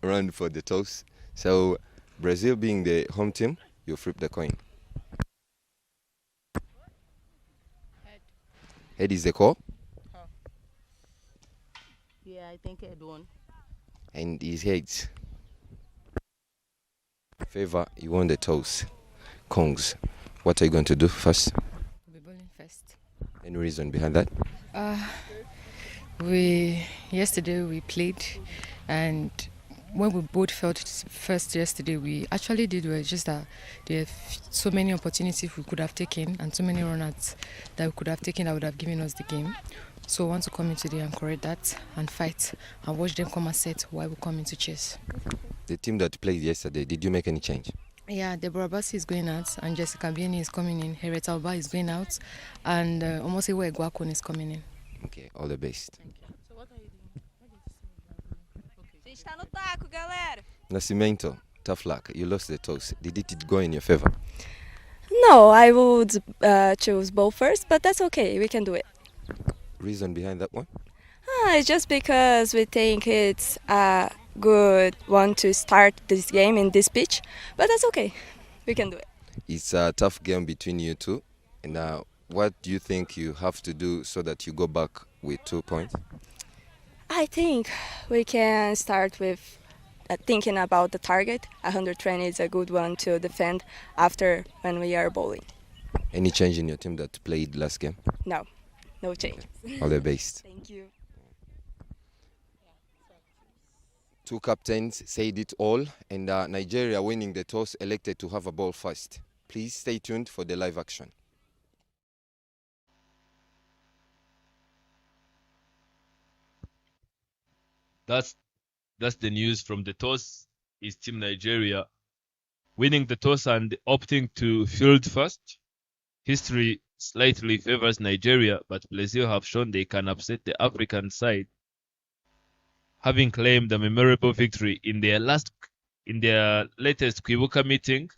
run for the toss. So Brazil being the home team, you flip the coin. Head is the call. Yeah, I think Ed won. And his heads. Favor, you won the toss. Kongs, what are you going to do first? We'll be bowling first. Any reason behind that? Yesterday we played, and when we both felt first yesterday, we actually did well. Just that there are so many opportunities we could have taken and so many run-outs that we could have taken that would have given us the game. So I want to come in today and correct that and fight and watch them come and set while we come into chase. The team that played yesterday, did you make any change? Yeah, Deborah Bassi is going out and Jessica Bieni is coming in. Hereta Alba is going out and Omosewa Egwakon is coming in. Okay, all the best. So what are you doing? Está no taco, galera. Nascimento, tough luck. You lost the toss. Did it go in your favor? No, I would choose bowl first, but that's okay. We can do it. Reason behind that one? It's just because we think it's a good one to start this game in this pitch, but that's okay. We can do it. It's a tough game between you two. And what do you think you have to do so that you go back with 2 points? I think we can start with thinking about the target. 120 is a good one to defend after when we are bowling. Any change in your team that played last game? No, no change. All the best. Thank you. Two captains said it all, and Nigeria winning the toss elected to have a ball first. Please stay tuned for the live action. That's the news from the toss. Is Team Nigeria winning the toss and opting to field first. History slightly favors Nigeria, but Brazil have shown they can upset the African side, having claimed a memorable victory in their latest Kwibuka meeting,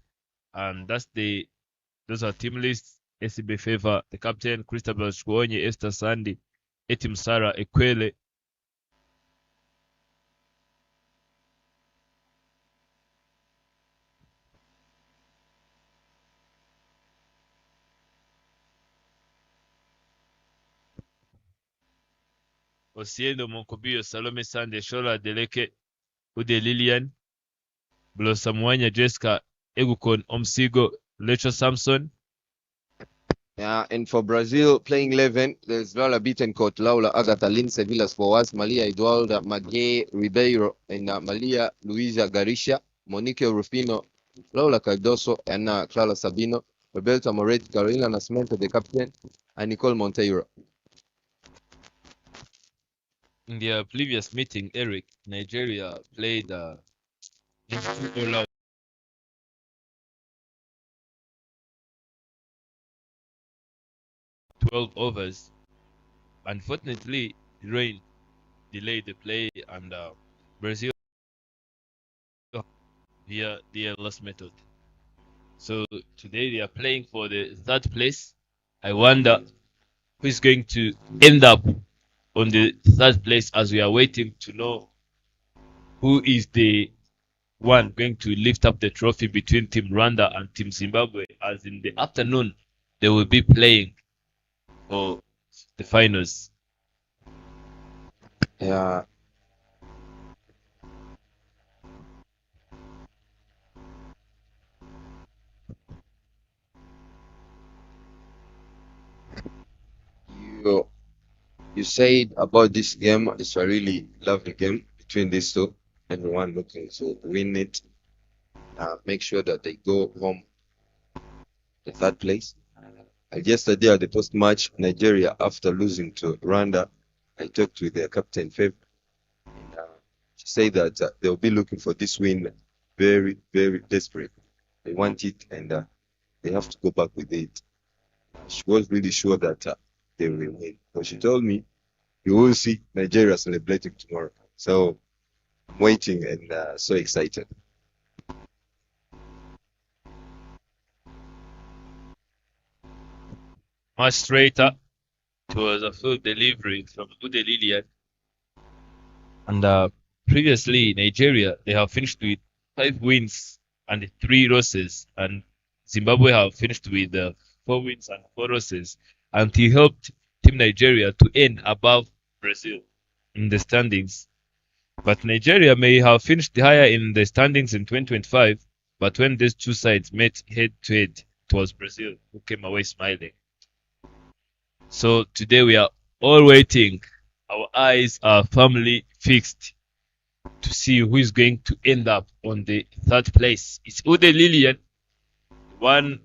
and those are team lists. SB favor the captain Christabel Shkwonye, Esther Sandy, Etim Sarah Ekwele. Osiendo Monkobio, Salome Sande, Shola Deleke, Ude Lilian, Blosamwanya Jessica, Egukon Omsigo, Lecho Samson. Yeah, and for Brazil, playing 11, there's Lola Bittencourt, Laura Agatha, Lindsay Villas Boas, Malia Eduarda, Maguey Ribeiro, and Malia Luisa Garisha, Monique Rufino, Laura Cardoso, and Clara Sabino, Roberta Moretti, Carolina Nascimento, the captain, and Nicole Monteiro. In their previous meeting, Eric, Nigeria played all out. "12 overs. Unfortunately, rain delayed the play, and Brazil via the last method. So today they are playing for the third place. I wonder who is going to end up on the third place, as we are waiting to know who is the one going to lift up the trophy between Team Rwanda and Team Zimbabwe, as in the afternoon they will be playing for the finals. Yeah. You said about this game, it's a really lovely game between these two, and one looking to win it. Make sure that they go home the third place. Yesterday at the post match, Nigeria, after losing to Rwanda, I talked with their captain Feb, and she said that they'll be looking for this win very, very desperate. They want it, and they have to go back with it. She was really sure that they will win. So she told me, you will see Nigeria celebrating tomorrow. So I'm waiting and so excited. Much straighter. It was a full delivery from Ude Lilian. And Previously, Nigeria, they have finished with 5 wins and 3 losses, and Zimbabwe have finished with 4 wins and 4 losses, and he helped Team Nigeria to end above Brazil in the standings. But Nigeria may have finished higher in the standings in 2025, but when these two sides met head to head, it was Brazil who came away smiling. So today we are all waiting. Our eyes are firmly fixed to see who is going to end up on the third place. It's Ude Lilian, one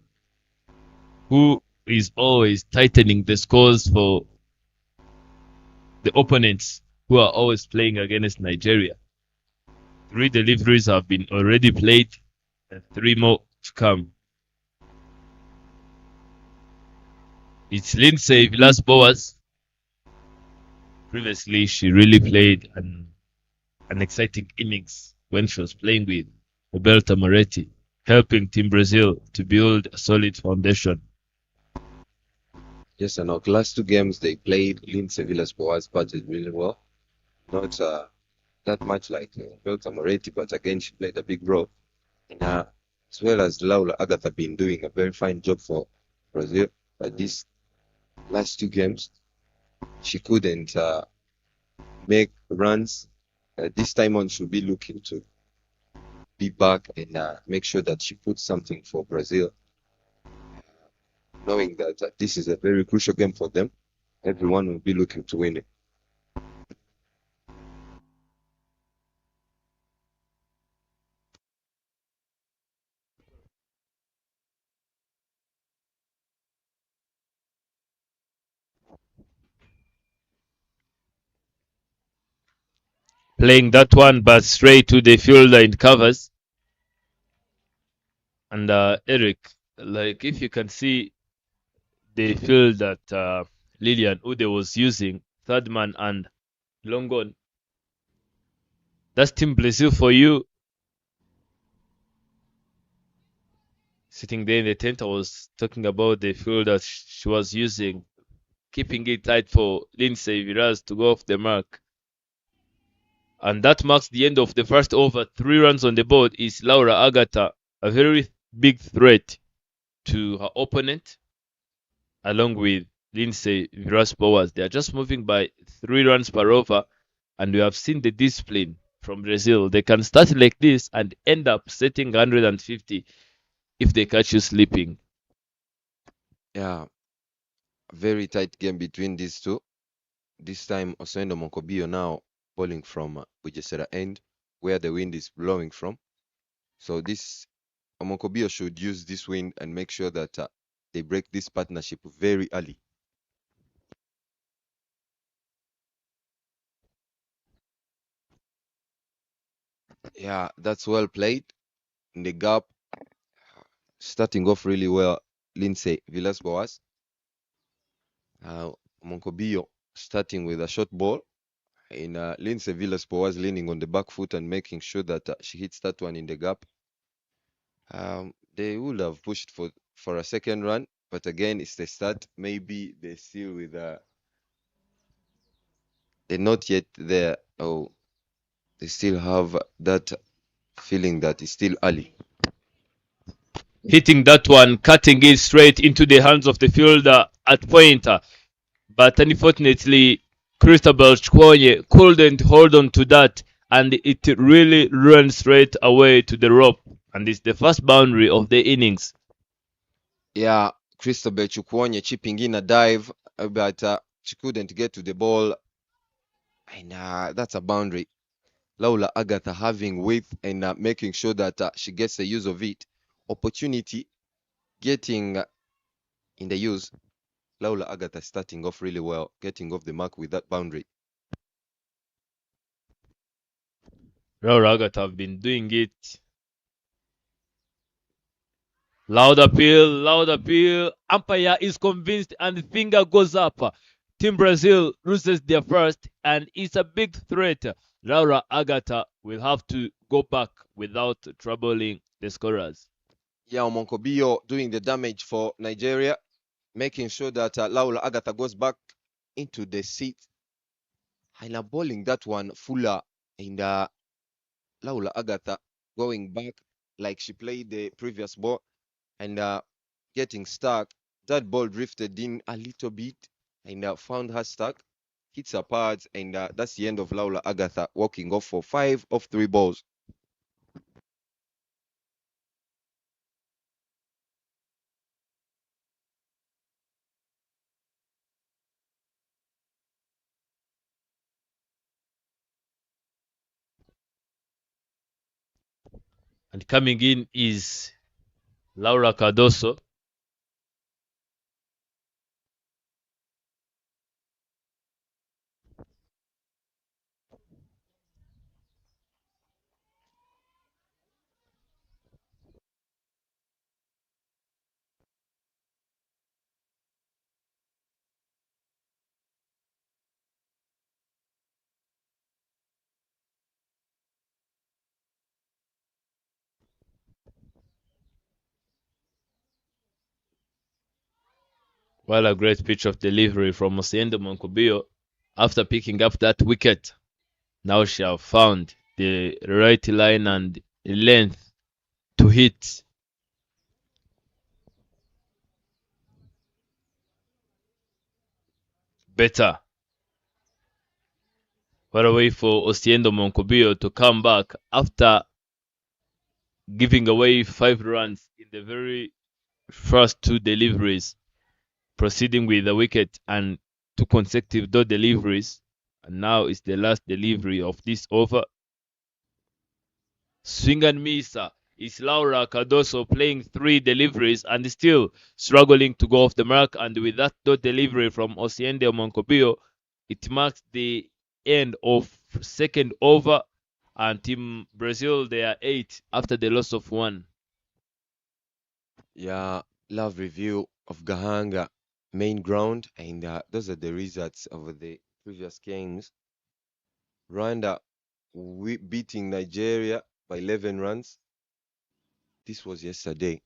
who is always tightening the scores for the opponents who are always playing against Nigeria. 3 deliveries have been already played and 3 more to come. It's Lindsay Villas-Boas. Previously, she really played an exciting innings when she was playing with Roberta Moretti, helping Team Brazil to build a solid foundation. Yes, and our last 2 games they played, Lindsay Villas-Boas batted really well. Not that much like Belta Moretti, but again she played a big role. And, as well as Laura Agatha been doing a very fine job for Brazil. But these last 2 games, she couldn't make runs. This time on, she'll be looking to be back and make sure that she puts something for Brazil, knowing that this is a very crucial game for them. Everyone will be looking to win it. Playing that one, but straight to the fielder in covers. And Eric, like if you can see the field that Lilian Ude was using, third man and long on. That's Team Brazil for you. Sitting there in the tent, I was talking about the field that she was using, keeping it tight for Lindsay Viraz to go off the mark. And that marks the end of the first over. 3 runs on the board is Laura Agata, a very big threat to her opponent, along with Lindsay Viras-Boas. They are just moving by 3 runs per over, and we have seen the discipline from Brazil. They can start like this and end up setting 150 if they catch you sleeping. Yeah, very tight game between these two. This time, Osendo Monkobio now bowling from Bujesera end, where the wind is blowing from. So this Monkobio should use this wind and make sure that they break this partnership very early. Yeah, that's well played. In the gap, starting off really well, Lindsay Villas-Boas. Monkobio starting with a short ball. In Lindsay Villas-Boas leaning on the back foot and making sure that she hits that one in the gap. They would have pushed for a second run, but again, it's the start. Maybe they're still with they're not yet there. Oh, they still have that feeling that it's still early. Hitting that one, cutting it straight into the hands of the fielder at point. But unfortunately, Christabel Chkwoye couldn't hold on to that, and it really ran straight away to the rope. And it's the first boundary of the innings. Yeah, Christabel Chukwonya chipping in a dive, but she couldn't get to the ball. And that's a boundary. Laura Agatha having width and making sure that she gets the use of it. Opportunity getting in the use. Laura Agatha starting off really well, getting off the mark with that boundary. Laura Agatha have been doing it. Loud appeal. Umpire is convinced and the finger goes up. Team Brazil loses their first and it's a big threat. Laura Agata will have to go back without troubling the scorers. Yeah, Monkobio doing the damage for Nigeria, making sure that Laura Agatha goes back into the seat. And bowling that one fuller And Laula Agatha going back like she played the previous ball and getting stuck. That ball drifted in a little bit and found her stuck, hits her pads, and that's the end of Laula Agatha walking off for 5 of 3 balls. And coming in is Laura Cardoso. Well, a great pitch of delivery from Osiendo Monkobio after picking up that wicket. Now she have found the right line and length to hit. Better. What a way for Osiendo Monkobio to come back after giving away 5 runs in the very first 2 deliveries, proceeding with the wicket and 2 consecutive dot deliveries. And now it's the last delivery of this over. Swing and miss is Laura Cardoso playing 3 deliveries and still struggling to go off the mark. And with that dot delivery from Osiende Moncobio, it marks the end of second over. And Team Brazil, they are 8 after the loss of 1. Yeah, love review of Gahanga main ground, and those are the results of the previous games. Rwanda beating Nigeria by 11 runs. This was yesterday.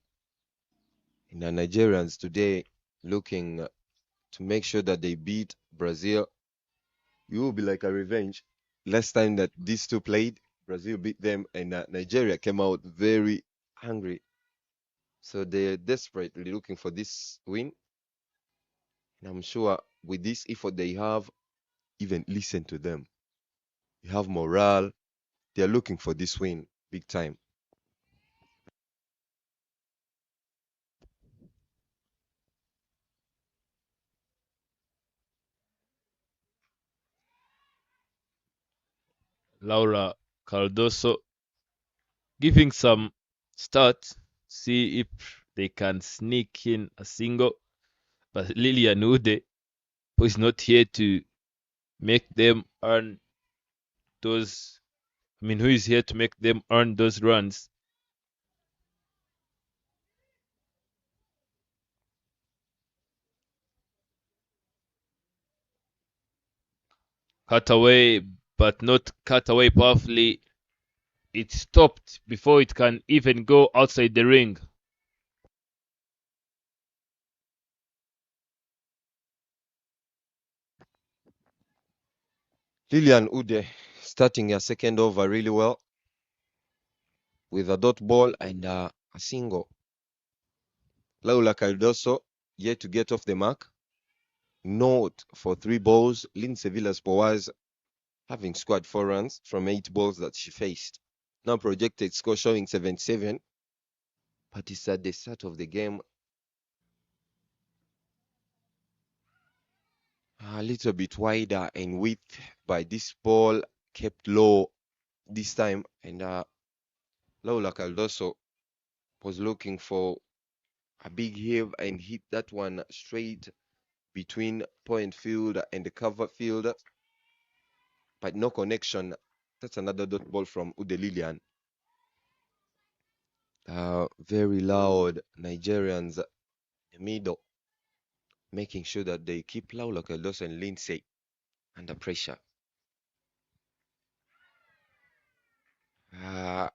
And the Nigerians today looking to make sure that they beat Brazil. It will be like a revenge. Last time that these two played, Brazil beat them, and Nigeria came out very hungry. So they're desperately looking for this win. And I'm sure with this effort they have, even listen to them. They have morale. They're looking for this win big time. Laura Cardoso giving some start, see if they can sneak in a single. But Lilian Ude, who is not here to make them earn those, who is here to make them earn those runs. Cut away, but not cut away powerfully. It stopped before it can even go outside the ring. Lilian Ude starting her second over really well with a dot ball and a single. Laula Cardoso yet to get off the mark. Note for 3 balls. Lindsay Villas-Boas having scored 4 runs from 8 balls that she faced. Now projected score showing 77, but it's at the start of the game. A little bit wider in width, but this ball kept low this time, and Laula Cardoso was looking for a big heave and hit that one straight between point field and the cover field, but no connection. That's another dot ball from Ude Lilian. Very loud Nigerians in the middle, making sure that they keep Laula Cardoso and Lindsay under pressure. Uh,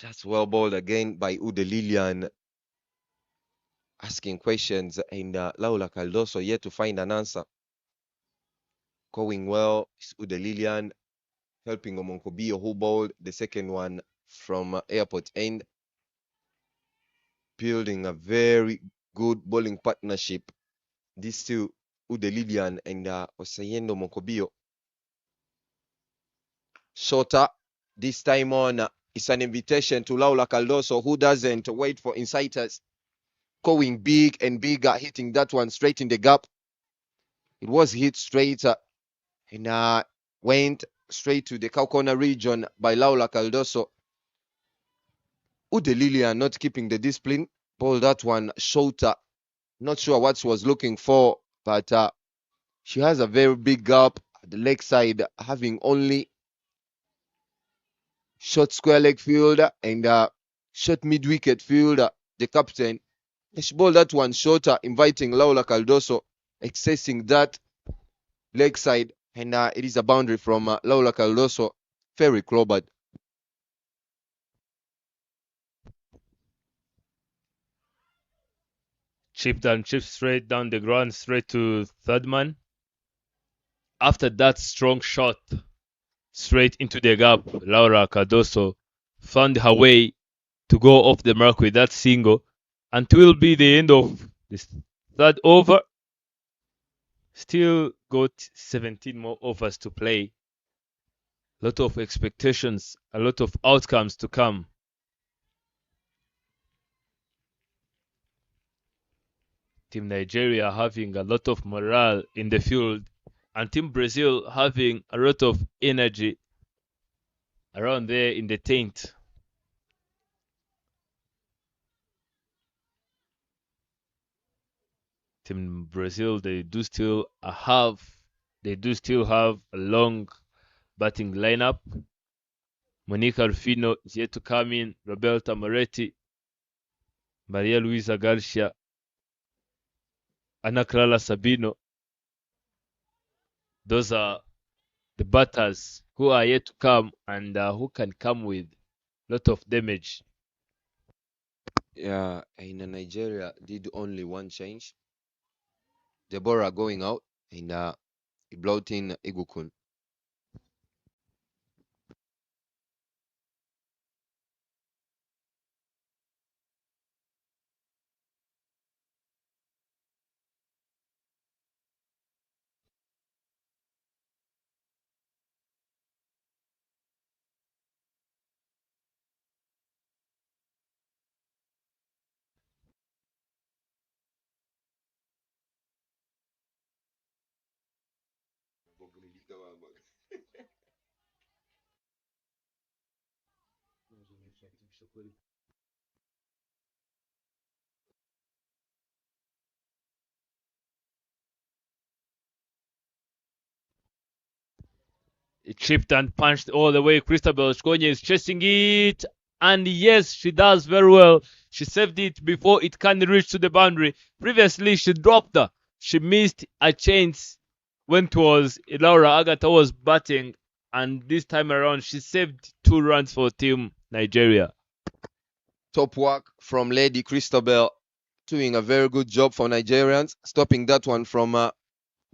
that's well balled again by Ude Lilian, asking questions, and Laula Cardoso yet to find an answer. Going well is Ude Lilian, helping Omonkobio, who bowled the second one from airport end, building a very good bowling partnership. These two, Ude Lilian and Osayendo Mokobio. Shorter, this time on, it's an invitation to Laula Caldoso, who doesn't wait for inciters. Going big and bigger, hitting that one straight in the gap. It was hit straight and went straight to the cow corner region by Laula Caldoso. Ude Lilian not keeping the discipline. Ball that one shorter. Not sure what she was looking for, but she has a very big gap at the leg side, having only short square leg fielder and short mid wicket fielder, the captain. She bowled that one shorter, inviting Laula Caldoso, accessing that leg side, and it is a boundary from Laula Caldoso, very clobbered. Chipped and chipped straight down the ground, straight to third man. After that strong shot, straight into the gap, Laura Cardoso found her way to go off the mark with that single, and it will be the end of this third over. Still got 17 more overs to play. A lot of expectations, a lot of outcomes to come. Team Nigeria having a lot of morale in the field, and Team Brazil having a lot of energy around there in the tent. Team Brazil, they do still have a long batting lineup. Monica Rufino is yet to come in. Roberta Moretti, Maria Luisa Garcia, Ana Clara Sabino. Those are the batters who are yet to come and who can come with a lot of damage. Yeah, in Nigeria did only one change. Deborah going out and he brought in Igukun. It chipped and punched all the way. Christabel Shkonye is chasing it. And yes, she does very well. She saved it before it can reach to the boundary. Previously, she dropped her. She missed a chance when it was Laura Agata was batting. And this time around, she saved 2 runs for Team Nigeria. Top work from Lady Christabel, doing a very good job for Nigerians, stopping that one from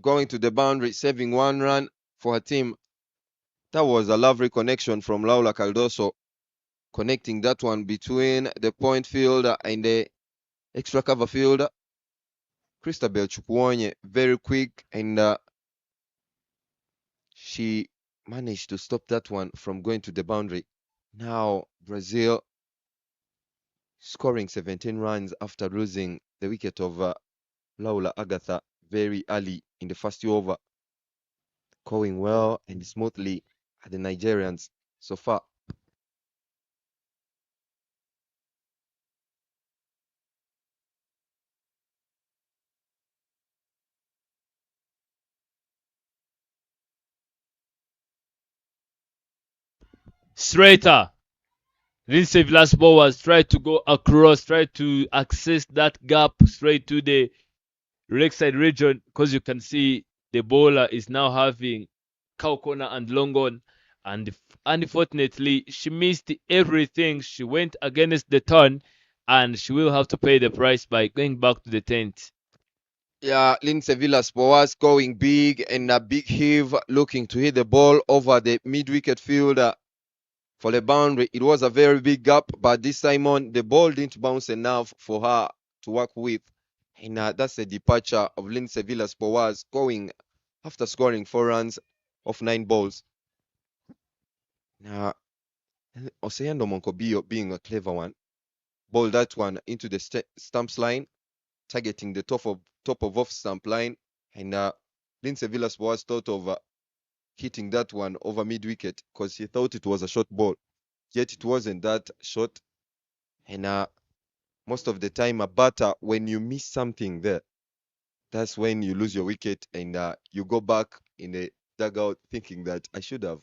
going to the boundary, saving 1 run for her team. That was a lovely connection from Laula Caldoso, connecting that one between the point fielder and the extra cover fielder. Christabel Chukwuonye, very quick, and she managed to stop that one from going to the boundary. Now Brazil scoring 17 runs after losing the wicket of Laula Agatha very early in the first over. Going well and smoothly at the Nigerians so far. Straighter. Lindsay Villas Bowers tried to go across, tried to access that gap straight to the lakeside region, because you can see the bowler is now having cow corner and long on, and unfortunately she missed everything. She went against the turn, and she will have to pay the price by going back to the tent. Yeah, Lindsay Villas-Boas going big and a big heave, looking to hit the ball over the mid-wicket field for the boundary. It was a very big gap, but this time on, the ball didn't bounce enough for her to work with. And that's the departure of Lindsay Villas-Boas going after scoring 4 runs off 9 balls. Now, Oseando Monkobio being a clever one, ball that one into the stumps line, targeting the top of off stump line, and Lindsay Villas-Boas thought of hitting that one over mid wicket because he thought it was a short ball, yet it wasn't that short. And most of the time, a batter, when you miss something there, that's when you lose your wicket and you go back in the dugout thinking that I should have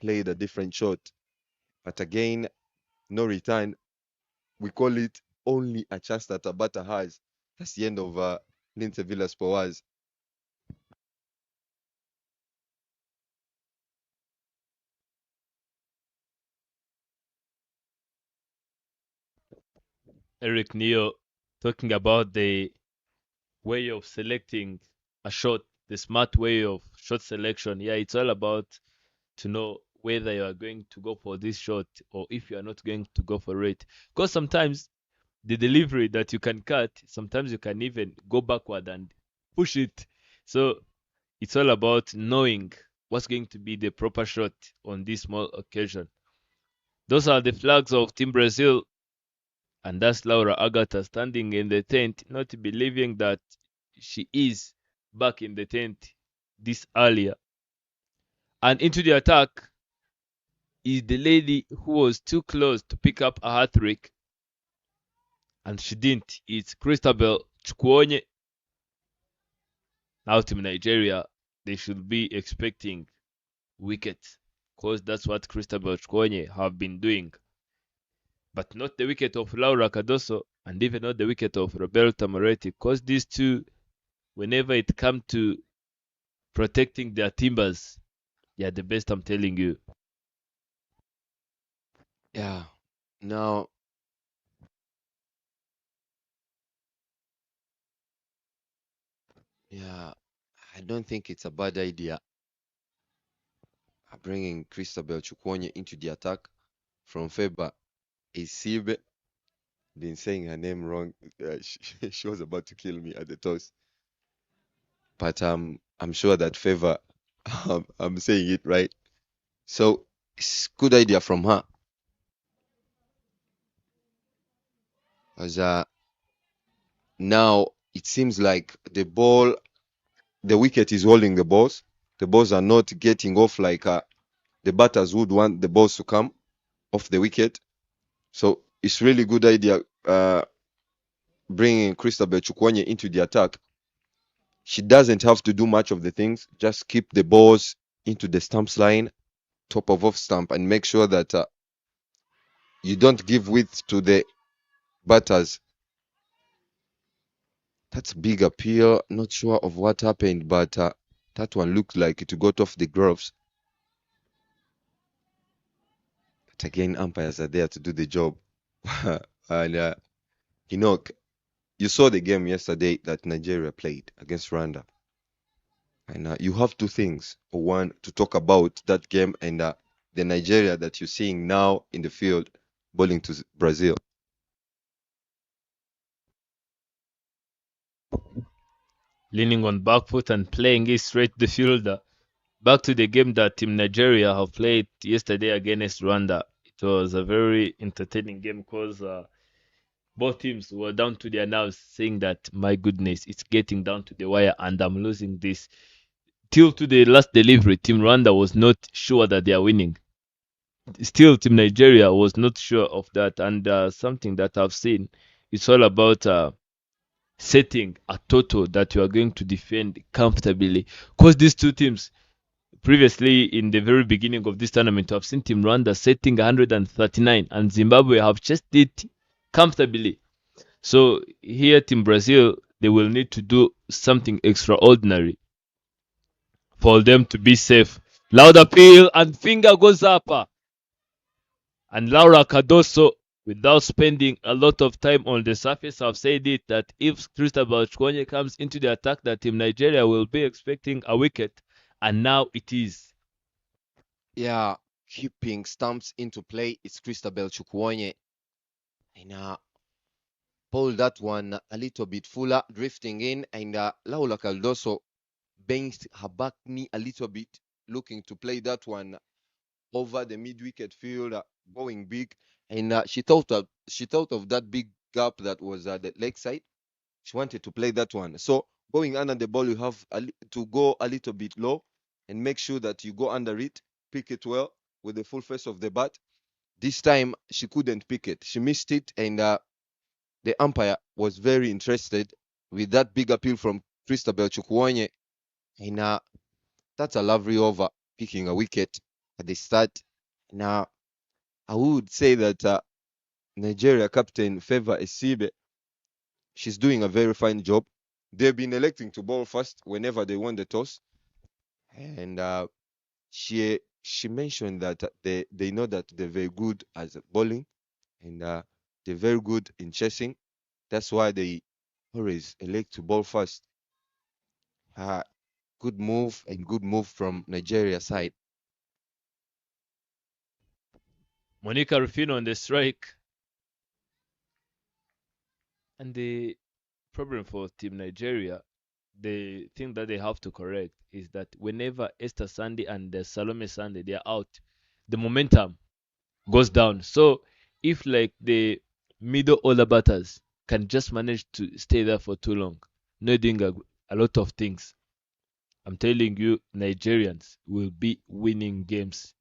played a different shot. But again, no return. We call it only a chance that a batter has. That's the end of Lindsay Villas-Boas. Eric Neo talking about the way of selecting a shot, the smart way of shot selection. Yeah, it's all about to know whether you are going to go for this shot or if you are not going to go for it. Because sometimes the delivery that you can cut, sometimes you can even go backward and push it. So it's all about knowing what's going to be the proper shot on this small occasion. Those are the flags of Team Brazil, and that's Laura Agata standing in the tent, not believing that she is back in the tent this earlier. And into the attack is the lady who was too close to pick up a hat trick, and she didn't. It's Christabel Chukwonye. Now, Team Nigeria, they should be expecting wickets, because that's what Christabel Chukwonye have been doing. But not the wicket of Laura Cardoso, and even not the wicket of Roberta Moretti, because these two, whenever it comes to protecting their timbers, they are the best, I'm telling you. Yeah. Now, yeah, I don't think it's a bad idea bringing Christabel Chukwonye into the attack from Feba Isibe. Been saying her name wrong. She was about to kill me at the toss. But I'm sure that Favor, I'm saying it right. So it's good idea from her. As now it seems like the wicket is holding the balls. The balls are not getting off like the batters would want the balls to come off the wicket. So it's really good idea bringing Christabel Chukwonye into the attack. She doesn't have to do much of the things. Just keep the balls into the stumps line, top of off stump, and make sure that you don't give width to the batters. That's big appeal. Not sure of what happened, but that one looked like it got off the gloves. But again, umpires are there to do the job. And you saw the game yesterday that Nigeria played against Rwanda. And you have two things. One, to talk about that game and the Nigeria that you're seeing now in the field bowling to Brazil. Leaning on back foot and playing it straight to the fielder. Back to the game that Team Nigeria have played yesterday against Rwanda. It was a very entertaining game because both teams were down to their nerves, saying that, my goodness, it's getting down to the wire and I'm losing this. Till to the last delivery, Team Rwanda was not sure that they are winning. Still, Team Nigeria was not sure of that. And something that I've seen, it's all about setting a total that you are going to defend comfortably. Because these two teams, previously in the very beginning of this tournament, I've seen Team Rwanda setting 139 and Zimbabwe have just it comfortably. So here, Team Brazil, they will need to do something extraordinary for them to be safe. Loud appeal and finger goes up. And Laura Cardoso without spending a lot of time on the surface. I've said it that if Christabel Chkonye comes into the attack, that Team Nigeria will be expecting a wicket, and now it is. Yeah, keeping stumps into play is Christabel Chukwuonye. And pull that one a little bit fuller, drifting in, and Laura Caldoso bends her back knee a little bit, looking to play that one over the mid-wicket field, going big. And she thought of that big gap that was at the leg side. She wanted to play that one. So going under the ball, you have to go a little bit low and make sure that you go under it, pick it well with the full face of the bat. This time she couldn't pick it. She missed it, and the umpire was very interested with that big appeal from Christabel Chukwuonye. And that's a lovely over, picking a wicket at the start. Now, I would say that Nigeria captain Favour Esibe, she's doing a very fine job. They've been electing to bowl first whenever they won the toss, and she mentioned that they know that they're very good as bowling, and they're very good in chasing. That's why they always elect to bowl first. Uh, good move from Nigeria side. Monica Rufino on the strike. And the problem for Team Nigeria, the thing that they have to correct is that whenever Esther Sunday and Salome Sunday they are out, the momentum goes down. So if like the middle order batters can just manage to stay there for too long, not doing a lot of things, I'm telling you, Nigerians will be winning games,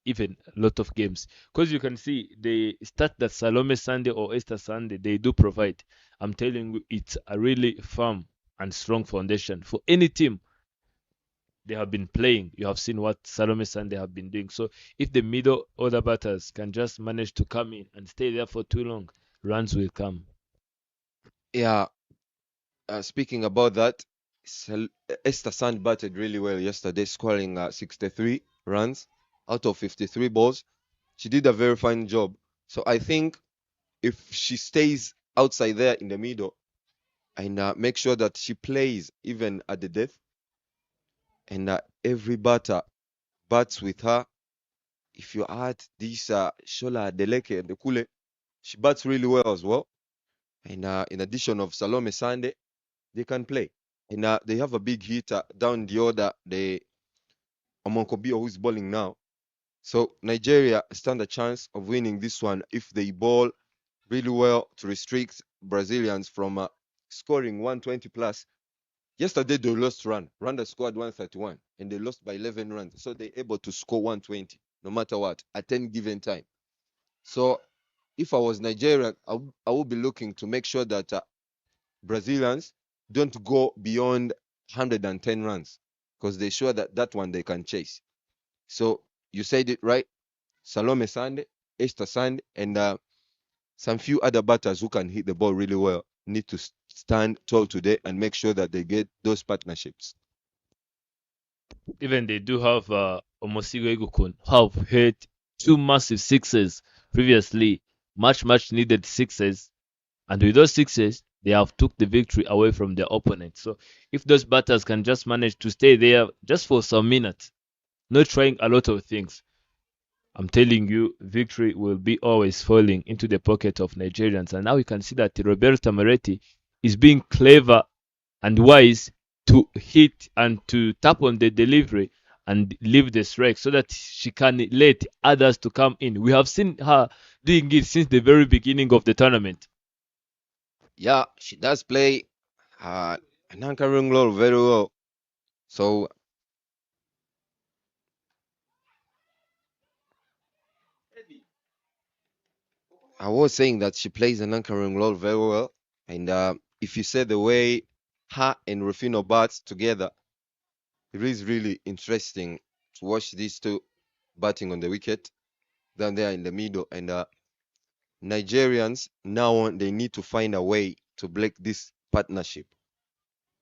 even a lot of games. Because you can see the stat that Salome Sunday or Esther Sunday they do provide. I'm telling you, it's a really firm and strong foundation for any team they have been playing. You have seen what Salome Sunday have been doing. So if the middle order batters can just manage to come in and stay there for too long, runs will come. Yeah, speaking about that, Esther Sand batted really well yesterday, scoring 63 runs out of 53 balls. She did a very fine job. So I think if she stays outside there in the middle and make sure that she plays even at the death, and every batter bats with her. If you add this Shola Adeleke and the Kule, she bats really well as well. And in addition of Salome Sande, they can play. And they have a big hitter down the order, the Omonkobio who's bowling now. So Nigeria stand a chance of winning this one if they bowl really well to restrict Brazilians from scoring 120 plus. Yesterday they lost run. Rwanda scored 131 and they lost by 11 runs. So they're able to score 120 no matter what at any given time. So if I was Nigeria, I would be looking to make sure that Brazilians don't go beyond 110 runs because they're sure that that one they can chase. So you said it right. Salome Sande, Esther Sande, and some few other batters who can hit the ball really well need to stand tall today and make sure that they get those partnerships. Even they do have Omosigo Egukun, have hit two massive sixes previously, much needed sixes, and with those sixes, they have took the victory away from their opponent. So if those batters can just manage to stay there just for some minutes, not trying a lot of things, I'm telling you, victory will be always falling into the pocket of Nigerians. And now you can see that Roberta Moretti is being clever and wise to hit and to tap on the delivery and leave the strike so that she can let others to come in. We have seen her doing it since the very beginning of the tournament. Yeah, she does play an anchoring role very well. So I was saying that she plays an anchoring role very well. And if you say the way her and Rufino bats together, it is really interesting to watch these two batting on the wicket down there in the middle. And Nigerians now they need to find a way to break this partnership.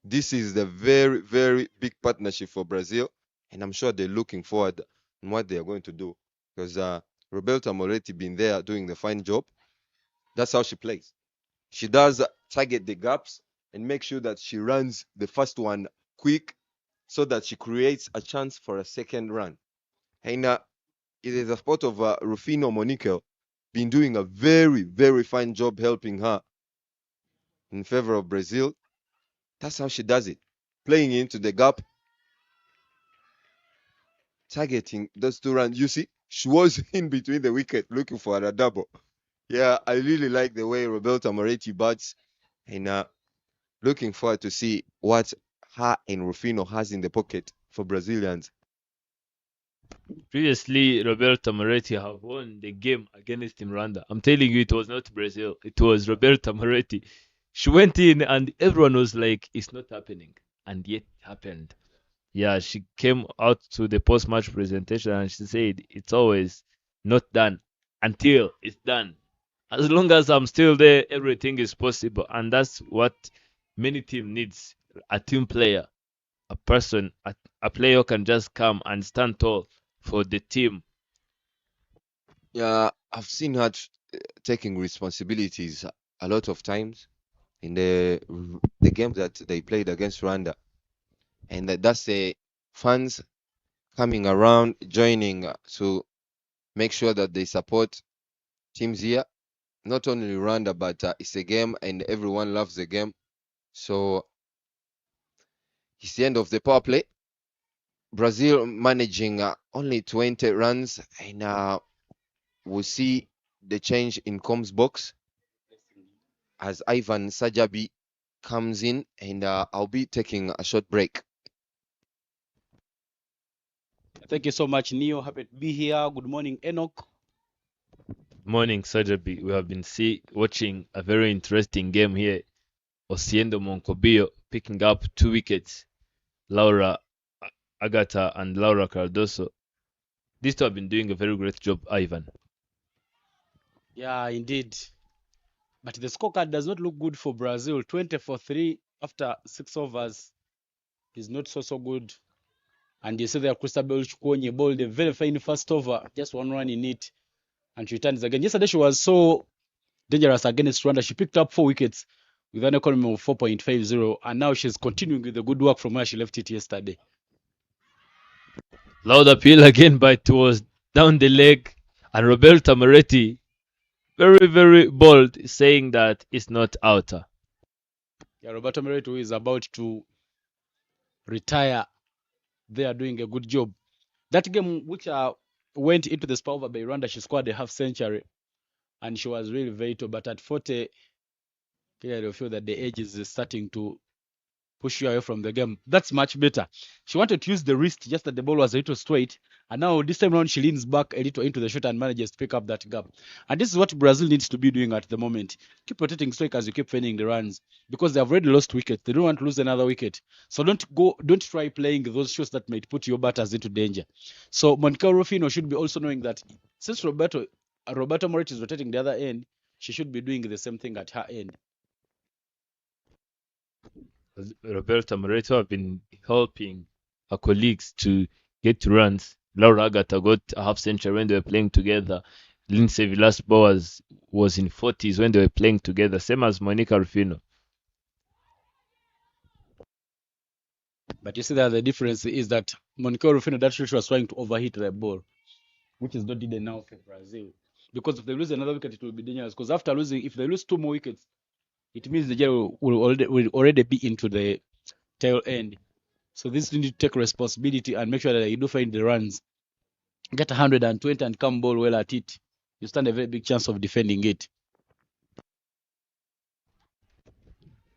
This is the very big partnership for Brazil, and I'm sure they're looking forward on what they are going to do because Roberto Moretti been there doing the fine job, That's how she plays. She does target the gaps and make sure that she runs the first one quick so that she creates a chance for a second run. And it is a spot of Rufino Monikel been doing a very, very fine job helping her in favor of Brazil. That's how she does it. Playing into the gap, targeting those two runs. You see, she was in between the wicket looking for a double. Yeah, I really like the way Roberta Moretti bats, and looking forward to see what her and Rufino has in the pocket for Brazilians. Previously, Roberto Moretti have won the game against Rwanda. I'm telling you, it was not Brazil. It was Roberto Moretti. She went in and everyone was like, it's not happening. And yet it happened. Yeah, she came out to the post-match presentation and she said, it's always not done until it's done. As long as I'm still there, everything is possible. And that's what many team needs. A team player, a person, a player who can just come and stand tall for the team. Yeah, I've seen her taking responsibilities a lot of times in the game that they played against Rwanda, and that's the fans coming around, joining to make sure that they support teams here. Not only Rwanda, but it's a game, and everyone loves the game. So it's the end of the power play. Brazil managing only 20 runs, and we'll see the change in Combs box as Ivan Sajabi comes in, and I'll be taking a short break. Thank you so much, Neo. Happy to be here. Good morning, Enoch. Morning, Sajabi. We have been watching a very interesting game here. Osiendo Moncobio picking up 2 wickets. Laura Agata and Laura Cardoso. These two have been doing a very great job, Ivan. Yeah, indeed. But the scorecard does not look good for Brazil. 20 for 3 after 6 overs is not so good. And you see there, Christabel Chukwonye bowled a very fine first over, just 1 run in it. And she returns again. Yesterday she was so dangerous against Rwanda. She picked up 4 wickets with an economy of 4.50. And now she's continuing with the good work from where she left it yesterday. Loud appeal again, but it was down the leg. And Roberto Moretti, very, very bold, saying that it's not outer. Yeah, Roberto Moretti is about to retire. They are doing a good job. That game, which went into the spur over by Rwanda, she scored a half century, and she was really vital. But at 40, clearly feel that the age is starting to push you away from the game. That's much better. She wanted to use the wrist, just that the ball was a little straight. And now this time around, she leans back a little into the shot and manages to pick up that gap. And this is what Brazil needs to be doing at the moment. Keep protecting strikers, you keep finding the runs. Because they have already lost wickets. They don't want to lose another wicket. So don't try playing those shots that might put your batters into danger. So Monica Rufino should be also knowing that since Roberto Moretti is rotating the other end, she should be doing the same thing at her end. Roberto Moretti have been helping her colleagues to get runs. Laura Agata got a half century when they were playing together. Lindsay Villas-Boas was in 40s when they were playing together, same as Monica Rufino. But you see that the difference is that Monica Rufino, that she was trying to overhit the ball, which is not needed now for Brazil. Because if they lose another wicket, it will be dangerous. Because after losing, if they lose 2 more wickets, it means the Nigeria will already be into the tail end. So this need to take responsibility and make sure that you do find the runs. Get 120 and come ball well at it. You stand a very big chance of defending it.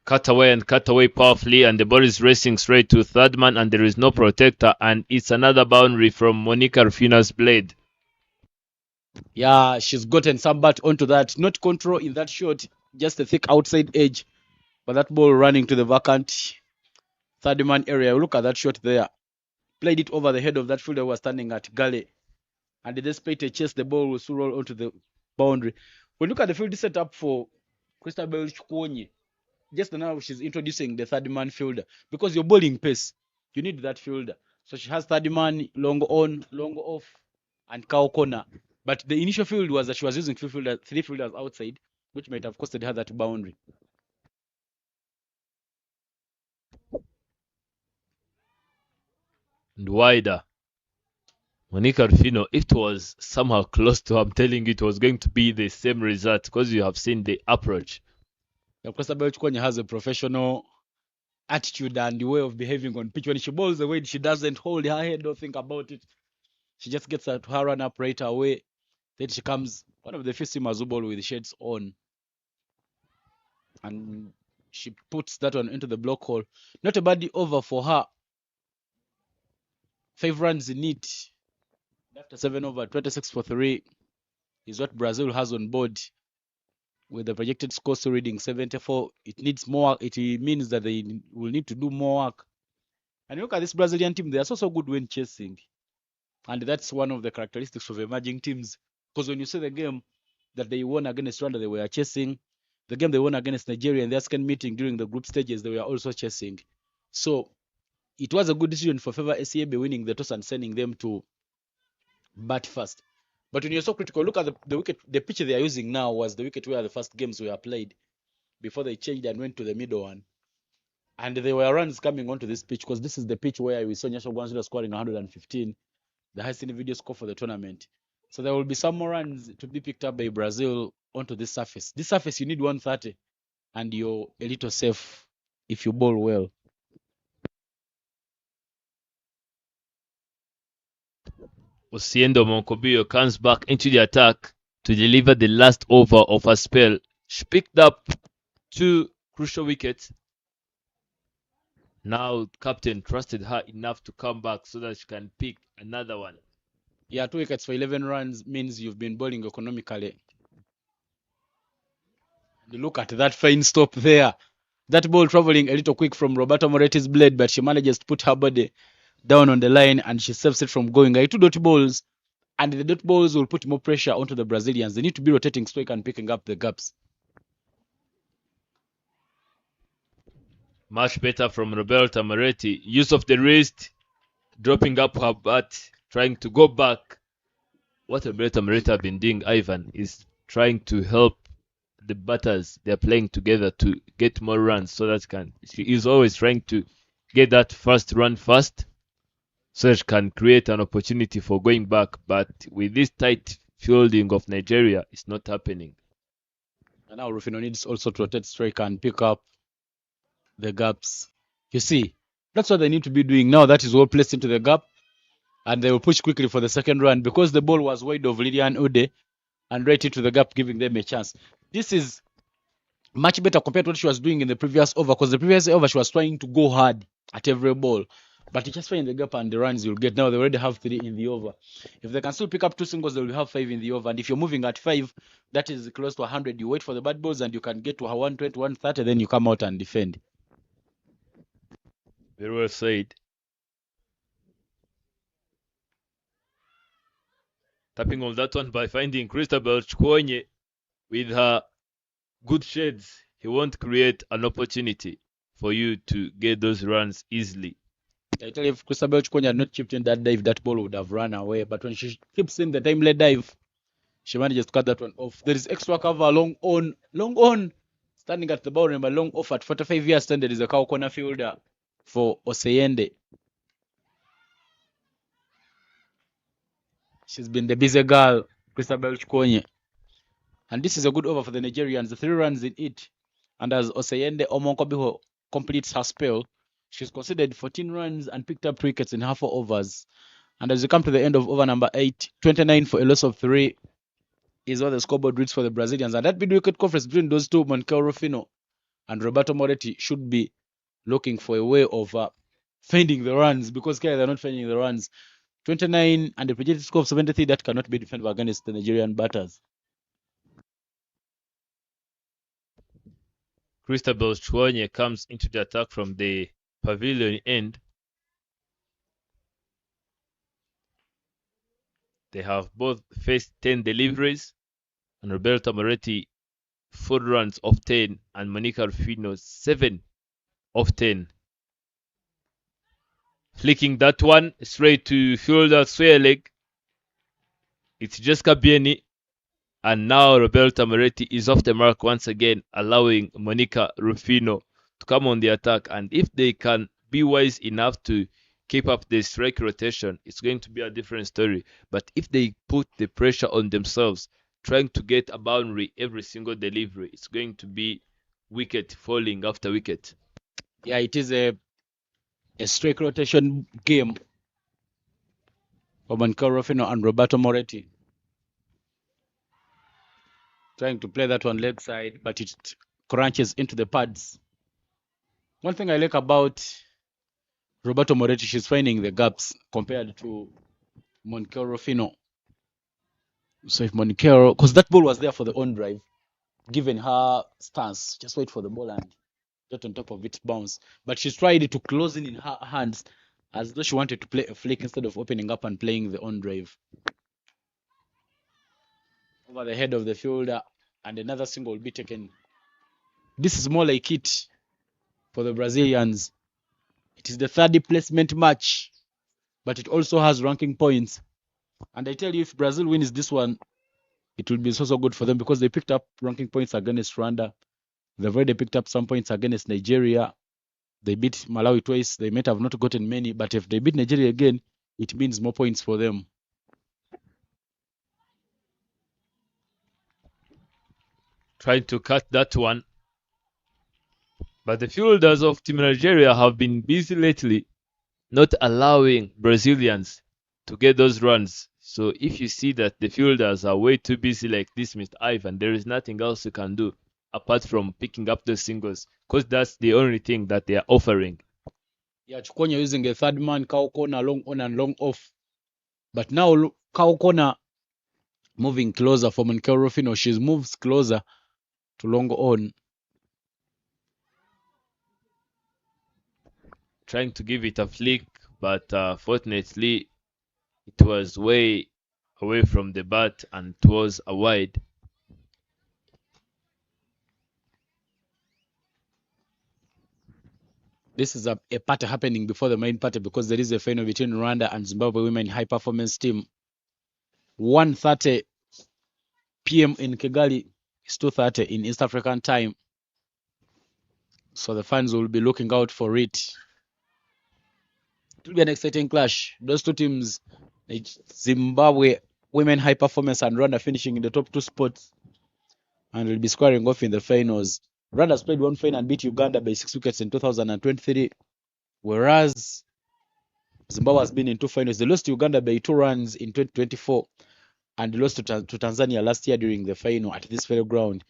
Cut away powerfully, and the ball is racing straight to third man, and there is no protector, and it's another boundary from Monica Rufino's blade. Yeah, she's gotten some bat onto that. Not control in that shot, just a thick outside edge. But that ball running to the vacant third man area. Look at that shot there. Played it over the head of that fielder who was standing at gully. And despite a chase, the ball will still roll onto the boundary. When you look at the field set up for Christabel Chukwonye, just now she's introducing the third man fielder. Because you're bowling pace, you need that fielder. So she has third man, long on, long off, and cow corner. But the initial field was that she was using 3 fielders outside which might have costed her that boundary. And wider. Monica Rufino, if it was somehow close to, I'm telling you, it was going to be the same result because you have seen the approach. Christabel Chikonya has a professional attitude and way of behaving on pitch. When she bowls away, she doesn't hold her head or think about it. She just gets her run up right away. Then she comes, one of the few swimmers who bowl with shades on. And she puts that one into the block hole. Not a bad over for her. 5 runs in it. After 7 over, 26 for 3 is what Brazil has on board. With the projected score still reading 74, it needs more. It means that they will need to do more work. And look at this Brazilian team; they are so good when chasing, and that's one of the characteristics of emerging teams. Because when you see the game that they won against Rwanda, they were chasing. The game they won against Nigeria in their second meeting during the group stages, they were also chasing. So it was a good decision for Favor SCAB winning the toss and sending them to bat first. But when you're so critical, look at the wicket. The pitch they are using now was the wicket where the first games were played before they changed and went to the middle one. And there were runs coming onto this pitch because this is the pitch where we saw Nyasha Gwanzula scoring 115, the highest individual score for the tournament. So there will be some more runs to be picked up by Brazil onto this surface. This surface, you need 130, and you're a little safe if you bowl well. Osiendo Monkobio comes back into the attack to deliver the last over of her spell. She picked up 2 crucial wickets. Now captain trusted her enough to come back so that she can pick another one. Yeah, 2 wickets for 11 runs means you've been bowling economically. Look at that fine stop there. That ball traveling a little quick from Roberto Moretti's blade, but she manages to put her body down on the line and she saves it from going. 2 dot balls, and the dot balls will put more pressure onto the Brazilians. They need to be rotating strike and picking up the gaps. Much better from Roberta Moretti. Use of the wrist, dropping up her bat, trying to go back. What Roberta Moretti have been doing, Ivan, is trying to help the batters. They're playing together to get more runs so that she is always trying to get that first run first so that she can create an opportunity for going back. But with this tight fielding of Nigeria, it's not happening. And now Rufino needs also to rotate strike and pick up the gaps. You see, that's what they need to be doing now. That is well placed into the gap, and they will push quickly for the second run because the ball was wide of Lilian Ude and right into the gap, giving them a chance. This is much better compared to what she was doing in the previous over, because the previous over she was trying to go hard at every ball, but you just find the gap and the runs you'll get. Now they already have 3 in the over. If they can still pick up 2 singles, they will have 5 in the over. And if you're moving at 5, that is close to 100. You wait for the bad balls and you can get to 120, 130, then you come out and defend. Very well said. Tapping on that one by finding Christabel Chkonye with her good shades. He won't create an opportunity for you to get those runs easily. I tell you, if Christabel Chkonye had not chipped in that dive, that ball would have run away. But when she keeps in the timely dive, she manages to cut that one off. There is extra cover long on, standing at the boundary, but long off at 45 years standard is a cow corner fielder for Oseyende. She's been the busy girl, Christabel Chkonye. And this is a good over for the Nigerians. The 3 runs in it. And as Oseyende Omonkobiho completes her spell, she's conceded 14 runs and picked up 3 wickets in half 4 overs. And as we come to the end of over number 8, 29 for a loss of 3 is what the scoreboard reads for the Brazilians. And that big wicket conference between those two, Moncel Rufino and Roberto Moretti, should be looking for a way of finding the runs, because clearly they're not finding the runs. 29 and a projected score of 73, that cannot be defended against the Nigerian batters. Christabel Chkonye comes into the attack from the pavilion end. They have both faced 10 deliveries, and Roberto Moretti 4 runs of 10, and Monica Rufino 7 of 10. Flicking that one straight to fielder square leg. It's Jessica Bieni, And now Roberta Moretti is off the mark once again, allowing Monica Rufino to come on the attack. And if they can be wise enough to keep up the strike rotation, it's going to be a different story. But if they put the pressure on themselves, trying to get a boundary every single delivery, it's going to be wicket falling after wicket. Yeah, it is a strike rotation game for Monica Rufino and Roberto Moretti. Trying to play that one leg side, but it crunches into the pads. One thing I like about Roberto Moretti, she's finding the gaps compared to Monica Rufino. So if Monica, because that ball was there for the on drive, given her stance, just wait for the ball and get on top of it, bounce. But she tried to close in her hands as though she wanted to play a flick instead of opening up and playing the on drive. Over the head of the fielder, and another single will be taken. This is more like it for the Brazilians. It is the third placement match, but it also has ranking points. And I tell you, if Brazil wins this one, it will be so good for them because they picked up ranking points against Rwanda. They've already picked up some points against Nigeria. They beat Malawi twice. They might have not gotten many, but if they beat Nigeria again, it means more points for them. Trying to cut that one. But the fielders of Team Nigeria have been busy lately, not allowing Brazilians to get those runs. So if you see that the fielders are way too busy like this, Mr. Ivan, there is nothing else you can do apart from picking up those singles, because that's the only thing that they are offering. Yeah, Chukonya using a third man, Kao Corner, long on and long off. But now Kao Corner moving closer for Monica Rufino. She moves closer to long on. Trying to give it a flick, but fortunately it was way away from the bat and it was a wide. This is a party happening before the main party because there is a final between Rwanda and Zimbabwe women high performance team. 1:30 p.m. in Kigali. It's 2:30 in East African time. So the fans will be looking out for it. It will be an exciting clash. Those two teams, Zimbabwe women high performance and Rwanda finishing in the top two spots, and will be squaring off in the finals. Rwanda played one final and beat Uganda by 6 wickets in 2023, whereas Zimbabwe has been in two finals. They lost to Uganda by 2 runs in 2024 and lost to Tanzania last year during the final at this very ground.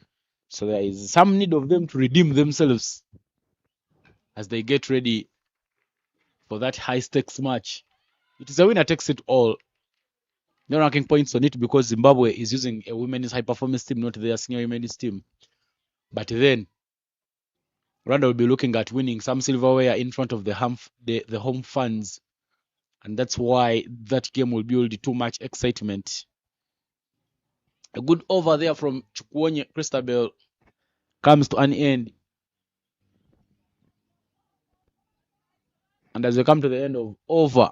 So there is some need of them to redeem themselves as they get ready for that high stakes match. It is a winner takes it all. No ranking points on it because Zimbabwe is using a women's high performance team, not their senior women's team. But then Rwanda will be looking at winning some silverware in front of the home fans, and that's why that game will build too much excitement. A good over there from Chukwuonye Christabel comes to an end. And as we come to the end of over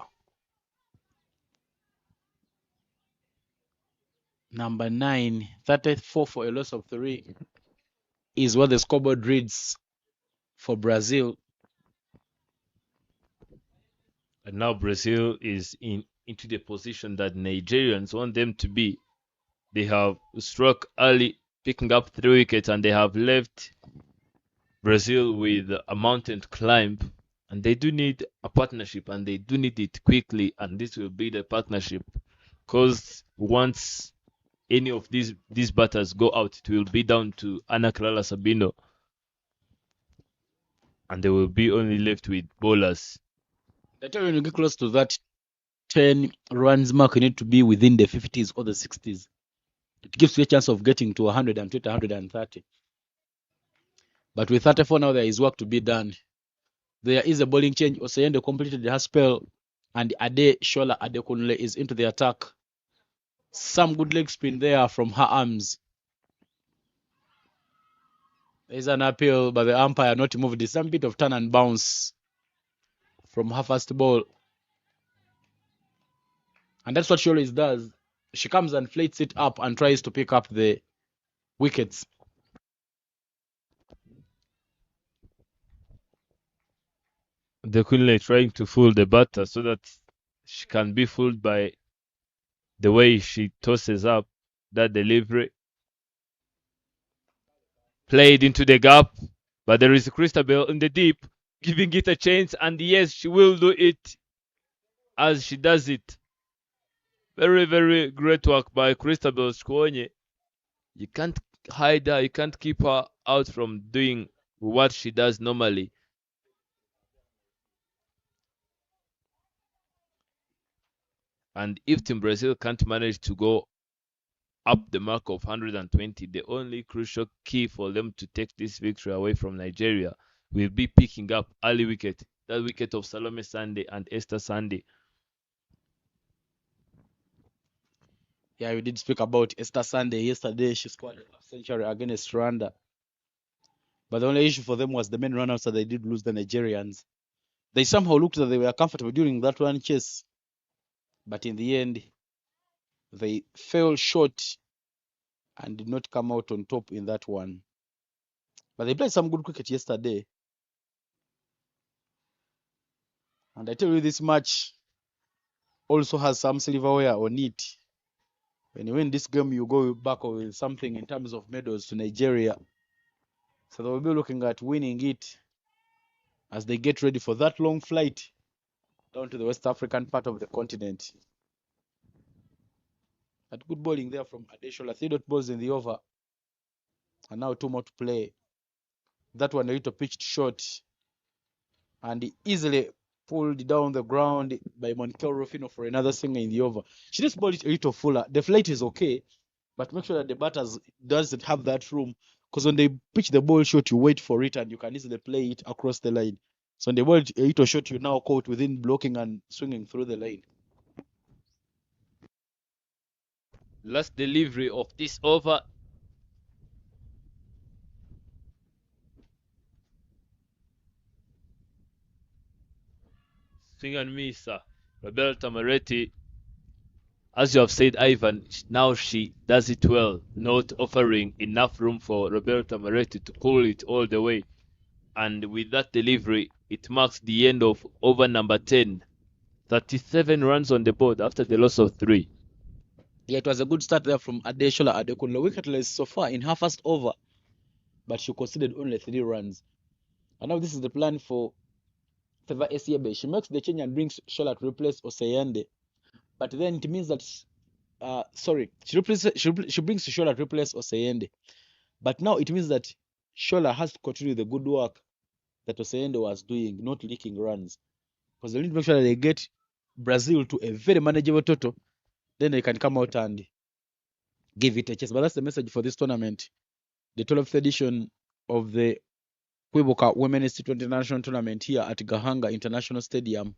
number 9, 34 for a loss of 3 is what the scoreboard reads for Brazil. And now Brazil is into the position that Nigerians want them to be. They have struck early, picking up 3 wickets, and they have left Brazil with a mountain to climb. And they do need a partnership, and they do need it quickly, and this will be the partnership. Because once any of these batters go out, it will be down to Ana Clara Sabino. And they will be only left with bowlers. That when you get close to that 10 runs mark, you need to be within the 50s or the 60s. It gives you a chance of getting to 120, 130. But with 34 now, there is work to be done. There is a bowling change. Oseyende completed her spell, and Ade Shola Adekunle is into the attack. Some good leg spin there from her arms. There is an appeal, but the umpire not moved. There's some bit of turn and bounce from her first ball. And that's what she always does. she comes and flates it up and tries to pick up the wickets. The Queen Lady trying to fool the batter so that she can be fooled by the way she tosses up that delivery. Played into the gap, but there is Christabel in the deep, giving it a chance, and yes, she will do it as she does it. Very, very great work by Christabel Shkonye. You can't hide her, you can't keep her out from doing what she does normally. And if Team Brazil can't manage to go up the mark of 120, the only crucial key for them to take this victory away from Nigeria will be picking up early wicket, that wicket of Salome Sunday and Esther Sunday. Yeah, we did speak about Esther Sunday yesterday. She scored a century against Rwanda. But the only issue for them was the main run-outs that they did lose the Nigerians. They somehow looked that they were comfortable during that run chase. But in the end, they fell short and did not come out on top in that one. But they played some good cricket yesterday. And I tell you, this match also has some silverware on it. When you win this game, you go back with something in terms of medals to Nigeria. So they will be looking at winning it as they get ready for that long flight down to the West African part of the continent. At good bowling there from Adeshola. 3 dot balls in the over. And now 2 more to play. That one a little pitched short. And easily pulled down the ground by Monkel Rufino for another singer in the over. She just bowled it a little fuller. The flight is okay, but make sure that the batters doesn't have that room. Because when they pitch the ball short, you wait for it and you can easily play it across the line. So when they ball it a little short, you now caught within blocking and swinging through the line. Last delivery of this over. Swing and miss, sir. Roberta Moretti, as you have said, Ivan, now she does it well, not offering enough room for Roberta Moretti to pull it all the way. And with that delivery, it marks the end of over number 10. 37 runs on the board after the loss of 3. Yeah, it was a good start there from Adeshola Adekunle. Wicketless so far in her first over, but she conceded only 3 runs. And now this is the plan for Favour Esiebe. She makes the change and brings Shola to replace Oseyande. But then it means that, she brings Shola to replace Oseyande. But now it means that Shola has to continue the good work that Oseyande was doing, not leaking runs. Because they need to make sure that they get Brazil to a very manageable total. Then they can come out and give it a chance. But that's the message for this tournament. The 12th edition of the Kwibuka Women's T20 International Tournament here at Gahanga International Stadium.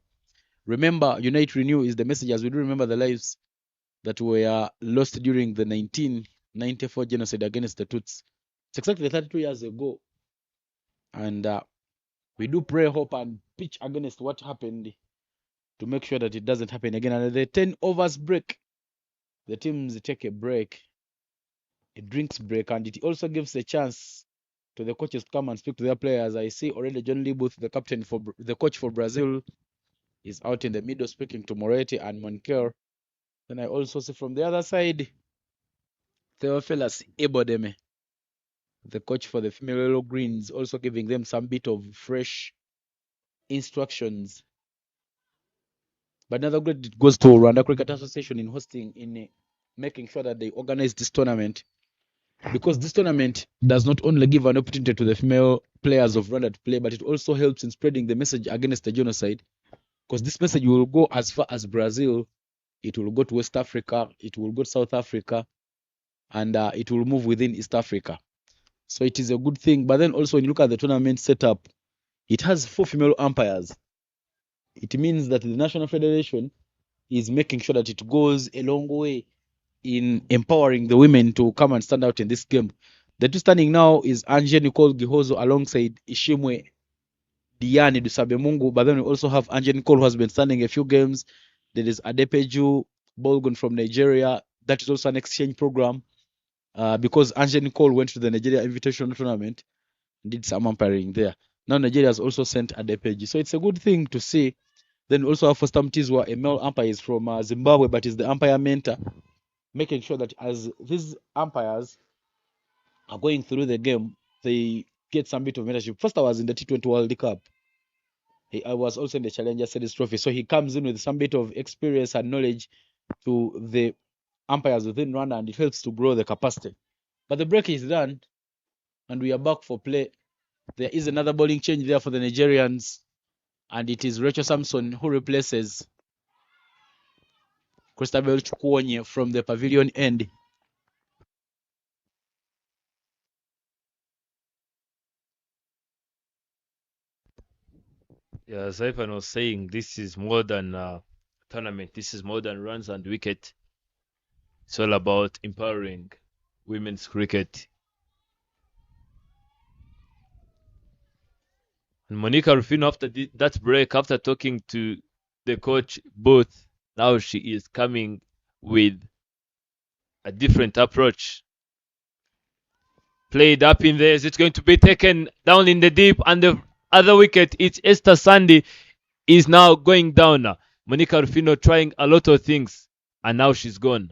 Remember, Unite Renew is the message as we do remember the lives that were lost during the 1994 genocide against the Tutsis. It's exactly 32 years ago. And we do pray, hope, and pitch against what happened to make sure that it doesn't happen again. And at the 10 overs break, the teams take a break, a drinks break, and it also gives a chance to the coaches to come and speak to their players. I see already John Lee Booth, the captain for the coach for Brazil, is out in the middle speaking to Moretti and Monker. Then I also see from the other side, Theophilus Ebodeme, the coach for the female Yellow Greens, also giving them some bit of fresh instructions. But another credit goes to Rwanda Cricket Association in hosting, in making sure that they organize this tournament. Because this tournament does not only give an opportunity to the female players of Rwanda to play, but it also helps in spreading the message against the genocide. Because this message will go as far as Brazil, it will go to West Africa, it will go to South Africa, and it will move within East Africa. So it is a good thing. But then also when you look at the tournament setup, it has 4 female umpires. It means that the National Federation is making sure that it goes a long way in empowering the women to come and stand out in this game. The two standing now is Ange Nicole Gihozo alongside Ishimwe Diane Dusabemungu, but then we also have Ange Nicole who has been standing a few games. There is Adepeju Bolgun from Nigeria, that is also an exchange program because Angel Nicole went to the Nigeria Invitational Tournament and did some umpiring there. Now Nigeria has also sent a Adepeji. So it's a good thing to see. Then we also have Foster Mtizwa, a male umpire is from Zimbabwe, but is the umpire mentor, making sure that as these umpires are going through the game, they get some bit of mentorship. First, I was in the T20 World Cup. I was also in the Challenger Series Trophy. So he comes in with some bit of experience and knowledge to the umpires within Rwanda, and it helps to grow the capacity. But the break is done, and we are back for play. There is another bowling change there for the Nigerians, and it is Rachel Samson who replaces Christabel Chukwuonye from the pavilion end. Yeah, as Ivan was saying, this is more than a tournament. This is more than runs and wicket. It's all about empowering women's cricket. And Monica Rufino, after that break, after talking to the coach both, now she is coming with a different approach. Played up in there. Is it going to be taken down in the deep? And the other wicket, it's Esther Sandy, is now going down. Monica Rufino trying a lot of things, and now she's gone.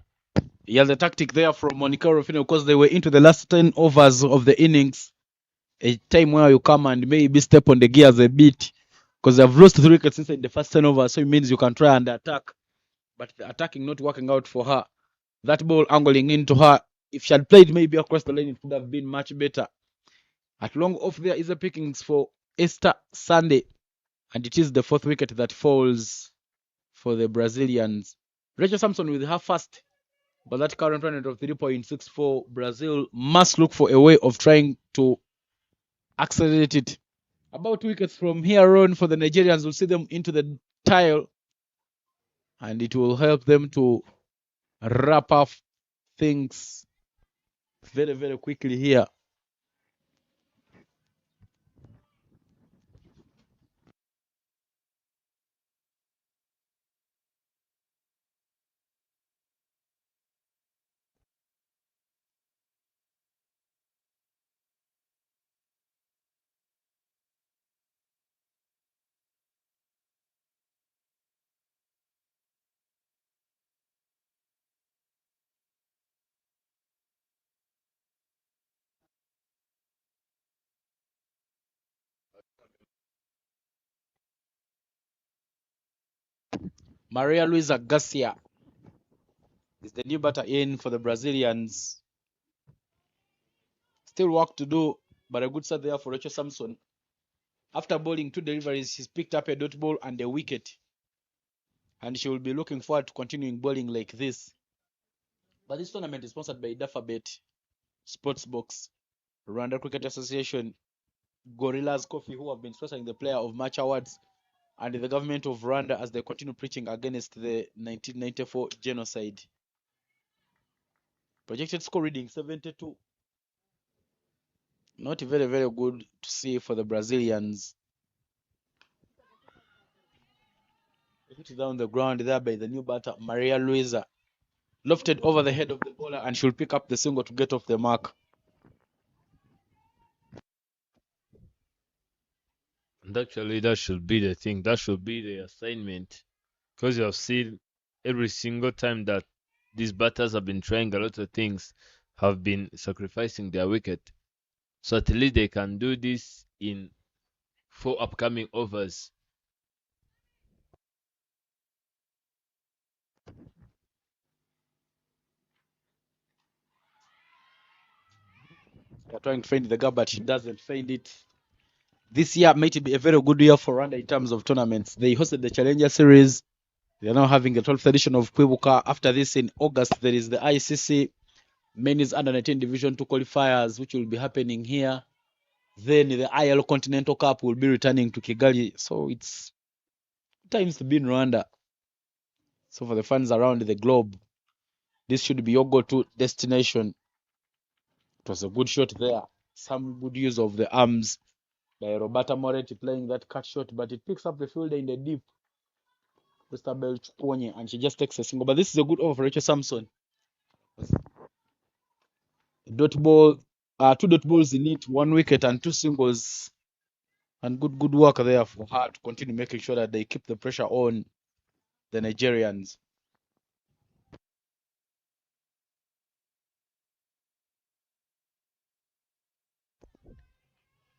Yeah, the tactic there from Monica Rufino, because they were into the last 10 overs of the innings. A time where you come and maybe step on the gears a bit, because they've lost 3 wickets inside the first 10 overs, so it means you can try and attack. But the attacking not working out for her. That ball angling into her. If she had played maybe across the lane, it would have been much better. At long off there is a pickings for Esther Sunday, and it is the 4th wicket that falls for the Brazilians. Rachel Samson with her first, but that current run rate of 3.64, Brazil must look for a way of trying to accelerate it. About 2 wickets from here on for the Nigerians, will see them into the tile, and it will help them to wrap up things very, very quickly here. Maria Luisa Garcia is the new batter in for the Brazilians. Still work to do, but a good start there for Rachel Samson. After bowling 2 deliveries, she's picked up a dot ball and a wicket, and she will be looking forward to continuing bowling like this. But this tournament is sponsored by Dafabet, Sportsbox, Rwanda Cricket Association, Gorillas Coffee, who have been sponsoring the Player of Match Awards, and the government of Rwanda as they continue preaching against the 1994 genocide. Projected score reading 72. Not very, very good to see for the Brazilians. Hit down the ground there by the new batter, Maria Luisa. Lofted over the head of the bowler, and she'll pick up the single to get off the mark. And actually, that should be the thing. That should be the assignment. Because you have seen every single time that these batters have been trying a lot of things, have been sacrificing their wicket. So at least they can do this in 4 upcoming overs. They're trying to find the gap, but she doesn't find it. This year might be a very good year for Rwanda in terms of tournaments. They hosted the Challenger Series. They are now having the 12th edition of Kwibuka. After this, in August, there is the ICC Men's Under 19 Division 2 qualifiers, which will be happening here. Then the IL Continental Cup will be returning to Kigali. So it's times to be in Rwanda. So for the fans around the globe, this should be your go-to destination. It was a good shot there. Some good use of the arms by Roberta Moretti playing that cut shot, but it picks up the fielder in the deep. Christabel Chukwuonye, and she just takes a single. But this is a good over for Rachel Samson. Dot ball, two dot balls in it, 1 wicket and 2 singles, and good work there for her to continue making sure that they keep the pressure on the Nigerians.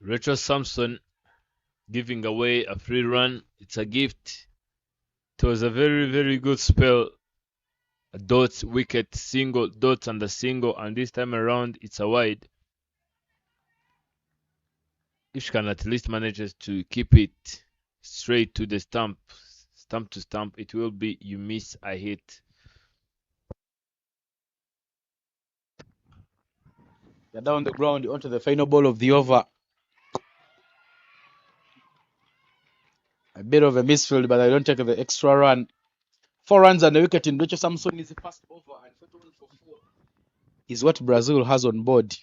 Rachel Sampson giving away a free run. It's a gift. It was a very, very good spell. A dot, wicket, single, dot, and a single, and this time around it's a wide. If she can at least manages to keep it straight to the stump to stump, it will be you miss a hit. They're down the ground onto the final ball of the over. A bit of a misfield, but I don't take the extra run. 4 runs and a wicket in Rachel Sampson is the first over, and 41 for 4 is what Brazil has on board.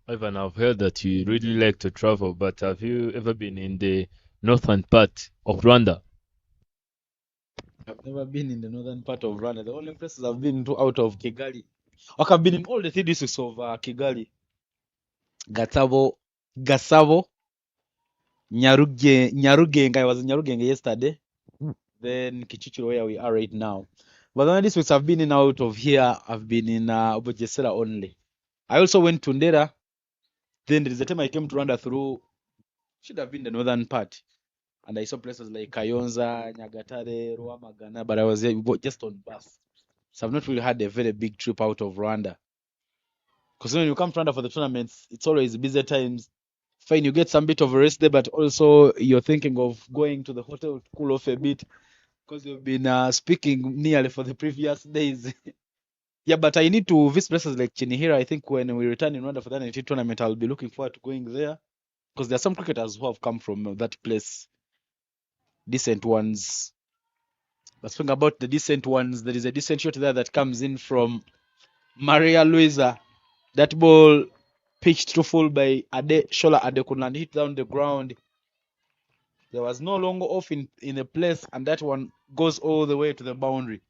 Ivan, I've heard that you really like to travel, but have you ever been in the northern part of Rwanda? I've never been in the northern part of Rwanda. The only places I've been to out of Kigali. Okay, I've been in all the 3 districts of Kigali. Gasabo, Nyarugenge. I was in Nyarugenge yesterday. Then Kichichiro, where we are right now. But the only districts I've been in out of here, I've been in Obujesera only. I also went to Ndera. Then there is a time I came to Rwanda through, should have been the northern part. And I saw places like Kayonza, Nyagatare, Ruamagana, but I was there just on bus. So I've not really had a very big trip out of Rwanda. Because when you come to Rwanda for the tournaments, it's always busy times. Fine, you get some bit of a rest there, but also you're thinking of going to the hotel to cool off a bit because you've been speaking nearly for the previous days. Yeah, but I need to visit places like Chinihira. I think when we return in Rwanda for the 19 tournament, I'll be looking forward to going there because there are some cricketers who have come from that place, decent ones. But speaking about the decent ones, there is a decent shot there that comes in from Maria Luisa. That ball pitched to full by Shola Adekunle hit down the ground. There was no longer off in a place, and that one goes all the way to the boundary.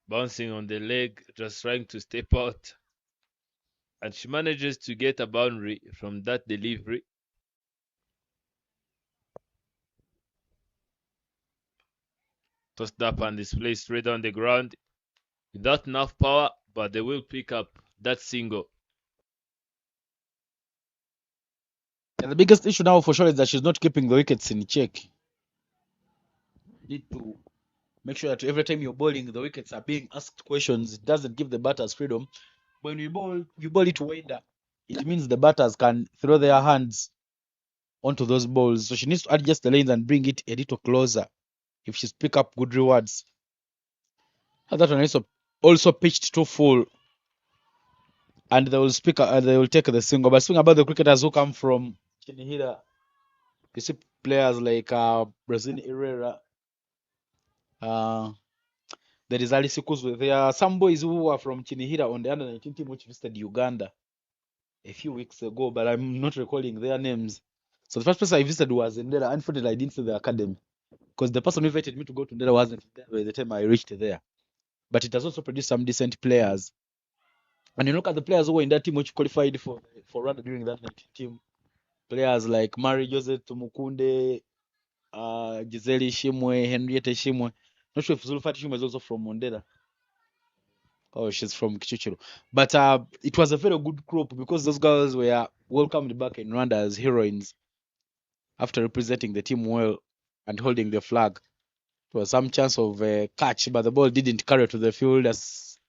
Bouncing on the leg, just trying to step out. And she manages to get a boundary from that delivery. Tossed up and is placed straight on the ground without enough power, but they will pick up that single. And the biggest issue now for sure is that she's not keeping the wickets in check. You need to make sure that every time you're bowling, the wickets are being asked questions. It doesn't give the batters freedom. When you bowl it wider. It means the batters can throw their hands onto those balls. So she needs to adjust the lanes and bring it a little closer if she's pick up good rewards. And that one is also pitched too full, and they will take the single. But speaking about the cricketers who come from Chinihira, you see players like Brazil Herrera, there is Ali Sikuzwe. There are some boys who are from Chinihira on the under 19 team which visited Uganda a few weeks ago, but I'm not recalling their names. So the first person I visited was Ndera. Unfortunately, I didn't see the academy because the person who invited me to go to Ndera wasn't there by the time I reached there. But it has also produced some decent players. And you look at the players who were in that team which qualified for Rwanda during that 19 team. Players like Mari Jose Tumukunde, Gisele Shimwe, Henrietta Shimwe. Not sure if Zulfat Shimwe is also from Mondera. Oh, she's from Kichichiro. But it was a very good group because those girls were welcomed back in Rwanda as heroines after representing the team well and holding the flag. There was some chance of a catch, but the ball didn't carry to the field as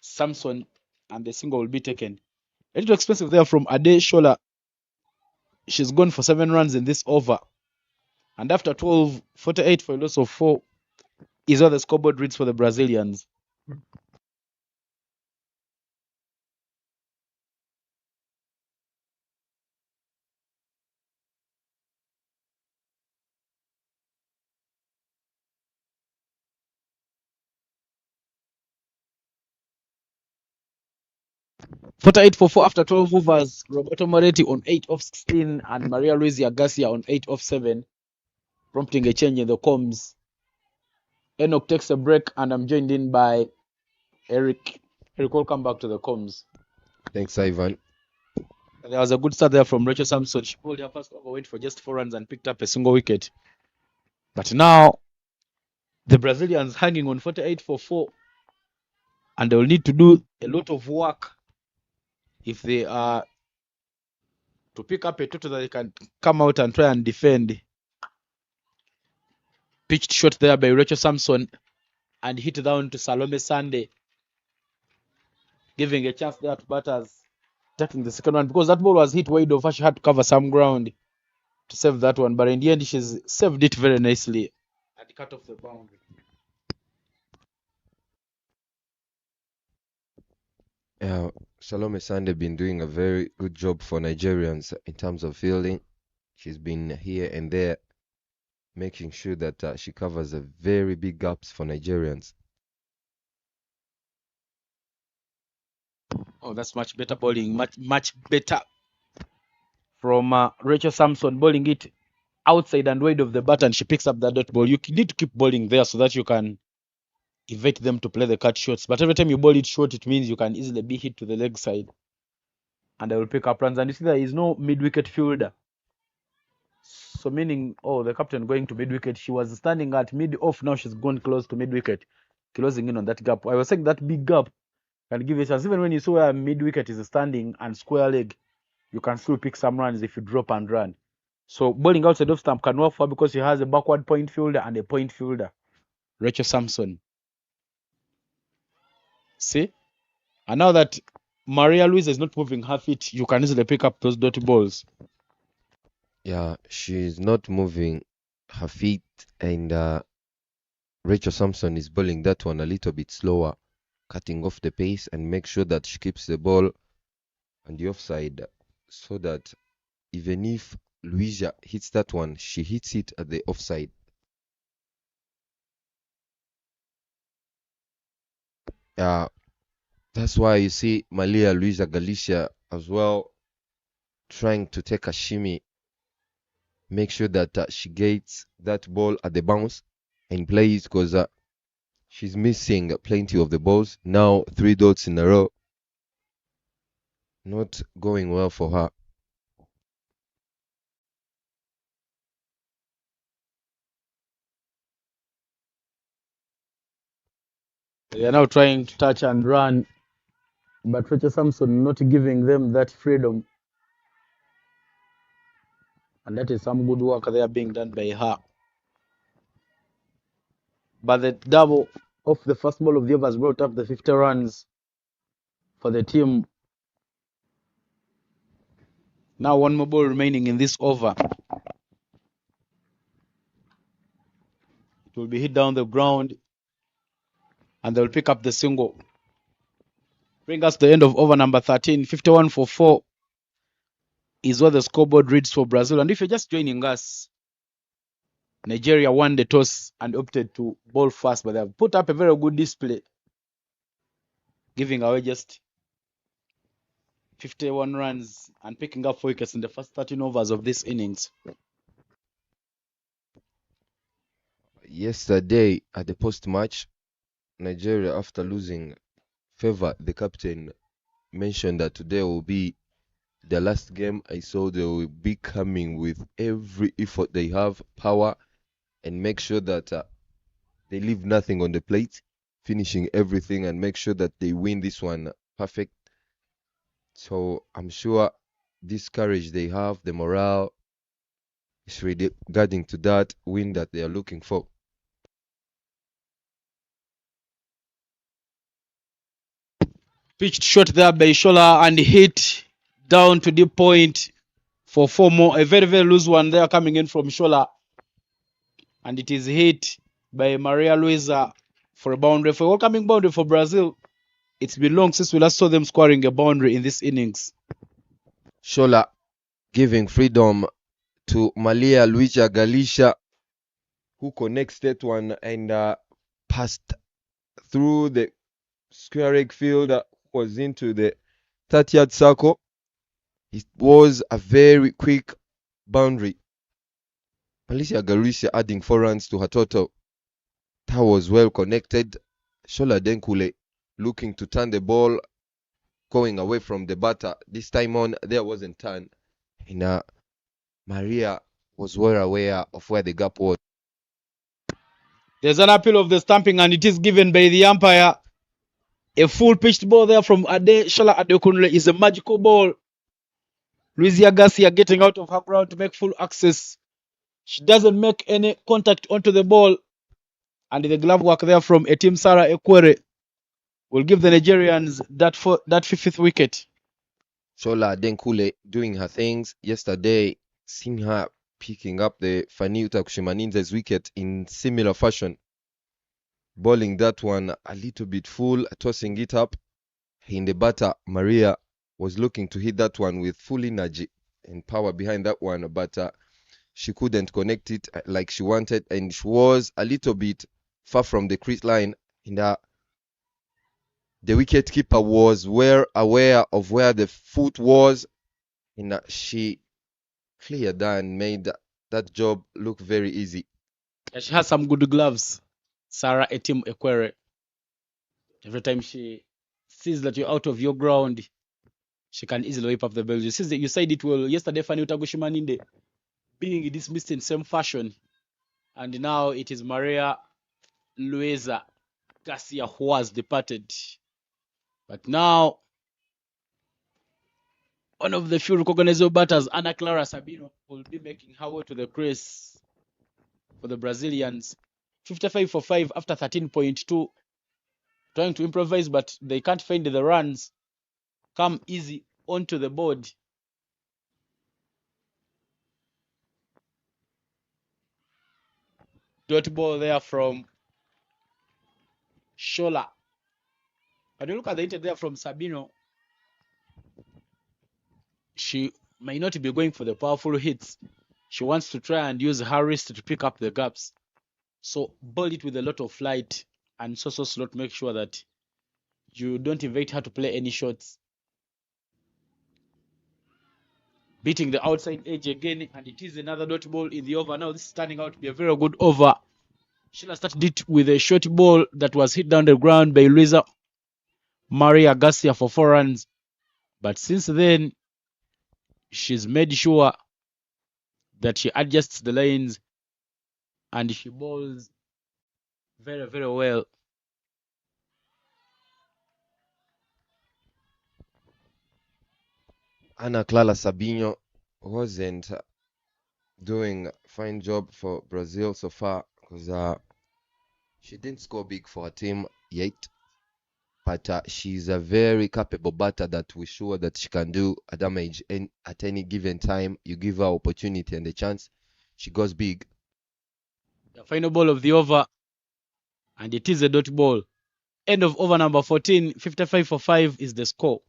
Samson, and the single will be taken. A little expensive there from Ade Shola. She's gone for 7 runs in this over. And after 12, 48 for a loss of 4 is what the scoreboard reads for the Brazilians. 48 for 4 after 12 overs. Roberto Moretti on 8 off 16 and Maria Luisa Garcia on 8 off 7, prompting a change in the comms. Enoch takes a break and I'm joined in by Eric. Eric, welcome back to the comms. Thanks, Ivan. There was a good start there from Rachel Samson. She pulled her first over, went for just 4 runs and picked up a single wicket. But now the Brazilians hanging on 48 for 4, and they will need to do a lot of work if they are to pick up a total that they can come out and try and defend. Pitched shot there by Rachel Samson and hit down to Salome Sunday, giving a chance there to batters taking the second one, because that ball was hit wide off. She had to cover some ground to save that one, but in the end she's saved it very nicely and cut off the boundary. Salome Sande been doing a very good job for Nigerians in terms of fielding. She's been here and there, making sure that she covers a very big gaps for Nigerians. Oh, that's much better bowling, much better from Rachel Samson, bowling it outside and wide of the bat, and she picks up that dot ball. You need to keep bowling there so that you can evade them to play the cut shots. But every time you bowl it short, it means you can easily be hit to the leg side, and they will pick up runs. And you see there is no mid-wicket fielder. So meaning, the captain going to mid-wicket. She was standing at mid-off. Now she's gone close to mid-wicket, closing in on that gap. I was saying that big gap can give you a chance. Even when you saw where mid-wicket is standing and square leg, you can still pick some runs if you drop and run. So bowling outside off stump can work for her because she has a backward point fielder and a point fielder, Rachel Samson. See? And now that Maria Luisa is not moving her feet, you can easily pick up those dirty balls. Yeah, she's not moving her feet, and Rachel Samson is bowling that one a little bit slower, cutting off the pace and make sure that she keeps the ball on the offside, so that even if Luisa hits that one, she hits it at the offside. That's why you see Maria Luisa Galicia as well trying to take a shimmy, make sure that she gets that ball at the bounce and plays, because she's missing plenty of the balls. Now 3 dots in a row, not going well for her. They are now trying to touch and run, but Rachel Samson not giving them that freedom. And that is some good work there being done by her. But the double of the first ball of the over has brought up the 50 runs for the team. Now 1 more ball remaining in this over. It will be hit down the ground and they'll pick up the single. Bring us to the end of over number 13. 51 for 4 is what the scoreboard reads for Brazil. And if you're just joining us, Nigeria won the toss and opted to bowl fast, but they have put up a very good display, giving away just 51 runs and picking up 4 wickets in the first 13 overs of this innings. Yesterday at the post-match, Nigeria, after losing, Favor, the captain, mentioned that today will be the last game. I saw they will be coming with every effort they have, power, and make sure that they leave nothing on the plate, finishing everything and make sure that they win this one perfect. So I'm sure this courage they have, the morale, is regarding to that win that they are looking for. Pitched shot there by Shola and hit down to the point for 4 more. A very, very loose one there coming in from Shola. And it is hit by Maria Luisa for a boundary, for a welcoming boundary for Brazil. It's been long since we last saw them scoring a boundary in this innings. Shola giving freedom to Maria Luisa Galicia, who connects that one and passed through the square leg field, was into the 30-yard circle. It was a very quick boundary. Alicia Garcia adding 4 runs to her total. That was well connected. Shola Denkule looking to turn the ball, going away from the batter. This time on, there wasn't turn. And Maria was well aware of where the gap was. There's an appeal of the stamping, and it is given by the umpire. A full pitched ball there from Shola Adekunle is a magical ball. Luizia Garcia getting out of her ground to make full access. She doesn't make any contact onto the ball. And the glove work there from Etim Sarah Ekwere will give the Nigerians that 50th wicket. Shola Denkule doing her things. Yesterday, seeing her picking up the Faniuta Kushimaninze's wicket in similar fashion. Bowling that one a little bit full, tossing it up. In the batter, Maria was looking to hit that one with full energy and power behind that one, but she couldn't connect it like she wanted, and she was a little bit far from the crease line. And the wicketkeeper was well aware of where the foot was, and she cleared that and made that job look very easy. And she has some good gloves, Sarah Etim Ekwere. Every time she sees that you're out of your ground, she can easily whip up the ball. You said it well yesterday, Fanny Utagushimaninde being dismissed in same fashion. And now it is Maria Luisa Garcia who has departed. But now, one of the few recognizable batters, Ana Clara Sabino, will be making her way to the crease for the Brazilians. 55 for 5 after 13.2. Trying to improvise, but they can't find the runs. Come easy onto the board. Dot ball there from Shola. But you look at the hit there from Sabino. She may not be going for the powerful hits. She wants to try and use her wrist to pick up the gaps. So ball it with a lot of flight and so slot. Make sure that you don't invite her to play any shots. Beating the outside edge again, and it is another dot ball in the over. Now this is turning out to be a very good over. Sheila started it with a short ball that was hit down the ground by Luisa Maria Garcia for 4 runs. But since then, she's made sure that she adjusts the lanes and she bowls very, very well. Ana Clara Sabino wasn't doing a fine job for Brazil so far because she didn't score big for her team yet. But she's a very capable batter that we're sure that she can do a damage at any given time. You give her opportunity and a chance, she goes big. The final ball of the over, and it is a dot ball. End of over number 14, 55 for 5 is the score.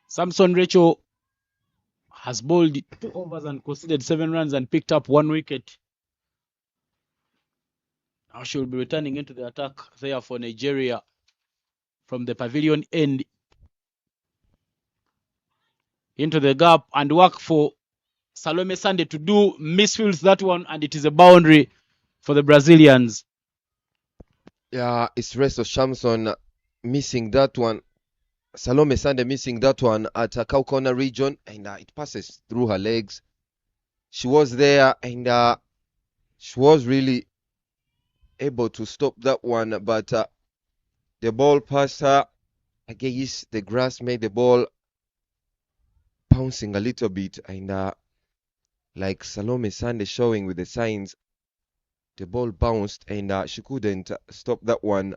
Samson Rachel has bowled 2 overs and conceded 7 runs and picked up 1 wicket. Now she will be returning into the attack there for Nigeria from the pavilion end into the gap and work for Salome Sande to do misfields that one, and it is a boundary for the Brazilians. Yeah, it's Resto Shamson missing that one. Salome Sande missing that one at a cow corner region, and it passes through her legs. She was there, and she was really able to stop that one, but the ball passed her against the grass, made the ball bouncing a little bit, and like Salome Sande showing with the signs, The ball bounced and she couldn't stop that one.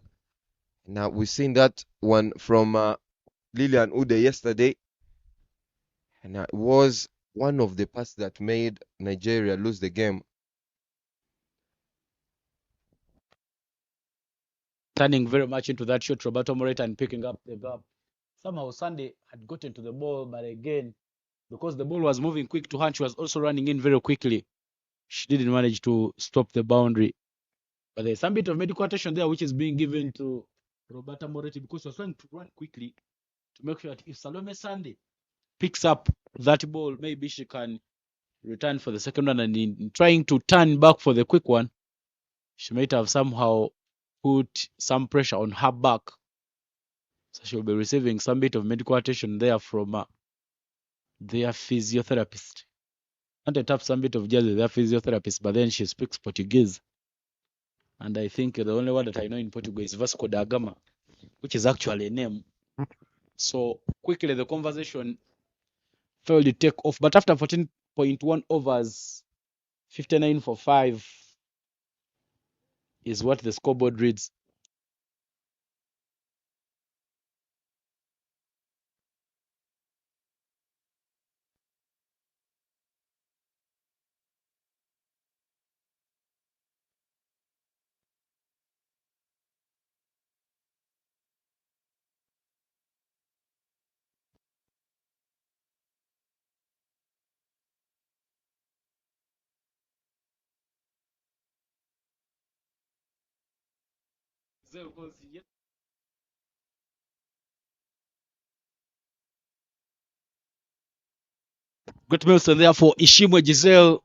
Now we've seen that one from Lilian Ude yesterday, and it was one of the passes that made Nigeria lose the game. Turning very much into that shot, Roberto Moreta, and picking up the gap. Somehow Sunday had gotten to the ball, but again, because the ball was moving quick to her, she was also running in very quickly. She didn't manage to stop the boundary. But there's some bit of medical attention there which is being given to Roberta Moretti because she was trying to run quickly to make sure that if Salome Sunday picks up that ball, maybe she can return for the second one. And in trying to turn back for the quick one, she might have somehow put some pressure on her back. So she'll be receiving some bit of medical attention there from their physiotherapist. And I tap some bit of jazz with their physiotherapist, but then she speaks Portuguese. And I think the only word that I know in Portuguese is Vasco da Gama, which is actually a name. So quickly the conversation failed to take off. But after 14.1 overs, 59 for 5 is what the scoreboard reads. Great Milson there for Ishimwe Giselle.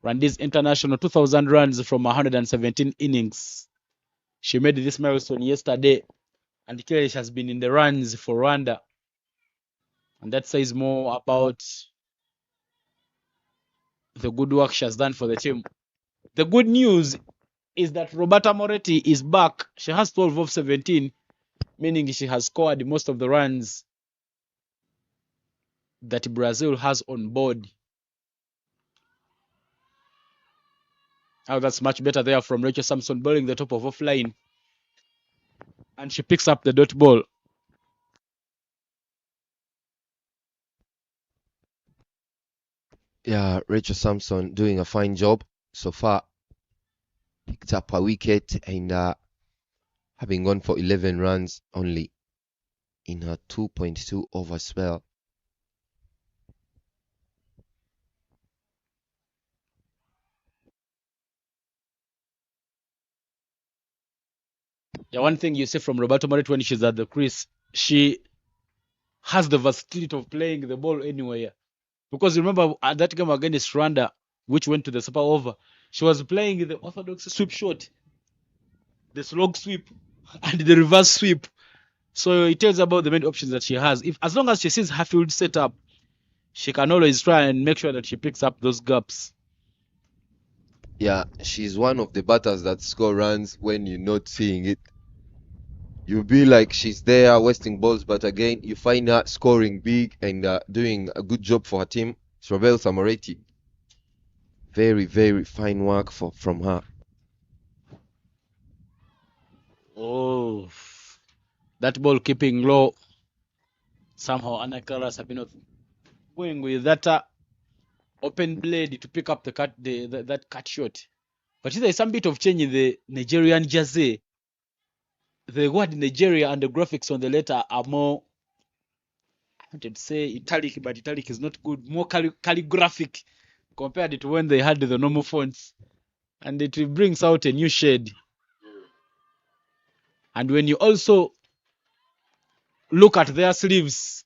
Rwandese international, 2,000 runs from 117 innings. She made this milestone yesterday, and clearly she has been in the runs for Rwanda. And that says more about the good work she has done for the team. The good news is that Roberta Moretti is back. She has 12 of 17, meaning she has scored most of the runs that Brazil has on board. Oh, that's much better there from Rachel Samson, bowling the top of offline. And she picks up the dot ball. Yeah, Rachel Samson doing a fine job so far. Picked up a wicket and having gone for 11 runs only in her 2.2 over spell. Yeah, one thing you see from Roberto Moretti when she's at the crease, she has the versatility of playing the ball anywhere. Because remember at that game against Rwanda, which went to the super over, she was playing the orthodox sweep shot, the slog sweep, and the reverse sweep. So it tells about the many options that she has. If as long as she sees her field set up, she can always try and make sure that she picks up those gaps. Yeah, she's one of the batters that score runs when you're not seeing it. You'll be like she's there wasting balls, but again, you find her scoring big and doing a good job for her team. Robel Moretti. Very, very fine work from her. Oh, that ball keeping low. Somehow Anna Clara Sabino going with that open blade to pick up the cut, that cut shot. But there's some bit of change in the Nigerian jersey. The word Nigeria and the graphics on the letter are more, I wanted to say italic, but italic is not good, more calligraphic compared to when they had the normal fonts. And it brings out a new shade. And when you also look at their sleeves,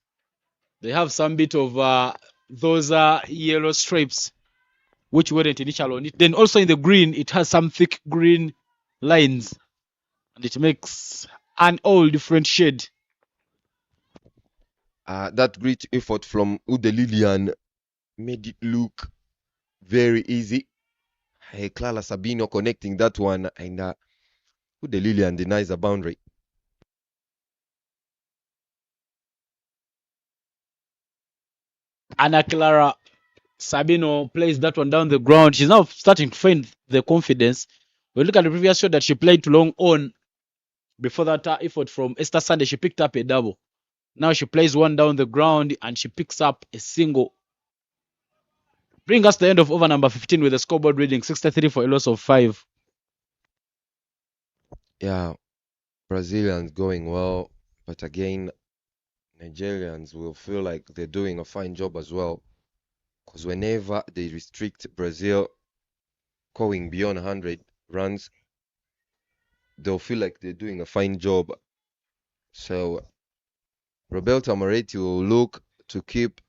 they have some bit of those yellow stripes, which weren't initial on it. Then also in the green, it has some thick green lines. And it makes an all different shade. That great effort from Ude Lilian made it look very easy. Clara Sabino connecting that one, and Ude Lilian denies a boundary. Anna Clara Sabino plays that one down the ground. She's now starting to find the confidence. We look at the previous shot that she played to long on. Before that effort from Esther Sunday, she picked up a double. Now she plays one down the ground and she picks up a single. Bring us to the end of over number 15 with the scoreboard reading 63 for a loss of 5. Yeah, Brazilians going well, but again, Nigerians will feel like they're doing a fine job as well. Because whenever they restrict Brazil going beyond 100 runs, they'll feel like they're doing a fine job. So Roberto Moretti will look to keep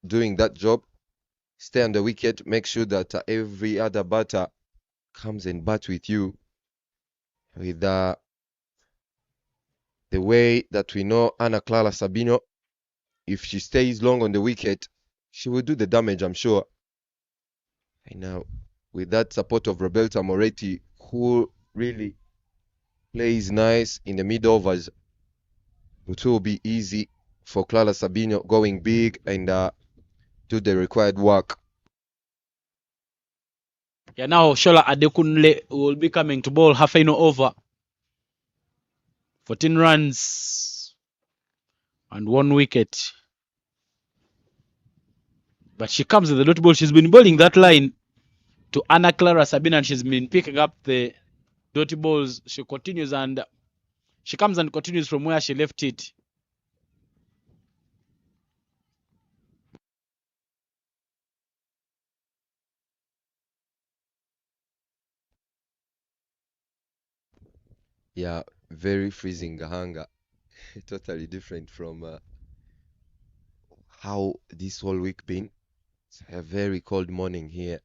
doing that job, stay on the wicket, make sure that every other batter comes and bat with you. With the way that we know Ana Clara Sabino, if she stays long on the wicket, she will do the damage, I'm sure. And now, with that support of Roberto Moretti, who really plays nice in the mid overs, it will be easy for Clara Sabino going big and do the required work. Yeah, now Shola Adekunle will be coming to bowl her final over. 14 runs and 1 wicket. But she comes with the dot ball. She's been bowling that line to Ana Clara Sabina and she's been picking up the dot balls. She continues and she comes and continues from where she left it. Yeah, very freezing Gahanga. Totally different from how this whole week been. It's a very cold morning here.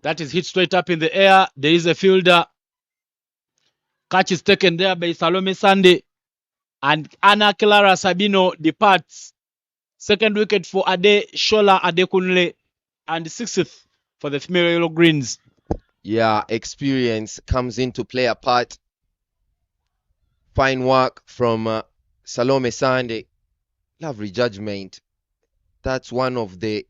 That is hit straight up in the air. There is a fielder. Catch is taken there by Salome Sande. And Ana Clara Sabino departs. Second wicket for Ade Shola Adekunle. And sixth for the female yellow greens. Yeah, experience comes into play a part. Fine work from Salome Sande. Lovely judgment. That's one of the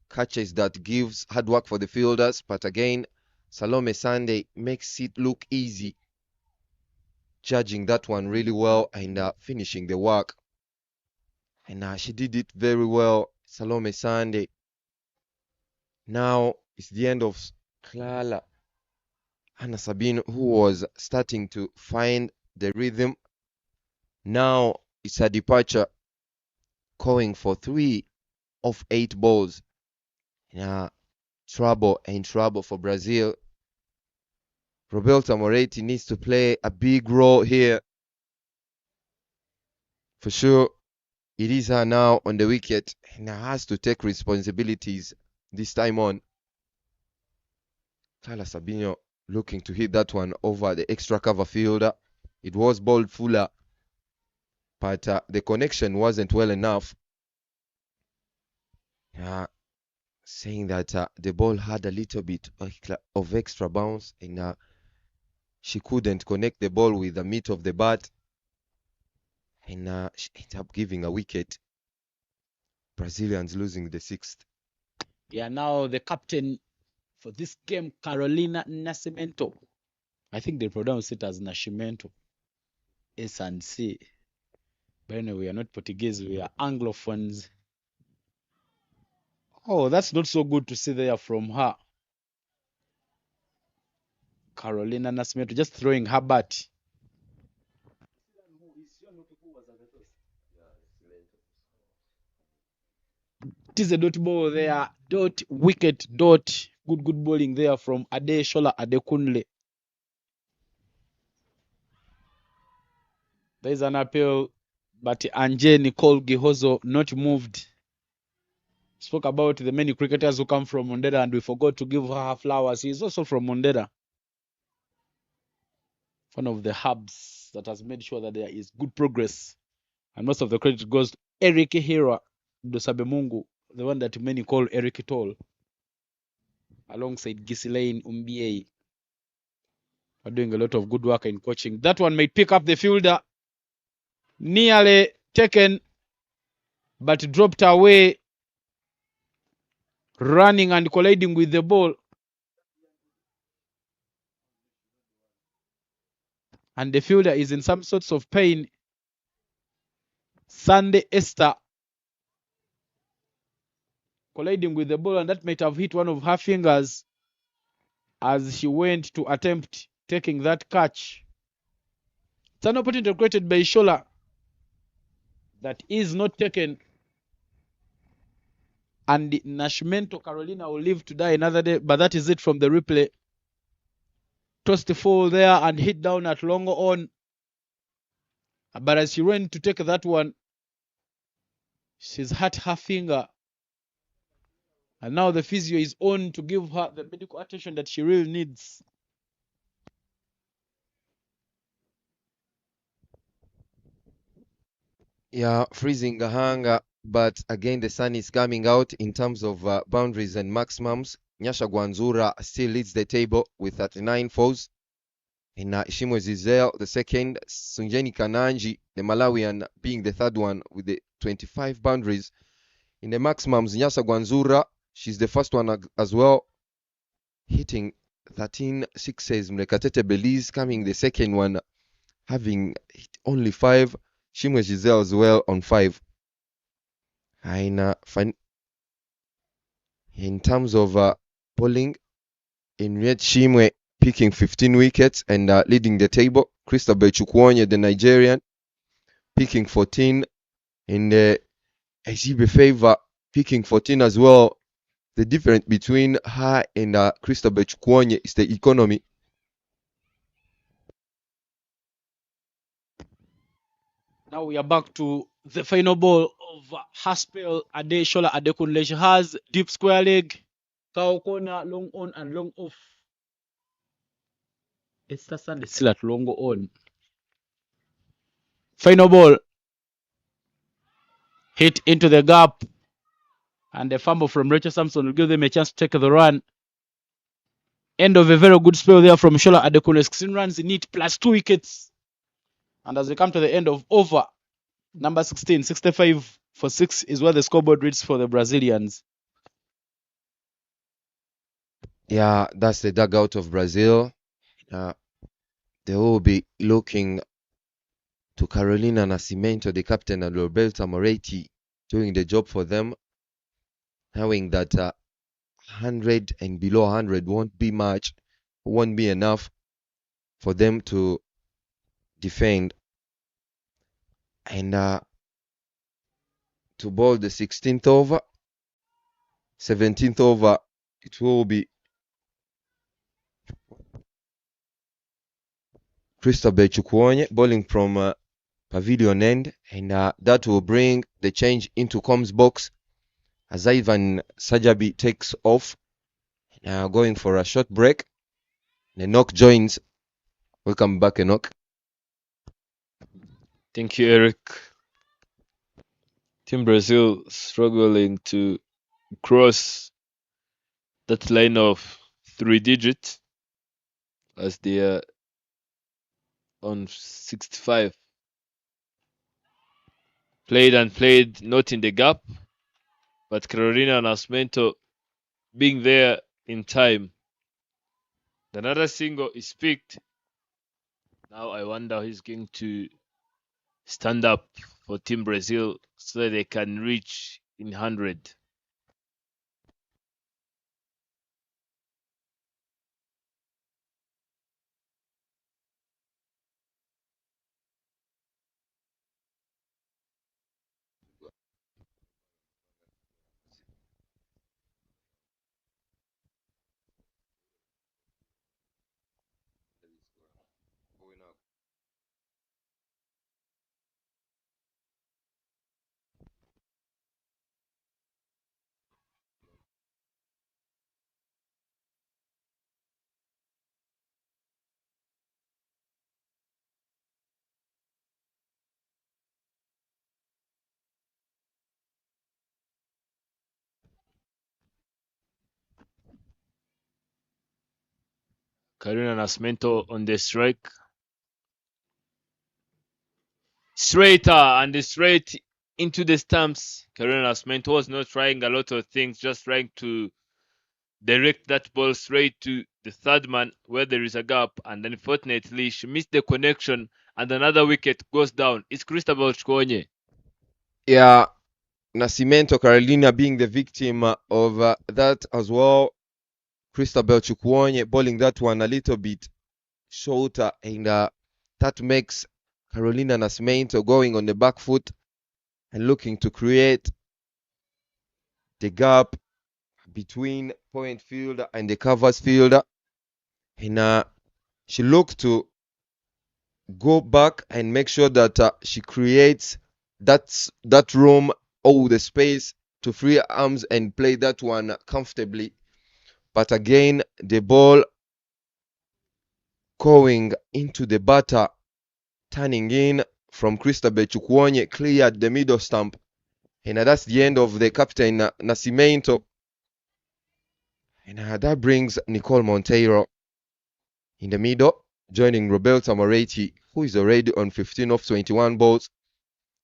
catches that gives hard work for the fielders. But again, Salome Sande makes it look easy. Judging that one really well and finishing the work. And she did it very well, Salome Sande. Now it's the end of Clara Ana Sabino, who was starting to find the rhythm. Now it's a departure, going for 3 of 8 balls. Trouble and trouble for Brazil. Roberto Moretti needs to play a big role here. For sure, it is her now on the wicket and has to take responsibilities this time on. Clara Sabino looking to hit that one over the extra cover fielder. It was bowled fuller, but the connection wasn't well enough. Saying that the ball had a little bit of extra bounce and she couldn't connect the ball with the meat of the bat. And she ended up giving a wicket. Brazilians losing the 6th. Yeah, now the captain for this game, Carolina Nascimento. I think they pronounce it as Nascimento. S and C. But anyway, we are not Portuguese, we are Anglophones. Oh, that's not so good to see there from her. Carolina Nascimento just throwing her bat. It is a dot ball there. Dot, wicket, dot. Good bowling there from Ade Shola Adekunle. There is an appeal, but Anje Nicole Gihozo not moved. Spoke about the many cricketers who come from Mondera and we forgot to give her flowers. He is also from Mondera. One of the hubs that has made sure that there is good progress. And most of the credit goes to Eric Hira Dosabemungu, the one that many call Eric Toll, alongside Ghislaine Umbiei. Are doing a lot of good work in coaching. That one may pick up the fielder nearly taken but dropped away, running and colliding with the ball. And the fielder is in some sorts of pain. Sunday Esther colliding with the ball, and that might have hit one of her fingers as she went to attempt taking that catch. It's an opportunity created by Shola that is not taken. And Nashmento Carolina will live to die another day, but that is it from the replay. Tossed the fall there and hit down at Longo on. But as she went to take that one, she's hurt her finger. And now the physio is on to give her the medical attention that she really needs. Yeah, freezing Gahanga, but again the sun is coming out in terms of boundaries and maximums. Nyasha Gwanzura still leads the table with 39 falls. And Ishimwe Zizel, the second, Sunjeni Kananji, the Malawian, being the third one with the 25 boundaries. In the maximums, Nyasha Gwanzura, she's the first one as well, hitting 13 sixes. Mrekatete Belize coming the second one, having hit only 5. Shimwe Giselle as well on 5. In terms of bowling, Henriette Shimwe picking 15 wickets and leading the table. Christabel Chukwonye, the Nigerian, picking 14. And Ezibe Favor picking 14 as well. The difference between her and Christabel Chukwonye is the economy. Now we are back to the final ball of Haspel Adeshola Adekunle. She has deep square leg, cow corner, long on and long off. Esther Sand is still at long on. Final ball. Hit into the gap. And the fumble from Rachel Sampson will give them a chance to take the run. End of a very good spell there from Shola Adekunle. 16 runs in it plus 2 wickets. And as we come to the end of over, number 16, 65 for 6 is where the scoreboard reads for the Brazilians. Yeah, that's the dugout of Brazil. They will be looking to Carolina Nascimento, the captain, and Roberto Moretti doing the job for them, knowing that 100 and below 100 won't be much, won't be enough for them to defend. And to bowl the 16th over, 17th over, it will be Christabel Chukwonye bowling from pavilion end, and that will bring the change into Combs box as Ivan Sajabi takes off, going for a short break. Enoch joins. Welcome back, Enoch. Thank you, Eric. Team Brazil struggling to cross that line of 3 digits as they are on 65. Played and played, not in the gap, but Carolina Nascimento being there in time. Another single is picked. Now I wonder who's going to stand up for Team Brazil so that they can reach in 100. Carolina Nascimento on the strike. straighter and straight into the stumps. Carolina Nascimento was not trying a lot of things, just trying to direct that ball straight to the third man where there is a gap, and unfortunately she missed the connection and another wicket goes down. It's Cristobal Chkonye. Yeah, Nascimento Carolina being the victim of that as well. Cristobal Chukwuonye bowling that one a little bit shorter, and that makes Carolina Nascimento going on the back foot and looking to create the gap between point fielder and the covers fielder. And she looked to go back and make sure that she creates that room or the space to free arms and play that one comfortably. But again, the ball going into the batter, turning in from Christabel Chukwuonye, cleared the middle stump. And that's the end of the captain Nascimento. And that brings Nicole Monteiro in the middle, joining Roberta Moretti, who is already on 15 of 21 balls.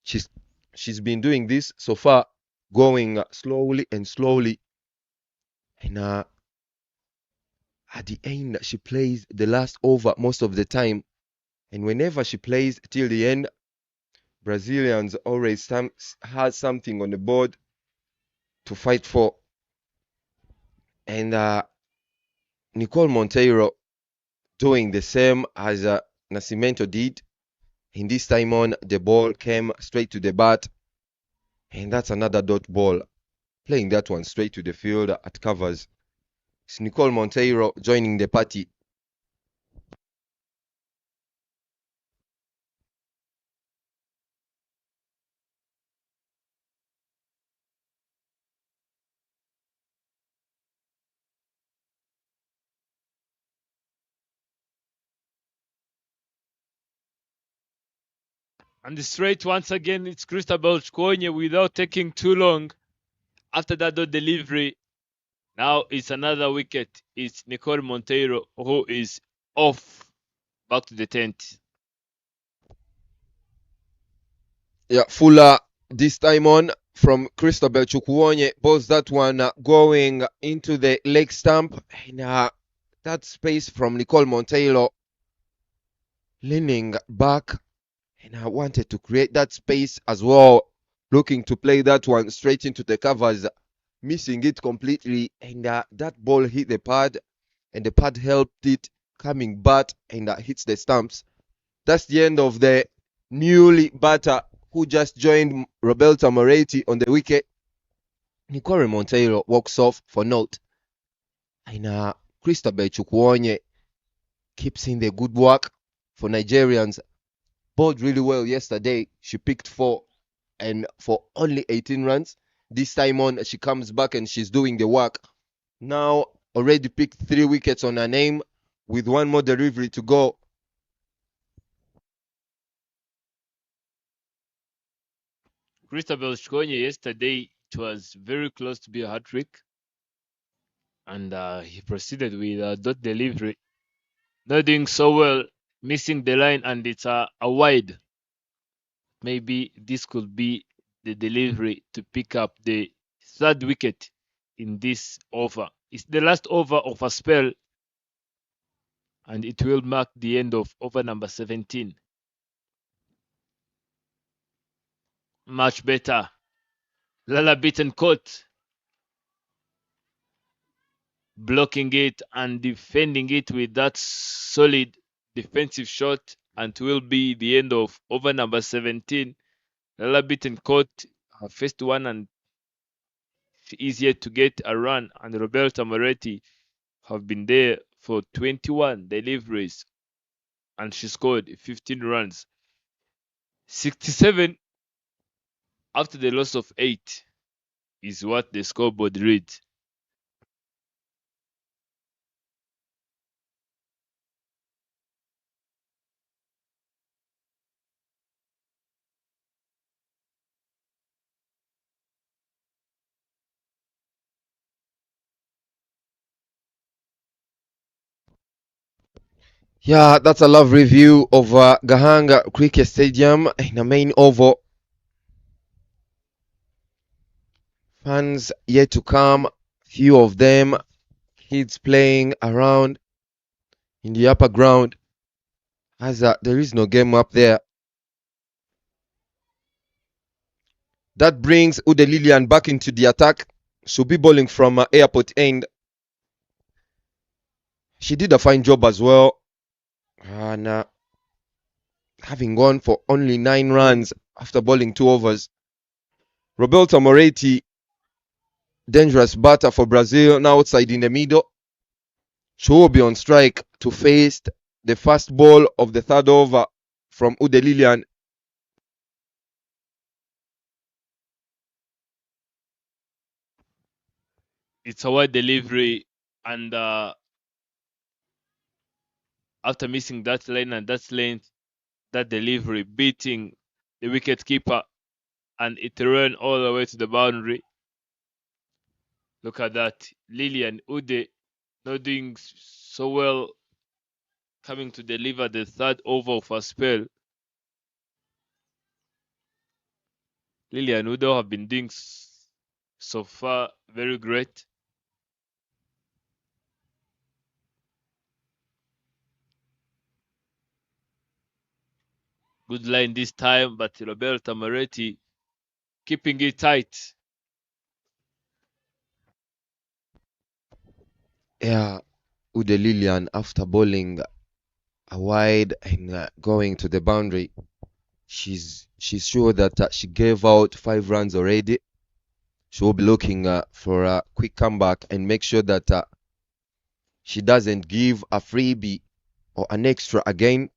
She's been doing this so far, going slowly and slowly. And at the end, she plays the last over most of the time. And whenever she plays till the end, Brazilians always has something on the board to fight for. And Nicole Monteiro doing the same as Nascimento did. And this time on, the ball came straight to the bat. And that's another dot ball. Playing that one straight to the field at covers. It's Nicole Monteiro joining the party. And straight once again, it's Cristobal Chkonye without taking too long. After that dot delivery, now it's another wicket. It's Nicole Monteiro who is off back to the tent. Yeah, Fuller this time on from Cristobal Chukwuonye balls that one going into the leg stump. And that space from Nicole Monteiro leaning back. And I wanted to create that space as well, looking to play that one straight into the covers, missing it completely. And that ball hit the pad, and the pad helped it coming back and hits the stumps. That's the end of the newly batter who just joined Roberta Moretti on the wicket. Nicole Monteiro walks off for note. And Cristobal Chukwuonye keeps in the good work for Nigerians. Bowled really well yesterday. She picked 4 and for only 18 runs. This time on, she comes back and she's doing the work. Now, already picked 3 wickets on her name with one more delivery to go. Cristobal Chkonye yesterday, it was very close to be a hat-trick. And he proceeded with a dot delivery. Not doing so well, missing the line, and it's a wide. Maybe this could be the delivery to pick up the third wicket in this over. It's the last over of a spell, and it will mark the end of over number 17. Much better. Lala beaten caught, blocking it and defending it with that solid defensive shot, and will be the end of over number 17. Lala beaten caught her first one, and she is yet to get a run, and Roberta Moretti have been there for 21 deliveries, and she scored 15 runs. 67 after the loss of 8 is what the scoreboard reads. Yeah, that's a love review of Gahanga Cricket Stadium in the main oval. Fans yet to come, few of them, kids playing around in the upper ground, as there is no game up there. That brings Ude Lilian back into the attack. She'll be bowling from airport end. She did a fine job as well. And having gone for only 9 runs after bowling 2 overs. Roberto Moretti, dangerous batter for Brazil, now outside in the middle. She will be on strike to face the first ball of the 3rd over from Ude Lilian. It's a wide delivery, and after missing that lane and that length, that delivery beating the wicket keeper, and it ran all the way to the boundary. Look at that. Lilian Ude not doing so well, coming to deliver the 3rd over of a spell. Lilian Ude have been doing so far very great. Good line this time, but Roberto Moretti keeping it tight. Yeah, Ude Lilian, after bowling a wide and going to the boundary, she's sure that she gave out 5 runs already. She will be looking for a quick comeback and make sure that she doesn't give a freebie or an extra again.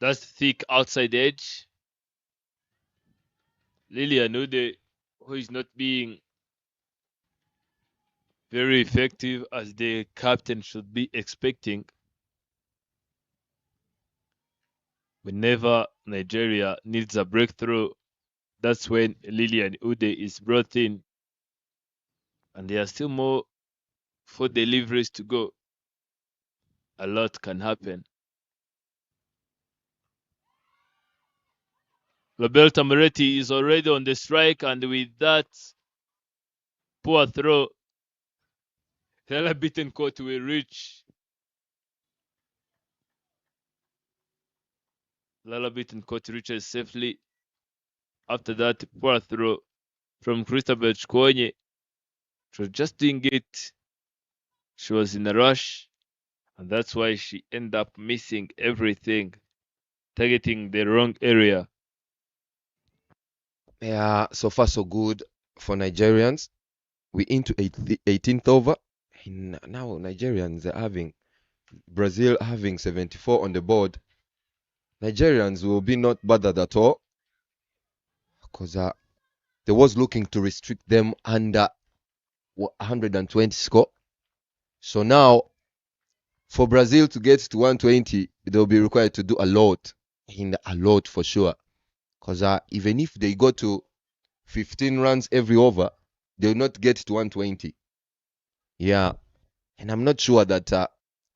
That's thick outside edge. Lilian Ude, who is not being very effective as the captain should be expecting. Whenever Nigeria needs a breakthrough, that's when Lilian Ude is brought in. And there are still more 4 deliveries to go. A lot can happen. Roberto Moretti is already on the strike, and with that poor throw, Lala Bittencourt will reach. Lala Bittencourt reaches safely after that poor throw from Christabel Chkonye. She was just doing it. She was in a rush, and that's why she ended up missing everything, targeting the wrong area. Yeah, so far so good for Nigerians. We into 18th over, and now Nigerians are having Brazil having 74 on the board. Nigerians will be not bothered at all because they was looking to restrict them under 120 score. So now, for Brazil to get to 120, they'll be required to do a lot, in a lot for sure. Because even if they go to 15 runs every over, they'll not get to 120. Yeah, and I'm not sure that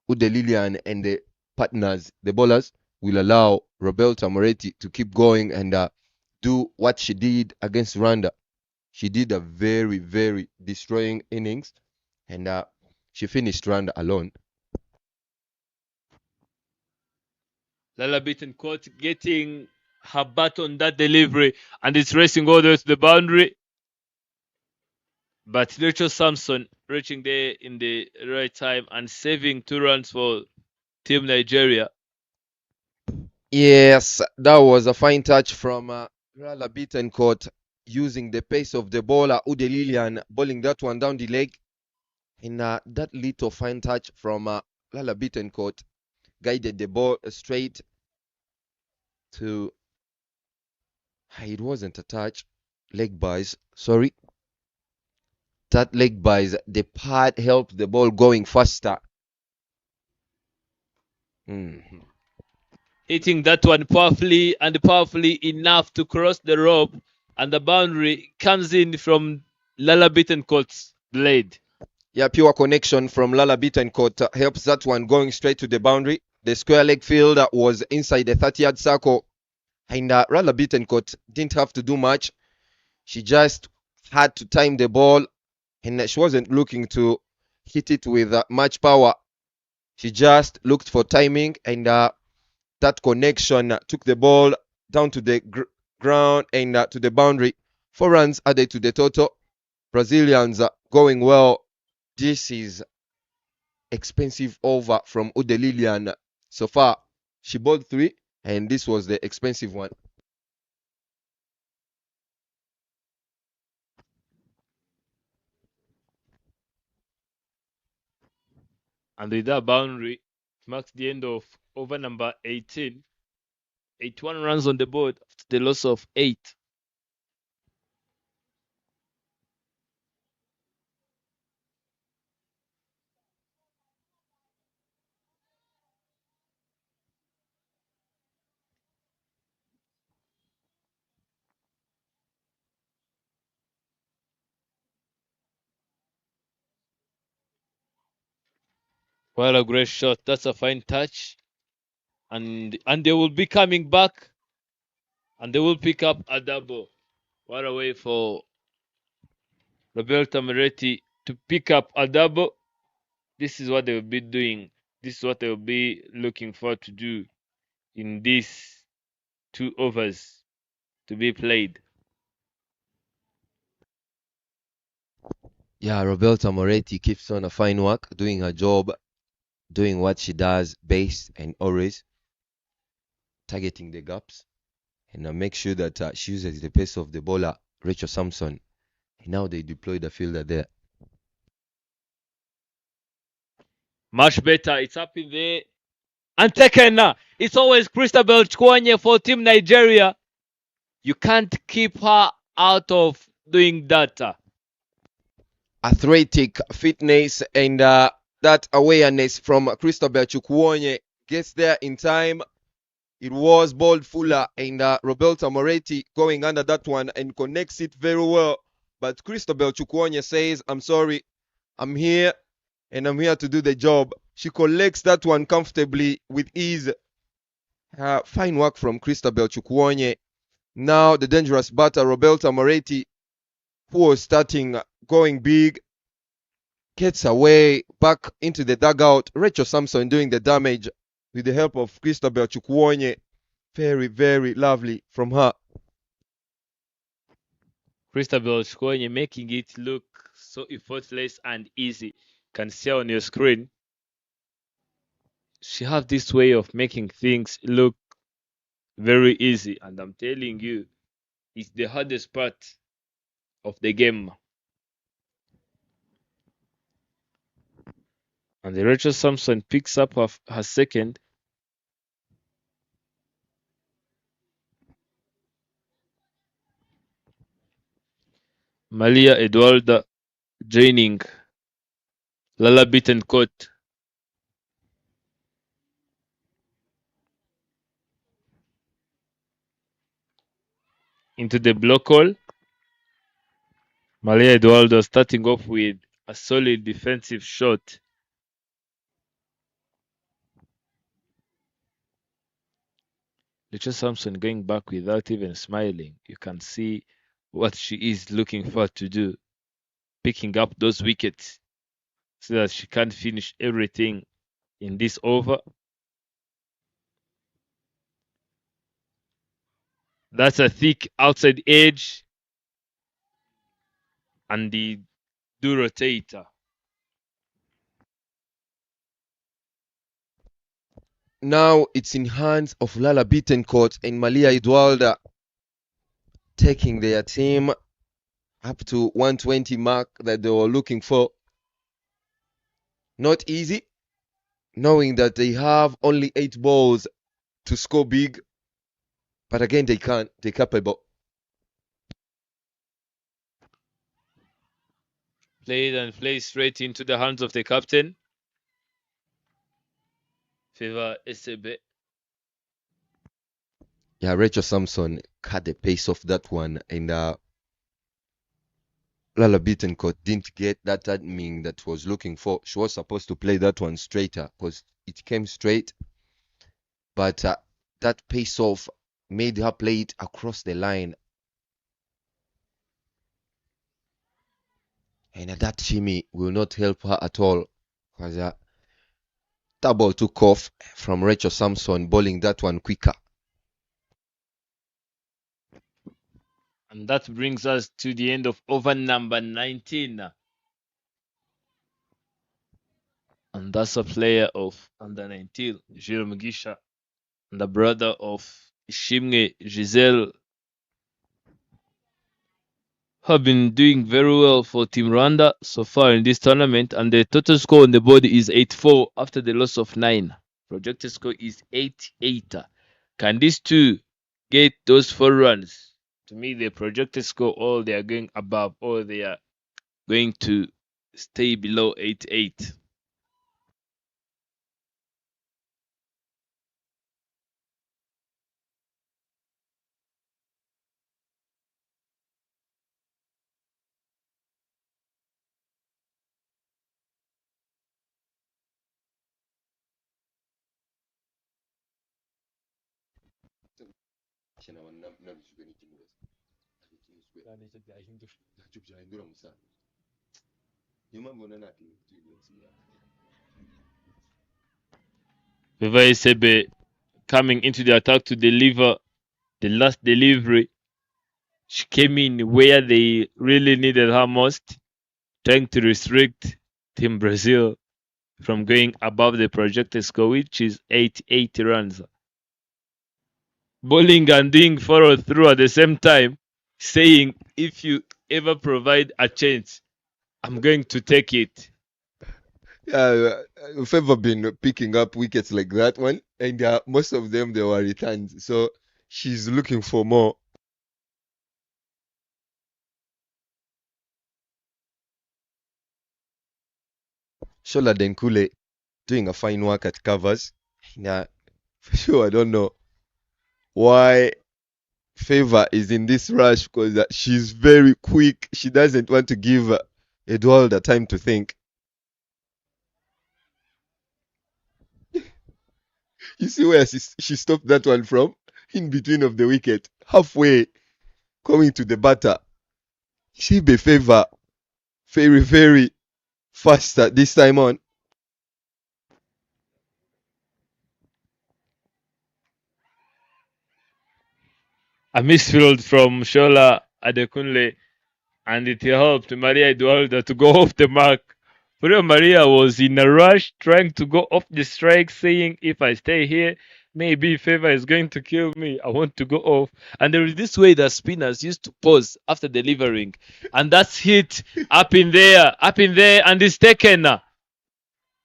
Ude Lilian and the partners, the bowlers, will allow Roberto Moretti to keep going and do what she did against Rwanda. She did a very, very destroying innings, and she finished Rwanda alone. Lala Bittencourt getting her bat on that delivery, and it's racing all the way to the boundary. But Rachel Sampson reaching there in the right time and saving 2 runs for Team Nigeria. Yes, that was a fine touch from Lala Bittencourt using the pace of the bowler Ude Lilian, bowling that one down the leg. And that little fine touch from Lala Bittencourt guided the ball straight to. It wasn't a touch, leg buys. Sorry, that leg buys. The pad helped the ball going faster. Mhm. Hitting that one powerfully and powerfully enough to cross the rope And the boundary comes in from Lala Bittencourt's blade. Yeah, pure connection from Lala Bittencourt helps that one going straight to the boundary. The square leg field was inside the 30-yard circle, and Lala Bittencourt didn't have to do much. She just had to time the ball, and she wasn't looking to hit it with much power. She just looked for timing, and that connection took the ball down to the ground and to the boundary. 4 runs added to the total. Brazilians going well. This is expensive over from Ude Lilian. So far, she bowled 3, and this was the expensive one. And with that boundary, it marks the end of over number 18. 81 runs on the board after the loss of 8. What a great shot. That's a fine touch. And they will be coming back and they will pick up a double. What a way for Roberta Moretti to pick up a double. This is what they will be doing. This is what they will be looking forward to do in these 2 overs to be played. Yeah, Roberta Moretti keeps on a fine work, doing her job, doing what she does best and always, targeting the gaps, and make sure that she uses the pace of the bowler, Rachel Sampson. And now they deploy the fielder there. Much better. It's up in there. And taken. It's always Christabel Chkwanye for Team Nigeria. You can't keep her out of doing that. Athletic fitness and that awareness from Christabel Chukwuonye gets there in time. It was bowled fuller and Roberta Moretti going under that one and connects it very well. But Christabel Chukwuonye says, I'm sorry, I'm here and I'm here to do the job. She collects that one comfortably with ease. Fine work from Christabel Chukwuonye. Now the dangerous batter Roberta Moretti, who was starting going big, gets away back into the dugout. Rachel Sampson doing the damage with the help of Christabel Chukwuonye. Very, very lovely from her. Christabel Chkwanye making it look so effortless and easy. Can see on your screen. She have this way of making things look very easy, and I'm telling you, it's the hardest part of the game. And the Rachel Sampson picks up her second. Malia Edwarda joining Lala Bittencourt. Into the block hole. Malia Eduardo starting off with a solid defensive shot. Rachel Sampson going back without even smiling. You can see what she is looking for to do. Picking up those wickets so that she can finish everything in this over. That's a thick outside edge. And the do rotator. Now it's in hands of Lala Bittencourt and Malia Edwarda taking their team up to 120 mark that they were looking for. Not easy, knowing that they have only 8 balls to score big. But again, they can. They're capable. Played and played straight into the hands of the captain. Favor SB. Yeah, Rachel Samson had the pace of that one, and Lala Bittencourt didn't get that timing that was looking for. She was supposed to play that one straighter because it came straight, but that pace off made her play it across the line, and that shimmy will not help her at all because that ball took off from Rachel Samson, bowling that one quicker. And that brings us to the end of over number 19. And that's a player of under 19, Jiro Mugisha, and the brother of Ishimwe Giselle, have been doing very well for Team Rwanda so far in this tournament, and the total score on the board is 8-4 after the loss of 9. Projected score is 8-8. Can these two get those 4 runs? To me, the projected score, or they are going above, or they are going to stay below 8-8. Vivai Sebe coming into the attack to deliver the last delivery. She came in where they really needed her most, trying to restrict Team Brazil from going above the projected score, which is 8 runs. Bowling and doing follow through at the same time, saying, if you ever provide a chance, I'm going to take it. Yeah, Favor been picking up wickets like that one, and most of them they were returns. So she's looking for more. Shola Denkule doing a fine work at covers. Yeah, for sure. I don't know why Favor is in this rush because she's very quick. She doesn't want to give Edward the time to think. You see where she stopped that one from? In between of the wicket, halfway coming to the batter. She be Favor very, very fast this time on. A misfield from Shola Adekunle, and it helped Maria Eduarda to go off the mark. Maria Maria was in a rush trying to go off the strike, saying, if I stay here, maybe Favor is going to kill me. I want to go off. And there is this way that spinners used to pause after delivering. And that's hit up in there, and it's taken.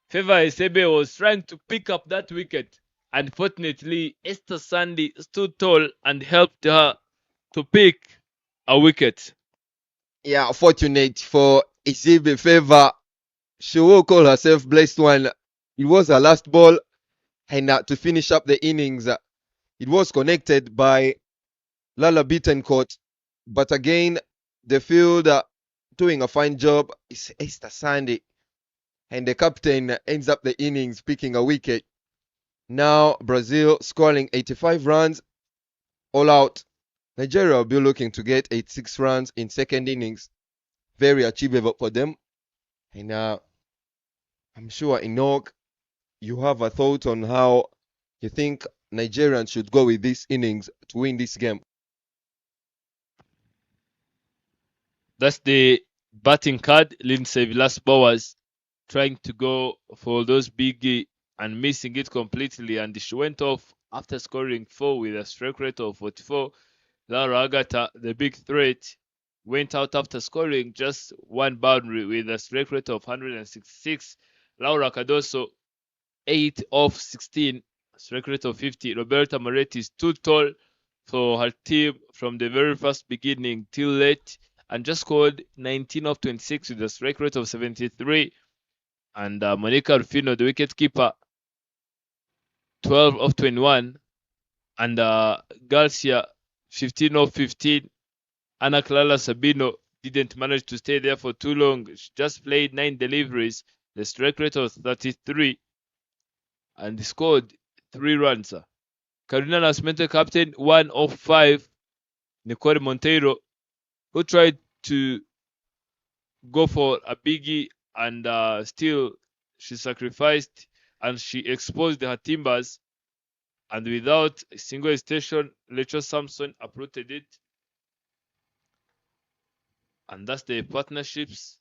Favor Esebe was trying to pick up that wicket. Unfortunately, Esther Sandy stood tall and helped her to pick a wicket. Yeah, fortunate for Isibe Favor. She will call herself blessed one. It was her last ball, and to finish up the innings, it was connected by Lala Bittencourt. But again, the field doing a fine job is Esther Sandy, and the captain ends up the innings picking a wicket. Now Brazil scoring 85 runs all out. Nigeria will be looking to get 86 runs in second innings. Very achievable for them. And I'm sure Enoch, you have a thought on how you think Nigerians should go with this innings to win this game. That's the batting card. Lindsay Villas-Bowers trying to go for those big and missing it completely, and she went off after scoring 4 with a strike rate of 44. Laura Agata, the big threat, went out after scoring just 1 boundary with a strike rate of 166. Laura Cardoso, 8 off 16, strike rate of 50. Roberta Moretti stood tall for her team from the very first beginning till late and just scored 19 off 26 with a strike rate of 73. And Monica Rufino, the wicketkeeper, 12 off 21 And Garcia, 15 of 15. Ana Clara Sabino didn't manage to stay there for too long. She just played 9 deliveries. The strike rate was 33 and scored 3 runs. Carolina Nascimento captain, 1 of 5. Nicole Monteiro, who tried to go for a biggie and still she sacrificed and she exposed her timbers. And without a single station, Rachel Sampson uprooted it. And that's the partnerships.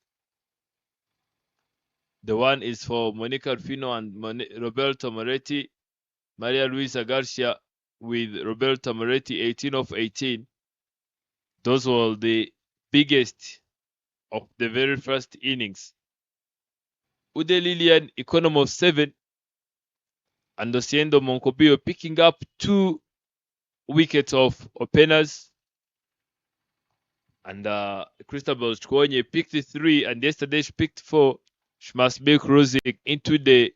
The one is for Monica Rufino and Roberto Moretti. Maria Luisa Garcia with Roberto Moretti, 18 of 18. Those were the biggest of the very first innings. Ude Lilian, economy of 7. And Osiendo Moncobio picking up 2 wickets of openers. And Christabel Chkonye picked 3, and yesterday she picked 4. She must be cruising into the.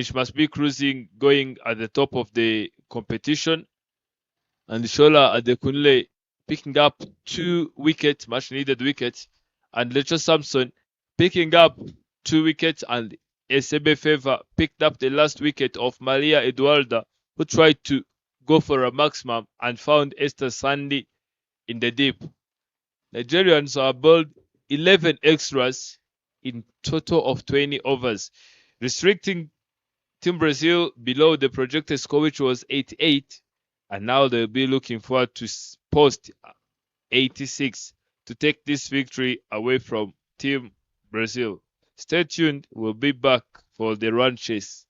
She must be cruising, going at the top of the competition. And Shola Adekunle picking up 2 wickets, much needed wickets. And Lecho Sampson picking up 2 wickets, and Esebe Favor picked up the last wicket of Maria Eduarda, who tried to go for a maximum and found Esther Sandy in the deep. Nigerians are bowled 11 extras in total of 20 overs, restricting Team Brazil below the projected score, which was 88, and now they'll be looking forward to post 86 to take this victory away from Team Brazil. Stay tuned, we'll be back for the run chase.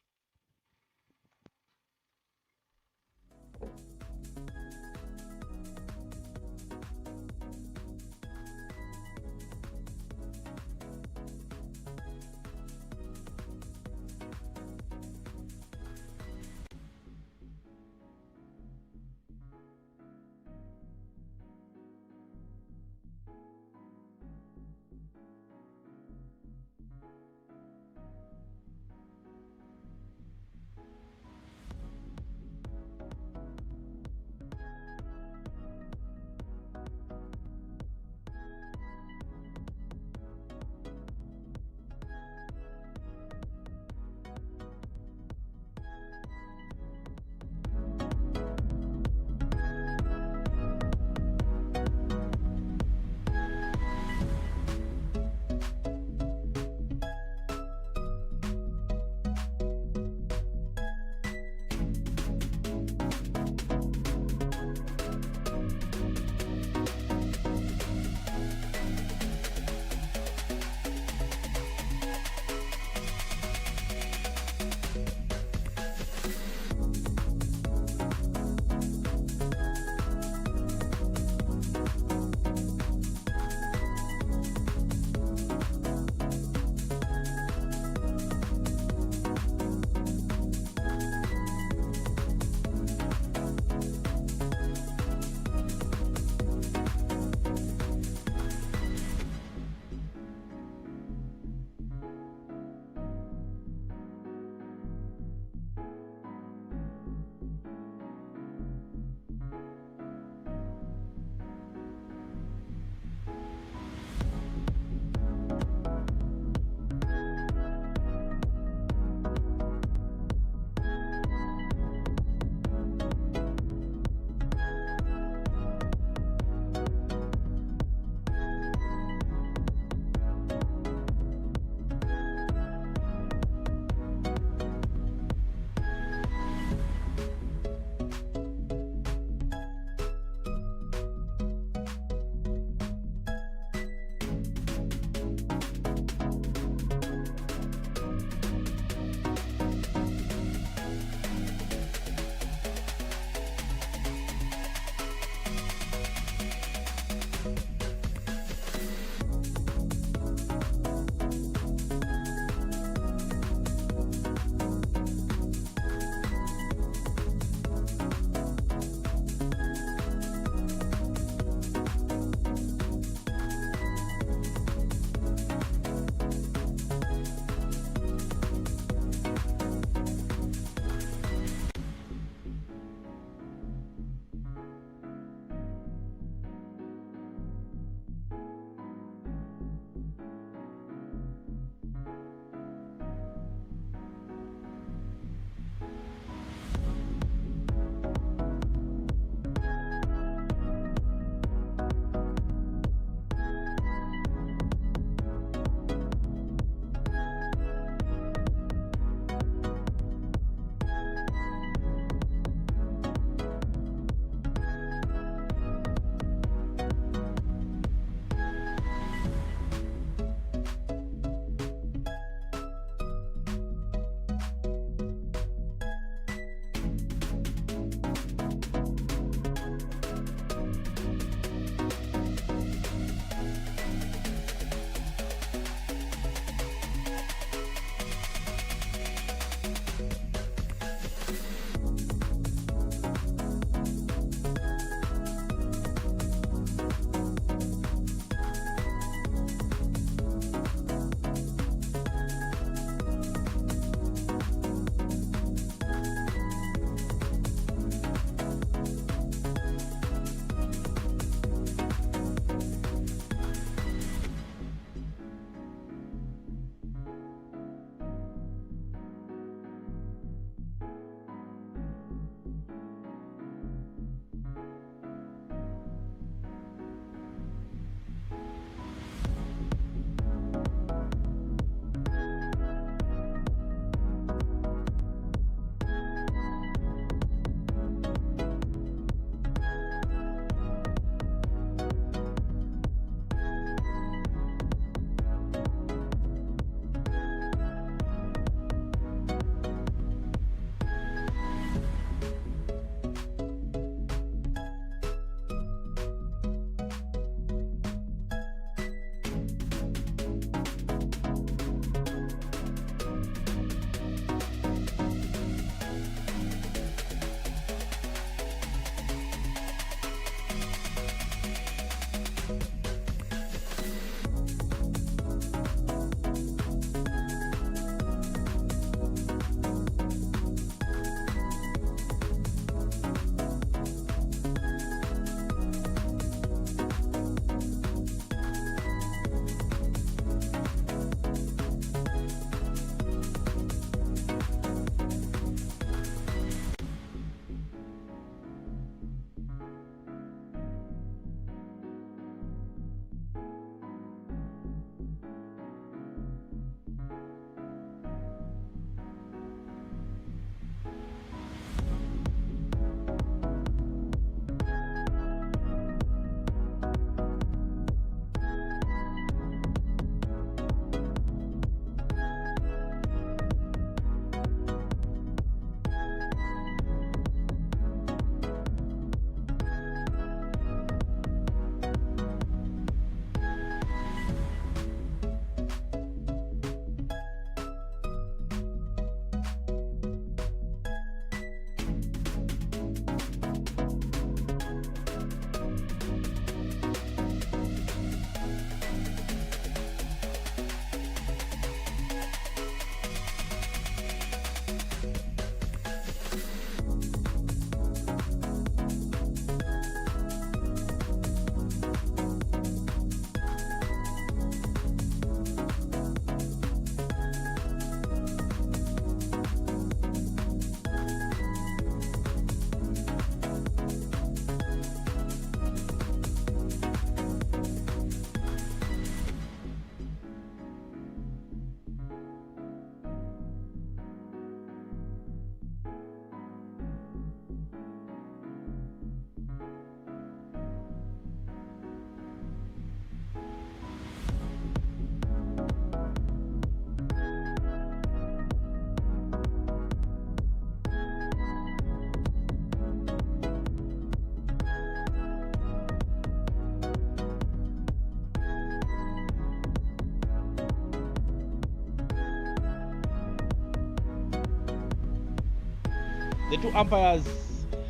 The two umpires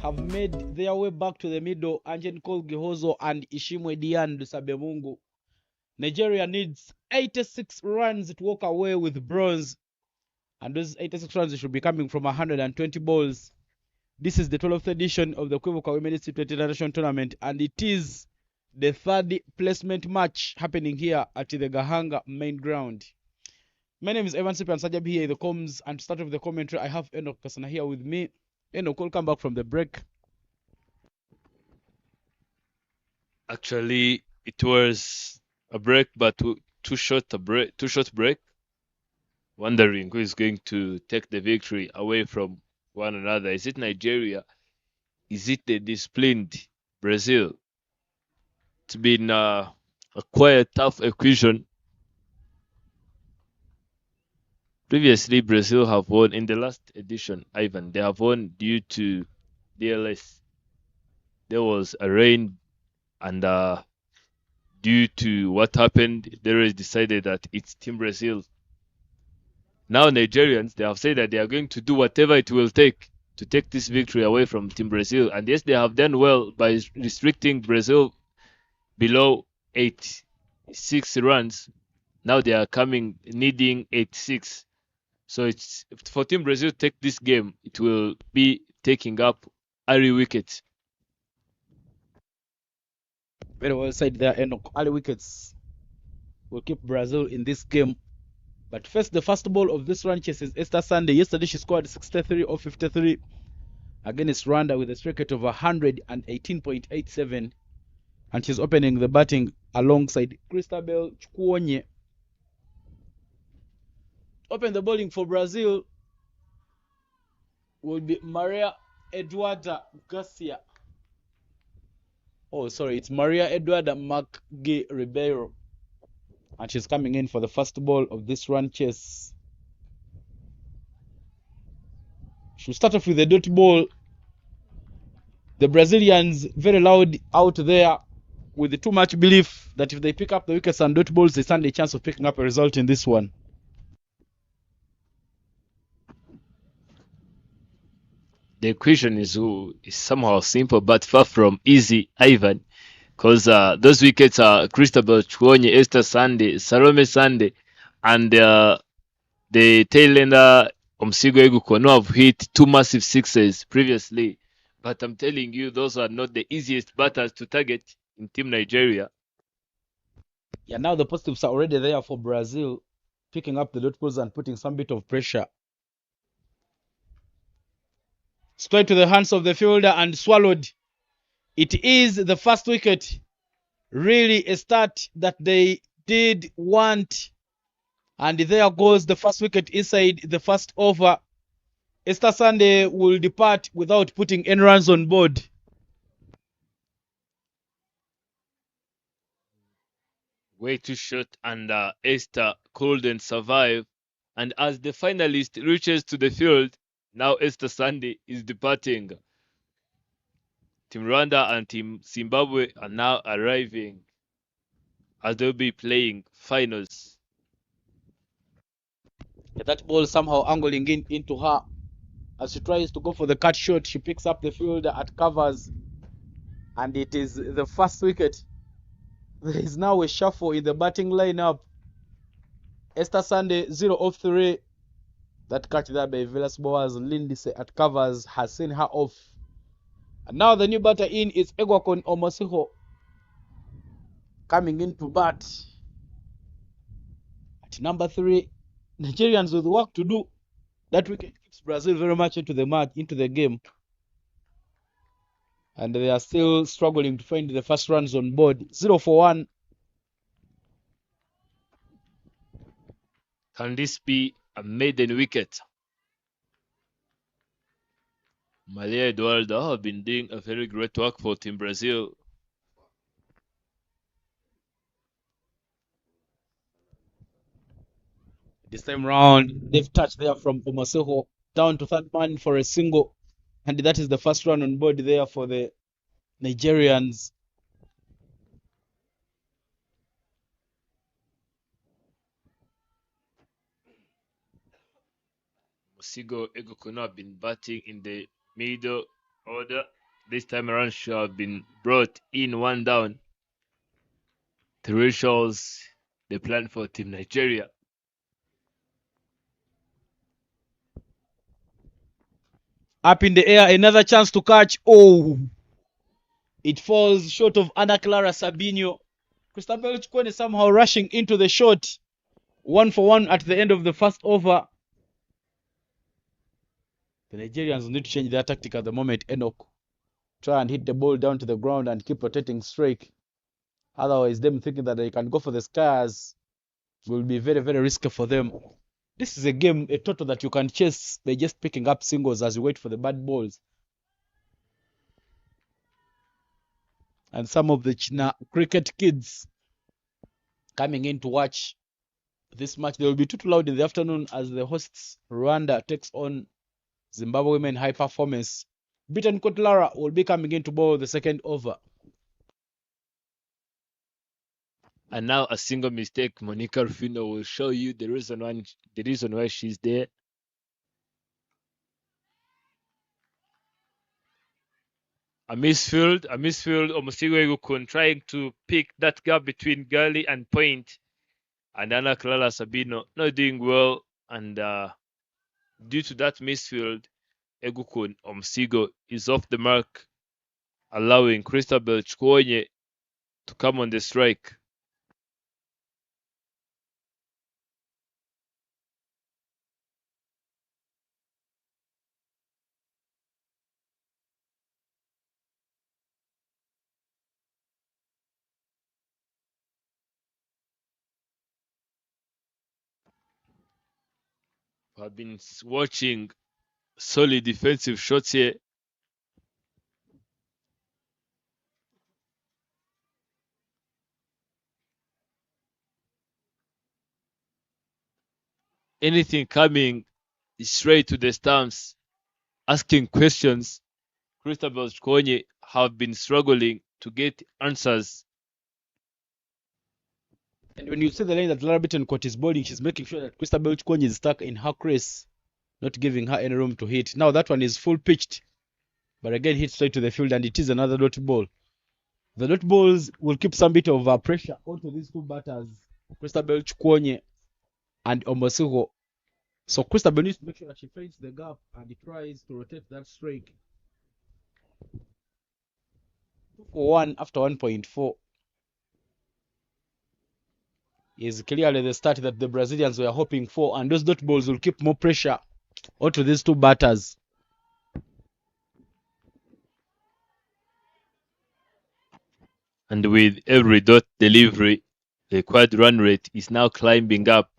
have made their way back to the middle. Anjen Cole Gihozo and Ishimwe Dian Dusabemungu. Nigeria needs 86 runs to walk away with bronze. And those 86 runs should be coming from 120 balls. This is the 12th edition of the Kwibuka Women's T20 International Tournament, and it is the third placement match happening here at the Gahanga main ground. My name is Evan Sipian Sajab here in the comms, and to start with the commentary, I have Enoch Kasana here with me. Enoch, welcome back from the break. Actually, it was a break, but too short break. Wondering who is going to take the victory away from one another. Is it Nigeria? Is it the disciplined Brazil? It's been a quite tough equation. Previously, Brazil have won in the last edition, Ivan. They have won due to DLS. There was a rain, and due to what happened, they decided that it's Team Brazil. Now Nigerians, they have said that they are going to do whatever it will take to take this victory away from Team Brazil. And yes, they have done well by restricting Brazil below 86 runs. Now they are needing 86. So it's for Team Brazil to take this game, it will be taking up early wickets. Very well said there, Enoch. Early wickets will keep Brazil in this game. But first, the first ball of this run chase is Esther Sunday. Yesterday, she scored 63 of 53 against Rwanda with a strike rate of 118.87. And she's opening the batting alongside Christabel Chukwuonye. Open the bowling for Brazil will be Maria Eduarda Garcia. Oh, sorry, it's Maria Eduarda Maggi Ribeiro. And she's coming in for the first ball of this run chase. She'll start off with the dot ball. The Brazilians very loud out there with too much belief that if they pick up the wickets and dot balls, they stand a chance of picking up a result in this one. The equation is somehow simple, but far from easy, Ivan. Because those wickets are Christabel Chukwuonye, Esther Sunday, Salome Sunday, and the tailender Omsigo Egukono have hit 2 massive sixes previously. But I'm telling you, those are not the easiest batters to target in Team Nigeria. Yeah, now the positives are already there for Brazil, picking up the dot balls and putting some bit of pressure. Straight to the hands of the fielder and swallowed. It is the first wicket. Really a start that they did want. And there goes the first wicket inside the first over. Esther Sunday will depart without putting any runs on board. Way too short, and Esther couldn't survive. And as the finalist reaches to the field, now Esther Sunday is departing. Team Rwanda and Team Zimbabwe are now arriving as they'll be playing finals. Yeah, that ball somehow angling into her. As she tries to go for the cut shot, she picks up the fielder at covers. And it is the first wicket. There is now a shuffle in the batting lineup. Esther Sunday, 0 of 3. That catch there by Velas Boas Lindsay at covers has seen her off. And now the new batter in is Egwakon Omosiho coming in to bat. At number 3, Nigerians with work to do. That wicket keeps Brazil very much into the game. And they are still struggling to find the first runs on board. 0 for 1. Can this be a maiden wicket? Maria Eduarda have been doing a very great work for Team Brazil. This time round, they've touched there from Omoseho down to third man for a single. And that is the first run on board there for the Nigerians. Omsigo Egukono have been batting in the middle order. This time around should have been brought in one down. Three shows the plan for Team Nigeria. Up in the air, another chance to catch. Oh, it falls short of Ana Clara Sabinho. Christabel Chikwane somehow rushing into the shot. 1-for-1 at the end of the first over. The Nigerians need to change their tactic at the moment, Enoch. Try and hit the ball down to the ground and keep rotating strike. Otherwise, them thinking that they can go for the skies will be very, very risky for them. This is a game, a total that you can chase by just picking up singles as you wait for the bad balls. And some of the China cricket kids coming in to watch this match. They will be too loud in the afternoon as the hosts Rwanda takes on Zimbabwe Women High Performance. Britain Kotlara will be coming in to bowl the second over. And now a single mistake, Monica Rufino will show you the reason why she's there. A misfield, Omosigo Egukun trying to pick that gap between Gali and Point. And Ana Clara Sabino not doing well. And due to that misfield, Egukun Omosigo is off the mark, allowing Christabel Chikwane to come on the strike. I've been watching solid defensive shots here. Anything coming straight to the stumps, asking questions. Christabel Chikwane have been struggling to get answers. And when you see the line that Lara Bittencourt is bowling, she's making sure that Christabel Chikwane is stuck in her crease, not giving her any room to hit. Now that one is full pitched, but again hit straight to the field, and it is another dot ball. The dot balls will keep some bit of pressure onto these two batters, Christabel Chikwane and Omosigo. So Christabel needs to make sure that she finds the gap and tries to rotate that strike. 2-for-1 after 1.4 is clearly the start that the Brazilians were hoping for, and those dot balls will keep more pressure onto these two batters. And with every dot delivery, the quad run rate is now climbing up.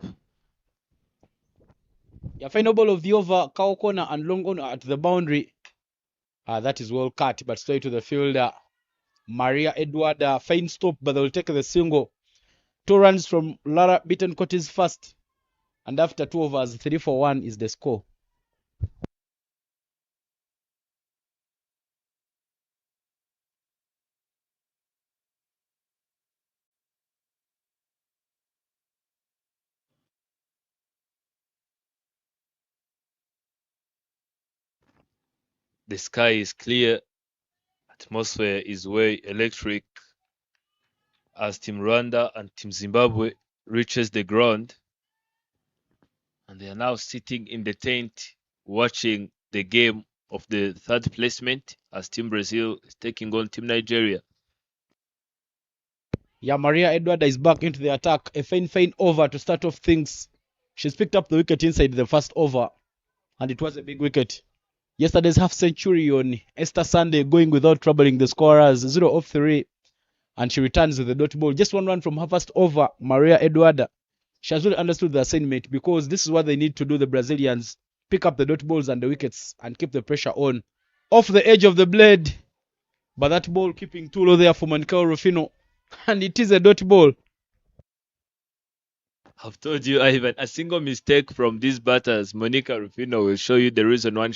Your final ball of the over, cow corner and long on at the boundary. That is well cut, but straight to the fielder. Maria Edward, fine stop, but they will take the single. 2 runs from Lara Bittencourt is first. And after 2 overs, 3-for-1 is the score. The sky is clear. Atmosphere is way electric as Team Rwanda and Team Zimbabwe reaches the ground. And they are now sitting in the tent watching the game of the third placement as Team Brazil is taking on Team Nigeria. Yeah, Maria Edward is back into the attack. A fine over to start off things. She's picked up the wicket inside the first over, and it was a big wicket. Yesterday's half century on Easter Sunday, going without troubling the scorers, 0 off 3, and she returns with the dot ball. Just 1 run from her first over, Maria Edward. She has really understood the assignment, because this is what they need to do, the Brazilians. Pick up the dot balls and the wickets and keep the pressure on. Off the edge of the blade, but that ball keeping too low there for Monica Rufino, and it is a dot ball. I've told you, Ivan, a single mistake from these batters, Monica Rufino, will show you the reason why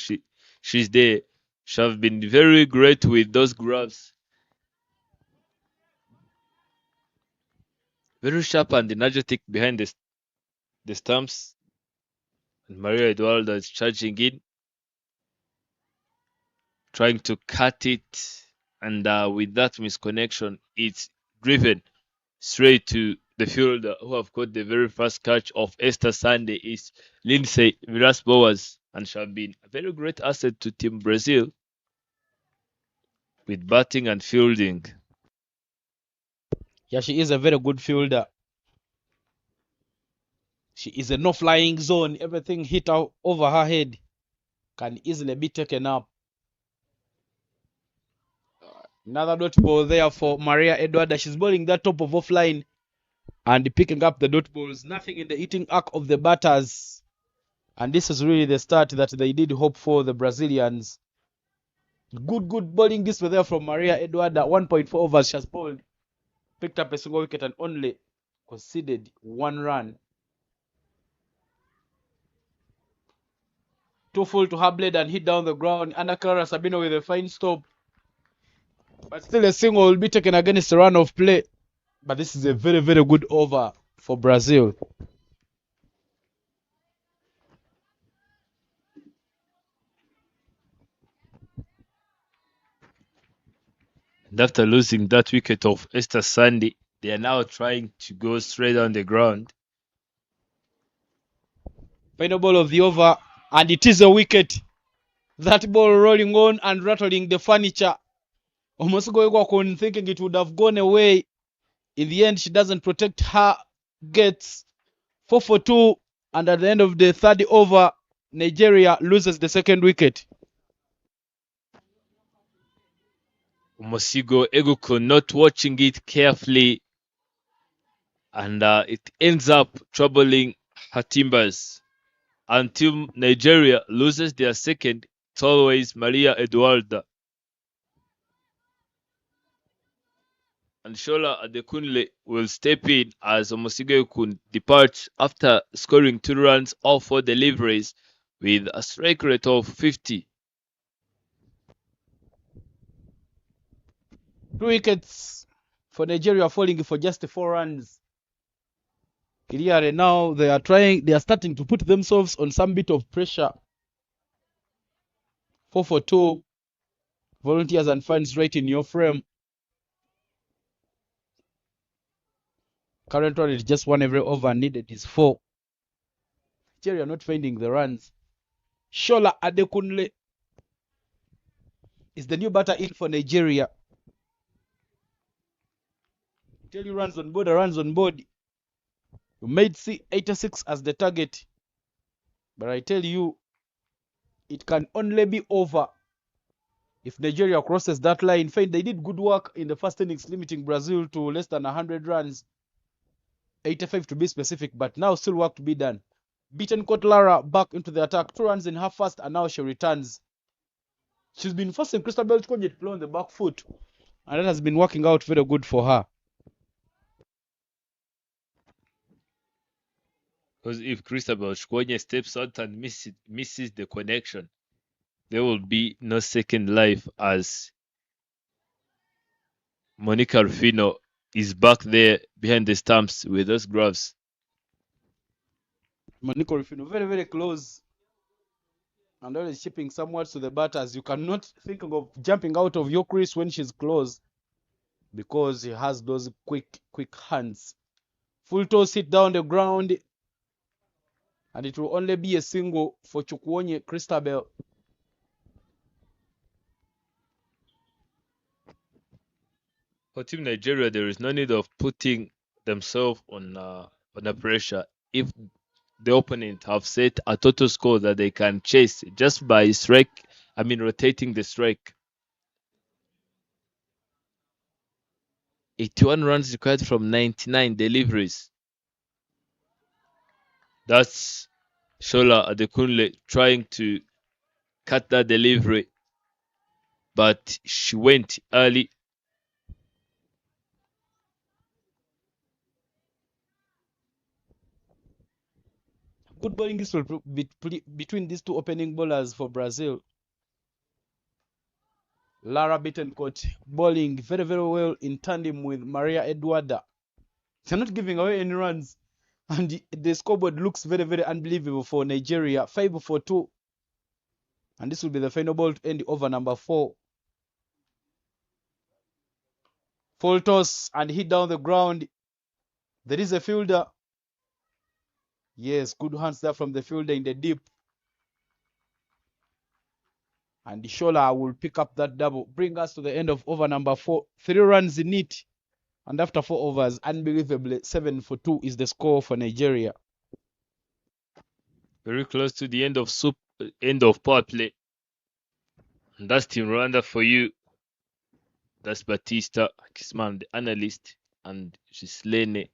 she's there. She have been very great with those grabs. Very sharp and energetic behind the stumps. And Maria Eduardo is charging in. trying to cut it, and with that misconnection, it's driven straight to the fielder who have got the very first catch of Easter Sunday is Lindsay Villas-Boas, and shall be a very great asset to Team Brazil with batting and fielding. Yeah, she is a very good fielder. She is a no-flying zone. Everything hit out over her head can easily be taken up. Another dot ball there for Maria Eduarda. She's bowling that top of offline and picking up the dot balls. Nothing in the hitting arc of the batters. And this is really the start that they did hope for, the Brazilians. Good bowling this way there from Maria Eduarda. 1.4 overs she has bowled. Picked up a single wicket and only conceded 1 run. Too full to her blade and hit down the ground. Ana Clara Sabino with a fine stop. But still a single will be taken against a run of play. But this is a very good over for Brazil. And after losing that wicket of Easter Sunday, they are now trying to go straight on the ground. Final ball of the over, and it is a wicket. That ball rolling on and rattling the furniture. Almost going thinking it would have gone away. In the end, she doesn't protect her gets 4 for 2, and at the end of the third over, Nigeria loses the second wicket. Omosigo Eguko not watching it carefully, and it ends up troubling her timbers. Until Nigeria loses their second, it's always Maria Eduarda. And Shola Adekunle will step in as Omosigo Eguko departs after scoring 2 runs all 4 deliveries with a strike rate of 50. 2 wickets for Nigeria falling for just 4 runs. Clearly now they are starting to put themselves on some bit of pressure. 4 for 2. Volunteers and fans right in your frame. Current run is just 1 every over, needed is 4. Nigeria not finding the runs. Shola Adekunle is the new batter in for Nigeria. Tell you runs on board, runs on board. You might see 86 as the target, but I tell you, it can only be over if Nigeria crosses that line. In fact, they did good work in the first innings, limiting Brazil to less than 100 runs, 85 to be specific, but now still work to be done. Beaten Lara back into the attack, 2 runs in her first, and now she returns. She's been forcing Christabel to play on the back foot, and that has been working out very good for her. Because if Christabel Shkonye steps out and misses the connection, there will be no second life, as Monica Rufino is back there behind the stumps with those gloves. Monica Rufino very close, and always chipping somewhat to the batters. You cannot think of jumping out of your crease when she's close, because he has those quick hands. Full toss hit down the ground, and it will only be a single for Chukwuonye Christabel. For Team Nigeria, there is no need of putting themselves on a pressure if the opponent have set a total score that they can chase just by rotating the strike. 81 runs required from 99 deliveries. That's Shola Adekunle trying to cut that delivery, but she went early. Good bowling is between these 2 opening bowlers for Brazil. Lara Bittencourt bowling very well in tandem with Maria Eduarda. They're not giving away any runs, and the scoreboard looks very unbelievable for Nigeria. 5 for 2. And this will be the final ball to end over number 4. Full toss and hit down the ground. There is a fielder. Yes, good hands there from the fielder in the deep. And the Shola will pick up that double. Bring us to the end of over number 4. 3 runs in it. And after 4 overs, unbelievably, 7 for 2 is the score for Nigeria. Very close to the end of power play. And that's Team Rwanda for you. That's Batista, Kisman, the analyst, and Gislene.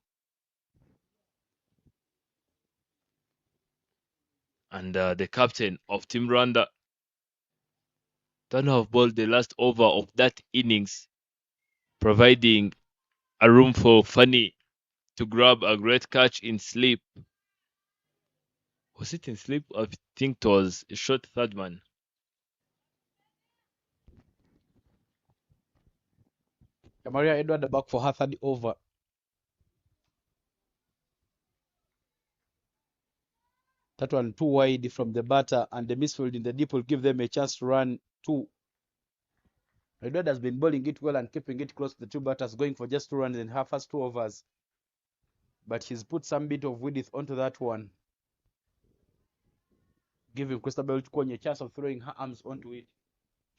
And the captain of Team Rwanda. Don't have bowled the last over of that innings, providing a room for Fanny to grab a great catch in sleep. Was it in sleep? I think it was a short third man. Maria Edward back for her third over. That one too wide from the batter, and the misfield in the deep will give them a chance to run 2. Edward has been bowling it well and keeping it close to the 2 batters, going for just 2 runs in her first 2 overs. But he's put some bit of width onto that one, giving Christabel Chukwu a chance of throwing her arms onto it.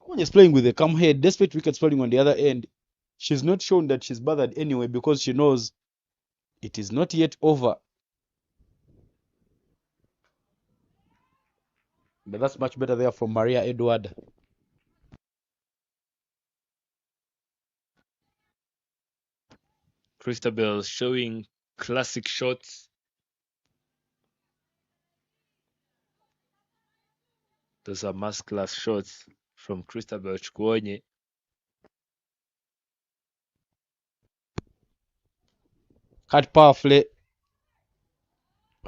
Chukwu is playing with a calm head, despite wickets falling on the other end. She's not shown that she's bothered anyway, because she knows it is not yet over. But that's much better there from Maria Edward. Christabel showing classic shots. Those are masterclass shots from Christabel Chukwu. Cut powerfully.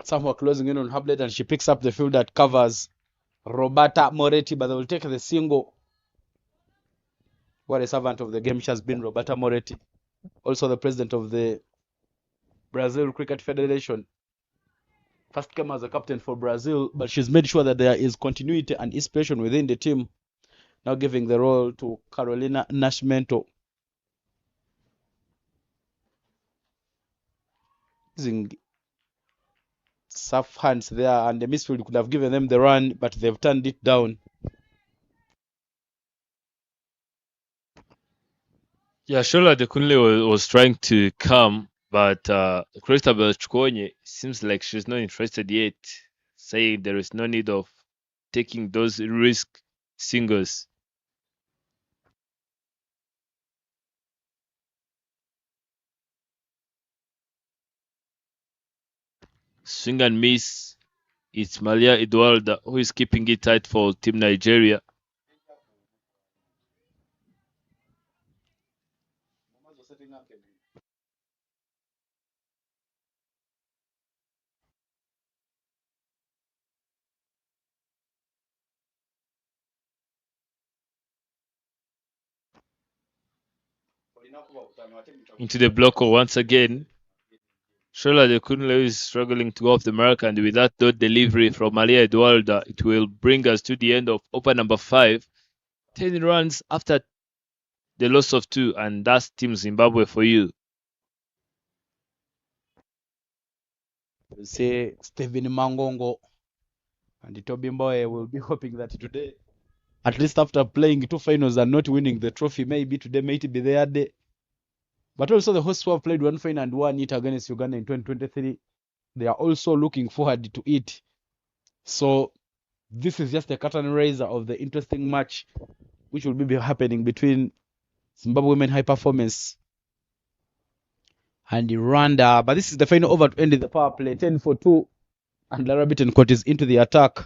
Somehow closing in on her blade, and she picks up the field that covers Roberta Moretti, but they will take the single. What a servant of the game she has been, Roberta Moretti. Also the president of the Brazil Cricket Federation. First came as a captain for Brazil, but she's made sure that there is continuity and inspiration within the team. Now giving the role to Carolina Nascimento. Using soft hands there, and the midfield could have given them the run, but they've turned it down. Yeah, Shola Dekunle was trying to come, but Christabel Chukwu seems like she's not interested yet, saying there is no need of taking those risk singles. Swing and miss. It's Malia Edward who is keeping it tight for Team Nigeria. Into the blocker once again. Shola Dekunle is struggling to go off the mark, and with that dot delivery from Malia Edward, it will bring us to the end of over number 5. 10 runs after the loss of 2, and that's Team Zimbabwe for you. Say Stephen Mangongo and Toby Mbowe will be hoping that today, at least after playing 2 finals and not winning the trophy, maybe today might be their day. But also the hosts who have played 1 final and won it against Uganda in 2023, they are also looking forward to it. So this is just a curtain raiser of the interesting match which will be happening between Zimbabwe Women High Performance and Rwanda. But this is the final over to end the power play. 10 for 2. And Lara Bittencourt is into the attack.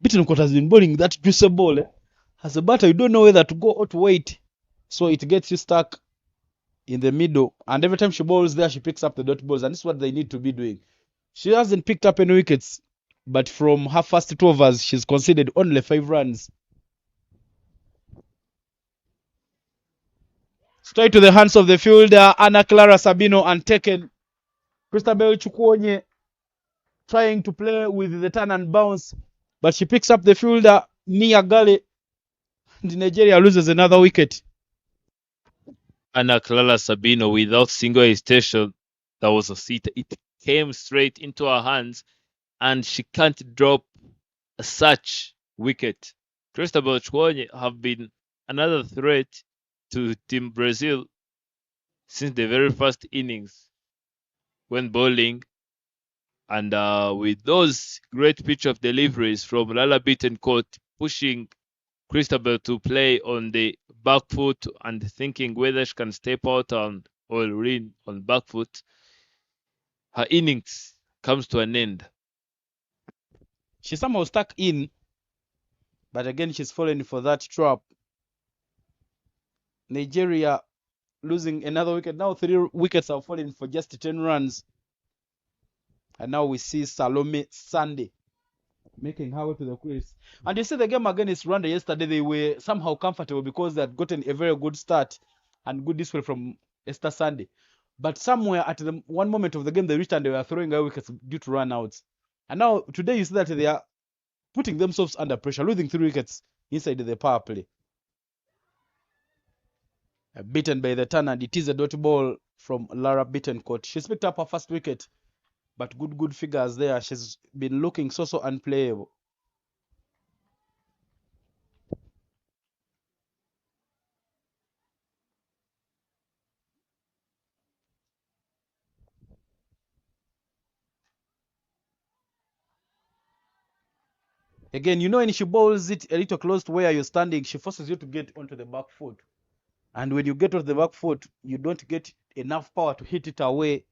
Bittencourt has been bowling that juicy ball. As a batter, you don't know whether to go or to wait. So it gets you stuck in the middle. And every time she bowls there, she picks up the dot balls. And this is what they need to be doing. She hasn't picked up any wickets. But from her first 2 overs, she's conceded only 5 runs. Straight to the hands of the fielder, Ana Clara Sabino, and taken. Christabel Chukwu trying to play with the turn and bounce, but she picks up the fielder. near Gale, and Nigeria loses another wicket. Anna Clara Sabino without single hesitation. That was a sitter. It came straight into her hands, and she can't drop such wicket. Cristobal Chwonye have been another threat to Team Brazil since the very first innings when bowling, and with those great pitch of deliveries from Lala Bittencourt pushing Cristobal to play on the back foot and thinking whether she can step out on or in on back foot, her innings comes to an end. She somehow stuck in, but again she's fallen for that trap. Nigeria losing another wicket. Now 3 wickets have fallen for just 10 runs. And now we see Salome Sunday making her way to the crease. And you see the game against Rwanda yesterday, they were somehow comfortable because they had gotten a very good start and good display from Esther Sunday. But somewhere at the one moment of the game, they reached and they were throwing away wickets due to run-outs. And now today you see that they are putting themselves under pressure, losing 3 wickets inside the power play. Beaten by the turn, and it is a dot ball from Lara Bittencourt. She's picked up her first wicket, but good figures there. She's been looking so unplayable. Again, you know, when she bowls it a little close to where you're standing, she forces you to get onto the back foot. And when you get onto the back foot, you don't get enough power to hit it away.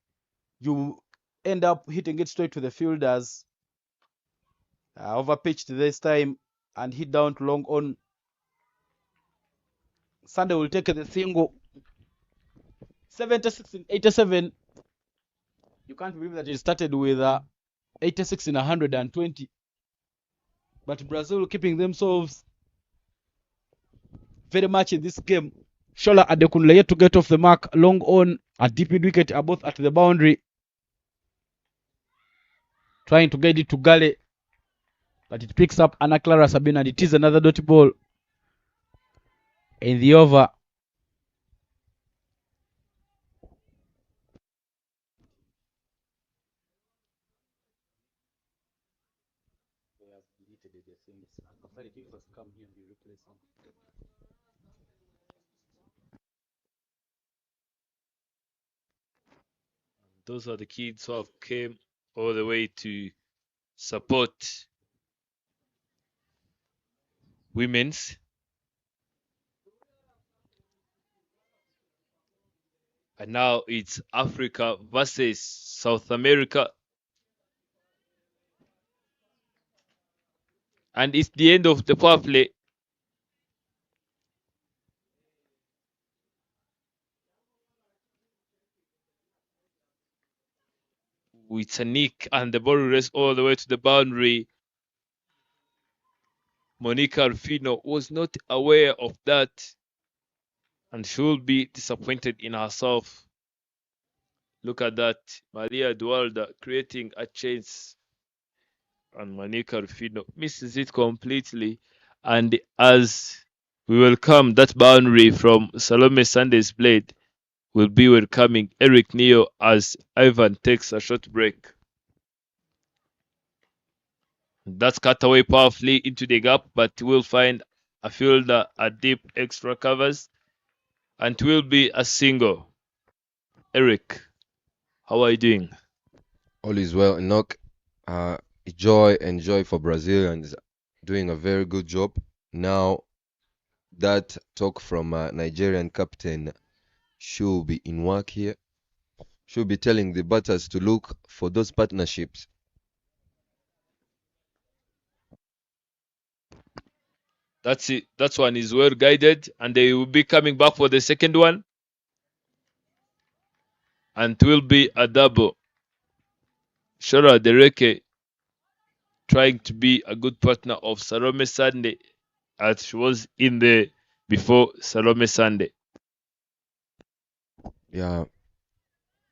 You end up hitting it straight to the fielders. Overpitched this time and hit down to long on. Sunday will take the single. 76 in 87. You can't believe that it started with 86 in 120. But Brazil keeping themselves very much in this game. Shola Adekunle yet to get off the mark. Long on, a deep mid wicket are both at the boundary. Trying to get it to Gale. But it picks up Anna Clara Sabina, and it is another dot ball in the over. Those are the kids who have came all the way to support women's. And now it's Africa versus South America. And it's the end of the power play. With a nick, and the ball race all the way to the boundary. Monica Rufino was not aware of that, and she will be disappointed in herself. Look at that. Maria Dualda creating a chance, and Monica Rufino misses it completely. And as we welcome that boundary from Salome Sunday's blade, will be welcoming Eric Neo as Ivan takes a short break. That's cut away powerfully into the gap, but we'll find a fielder at deep extra covers, and it will be a single. Eric, how are you doing? All is well, Enoch. Joy for Brazil, and doing a very good job. Now, that talk from Nigerian captain should be in work here. Should be telling the batters to look for those partnerships. That's it. That one is well guided, and they will be coming back for the second one, and it will be a double. Shora Dereke trying to be a good partner of Salome Sunday, as she was in there before Salome Sunday. Yeah,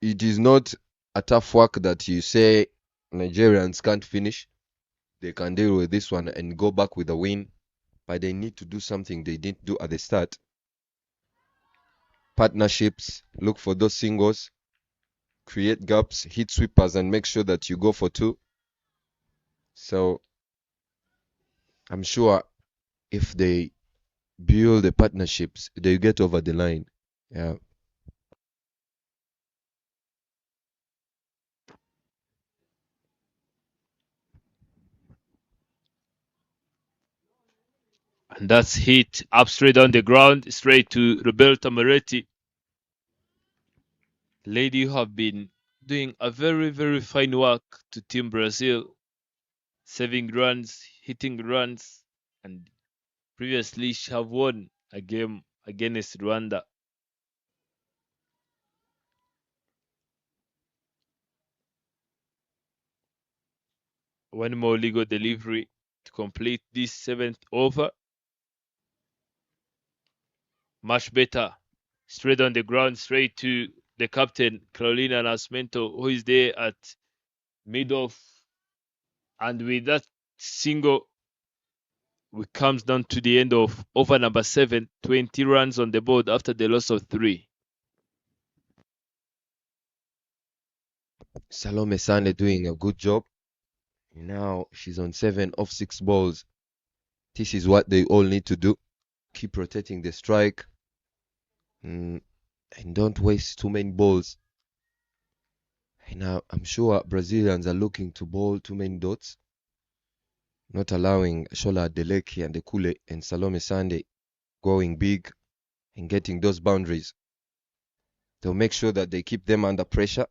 it is not a tough work that you say Nigerians can't finish. They can deal with this one and go back with a win. but they need to do something they didn't do at the start. Partnerships, look for those singles, create gaps, hit sweepers, and make sure that you go for two. So I'm sure if they build the partnerships, they get over the line. Yeah. And that's hit up straight on the ground, straight to Roberto Moretti. Lady, you have been doing a very, very fine work to Team Brazil, saving runs, hitting runs, and previously she have won a game against Rwanda. One more legal delivery to complete this 7th over. Much better. Straight on the ground, straight to the captain, Carolina Nascimento, who is there at mid-off. And with that single, we comes down to the end of over number 7, 20 runs on the board after the loss of 3. Salome Sane doing a good job. Now she's on 7 off 6 balls. This is what they all need to do. Keep rotating the strike. And don't waste too many balls. And now I'm sure Brazilians are looking to bowl too many dots, not allowing Shola Adeleke and Dekule and Salome Sande going big and getting those boundaries. They'll make sure that they keep them under pressure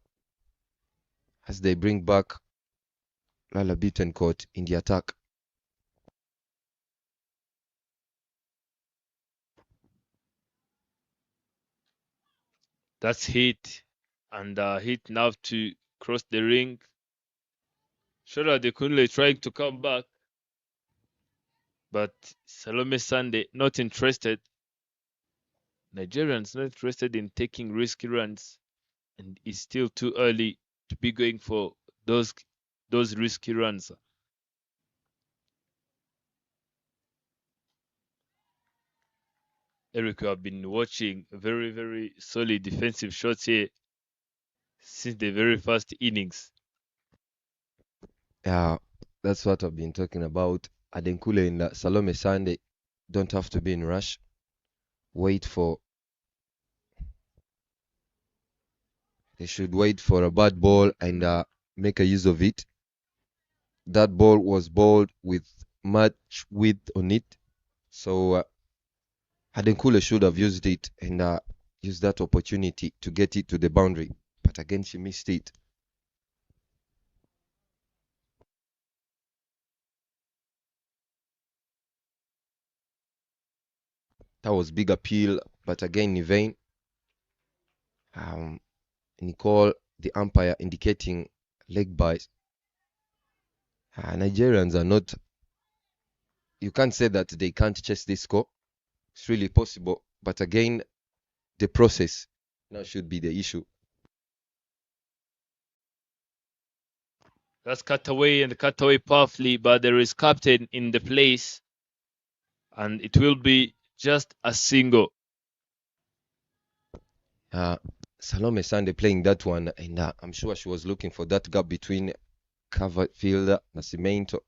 as they bring back Lala Bittencourt in the attack. That's hit. And hit now to cross the ring. Shola Adekunle trying to come back. But Salome Sande not interested. Nigerians not interested in taking risky runs. And it's still too early to be going for those risky runs. Eric, you have been watching very, very solid defensive shots here since the very first innings. Yeah, that's what I've been talking about. Adenkule and Salome Sande don't have to be in rush. Wait for They should wait for a bad ball and make a use of it. That ball was bowled with much width on it, so Adenkule should have used it and used that opportunity to get it to the boundary. But again, she missed it. That was big appeal, but again in vain. Nicole, the umpire, indicating leg bias. Nigerians are not. You can't say that they can't chase this score. It's really possible, but again, the process now should be the issue. That's cut away and cut away powerfully, but there is captain in the place, and it will be just a single. Salome Sande playing that one, and I'm sure she was looking for that gap between cover fielder Nascimento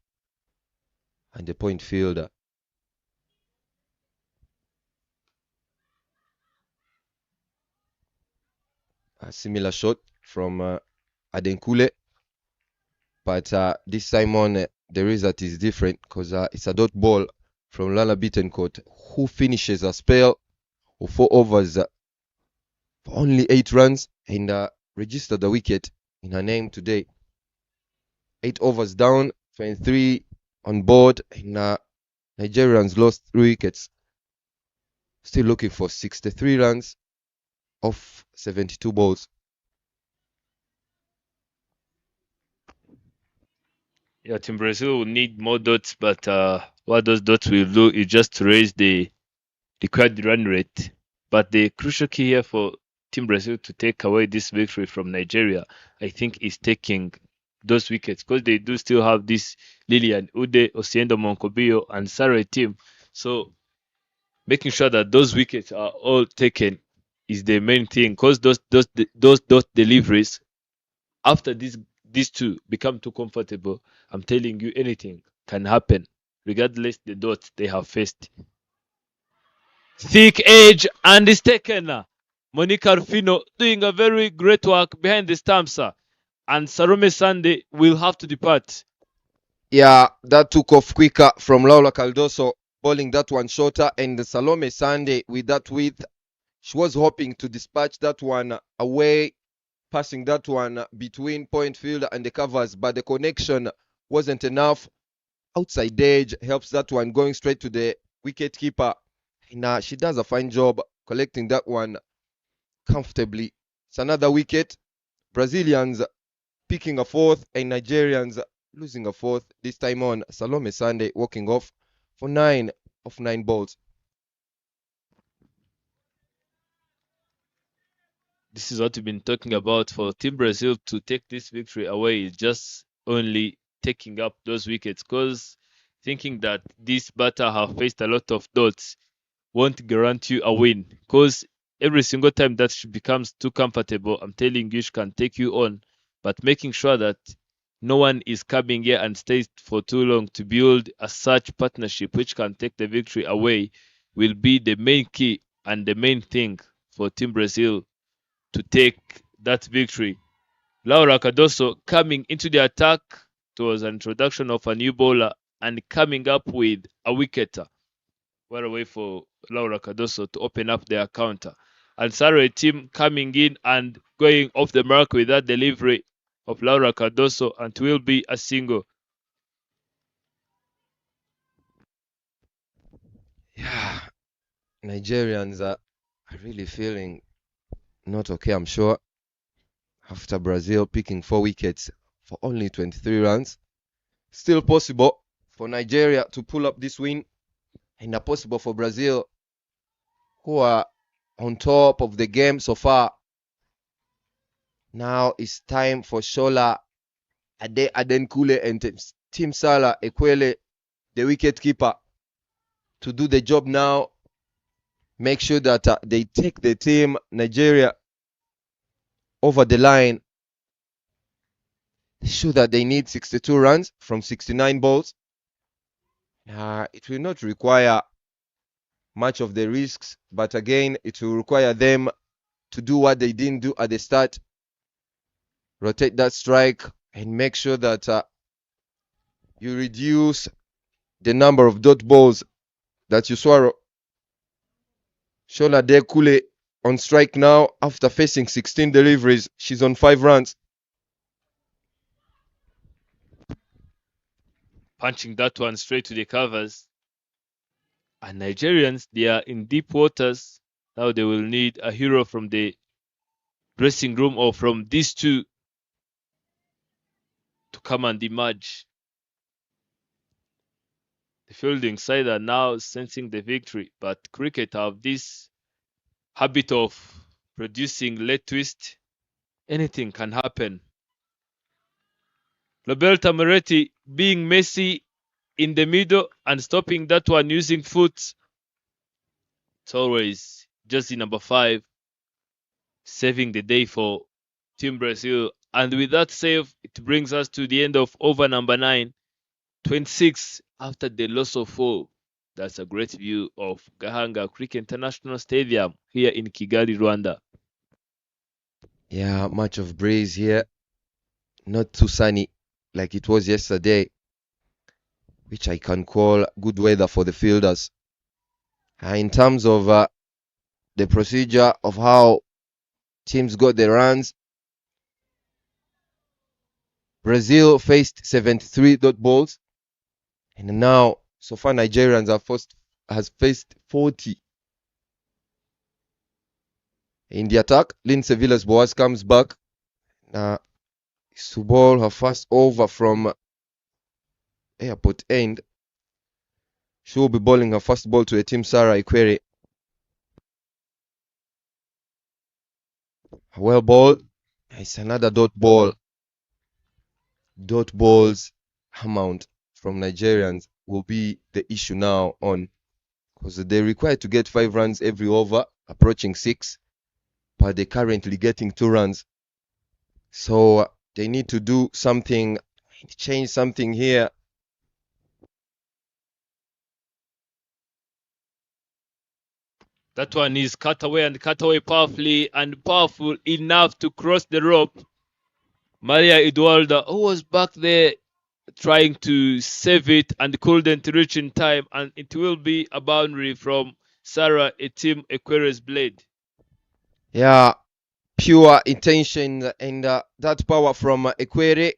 and the point fielder. A similar shot from Adenkule, but this time on the result is different because it's a dot ball from Lala Bittencourt, who finishes a spell of 4 overs for only 8 runs and registered a wicket in her name today. 8 overs down, 23 on board, and Nigerians lost 3 wickets. Still looking for 63 runs off 72 balls. Yeah, Team Brazil will need more dots, but what those dots will do is just raise the required run rate. But the crucial key here for Team Brazil to take away this victory from Nigeria, I think, is taking those wickets, because they do still have this Lilian Ude, Osiendo Monkobio, and Sarah team. So making sure that those wickets are all taken is the main thing, because those deliveries after these two become too comfortable, I'm telling you anything can happen regardless the dots they have faced. Thick edge and is taken. Monica Rufino doing a very great work behind the stumps, and Salome Sunday will have to depart. Yeah, that took off quicker from Laura Cardoso, bowling that one shorter, and Salome Sunday with that width. She was hoping to dispatch that one away, passing that one between point field and the covers, but the connection wasn't enough. Outside edge helps that one going straight to the wicket keeper. And she does a fine job collecting that one comfortably. It's another wicket. Brazilians picking a fourth, and Nigerians losing a fourth. This time on Salome Sunday walking off for 9 of 9 balls. This is what we've been talking about. For Team Brazil to take this victory away is just only taking up those wickets, because thinking that this batter have faced a lot of dots won't guarantee you a win, because every single time that she becomes too comfortable, I'm telling you, she can take you on. But making sure that no one is coming here and stays for too long to build a such partnership which can take the victory away will be the main key and the main thing for Team Brazil to take that victory. Laura Cardoso coming into the attack towards an introduction of a new bowler and coming up with a wicket. Well away for Laura Cardoso to open up their counter. And Surrey team coming in and going off the mark with that delivery of Laura Cardoso, and it will be a single. Yeah, Nigerians are really feeling not okay, I'm sure, after Brazil picking 4 wickets for only 23 runs. Still possible for Nigeria to pull up this win, and possible for Brazil, who are on top of the game so far. Now it's time for Shola Adenkule and Team Salah Ekwele, the wicket keeper, to do the job now. Make sure that they take the team Nigeria over the line. Show that they need 62 runs from 69 balls. It will not require much of the risks, but again, it will require them to do what they didn't do at the start. Rotate that strike and make sure that you reduce the number of dot balls that you swallow. Shola Dekule on strike now after facing 16 deliveries. She's on 5 runs. Punching that one straight to the covers. And Nigerians, they are in deep waters. Now they will need a hero from the dressing room or from these two to come and emerge. The fielding side are now sensing the victory, but cricket have this habit of producing late twist. Anything can happen. Roberta Moretti being messy in the middle and stopping that one using foot. It's always jersey number 5 saving the day for Team Brazil. And with that save, it brings us to the end of over number 9, 26 after the loss of 4. That's a great view of Gahanga Cricket International Stadium here in Kigali, Rwanda. Yeah, much of breeze here. Not too sunny like it was yesterday, which I can call good weather for the fielders. In terms of the procedure of how teams got the runs, Brazil faced 73 dot balls, and now so far Nigerians has faced 40. In the attack, Lindsay Villas-Boas comes back. To ball her first over from airport end. She will be bowling her first ball to a Team Sarah Ikwere. Well ball. It's another dot ball. Dot balls amount from Nigerians will be the issue now on because they're required to get 5 runs every over, approaching 6, but they're currently getting 2 runs. So they need to do something, change something here. That one is cut away and cut away powerfully and powerful enough to cross the rope. Maria Eduarda, who was back there trying to save it and couldn't reach in time, and it will be a boundary from Sarah Etim Ekwere's blade. Yeah, pure intention and that power from Ekwere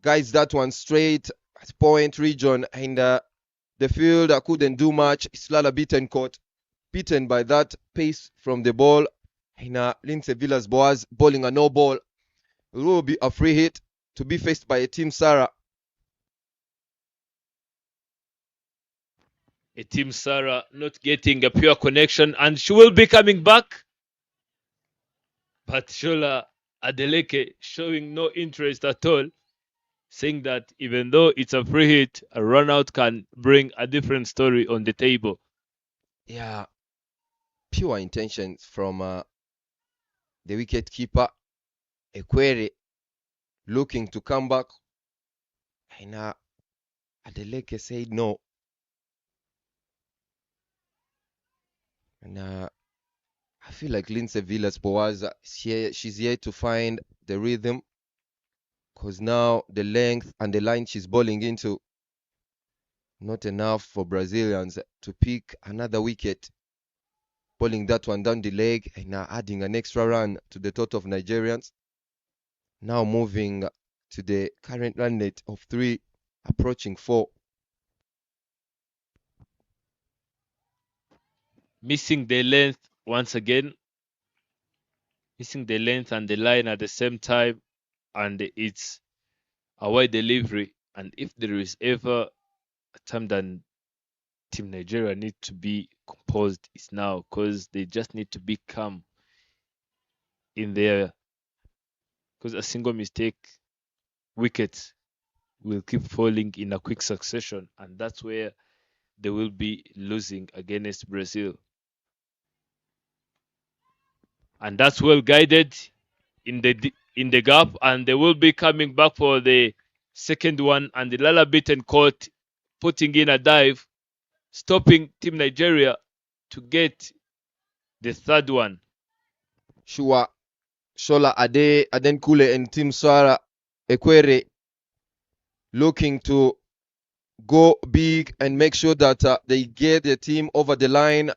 guides that one straight at point region, and the field couldn't do much. Islala beaten by that pace from the ball, and Lindsay Villas Boas bowling a no ball. It will be a free hit to be faced by a Team Sarah. A Team Sarah not getting a pure connection, and she will be coming back. But Shola Adeleke showing no interest at all, saying that even though it's a free hit, a run out can bring a different story on the table. Yeah, pure intentions from the wicket keeper Ekwere, looking to come back, and Adeleke said no. And I feel like Lindsay Villas Boas, she's here to find the rhythm, because now the length and the line she's bowling into, not enough for Brazilians to pick another wicket. Bowling that one down the leg and adding an extra run to the total of Nigerians. Now moving to the current run rate of 3, approaching 4. Missing the length once again. Missing the length and the line at the same time, and it's a wide delivery. And if there is ever a time that Team Nigeria need to be composed, it's now, because they just need to be calm in there, because a single mistake, wickets will keep falling in a quick succession, and that's where they will be losing against Brazil. And that's well guided in the gap, and they will be coming back for the second one, and the Lala beaten caught putting in a dive, stopping Team Nigeria to get the third one. Shua, Shola Adenkule and Team Sarah Ekwere looking to go big and make sure that they get the team over the line,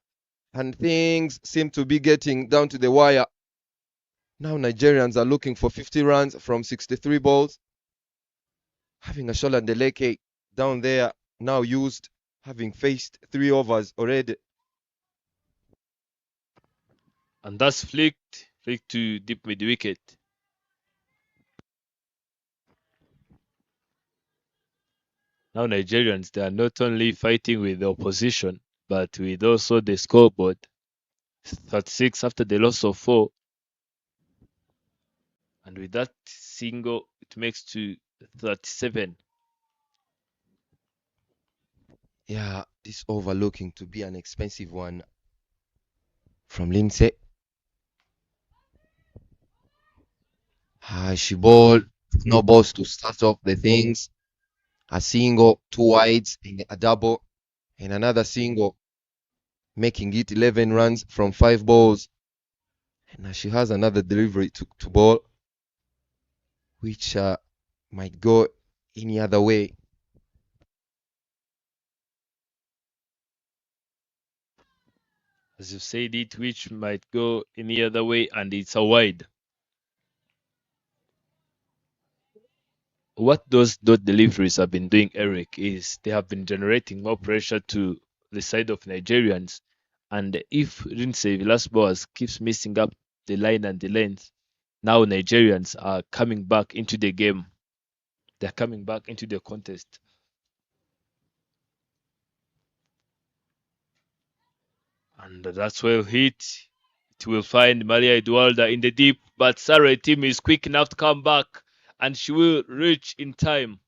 and things seem to be getting down to the wire. Now Nigerians are looking for 50 runs from 63 balls. Having a Shola Ndeleke down there now used, having faced 3 overs already. And that's flicked to deep mid wicket. Now Nigerians, they are not only fighting with the opposition, but with also the scoreboard. 36 after the loss of 4. And with that single, it makes to 37. Yeah, this over looking to be an expensive one from Lindsay. She bowled no balls to start off the things. A single, 2 wides, and a double, and another single, making it 11 runs from 5 balls. And now she has another delivery to bowl, which might go any other way. As you said it, which might go any other way, and it's a wide. What those dot deliveries have been doing, Eric, is they have been generating more pressure to the side of Nigerians. And if Lindsay Villas-Boas keeps missing up the line and the length, now Nigerians are coming back into the game. They're coming back into the contest. And that's well hit. It will find Maria Eduarda in the deep, but Sarah team is quick enough to come back, and she will reach in time.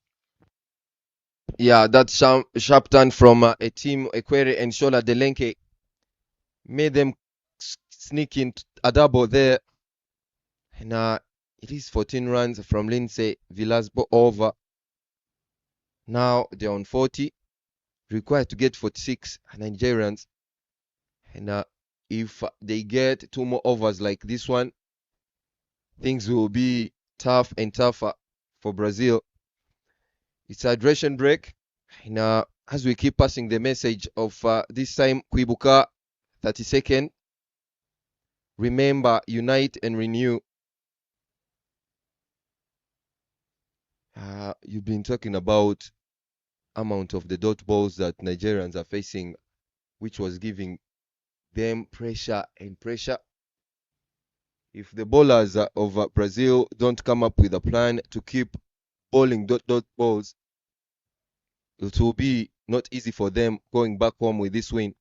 Yeah, that sharp turn from a team Equere and Shola Delenke made them sneak in a double there. And it is 14 runs from Lindsay Villas-Bo over. Now they're on 40, required to get 46 Nigerians. And if they get 2 more overs like this one, things will be tough and tougher for Brazil. It's a hydration break. And as we keep passing the message of this time, Kwibuka, 32nd. Remember, unite and renew. You've been talking about amount of the dot balls that Nigerians are facing, which was giving them pressure and pressure. If the bowlers of Brazil don't come up with a plan to keep bowling dot balls, it will be not easy for them going back home with this win.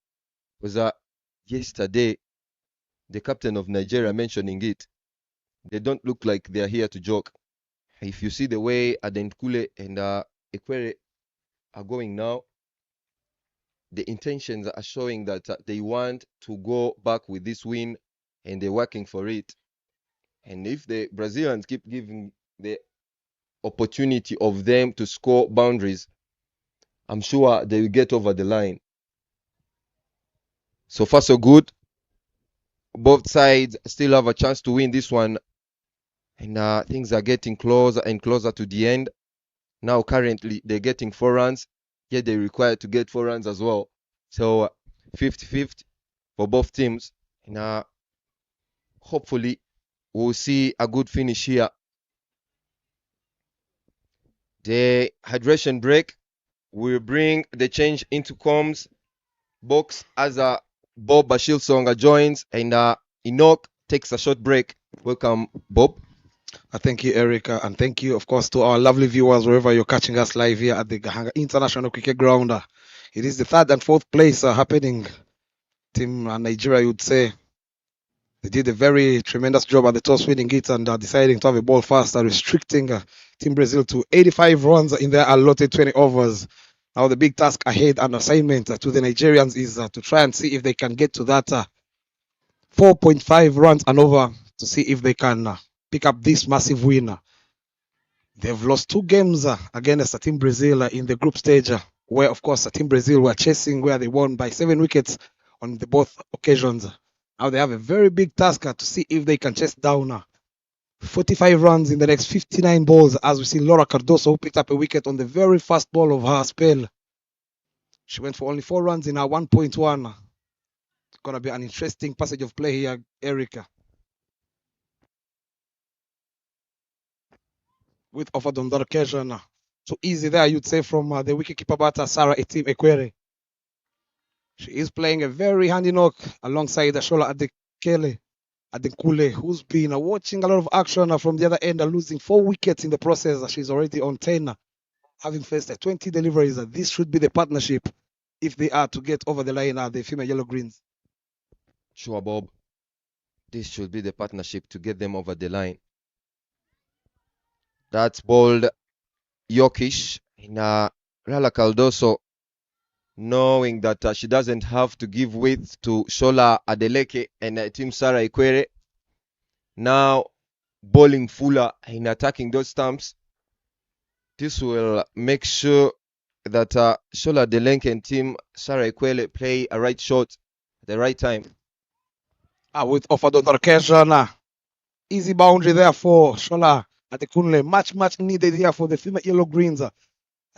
Because yesterday, the captain of Nigeria mentioning it, they don't look like they're here to joke. If you see the way Adenkule and Ekwere are going now, the intentions are showing that they want to go back with this win and they're working for it. And if the Brazilians keep giving the opportunity of them to score boundaries, I'm sure they will get over the line. So far, so good. Both sides still have a chance to win this one. And things are getting closer and closer to the end. Now, currently, they're getting 4 runs. Yet they require to get 4 runs as well. So 50-50 for both teams. And hopefully, we'll see a good finish here. The hydration break will bring the change into comms box as Bob Bashilsonga joins and Enoch takes a short break. Welcome, Bob. Thank you, Erica, and thank you, of course, to our lovely viewers wherever you're catching us live here at the Gahanga International Cricket Ground. It is the 3rd and 4th place happening. Team Nigeria, you would say, they did a very tremendous job at the toss winning it and deciding to have a ball fast, restricting Team Brazil to 85 runs in their allotted 20 overs. Now the big task ahead and assignment to the Nigerians is to try and see if they can get to that 4.5 runs and over to see if they can pick up this massive win. They've lost 2 games against Team Brazil in the group stage, where, of course, Team Brazil were chasing, where they won by 7 wickets on the both occasions. Now they have a very big task to see if they can chase down 45 runs in the next 59 balls, as we see Laura Cardoso, who picked up a wicket on the very first ball of her spell. She went for only 4 runs in her 1.1. It's going to be an interesting passage of play here, Erica. With offered on that occasion. So easy there, you'd say, from the wicketkeeper batter, Sarah Etim Ekwere. She is playing a very handy knock alongside Shola Adenkule, who's been watching a lot of action from the other end, losing 4 wickets in the process. She's already on 10, having faced 20 deliveries. This should be the partnership if they are to get over the line, the female Yellow Greens. Sure, Bob. This should be the partnership to get them over the line. That's bowled Yorkish in Rala Caldoso, knowing that she doesn't have to give width to Shola Adeleke and Team Sarah Ekwere. Now bowling fuller in attacking those stumps. This will make sure that Shola Adeleke and Team Sarah Ekwere play a right shot at the right time. With offered on the occasion, easy boundary there for Shola Adekunle. Much needed here for the female Yellow Greens. And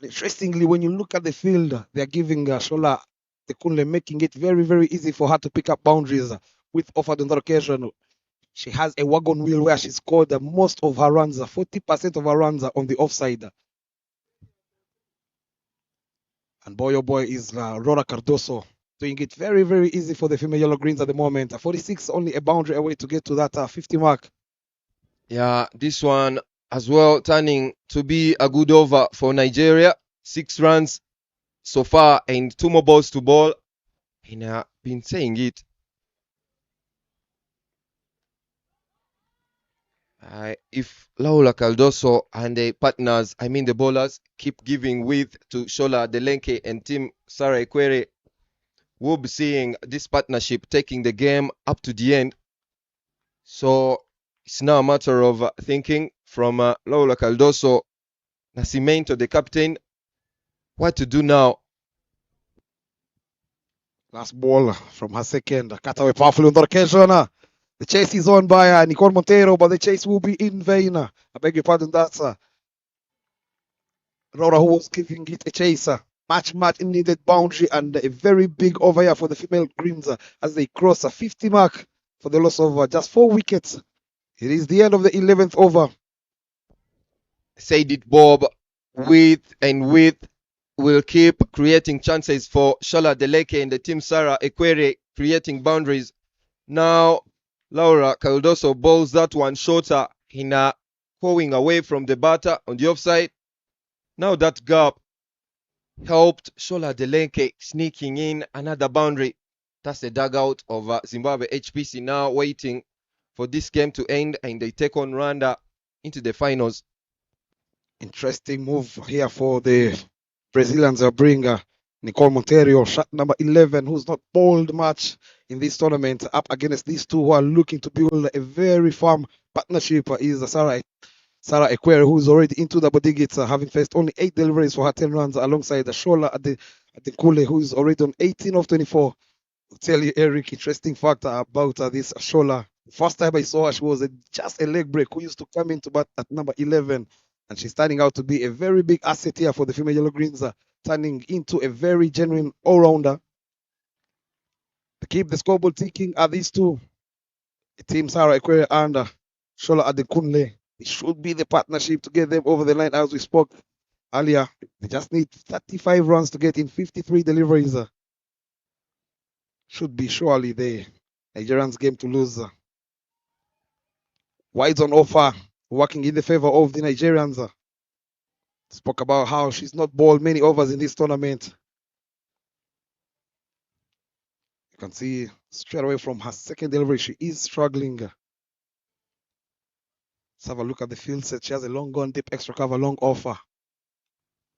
interestingly, when you look at the field, they're giving Shola Adekunle, making it very easy for her to pick up boundaries. With offered on the occasion, she has a wagon wheel where she scored most of her runs, 40% of her runs on the offside. And boy, oh boy, is Rora Cardoso doing it very easy for the female Yellow Greens at the moment. 46, only a boundary away to get to that 50 mark. Yeah, this one as well turning to be a good over for Nigeria. 6 runs so far and 2 more balls to bowl. And I've been saying it. If Laura Caldoso and the partners, I mean the bowlers, keep giving width to Shola Delenke and Team Sarah Equere, we'll be seeing this partnership taking the game up to the end. So it's now a matter of thinking from Laura Caldoso, Nascimento, the captain, what to do now. Last ball from her second. Cut away powerfully on the occasion. The chase is on by Nicole Montero, but the chase will be in vain. I beg your pardon, that's Rora who was giving it a chase. Much needed boundary and a very big over here for the female Greens as they cross a 50 mark for the loss of just 4 wickets. It is the end of the 11th over. Said it, Bob. Width and width will keep creating chances for Shola Deleke and the Team Sarah Equere, creating boundaries. Now, Laura Caldoso bowls that one shorter in going away from the batter on the offside. Now that gap helped Shola Delenke sneaking in another boundary. That's the dugout of Zimbabwe HPC now waiting for this game to end and they take on Rwanda into the finals. Interesting move here for the Brazilians. Bring Nicole Monteiro, shot number 11, who's not bowled much in this tournament, up against these two who are looking to build a very firm partnership. Is Sarah Equere, who's already into double digits, having faced only 8 deliveries for her 10 runs, alongside Shola at the Kule, who's already on 18 of 24. I'll tell you, Eric, interesting fact about this Shola. The first time I saw her, she was just a leg break who used to come into bat at number 11. And she's turning out to be a very big asset here for the female Yellow Greens, turning into a very genuine all-rounder. To keep the scoreboard ticking are these two. Team Sarah Equere and Shola Adekunle. It should be the partnership to get them over the line as we spoke earlier. They just need 35 runs to get in 53 deliveries. Should be surely the Nigerians' game to lose. Wides on offer, working in the favor of the Nigerians. Spoke about how she's not bowled many overs in this tournament. You can see straight away from her second delivery, she is struggling. Let's have a look at the field set. She has a long gun, deep extra cover, long offer,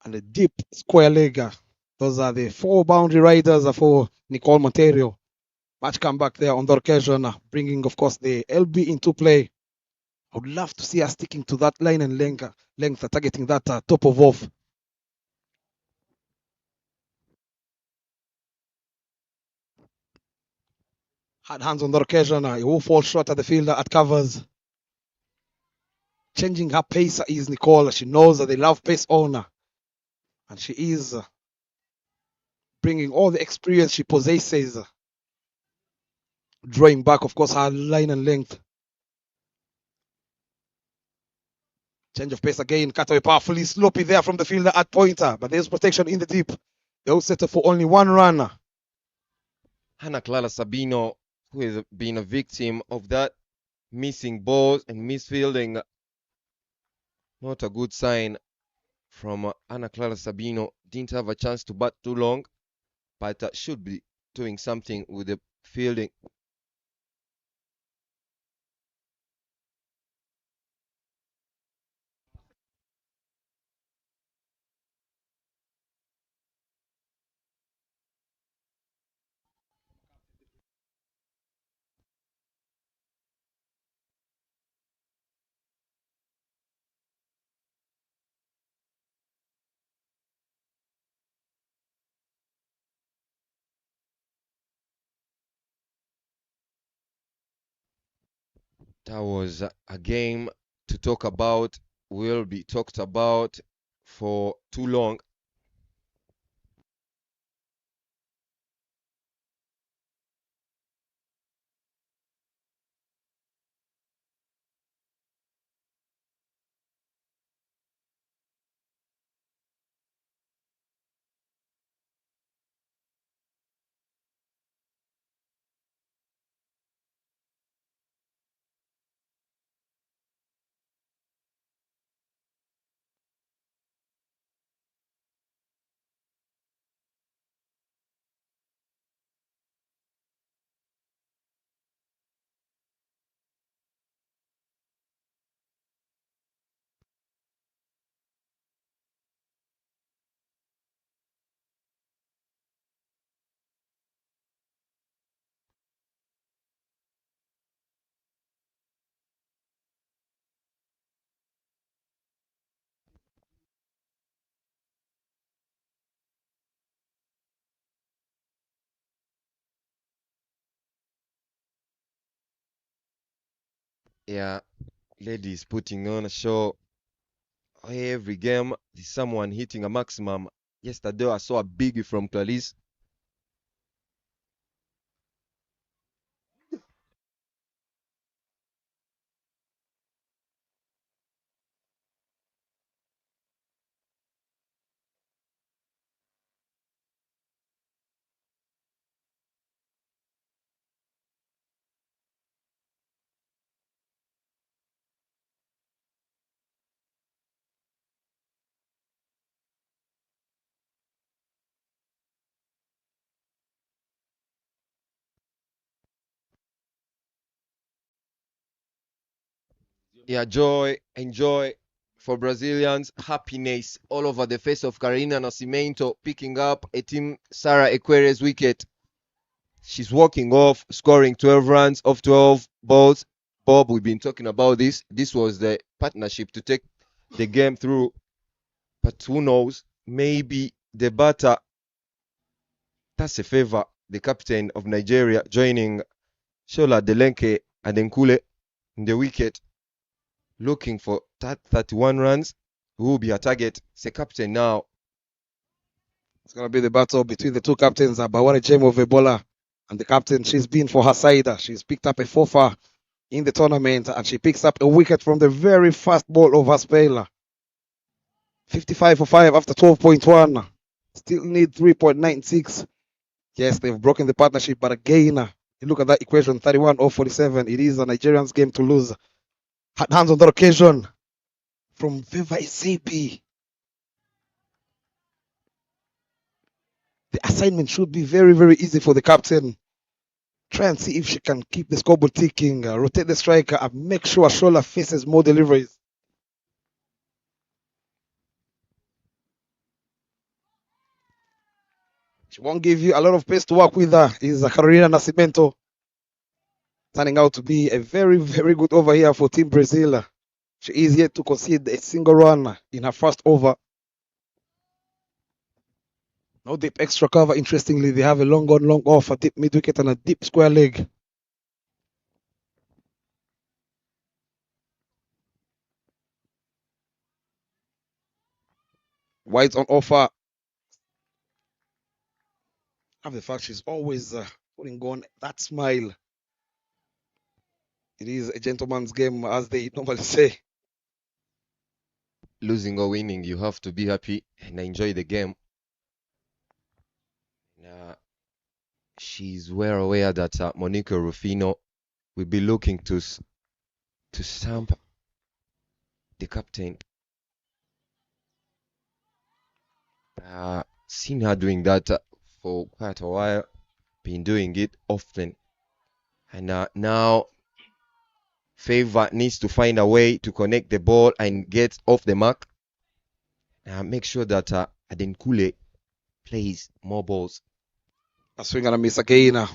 and a deep square leg. Those are the 4 boundary riders for Nicole Monteiro. Match comeback there on the occasion, bringing, of course, the LB into play. I would love to see her sticking to that line and length targeting that top of off. Had hands on the occasion. He will fall short at the fielder at covers. Changing her pace is Nicole. She knows that they love pace owner. And she is bringing all the experience she possesses. Drawing back, of course, her line and length. Change of pace again. Cut away powerfully. Sloppy there from the fielder at pointer. But there's protection in the deep. They'll settle for only 1 run. Hannah Clara Sabino, who has been a victim of that missing balls and misfielding. Not a good sign from Ana Clara Sabino. Didn't have a chance to bat too long, but should be doing something with the fielding. That was a game to talk about, will be talked about for too long. Yeah, ladies putting on a show every game. There's someone hitting a maximum. Yesterday I saw a biggie from Clarice. Yeah, joy, enjoy for Brazilians, happiness all over the face of Karina Nascimento, picking up a team Sarah Equere's wicket. She's walking off, scoring 12 runs off 12 balls. Bob, we've been talking about this. This was the partnership to take the game through. But who knows? Maybe the batter, that's a favor, the captain of Nigeria, joining Shola Delenke Adenkule in the wicket, looking for 31 runs. Who will be a target? It's a captain now. It's going to be the battle between the two captains, Bawari Jemo Ebola, and the captain. She's been for her side. She's picked up a four in the tournament, and she picks up a wicket from the very first ball of her spell. 55 for 5 after 12.1. Still need 3.96. Yes, they've broken the partnership, but again, you look at that equation, 31 or 47. It is a Nigerian's game to lose. Had hands on that occasion from Viva ACP. The assignment should be very, very easy for the captain. Try and see if she can keep the scoreboard ticking, rotate the striker, and make sure Shola faces more deliveries. She won't give you a lot of pace to work with. Is Carolina Nascimento turning out to be a very, very good over here for Team Brazil. She is yet to concede a single run in her first over. No deep extra cover. Interestingly, they have a long on, long off, a deep mid wicket, and a deep square leg. White on offer. Have the fact she's always putting on that smile. It is a gentleman's game, as they normally say. Losing or winning, you have to be happy and enjoy the game. She's well aware that Monica Rufino will be looking to stamp the captain. Seen her doing that for quite a while, been doing it often. And now Favor needs to find a way to connect the ball and get off the mark. Make sure that Adenkule plays more balls. A swing and a miss again.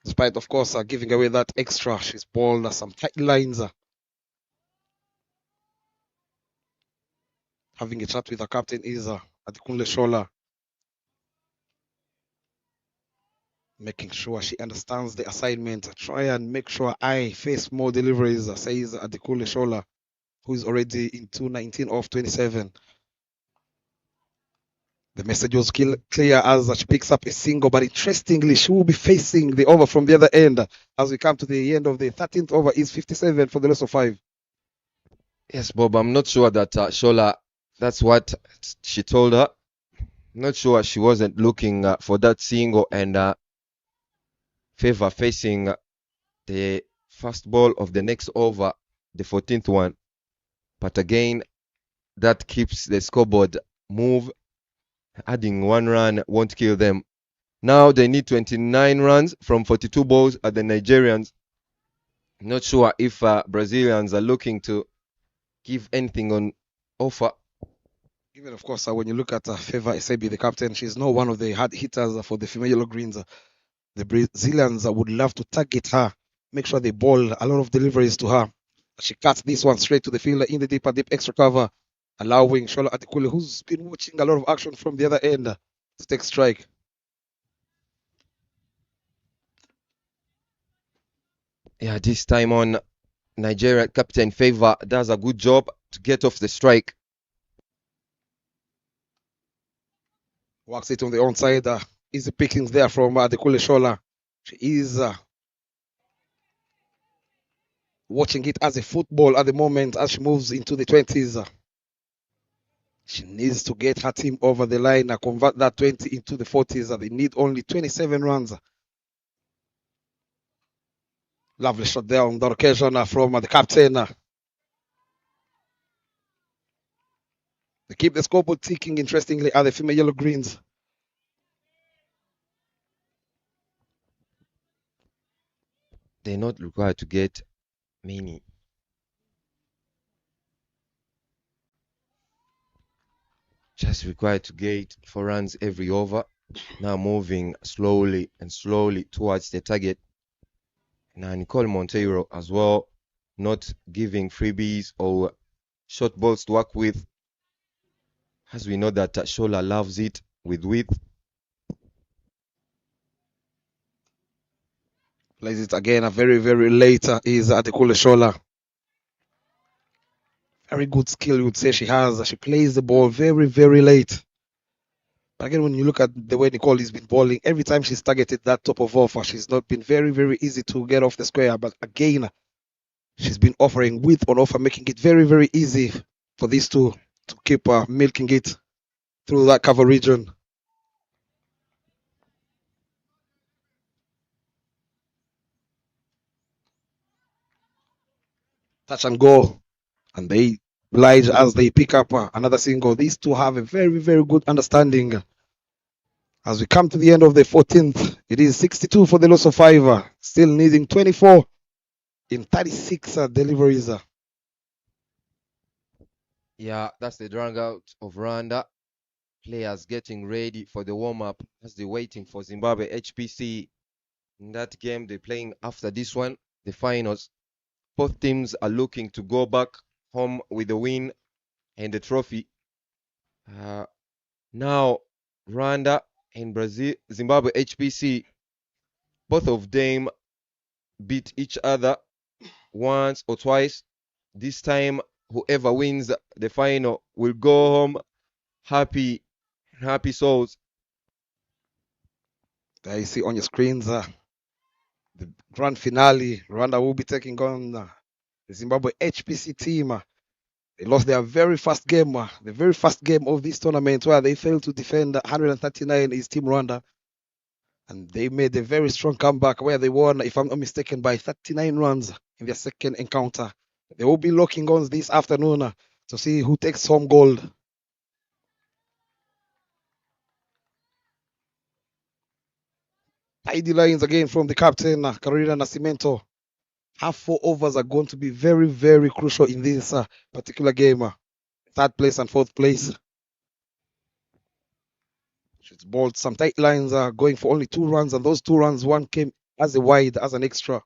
Despite, of course, giving away that extra, she's bowled some tight lines. Having a chat with her captain is Adekunle Shola. Making sure she understands the assignment. Try and make sure I face more deliveries, says Adekunle Shola, who is already in 219 off 27. The message was clear as she picks up a single, but interestingly, she will be facing the over from the other end. As we come to the end of the 13th over, is 57 for the loss of 5. Yes, Bob, I'm not sure that Shola, that's what she told her. Not sure she wasn't looking for that single, and Favor facing the first ball of the next over, the 14th one. But again, that keeps the scoreboard move. Adding 1 run won't kill them. Now they need 29 runs from 42 balls at the Nigerians. Not sure if Brazilians are looking to give anything on offer. Even, of course, when you look at Favor Esebi, the captain, she's not one of the hard hitters for the female yellow greens. The Brazilians would love to target her, make sure they ball a lot of deliveries to her. She cuts this one straight to the fielder in the deep extra cover, allowing Shola Adekunle, who's been watching a lot of action from the other end, to take strike. Yeah, this time on Nigeria captain Favor does a good job to get off the strike. Works it on the onside. Easy pickings there from Adekule Shola. She is watching it as a football at the moment as she moves into the 20s. She needs to get her team over the line and convert that 20 into the 40s. They need only 27 runs. Lovely shot there on the occasion from the captain. They keep the scoreboard ticking, interestingly, are the female yellow greens. They're not required to get many. Just required to get 4 runs every over. Now moving slowly and slowly towards the target. Now Nicole Monteiro as well, not giving freebies or short balls to work with, as we know that Shola loves it with width. Plays it again, a very, very late is Adekule Shola. Very good skill, you would say she has. She plays the ball very, very late. But again, when you look at the way Nicole has been bowling, every time she's targeted that top of offer, she's not been very, very easy to get off the square. But again, she's been offering width on offer, making it very, very easy for these two to keep milking it through that cover region. Touch and go. And they oblige as they pick up another single. These two have a very, very good understanding. As we come to the end of the 14th, it is 62 for the loss of 5. Still needing 24 in 36 deliveries. Yeah, that's the drangout of Rwanda. Players getting ready for the warm-up as they're waiting for Zimbabwe HPC. In that game, they're playing after this one, the finals. Both teams are looking to go back home with the win and the trophy. Now, Rwanda and Zimbabwe HPC, both of them beat each other once or twice. This time, whoever wins the final will go home happy souls. There you see on your screens the grand finale. Rwanda will be taking on the Zimbabwe HPC team. They lost their very first game, the very first game of this tournament, where they failed to defend 139 is Team Rwanda. And they made a very strong comeback where they won, if I'm not mistaken, by 39 runs in their second encounter. They will be locking on this afternoon to see who takes home gold. Tidy lines again from the captain, Carolina Nascimento. Half 4 overs are going to be very, very crucial in this particular game. Third place and fourth place. She's bowled some tight lines, going for only 2 runs, and those 2 runs, one came as a wide, as an extra.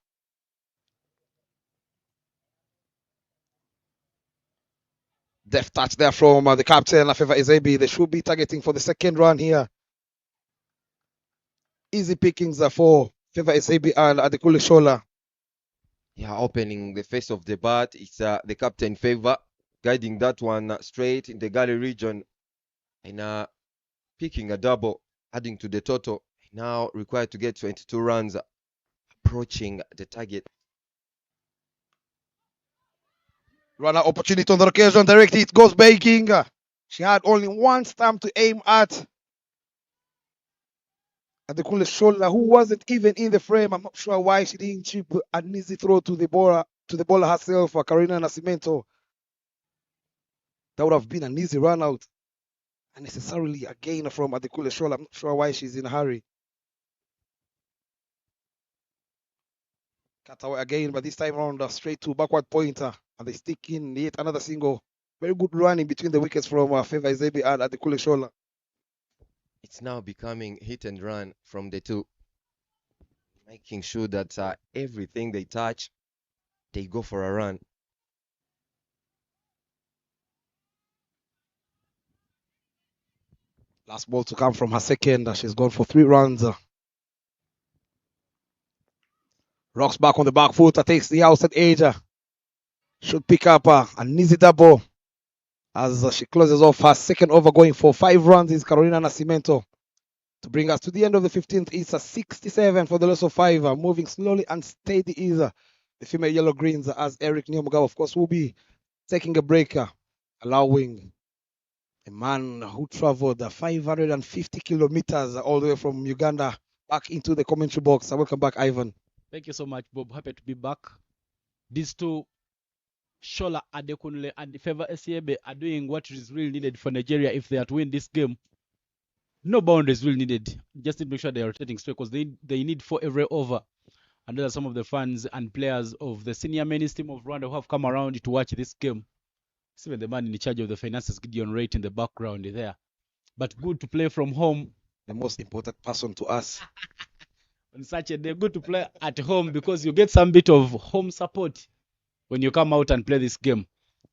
Deft touch there from the captain, Lafeva Ezebi. They should be targeting for the second run here. Easy pickings for Feva Ezebi and Adekule Shola. Yeah, opening the face of the bat. It's the captain Favor guiding that one straight in the galley region and picking a double, adding to the total. Now required to get 22 runs, approaching the target. Runner opportunity on the occasion, direct hit goes baking. She had only one stamp to aim at. Adekule Shola, who wasn't even in the frame. I'm not sure why she didn't chip an easy throw to the bowler herself, Carolina Nascimento. That would have been an easy run out. Unnecessarily again from Adekule Shola. I'm not sure why she's in a hurry. Cut away again, but this time around straight to backward pointer. And they stick in yet another single. Very good running between the wickets from Feva Ezebi and Adekule Shola. It's now becoming hit and run from the two, making sure that everything they touch, they go for a run. Last ball to come from her second. She's gone for 3 runs. Rocks back on the back foot, takes the outside edge. Should pick up an easy double as she closes off her second over, going for 5 runs is Carolina Nascimento. To bring us to the end of the 15th, it's a 67 for the loss of 5. Moving slowly and steady is the female yellow greens as Eric Nyomugawa, of course, will be taking a break, allowing a man who traveled 550 kilometers all the way from Uganda back into the commentary box. Welcome back, Ivan. Thank you so much, Bob. Happy to be back. These two, Shola Adekunle and Favour Esiebe, are doing what is really needed for Nigeria if they are to win this game. No boundaries really needed. Just need to make sure they are rotating straight because they need 4 every over. And those are some of the fans and players of the senior men's team of Rwanda who have come around to watch this game. It's even the man in charge of the finances, Gideon Wright, in the background there. But good to play from home. The most important person to us. On such a day, good to play at home because you get some bit of home support when you come out and play this game.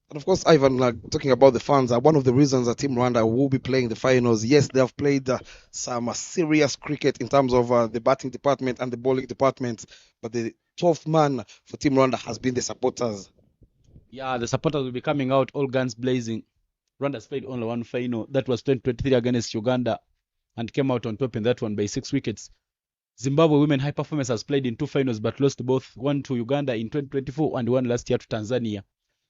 And of course, Ivan, talking about the fans, one of the reasons that Team Rwanda will be playing the finals, yes, they have played some serious cricket in terms of the batting department and the bowling department, but the 12th man for Team Rwanda has been the supporters. Yeah, the supporters will be coming out all guns blazing. Rwanda's played only one final. That was 2023 against Uganda and came out on top in that one by 6 wickets. Zimbabwe Women High Performance has played in 2 finals but lost both, one to Uganda in 2024 and one last year to Tanzania.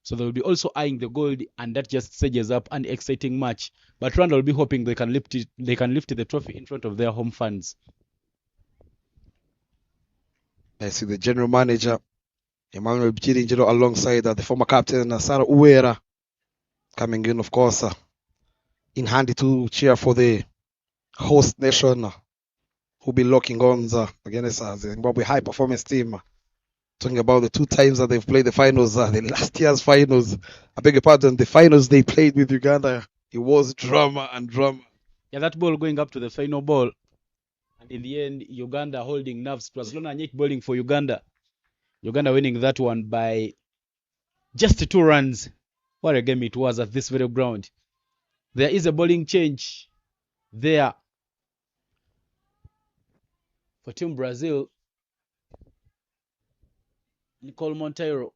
So they will be also eyeing the gold, and that just stages up an exciting match. But Rwanda will be hoping they can lift the trophy in front of their home fans. I see the general manager, Emmanuel Bchirinjiro, alongside the former captain, Sarah Uwera, coming in, of course, in handy to cheer for the host nation, who'll be locking on against the Zimbabwe high performance team. Talking about the 2 times that they've played the finals, the last year's finals, I beg your pardon, the finals they played with Uganda, it was drama and drama. Yeah, that ball going up to the final ball. And in the end, Uganda holding nerves. It was Lona Nyek bowling for Uganda. Uganda winning that one by just 2 runs. What a game it was at this very ground. There is a bowling change there for Team Brazil. Nicole Monteiro.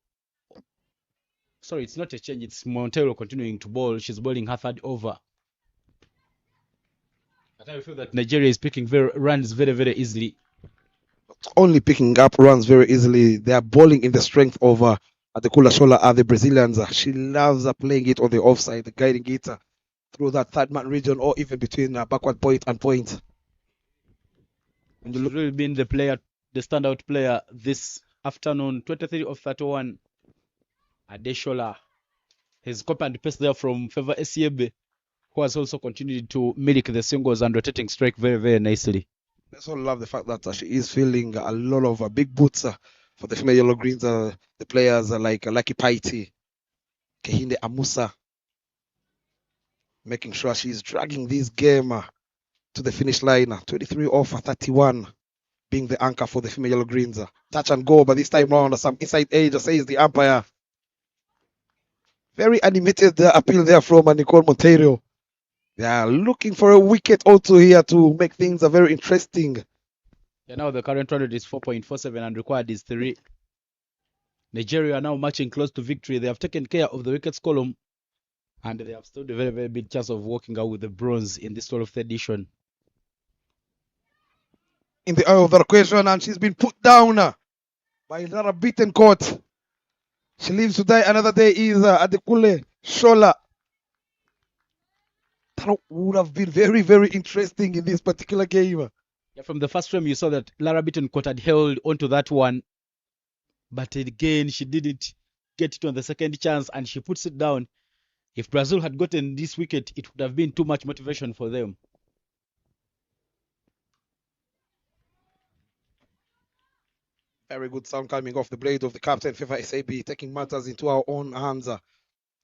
Sorry, it's not a change. It's Monteiro continuing to bowl. She's bowling her 3rd over. But I feel that Nigeria is picking runs very, very easily. Only picking up runs very easily. They are bowling in the strength of Adekula Shola, the Brazilians. She loves playing it on the offside, guiding it through that 3rd man region or even between backward point and point. And she's really been the standout player this afternoon. 23 of 31. Adeshola has copy and paste there from Favour Esiebe, who has also continued to milk the singles and rotating strike very, very nicely. I also love the fact that she is feeling a lot of big boots for the female yellow greens. The players like Lucky Paiti, Kehinde Amusa, making sure she's dragging this game to the finish line. 23 off 31, being the anchor for the female yellow greens. Touch and go, but this time round, some inside edge, says the umpire. Very animated appeal there from Nicole Monteiro. They are looking for a wicket also here to make things very interesting. Yeah, now the current run rate is 4.47 and required is 3. Nigeria are now marching close to victory. They have taken care of the wickets column and they have stood a very, very big chance of walking out with the bronze in this 12th edition. In the eye of the equation, and she's been put down by another beaten court. She lives to die another day is Adekule Shola. That would have been very, very interesting in this particular game. Yeah, from the first frame, you saw that Lara Bittencourt had held onto that one. But again, she didn't get it on the second chance and she puts it down. If Brazil had gotten this wicket, it would have been too much motivation for them. Very good sound coming off the blade of the captain, Favour SAB, taking matters into our own hands,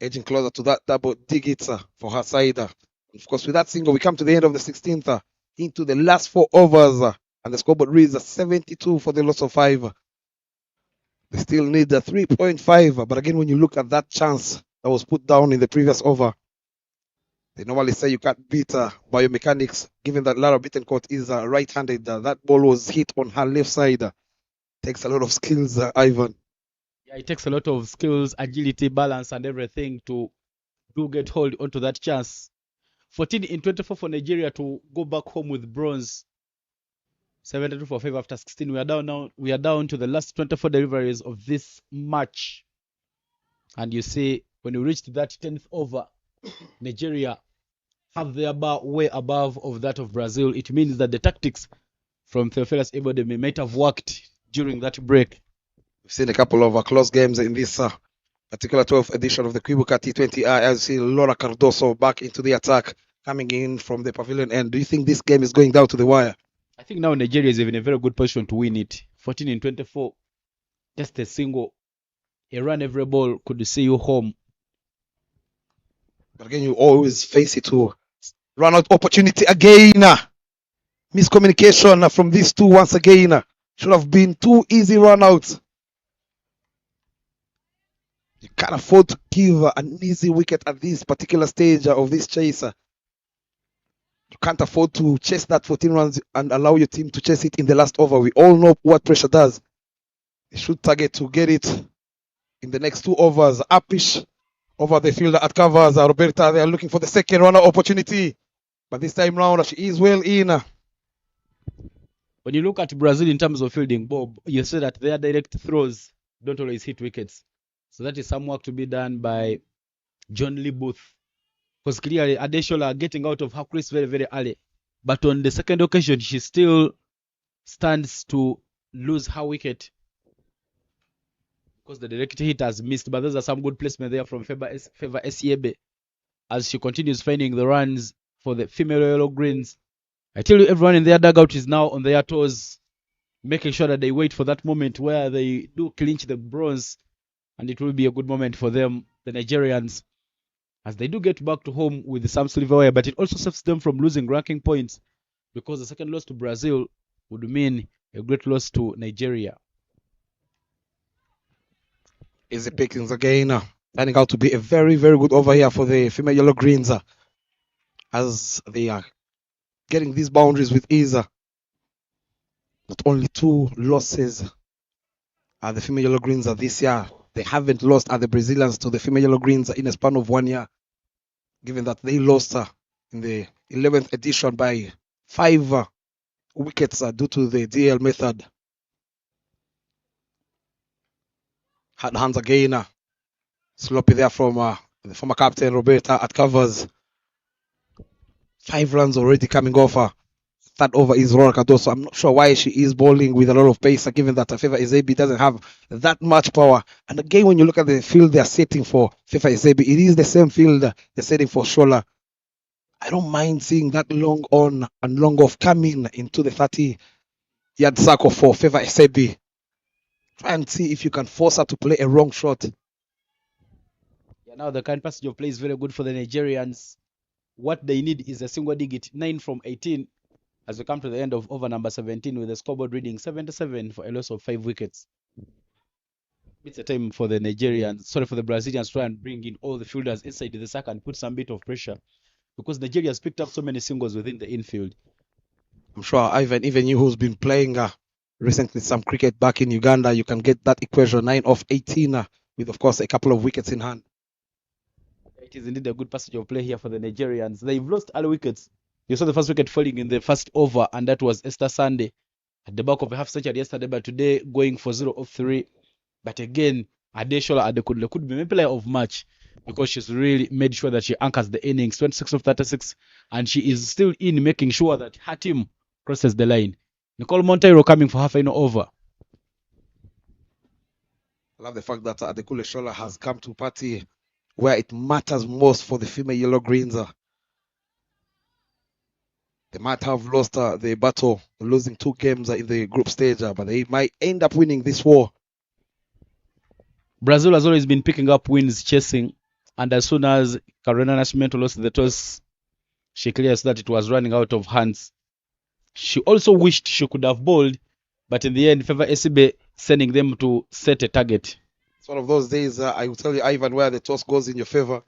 edging closer to that double digit for her side. Of course, with that single, we come to the end of the 16th, into the last 4 overs, and the scoreboard reads 72 for the loss of 5. They still need 3.5, but again, when you look at that chance that was put down in the previous over, they normally say you can't beat biomechanics, given that Lara Bittencourt is right-handed. That ball was hit on her left side. Takes a lot of skills, Ivan. Yeah, it takes a lot of skills, agility, balance, and everything to do get hold onto that chance. 14 in 24 for Nigeria to go back home with bronze. 72 for 5 after 16. We are down now. We are down to the last 24 deliveries of this match. And you see, when we reached that 10th over, Nigeria have their bar way above of that of Brazil. It means that the tactics from Theophilus Ebodemi might have worked during that break. We've seen a couple of close games in this particular 12th edition of the Kwibuka T20I. As you see Laura Cardoso back into the attack, coming in from the pavilion end. Do you think this game is going down to the wire? I think now Nigeria is in a very good position to win it. 14 in 24, just a single. A run every ball could see you home. But again, you always face it to run out opportunity again. Miscommunication from these two once again. Should have been two easy run outs. You can't afford to give an easy wicket at this particular stage of this chase. You can't afford to chase that 14 runs and allow your team to chase it in the last over. We all know what pressure does. They should target to get it in the next 2 overs. Upish over the fielder at covers. Roberta, they are looking for the second runner opportunity. But this time round, she is well in. When you look at Brazil in terms of fielding, Bob, you see that their direct throws don't always hit wickets. So that is some work to be done by John Lee Booth. Because clearly Adeshola getting out of her crease very, very early. But on the second occasion, she still stands to lose her wicket. Because the direct hit has missed. But those are some good placement there from Favour Esiebe. As she continues finding the runs for the female yellow greens. I tell you, everyone in their dugout is now on their toes, making sure that they wait for that moment where they do clinch the bronze, and it will be a good moment for them, the Nigerians, as they do get back to home with some silverware, but it also saves them from losing ranking points, because the second loss to Brazil would mean a great loss to Nigeria. Easy pickings again, turning out to be a very, very good over here for the female yellow greens, as they are getting these boundaries with ease. Not only 2 losses at the female yellow greens this year. They haven't lost at the Brazilians to the female yellow greens in a span of 1 year, given that they lost in the 11th edition by 5 wickets due to the DL method. Had hands again. Sloppy there from the former captain Roberta at covers. 5 runs already coming off. Third over is Laura Cardoso. I'm not sure why she is bowling with a lot of pace, given that Favour Ezebi doesn't have that much power. And again, when you look at the field they're setting for Favour Ezebi, it is the same field they're setting for Shola. I don't mind seeing that long on and long off coming into the 30-yard circle for Favour Ezebi. Try and see if you can force her to play a wrong shot. Yeah, now the current passage of play is very good for the Nigerians. What they need is a single digit, 9 from 18. As we come to the end of over number 17 with the scoreboard reading 77 for a loss of 5 wickets. It's a time for the Nigerians, for the Brazilians to try and bring in all the fielders inside the sack and put some bit of pressure, because Nigeria has picked up so many singles within the infield. I'm sure Ivan, even you who's been playing recently some cricket back in Uganda, you can get that equation, 9 of 18 with, of course, a couple of wickets in hand. It is indeed a good passage of play here for the Nigerians. They've lost early wickets. You saw the first wicket falling in the first over, and that was Esther Sunday at the back of a half century yesterday, but today going for 0 of 3. But again, Adeshola Adekunle could be a player of match, because she's really made sure that she anchors the innings, 26 of 36, and she is still in making sure that her team crosses the line. Nicole Monteiro coming for her final over. I love the fact that Adekunle Shola has come to party where it matters most for the female yellow greens. They might have lost the battle, losing 2 games in the group stage, but they might end up winning this war. Brazil has always been picking up wins chasing, and as soon as Carolina Nascimento lost the toss, she cleared that it was running out of hands. She also wished she could have bowled, but in the end, Favour Esibe sending them to set a target. It's one of those days, I will tell you, Ivan, where the toss goes in your favour.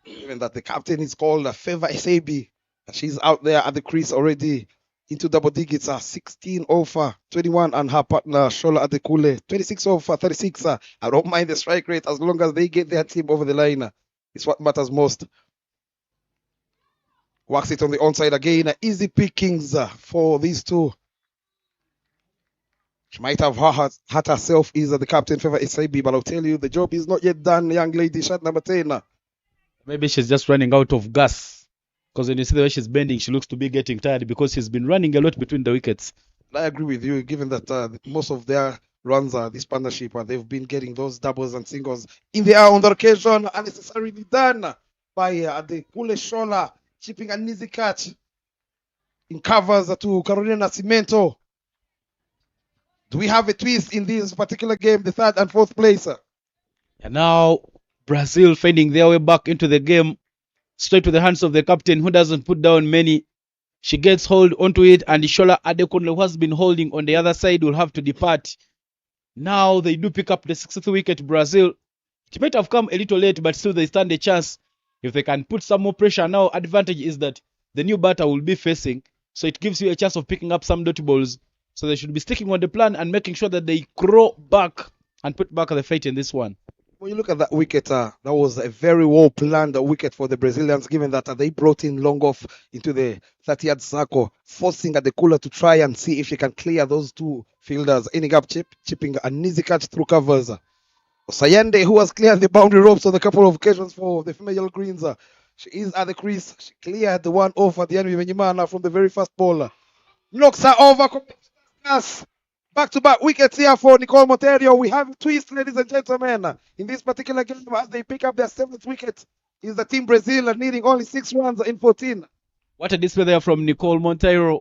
Even that the captain is called Favour Esibe. She's out there at the crease already, into double digits. 16 over 21, and her partner Shola Adekule 26 over 36. I don't mind the strike rate as long as they get their team over the line. It's what matters most. Works it on the onside again. Easy pickings for these two. She might have hurt herself is the captain favor SIB, but I'll tell you the job is not yet done, young lady. Shot number 10. Maybe she's just running out of gas. Because when you see the way she's bending, she looks to be getting tired because she's been running a lot between the wickets. I agree with you, given that most of their runs, this partnership, they've been getting those doubles and singles in the air on the occasion, unnecessarily done by the Kule Shola, chipping an easy catch in covers to Carolina Cimento. Do we have a twist in this particular game, the third and fourth place? And now Brazil finding their way back into the game, straight to the hands of the captain, who doesn't put down many. She gets hold onto it, and Shola Adekunle, who has been holding on the other side, will have to depart. Now they do pick up the 6th wicket, Brazil. It might have come a little late, but still they stand a chance. If they can put some more pressure now, advantage is that the new batter will be facing, so it gives you a chance of picking up some dot balls. So they should be sticking on the plan and making sure that they crawl back and put back the fight in this one. When you look at that wicket, that was a very well planned wicket for the Brazilians, given that they brought in long off into the 30-yard circle, forcing Adekula to try and see if she can clear those two fielders, ending up chipping an easy catch through covers. Sayende, who has cleared the boundary ropes on a couple of occasions for the female Greens, she is at the crease. She cleared the one off at the end of Venyimana from the very first ball. Knocks her over. Back-to-back wickets here for Nicole Monteiro. We have a twist, ladies and gentlemen. In this particular game, as they pick up their 7th wicket, is the team Brazil needing only 6 runs in 14. What a display there from Nicole Monteiro.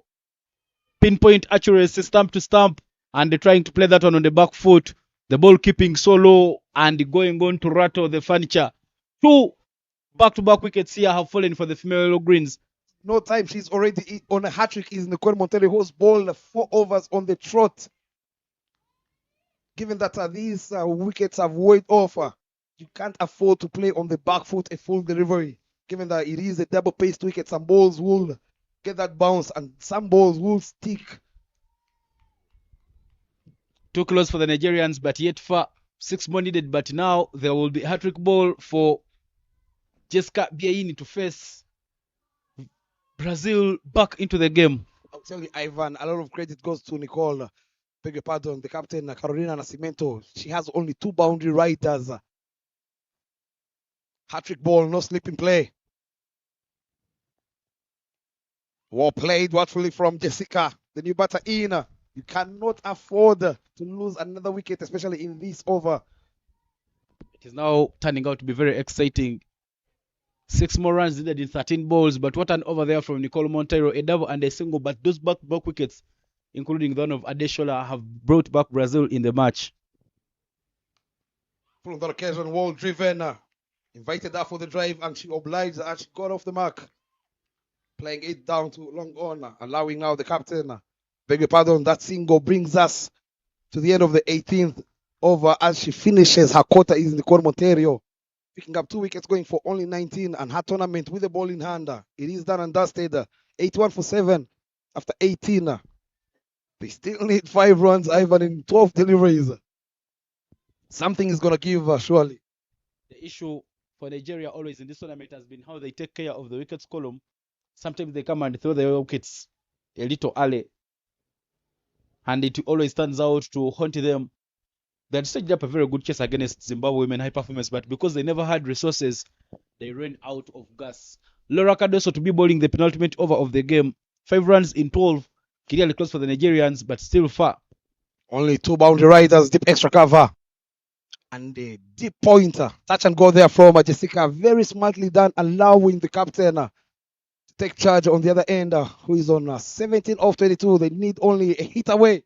Pinpoint accuracy, stump to stump, and they're trying to play that one on the back foot. The ball keeping so low and going on to rattle the furniture. 2 back-to-back wickets here have fallen for the female Greens. No time, she's already on a hat-trick. Is Nicole Monteiro, who's bowled 4 overs on the trot. Given that these wickets have weighed off, you can't afford to play on the back foot a full delivery. Given that it is a double-paced wicket, some balls will get that bounce and some balls will stick. Too close for the Nigerians, but yet far. 6 more needed, but now there will be a hat-trick ball for Jessica Biaini to face Brazil back into the game. I'll tell you, Ivan, a lot of credit goes to Nicole. Beg your pardon, the captain, Carolina Nascimento. She has only 2 boundary riders. Hat-trick ball, no sleeping play. Well played, watchfully from Jessica, the new batter in. You cannot afford to lose another wicket, especially in this over. It is now turning out to be very exciting. 6 more runs needed in 13 balls, but what an over there from Nicole Monteiro, a double and a single, but those back wickets, including the one of Adeshola, have brought back Brazil in the match. On that occasion, well driven, invited her for the drive, and she obliged and she got off the mark. Playing it down to long on, allowing now the captain. Beg your pardon, that single brings us to the end of the 18th over as she finishes her quarter is Nicole Monteiro. Picking up 2 wickets, going for only 19, and her tournament with the ball in hand. It is done and dusted. 81 for 7 after 18. They still need 5 runs, Ivan, in 12 deliveries. Something is going to give, surely. The issue for Nigeria always in this tournament has been how they take care of the wickets column. Sometimes they come and throw the wickets a little early, and it always turns out to haunt them. They had staged up a very good chase against Zimbabwe women high performance, but because they never had resources, they ran out of gas. Laura Cardoso to be bowling the penultimate over of the game. 5 runs in 12. Clearly close for the Nigerians, but still far. Only 2 boundary riders, deep extra cover. And a deep pointer. Touch and go there from Jessica. Very smartly done, allowing the captain to take charge on the other end, who is on 17 off 22. They need only a hit away.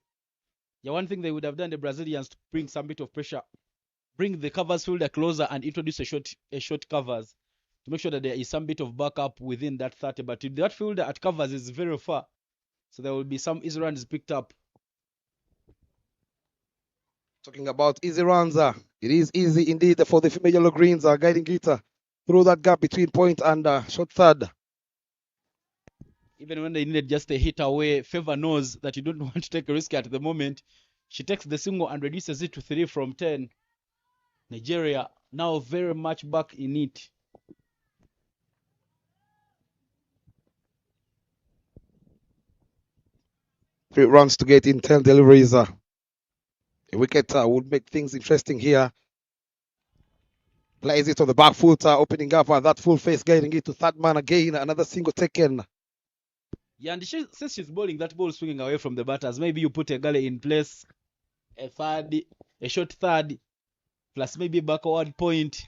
Yeah, one thing they would have done, the Brazilians, to bring some bit of pressure, bring the covers fielder closer and introduce a short covers to make sure that there is some bit of backup within that 30. But that fielder at covers is very far, so there will be some easy runs picked up. Talking about easy runs, it is easy indeed for the female yellow greens, guiding it through that gap between point and short third. Even when they needed just a hit away, Favor knows that you don't want to take a risk at the moment. She takes the single and reduces it to 3 from 10. Nigeria now very much back in it. Three runs to get in, 10 deliveries. A wicket would make things interesting here. Plays it on the back foot, opening up that full face, getting it to third man again. Another single taken. Yeah, and since she's bowling that ball swinging away from the batters, maybe you put a gully in place, a short third, plus maybe a backward point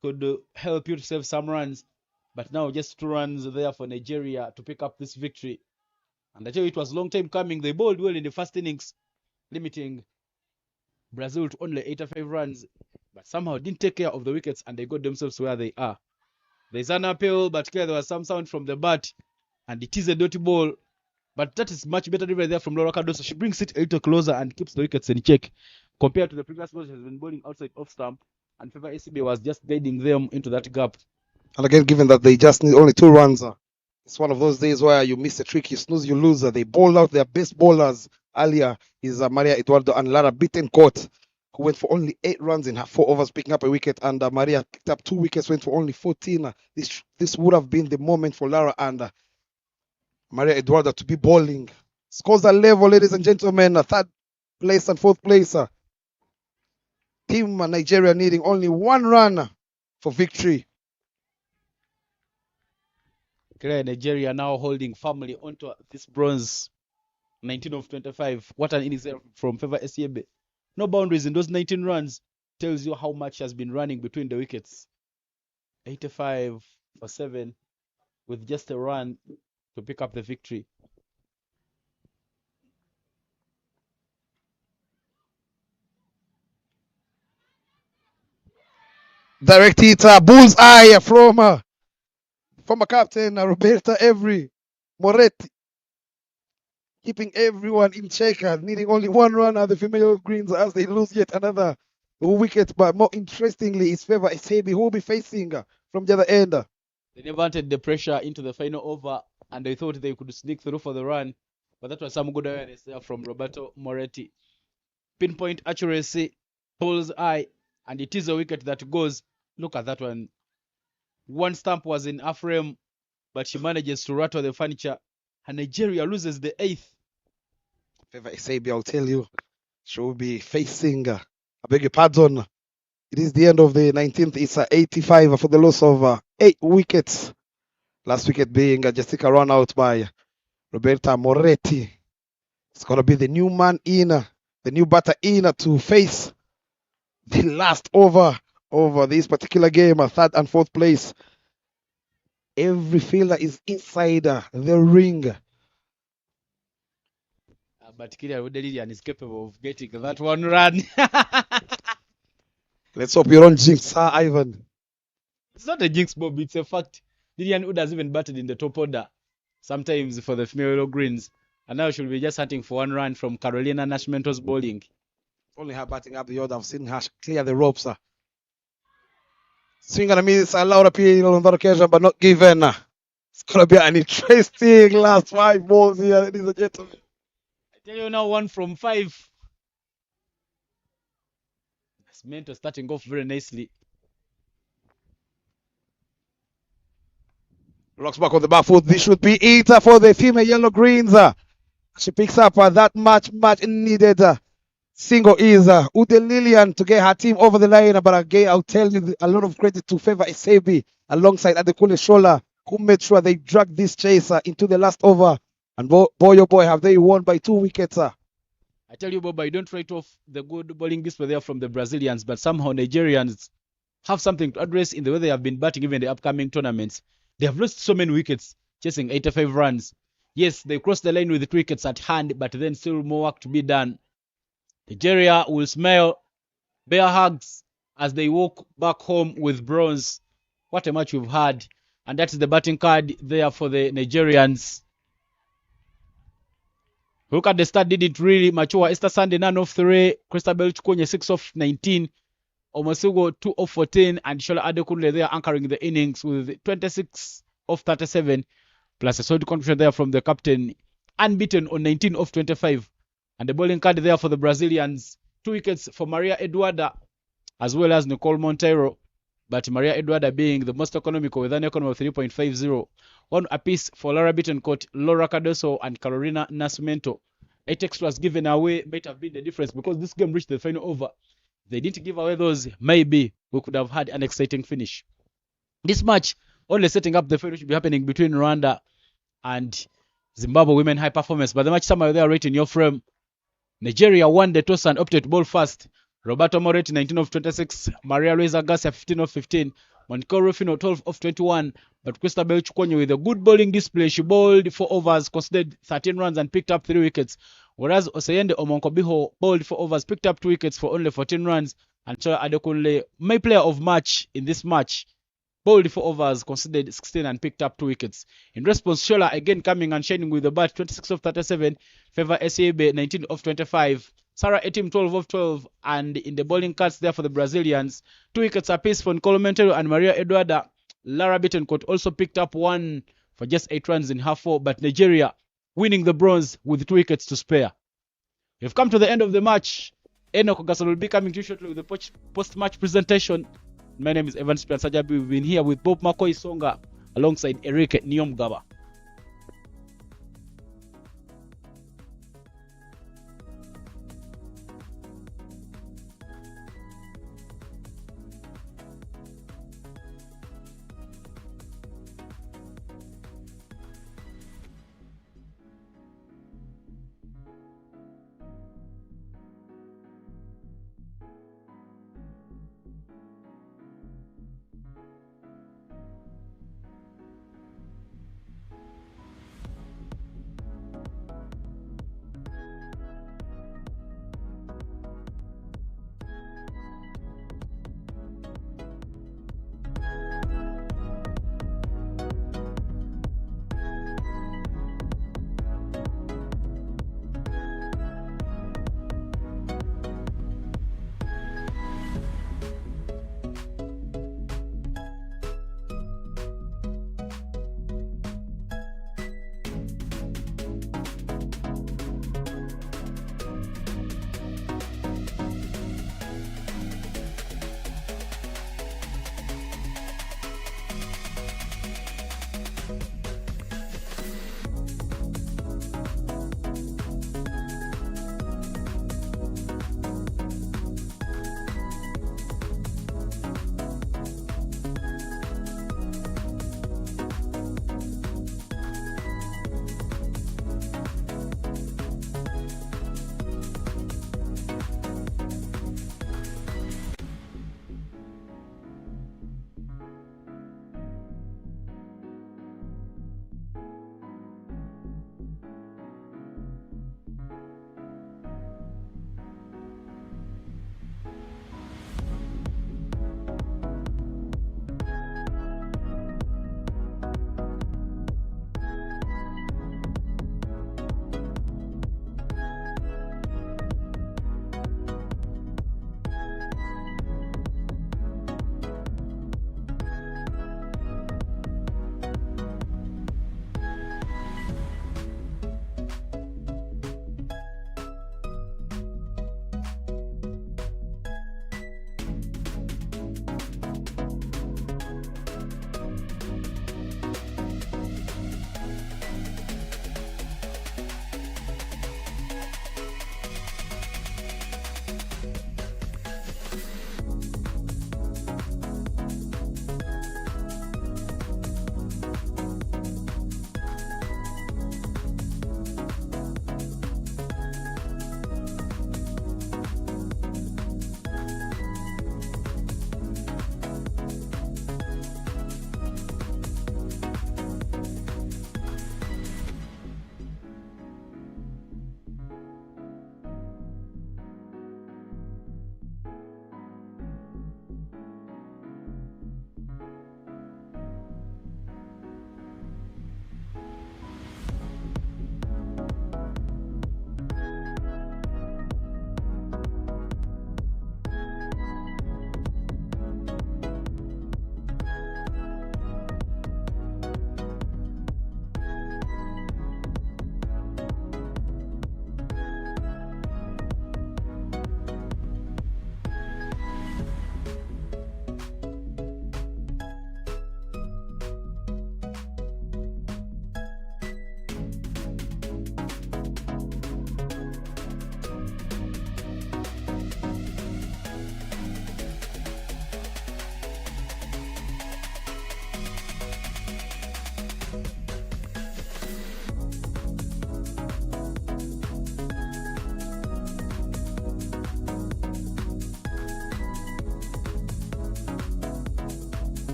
could help you to save some runs. But now just 2 runs there for Nigeria to pick up this victory. And I tell you, it was a long time coming. They bowled well in the first innings, limiting Brazil to only 85 runs, but somehow didn't take care of the wickets and they got themselves where they are. There's an appeal, but there was some sound from the bat, and it is a dirty ball. But that is much better delivery there from Laura Cardoso. She brings it a little closer and keeps the wickets in check compared to the previous ball. She has been bowling outside off stump, and Favor ACB was just guiding them into that gap. And again, given that they just need only 2 runs, it's one of those days where you miss a trick, you snooze, you lose. They bowled out their best bowlers earlier. Is Maria Eduardo and Lara Bittencourt, who went for only 8 runs in 4 overs, picking up a wicket, and Maria picked up 2 wickets, went for only 14. This would have been the moment for Lara and Maria Eduardo to be bowling. Scores are level, ladies and gentlemen. Third place and fourth place. Team Nigeria needing only 1 run for victory. Nigeria now holding firmly onto this bronze. 19 of 25. What an innings from Favor ACB. No boundaries in those 19 runs. Tells you how much has been running between the wickets. 85 for 7 with just a run to pick up the victory. Direct hit, bullseye from former captain Roberta Every Moretti, keeping everyone in check, needing only 1 run at the female greens as they lose yet another wicket. But more interestingly, it's Favor ACB who will be facing from the other end. They never wanted the pressure into the final over, and they thought they could sneak through for the run. But that was some good awareness there from Roberto Moretti. Pinpoint accuracy, bull's eye, and it is a wicket that goes. Look at that one. One stump was in a frame, but she manages to rattle the furniture, and Nigeria loses the 8th. Favor ACB, I'll tell you, she will be facing, I beg your pardon, it is the end of the 19th. It's 85 for the loss of 8 wickets. Last wicket being Jessica run out by Roberta Moretti. It's going to be the new man in, the new batter in to face the last over this particular game, 3rd and 4th place. Every fielder is inside the ring. But Kylian Lilian is capable of getting that 1 run. Let's hope you don't jinx her, Ivan. It's not a jinx, Bob. It's a fact. Lilian Wood has even batted in the top order, sometimes for the female greens. And now she'll be just hunting for 1 run from Carolina Nascimento's bowling. Only her batting up the order. I've seen her clear the ropes. Swing and a miss, allowed appeal on that occasion, but not given. It's going to be an interesting last 5 balls here, ladies and gentlemen. I tell you now, 1 from 5. Nascimento starting off very nicely. Rocks back on the back foot. This should be it for the female yellow greens. She picks up that much needed single is Ude Lillian to get her team over the line. But again, I'll tell you a lot of credit to Favor ACB alongside Adekule Shola, who made sure they dragged this chase into the last over. And boy, oh boy, have they won by 2 wickets. I tell you, Bob, I don't write off the good bowling display there from the Brazilians, but somehow Nigerians have something to address in the way they have been batting even the upcoming tournaments. They have lost so many wickets, chasing 85 runs. Yes, they crossed the line with the 3 wickets at hand, but then still more work to be done. Nigeria will smile bear hugs as they walk back home with bronze. What a match we've had. And that's the batting card there for the Nigerians. Look at the start, didn't really mature. Esther Sunday, 9 of 3. Christabel Chukwonye, 6 of 19. Omosugo, 2 of 14. And Shola Adekunle there anchoring the innings with 26 of 37. plus a solid contribution there from the captain, unbeaten on 19 of 25. And the bowling card there for the Brazilians, 2 wickets for Maria Eduarda as well as Nicole Monteiro, but Maria Eduarda being the most economical with an economy of 3.50. 1 apiece for Laura Bittencourt, Laura Cardoso, and Carolina Nascimento. 8 extras given away might have been the difference because this game reached the final over. If they didn't give away those, maybe we could have had an exciting finish. This match only setting up the final should be happening between Rwanda and Zimbabwe Women High Performance. But the match somewhere there right in your frame. Nigeria won the toss and opted to bowl first. Roberto Moretti 19 of 26, Maria Luisa Garcia 15 of 15, Monica Rufino 12 of 21, but Christabel Chukwonyo with a good bowling display. She bowled 4 overs, conceded 13 runs and picked up 3 wickets, whereas Oseyende Omonkobiho bowled 4 overs, picked up 2 wickets for only 14 runs, and Chola Adekunle, my player of match in this match, bowled 4 overs, conceded 16 and picked up 2 wickets. In response, Shola again coming and shining with the bat, 26 of 37, Favor SAB 19 of 25, Sarah Etim 12 of 12, and in the bowling cuts there for the Brazilians, 2 wickets apiece for Nicolo Montero and Maria Eduarda. Lara Bittencourt also picked up 1 for just 8 runs in half 4, but Nigeria winning the bronze with 2 wickets to spare. We've come to the end of the match. Enoch Ogasol will be coming to you shortly with the post-match presentation. My name is Evan Spiansajabi. We've been here with Bob McCoy Songa alongside Eric Niomgaba.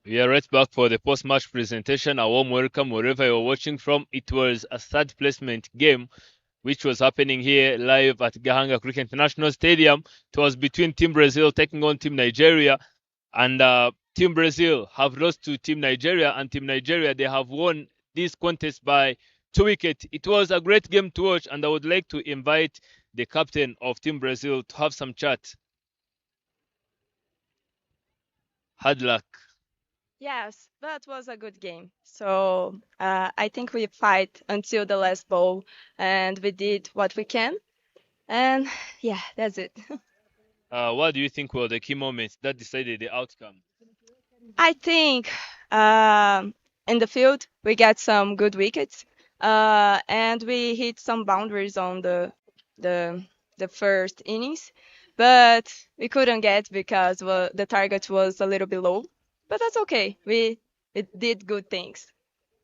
We are right back for the post-match presentation. A warm welcome wherever you're watching from. It was a third placement game which was happening here live at Gahanga Cricket International Stadium. It was between Team Brazil taking on Team Nigeria, and Team Brazil have lost to Team Nigeria, and Team Nigeria, they have won this contest by 2 wickets. It was a great game to watch, and I would like to invite the captain of Team Brazil to have some chat. Hard luck. Yes, that was a good game. So I think we fight until the last ball, and we did what we can. And yeah, that's it. What do you think were the key moments that decided the outcome? I think in the field we got some good wickets, and we hit some boundaries on the the first innings, but we couldn't get because the target was a little bit low. But that's okay. We did good things.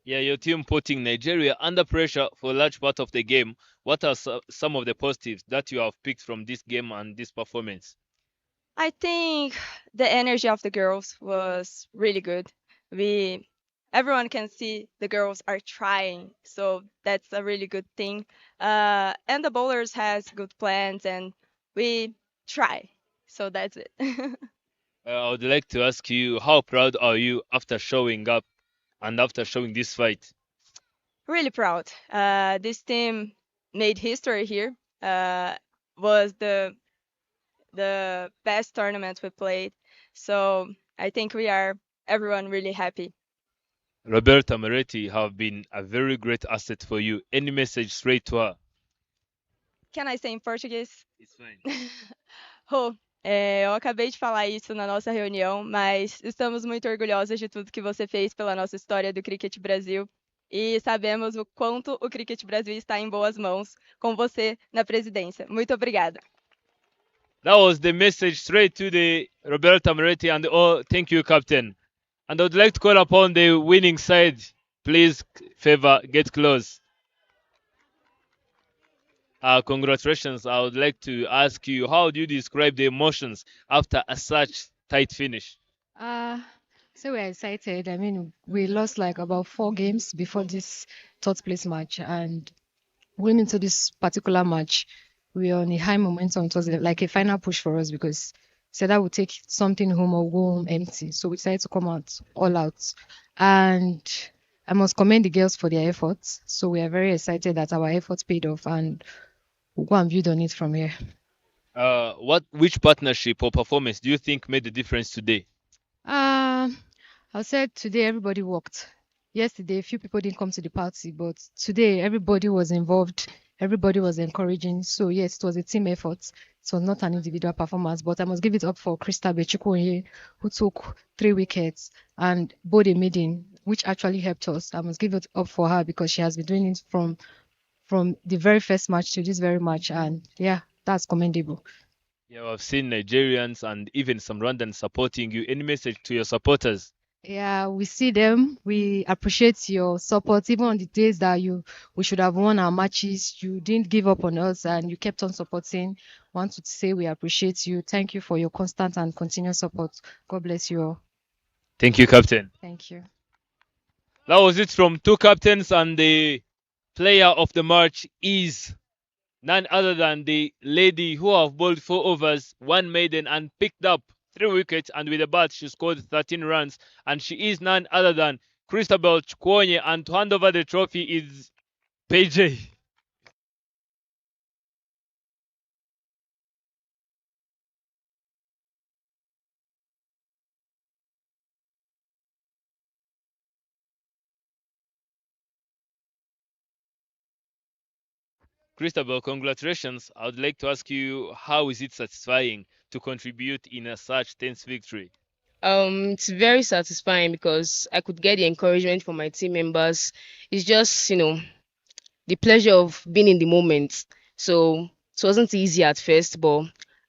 Yeah, your team putting Nigeria under pressure for a large part of the game. What are some of the positives that you have picked from this game and this performance? I think the energy of the girls was really good. We Everyone can see the girls are trying, so that's a really good thing. And the bowlers has good plans, and we try. So that's it. I would like to ask you, how proud are you after showing up and after showing this fight? Really proud. This team made history here. Was the best tournament we played. So I think we are everyone really happy. Roberta Moretti have been a very great asset for you. Any message straight to her? Can I say in Portuguese? It's fine. Rô, eu acabei de falar isso na nossa reunião, mas estamos muito orgulhosos de tudo que você fez pela nossa história do Cricket Brasil e sabemos o quanto o Cricket Brasil está em boas mãos com você na presidência. Muito obrigada. That was the message straight to the Roberta Moretti, and thank you, Captain. And I would like to call upon the winning side. Please, favor, get close. Congratulations. I would like to ask you, how do you describe the emotions after a such tight finish? Uh, so we're excited. I mean, we lost like about 4 games before this third place match, and going into this particular match, we are on a high momentum. It was like a final push for us because said that would take something home or go home empty. So we decided to come out all out. And I must commend the girls for their efforts. So we are very excited that our efforts paid off, and we'll go and build on it from here. Which partnership or performance do you think made the difference today? I said today everybody worked. Yesterday, a few people didn't come to the party, but today everybody was involved. Everybody was encouraging. So yes, it was a team effort. It was not an individual performance, but I must give it up for Krista Bechukwuonye, who took 3 wickets and bowled a maiden, which actually helped us. I must give it up for her because she has been doing it from the very first match to this very match, and yeah, that's commendable. Yeah, I've seen Nigerians and even some Rwandans supporting you. Any message to your supporters? Yeah, we see them. We appreciate your support. Even on the days that we should have won our matches, you didn't give up on us and you kept on supporting. Want to say we appreciate you. Thank you for your constant and continuous support. God bless you all. Thank you, Captain. Thank you. That was it from two captains, and the player of the match is none other than the lady who have bowled 4 overs, 1 maiden, and picked up 3 wickets, and with a bat she scored 13 runs, and she is none other than Christabel Chukwuonye, and to hand over the trophy is PJ. Christabel, congratulations. I would like to ask you, how is it satisfying to contribute in a such tense victory? It's very satisfying because I could get the encouragement from my team members. It's just, the pleasure of being in the moment. So it wasn't easy at first, but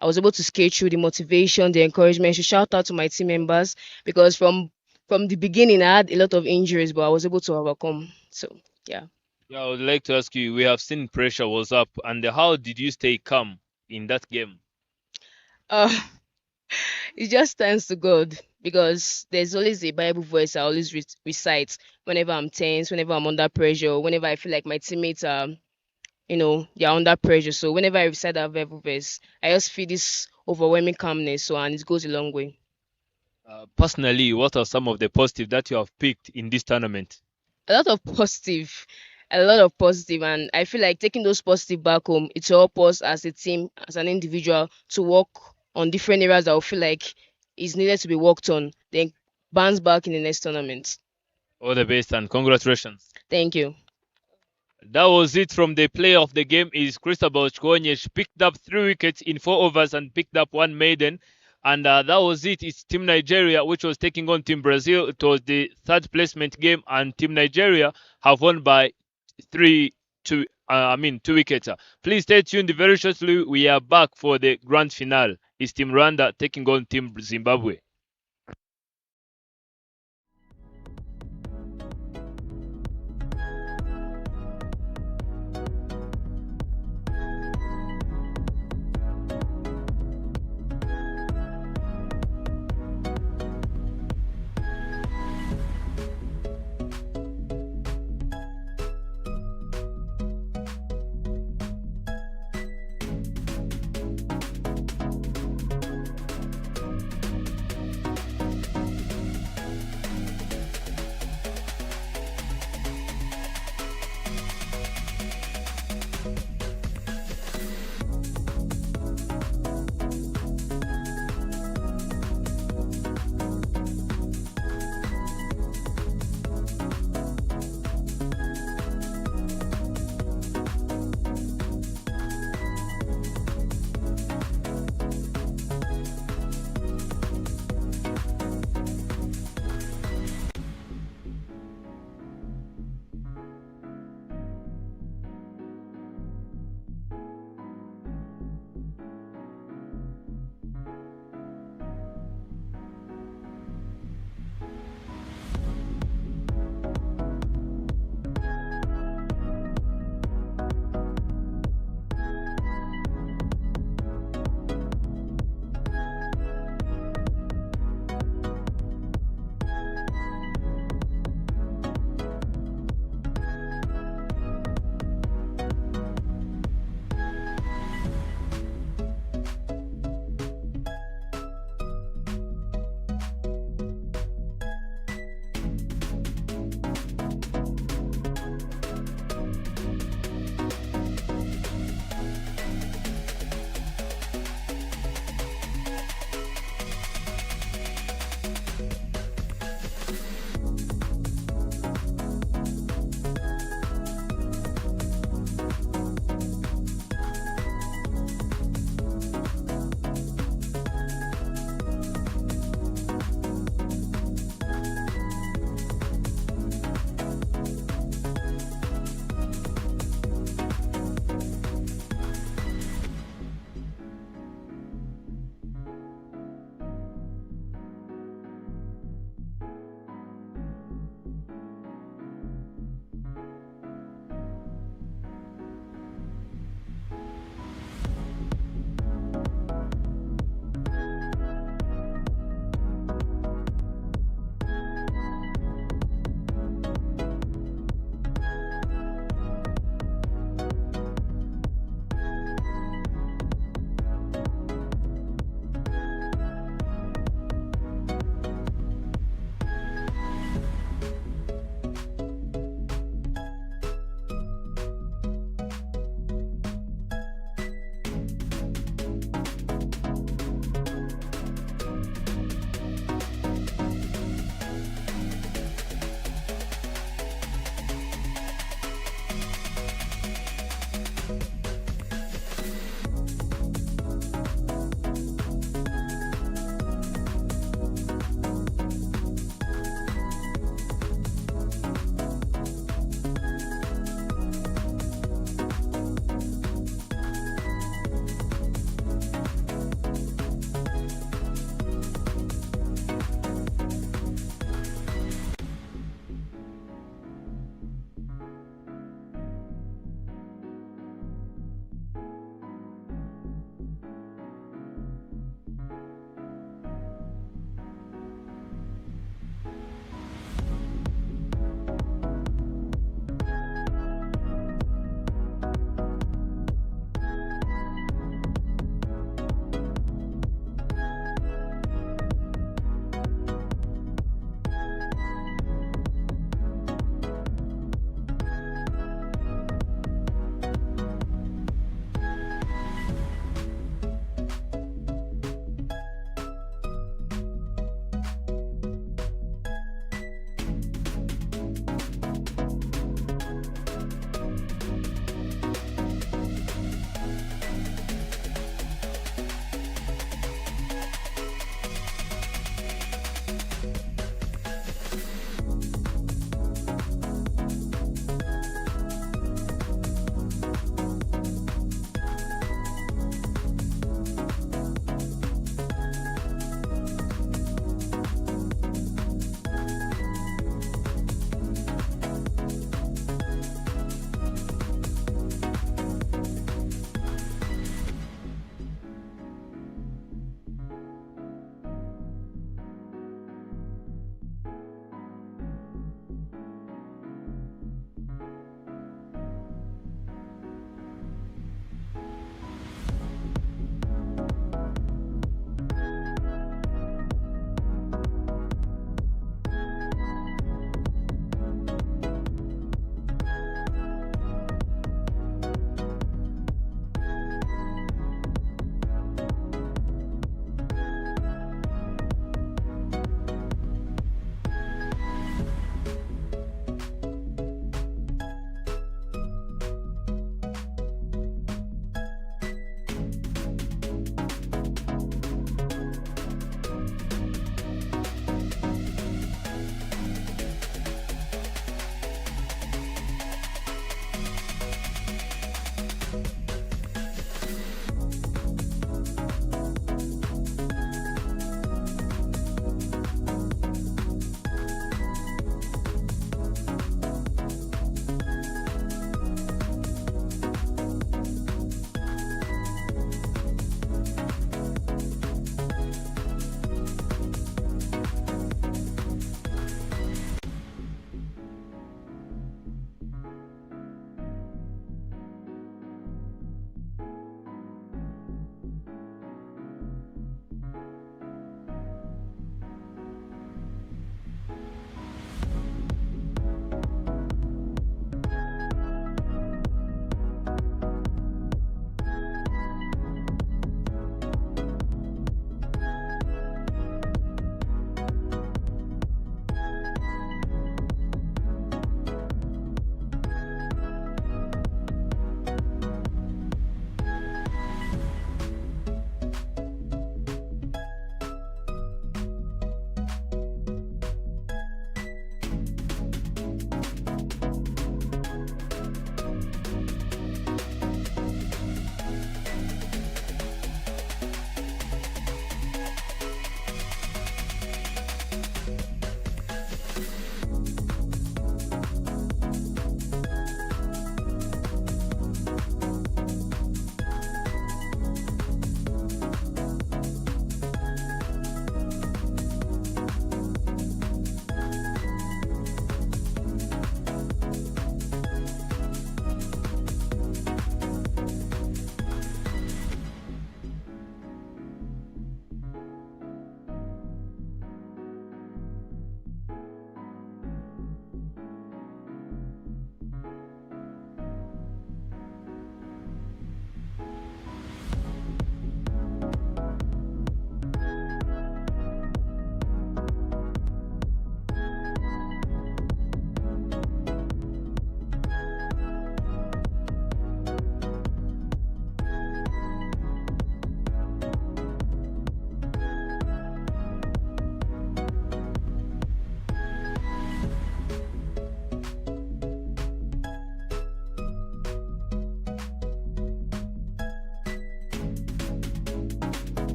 I was able to skate through the motivation, the encouragement. So shout out to my team members because from the beginning I had a lot of injuries, but I was able to overcome. So yeah. Yeah, I would like to ask you, we have seen pressure was up, and how did you stay calm in that game? Uh, it just thanks to God. because there's always a Bible verse I always recite whenever I'm tense, whenever I'm under pressure, whenever I feel like my teammates are, they're under pressure. So whenever I recite that Bible verse, I just feel this overwhelming calmness. So, and it goes a long way. Personally, what are some of the positive that you have picked in this tournament? A lot of positive, a lot of positive, and I feel like taking those positive back home, it will help us as a team, as an individual, to work on different areas that I feel like is needed to be worked on, then bounce back in the next tournament. All the best and congratulations. Thank you. That was it from the player of the game is Cristobal Chkonye. She picked up 3 wickets in 4 overs and picked up 1 maiden. And that was it. It's Team Nigeria, which was taking on Team Brazil. It was the third placement game, and Team Nigeria have won by 2 wickets. Please stay tuned. Very shortly, we are back for the grand finale. It's Team Rwanda taking on Team Zimbabwe.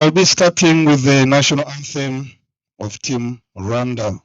I'll be starting with the national anthem of Team Rwanda.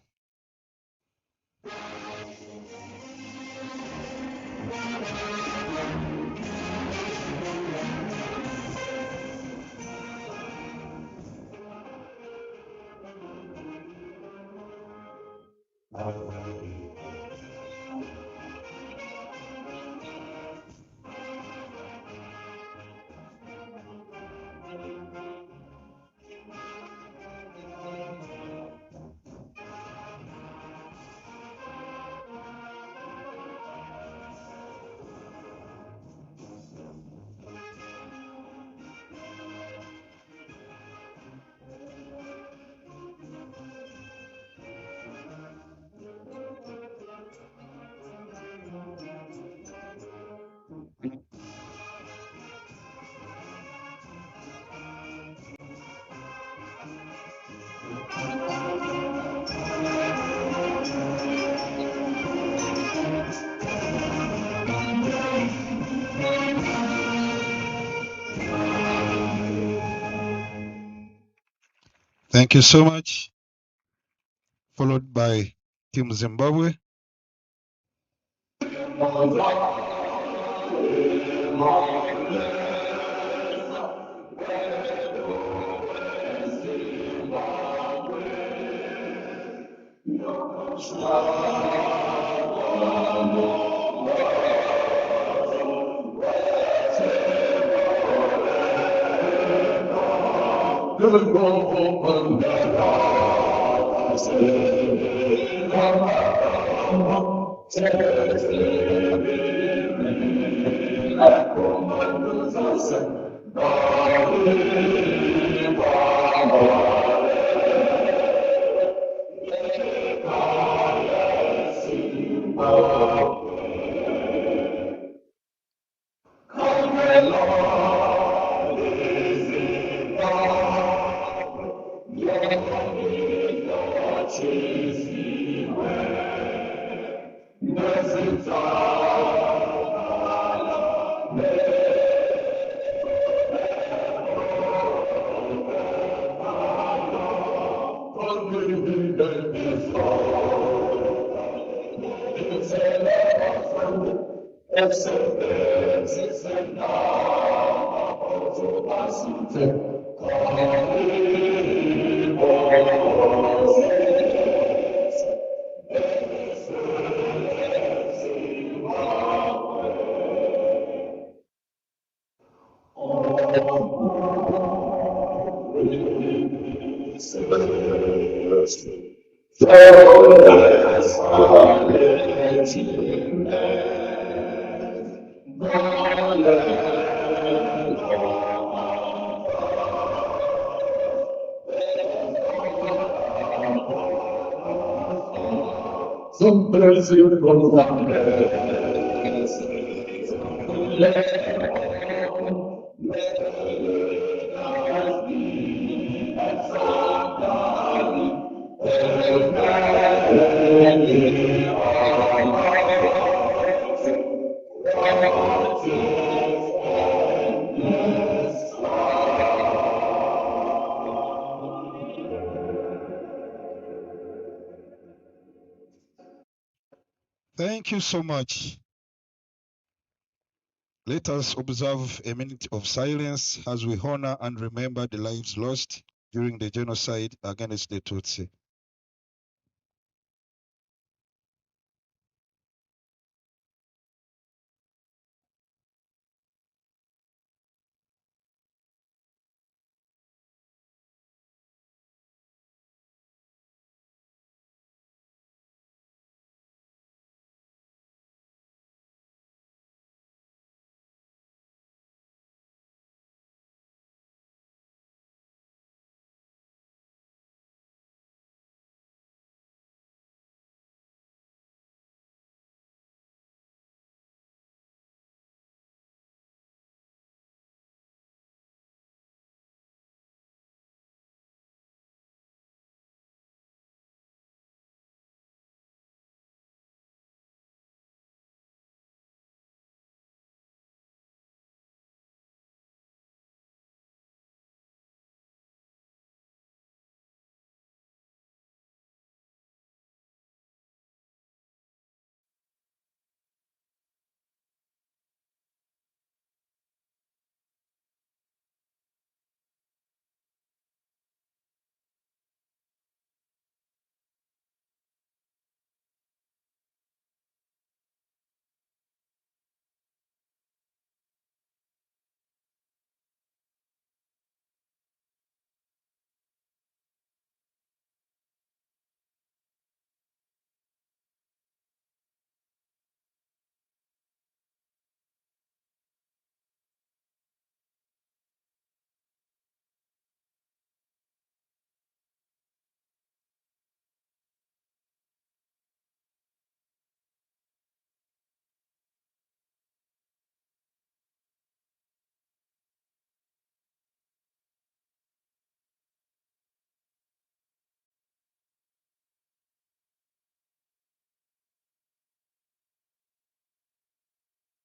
Thank you so much. Followed by Team Zimbabwe. Thank you so much. Let us observe a minute of silence as we honor and remember the lives lost during the genocide against the Tutsi.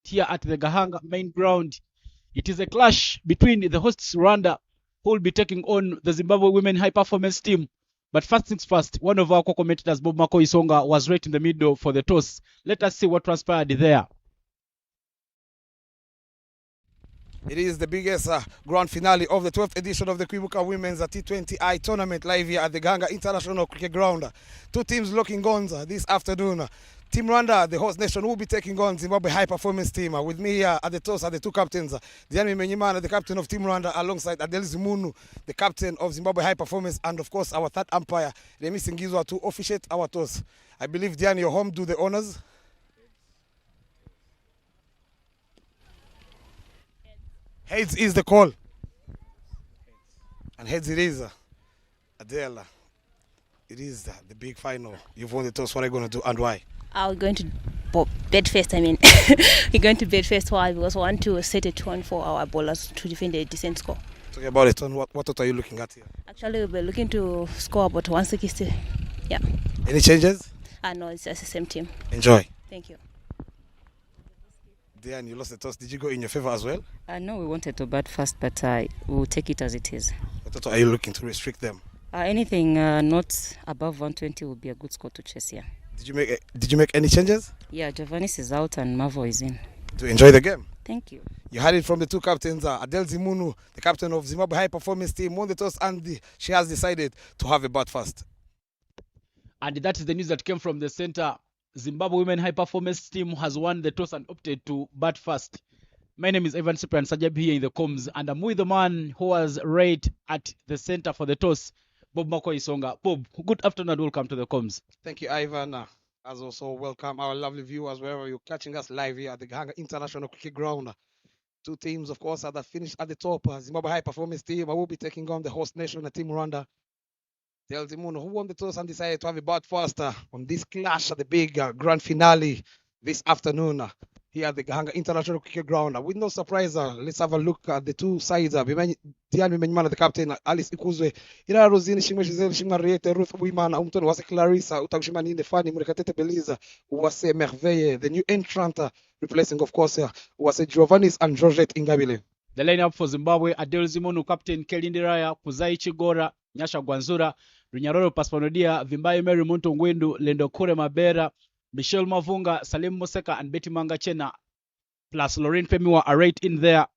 here at the Gahanga main ground. It is a clash between the hosts Rwanda, who will be taking on the Zimbabwe women high performance team. But first things first, one of our co-commentators, Bob Mako Isonga, was right in the middle for the toss. Let us see what transpired there. It is the biggest grand finale of the 12th edition of the Kwibuka Women's T20I tournament live here at the Gahanga International Cricket Ground. Two teams locking guns this afternoon. Team Rwanda, the host nation, will be taking on Zimbabwe high performance team. With me here at the toss are the two captains. Diani Menyimana, the captain of Team Rwanda, alongside Adel Zimunu, the captain of Zimbabwe high performance, and of course our third umpire, Remi Singizwa, to officiate our toss. I believe Diani, your home do the honors. Heads is the call. And heads it is. Adela, it is the big final. You've won the toss. What are you going to do and why? We're going to bed first, we're going to bed first. Why? Because we want to set a tone for our bowlers to defend a decent score. Talking about it, what total are you looking at here? Actually, we'll be looking to score about 160. Yeah. Any changes? No, it's just the same team. Enjoy. Thank you. Diane, you lost the toss. Did you go in your favor as well? No, we wanted to bat first, but we'll take it as it is. What total are you looking to restrict them? Anything not above 120 will be a good score to chase here. Did you make any changes? Yeah, Javanis is out and Mavo is in. To enjoy the game? Thank you. You had it from the two captains. Adel Zimunu, the captain of Zimbabwe high performance team, won the toss and she has decided to have a bat first. And that is the news that came from the center. Zimbabwe women high performance team has won the toss and opted to bat first. My name is Evan Cyprian Sajab here in the comms, and I'm with the man who was right at the center for the toss, Bob Mako Isonga. Bob, good afternoon and welcome to the comms. Thank you, Ivan. As also welcome our lovely viewers wherever you're catching us live here at the Gahanga International Cricket Ground. Two teams, of course, that finished at the top. Zimbabwe high performance team will be taking on the host nation, Team Rwanda. Del Zimuno, who won the toss and decided to have a bat first on this clash at the big grand finale this afternoon here at the Gahanga International Cricket Ground. With no surprise, let's have a look at the two sides. Diane Menyimana, the captain, Alice Ikuzwe, Ira Rosini, Shima Giselle, Shima Riete, Ruth Wimana, Umton was Clarissa, Utagshimani, the Fanny, Murekatete Beliza, was a Merveille, the new entrant, replacing, of course, was a Giovannis and Georgette Ingabile. The lineup for Zimbabwe: Adel Zimunu, captain, Kelindi Raya, Kuzai Chigora, Nyasha Gwanzura, Rinyaroro Paspanodia, Vimbaye Mary Muntu Ngwendu, Lendo Kure Mabera, Michelle Mavunga, Salim Moseka, and Betty Mangachena, plus Lorraine Femiwa are right in there.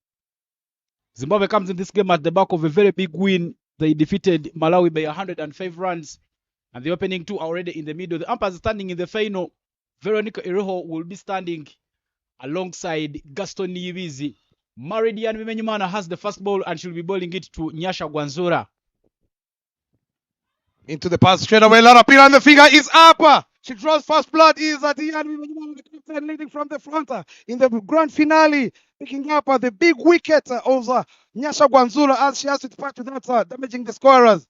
Zimbabwe comes in this game at the back of a very big win. They defeated Malawi by 105 runs, and the opening two are already in the middle. The umpires standing in the final. Veronica Iroho will be standing alongside Gaston Niyibizi. Maridian Menyimana has the first ball and she'll be bowling it to Nyasha Gwanzura. Into the pass straight away. Lara Pira and the finger is up. She draws first blood. Is at the end. The captain leading from the front in the grand finale, picking up the big wicket of Nyasha Gwanzura as she has to depart with that, damaging the scorers.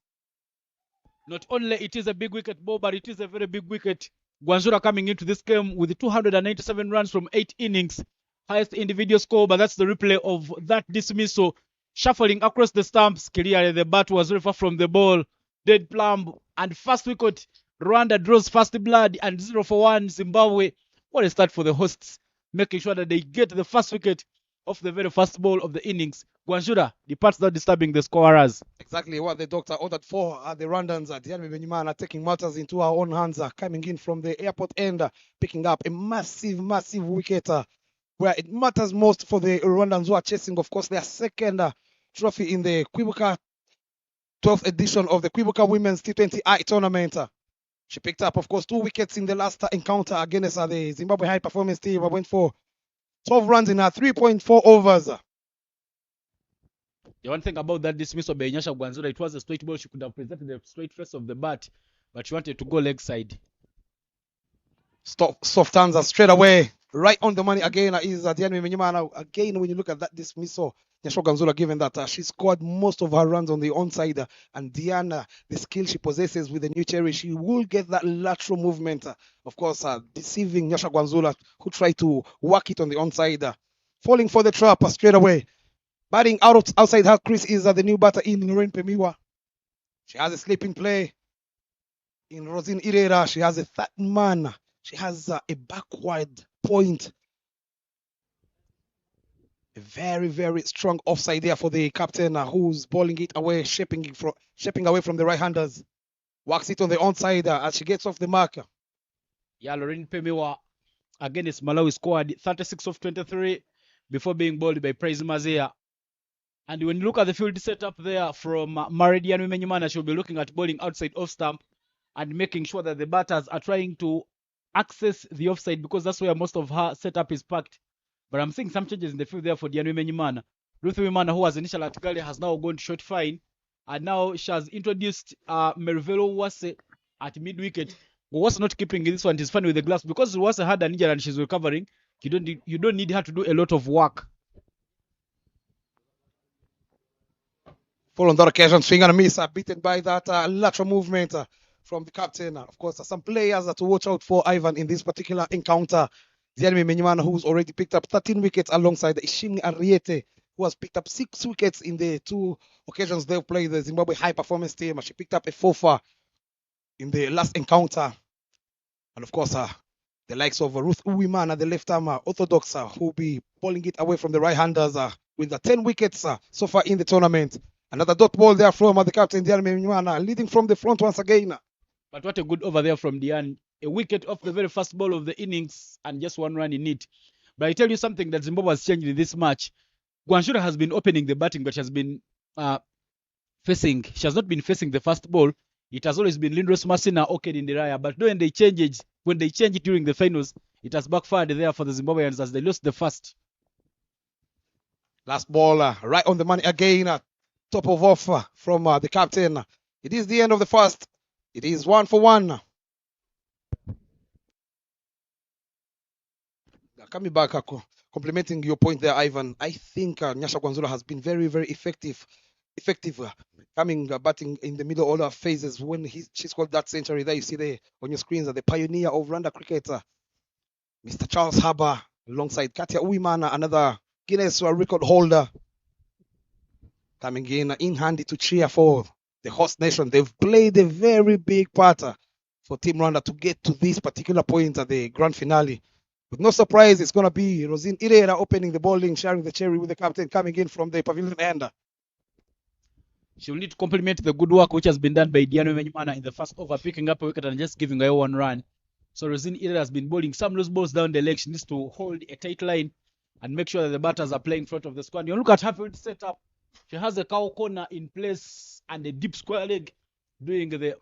Not only it is a big wicket, Bob, but it is a very big wicket. Gwanzura coming into this game with 297 runs from 8 innings. Highest individual score, but that's the replay of that dismissal. Shuffling across the stumps, clearly the bat was very far from the ball. Dead plumb, and first wicket. Rwanda draws first blood and 0-1 Zimbabwe. What a start for the hosts, making sure that they get the first wicket of the very first ball of the innings. Gwanzura departs without disturbing the scorers. Exactly what the doctor ordered for the Rwandans. Diane Menyimana taking matters into our own hands, coming in from the airport end, picking up a massive wicket where it matters most for the Rwandans who are chasing, of course, their second trophy in the Kwibuka 12th edition of the Kwibuka Women's T20I tournament. She picked up, of course, 2 wickets in the last encounter against the Zimbabwe high performance team. I went for 12 runs in 3.4 overs. The one thing about that dismissal by Nyasha Gwanzura, it was a straight ball. She could have presented the straight face of the bat, but she wanted to go leg side. Soft hands are straight away. Right on the money again is Diane Menyimana. Again, when you look at that dismissal, Nyasha Gwanzura, given that she scored most of her runs on the onside, and Diana, the skill she possesses with the new cherry, she will get that lateral movement. Of course, deceiving Nyasha Gwanzura, who tried to work it on the onside, falling for the trap straight away. Batting outside her crease is the new batter in Lorraine Pemiwa. She has a sleeping play in Rosine Irera. She has a third man. She has a backward point. A very, very strong offside there for the captain who's bowling it away, shaping away from the right-handers. Works it on the onside as she gets off the marker. Yeah, Lorraine Pemiwa against Malawi scored 36 of 23 before being bowled by Praise Mazea. And when you look at the field setup there from Maridian Menyimana, she'll be looking at bowling outside off stump and making sure that the batters are trying to access the offside because that's where most of her setup is packed. But I'm seeing some changes in the field there for Dianu Menyimana. Ruth Wimana, who was initial at Gali, has now gone short fine. And now she has introduced Mervelo Wase at mid wicket. Was not keeping this one. It's funny with the glass because Wase had an injury and she's recovering. You don't need her to do a lot of work. Full on that occasion, swing and a miss, beaten by that lateral movement from the captain. Of course, some players to watch out for, Ivan, in this particular encounter. Dianu Menyimana, who's already picked up 13 wickets alongside Ishimi Ariete, who has picked up 6 wickets in the 2 occasions they've played the Zimbabwe high performance team. She picked up a 4-4 in the last encounter. And of course, the likes of Ruth Uwimana, the left arm orthodox, who will be bowling it away from the right-handers with the 10 wickets so far in the tournament. Another dot ball there from the captain, Dianu Menyimana, leading from the front once again. But what a good over there from Dian. A wicket off the very first ball of the innings and just 1 run in it. But I tell you something that Zimbabwe has changed in this match. Guanshura has been opening the batting, but she has been she has not been facing the first ball. It has always been Lindros Masina, Oked in the Raya. But when they change it during the finals, it has backfired there for the Zimbabweans as they lost the first. Last ball, right on the money again. Top of offer from the captain. It is the end of the first. It is 1 for 1. Coming back, complimenting your point there, Ivan. I think Nyasha Gwanzula has been very, very effective coming batting in the middle order phases when she scored that century there you see there on your screens, the pioneer of Rwanda cricket, Mr. Charles Harbour, alongside Katia Uwimana, another Guinness record holder, coming in handy to cheer for the host nation. They've played a very big part for Team Rwanda to get to this particular point at the grand finale. With no surprise, it's going to be Rosine Irera opening the bowling, sharing the cherry with the captain coming in from the pavilion end. She'll need to compliment the good work which has been done by Dianu Menyimana in the first over, picking up a wicket and just giving her 1 run. So Rosine Irera has been bowling some loose balls down the leg. She needs to hold a tight line and make sure that the batters are playing in front of the squad. You look at her field setup. She has a cow corner in place and a deep square leg doing the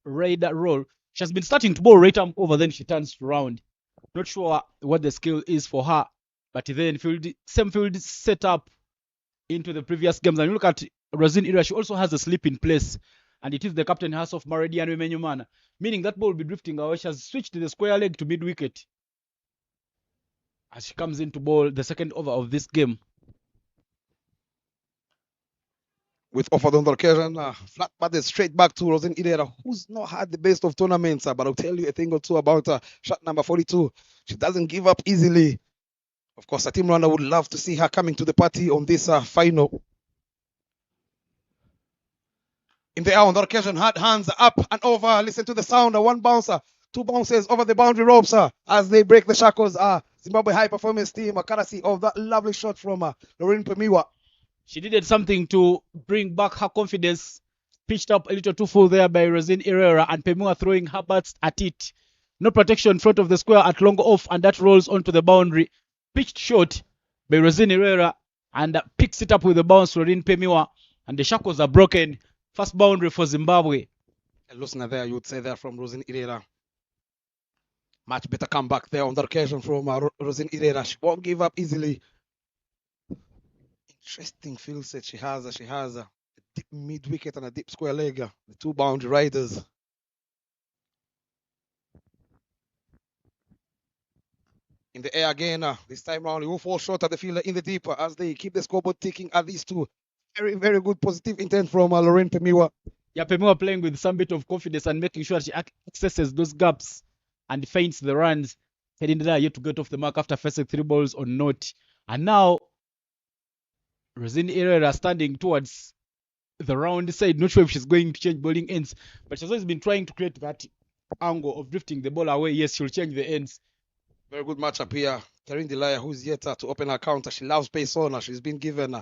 raider roll. She has been starting to bowl right arm over, then she turns round. Not sure what the skill is for her, but then same field setup into the previous games. And you look at Rosine Irera, she also has a slip in place, and it is the captain house of Maridian Menyimana, meaning that ball will be drifting away. She has switched the square leg to mid wicket as she comes in to bowl the second over of this game. With offered on the occasion, flat batted straight back to Rosine Irera, who's not had the best of tournaments, but I'll tell you a thing or two about shot number 42. She doesn't give up easily. Of course, Team Rwanda would love to see her coming to the party on this final. In the air on the occasion, hard hands up and over. Listen to the sound. 1 bouncer, 2 bounces over the boundary ropes as they break the shackles. Zimbabwe high performance team, courtesy of that lovely shot from Lorraine Pemiwa. She needed something to bring back her confidence. Pitched up a little too full there by Rosine Irera, and Pemiwa throwing her bats at it. No protection in front of the square at long off, and that rolls onto the boundary. Pitched short by Rosine Irera, and picks it up with a bounce for Rosine Pemiwa, and the shackles are broken. First boundary for Zimbabwe. A listener there, you would say there from Rosine Irera. Much better comeback there on the occasion from Rosine Irera. She won't give up easily. Interesting field set she has. She has a deep mid wicket and a deep square leg. The 2 boundary riders. In the air again. This time round, he will fall short at the fielder in the deeper as they keep the scoreboard ticking at these 2. Very, very good positive intent from Lorraine Pemiwa. Yeah, Pemiwa playing with some bit of confidence and making sure she accesses those gaps and feints the runs. Heading there yet to get off the mark after facing 3 balls on naught. And now Rosine Irera standing towards the round side. Not sure if she's going to change bowling ends, but she's always been trying to create that angle of drifting the ball away. Yes, she'll change the ends. Very good matchup here. Karen Delaya, who's yet to open her counter. She loves pace on her. She's been given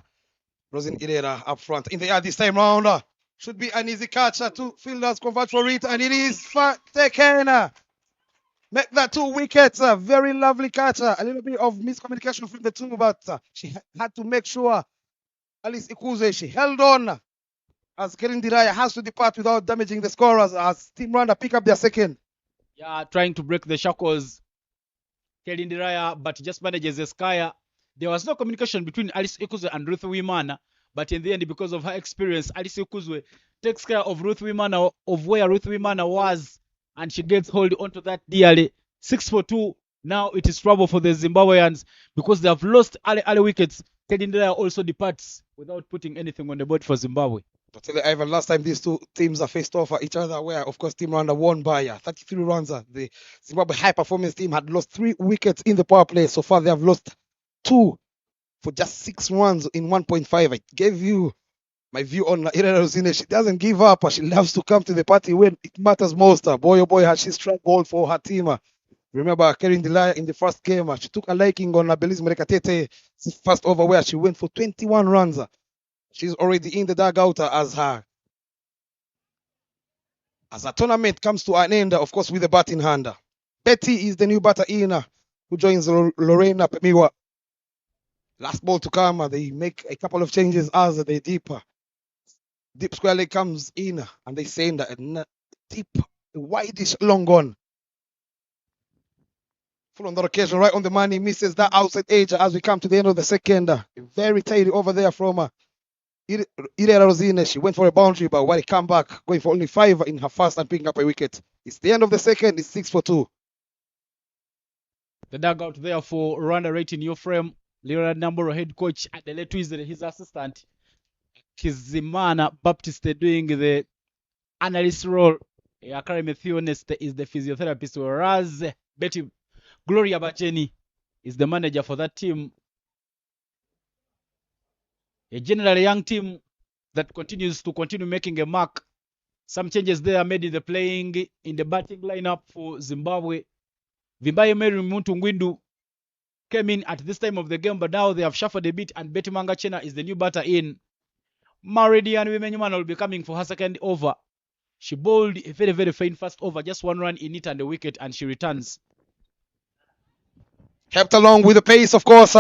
Rosin Irera up front. In the air this time round. Should be an easy catch. Two fielders convert for it, and it is taken. Make that 2 wickets. Very lovely catch. A little bit of miscommunication from the two, but she had to make sure Alice Ikuze, she held on as Karen Delaya has to depart without damaging the scorers as Team Rwanda pick up their second. Yeah, trying to break the shackles. Karen Delaya, but just manages Eskaya. There was no communication between Alice Ikuzwe and Ruth Wimana, but in the end, because of her experience, Alice Ikuzwe takes care of Ruth Wimana, of where Ruth Wimana was, and she gets hold onto that dearly. 6-2. Now it is trouble for the Zimbabweans because they have lost early wickets. Karen Delaya also departs without putting anything on the board for Zimbabwe. I'll tell you, Ivan, last time these two teams are faced off each other, where, of course, Team Rwanda won by 33 runs. The Zimbabwe high performance team had lost 3 wickets in the power play. So far, they have lost 2 for just 6 runs in 1.5. I gave you my view on Irene Rosine. She doesn't give up. She loves to come to the party when it matters most. Boy, oh boy, has she struck gold for her team. Remember, Karen Delaya in the first game, she took a liking on Belize Murekatete first over where she went for 21 runs. She's already in the dugout as her tournament comes to an end, of course, with the bat in hand. Betty is the new batter in who joins Lorena Pemiwa. Last ball to come, they make a couple of changes as they deep square leg comes in and they send a deep, wideish long on. Full on the occasion, right on the money, misses that outside edge as we come to the end of the second. Very tidy over there from Irene Rosine. She went for a boundary, but when he come back, going for only 5 in her first and picking up a wicket. It's the end of the second. It's 6-2. The dugout there for Rwanda right in your frame. Leonard Namboro, head coach, at the left is his assistant. Kizimana Baptiste doing the analyst role. Akari Methionest is the physiotherapist, whereas Betty Gloria Bacheni is the manager for that team. A generally young team that continues to making a mark. Some changes there made in the playing, in the batting lineup for Zimbabwe. Vimbaye Mary Muntu came in at this time of the game, but now they have shuffled a bit, and Betty Mangachena is the new batter in. Maridian Wimenyuman will be coming for her second over. She bowled a very, very faint first over, just 1 run in it and a wicket, and she returns. Kept along with the pace, of course.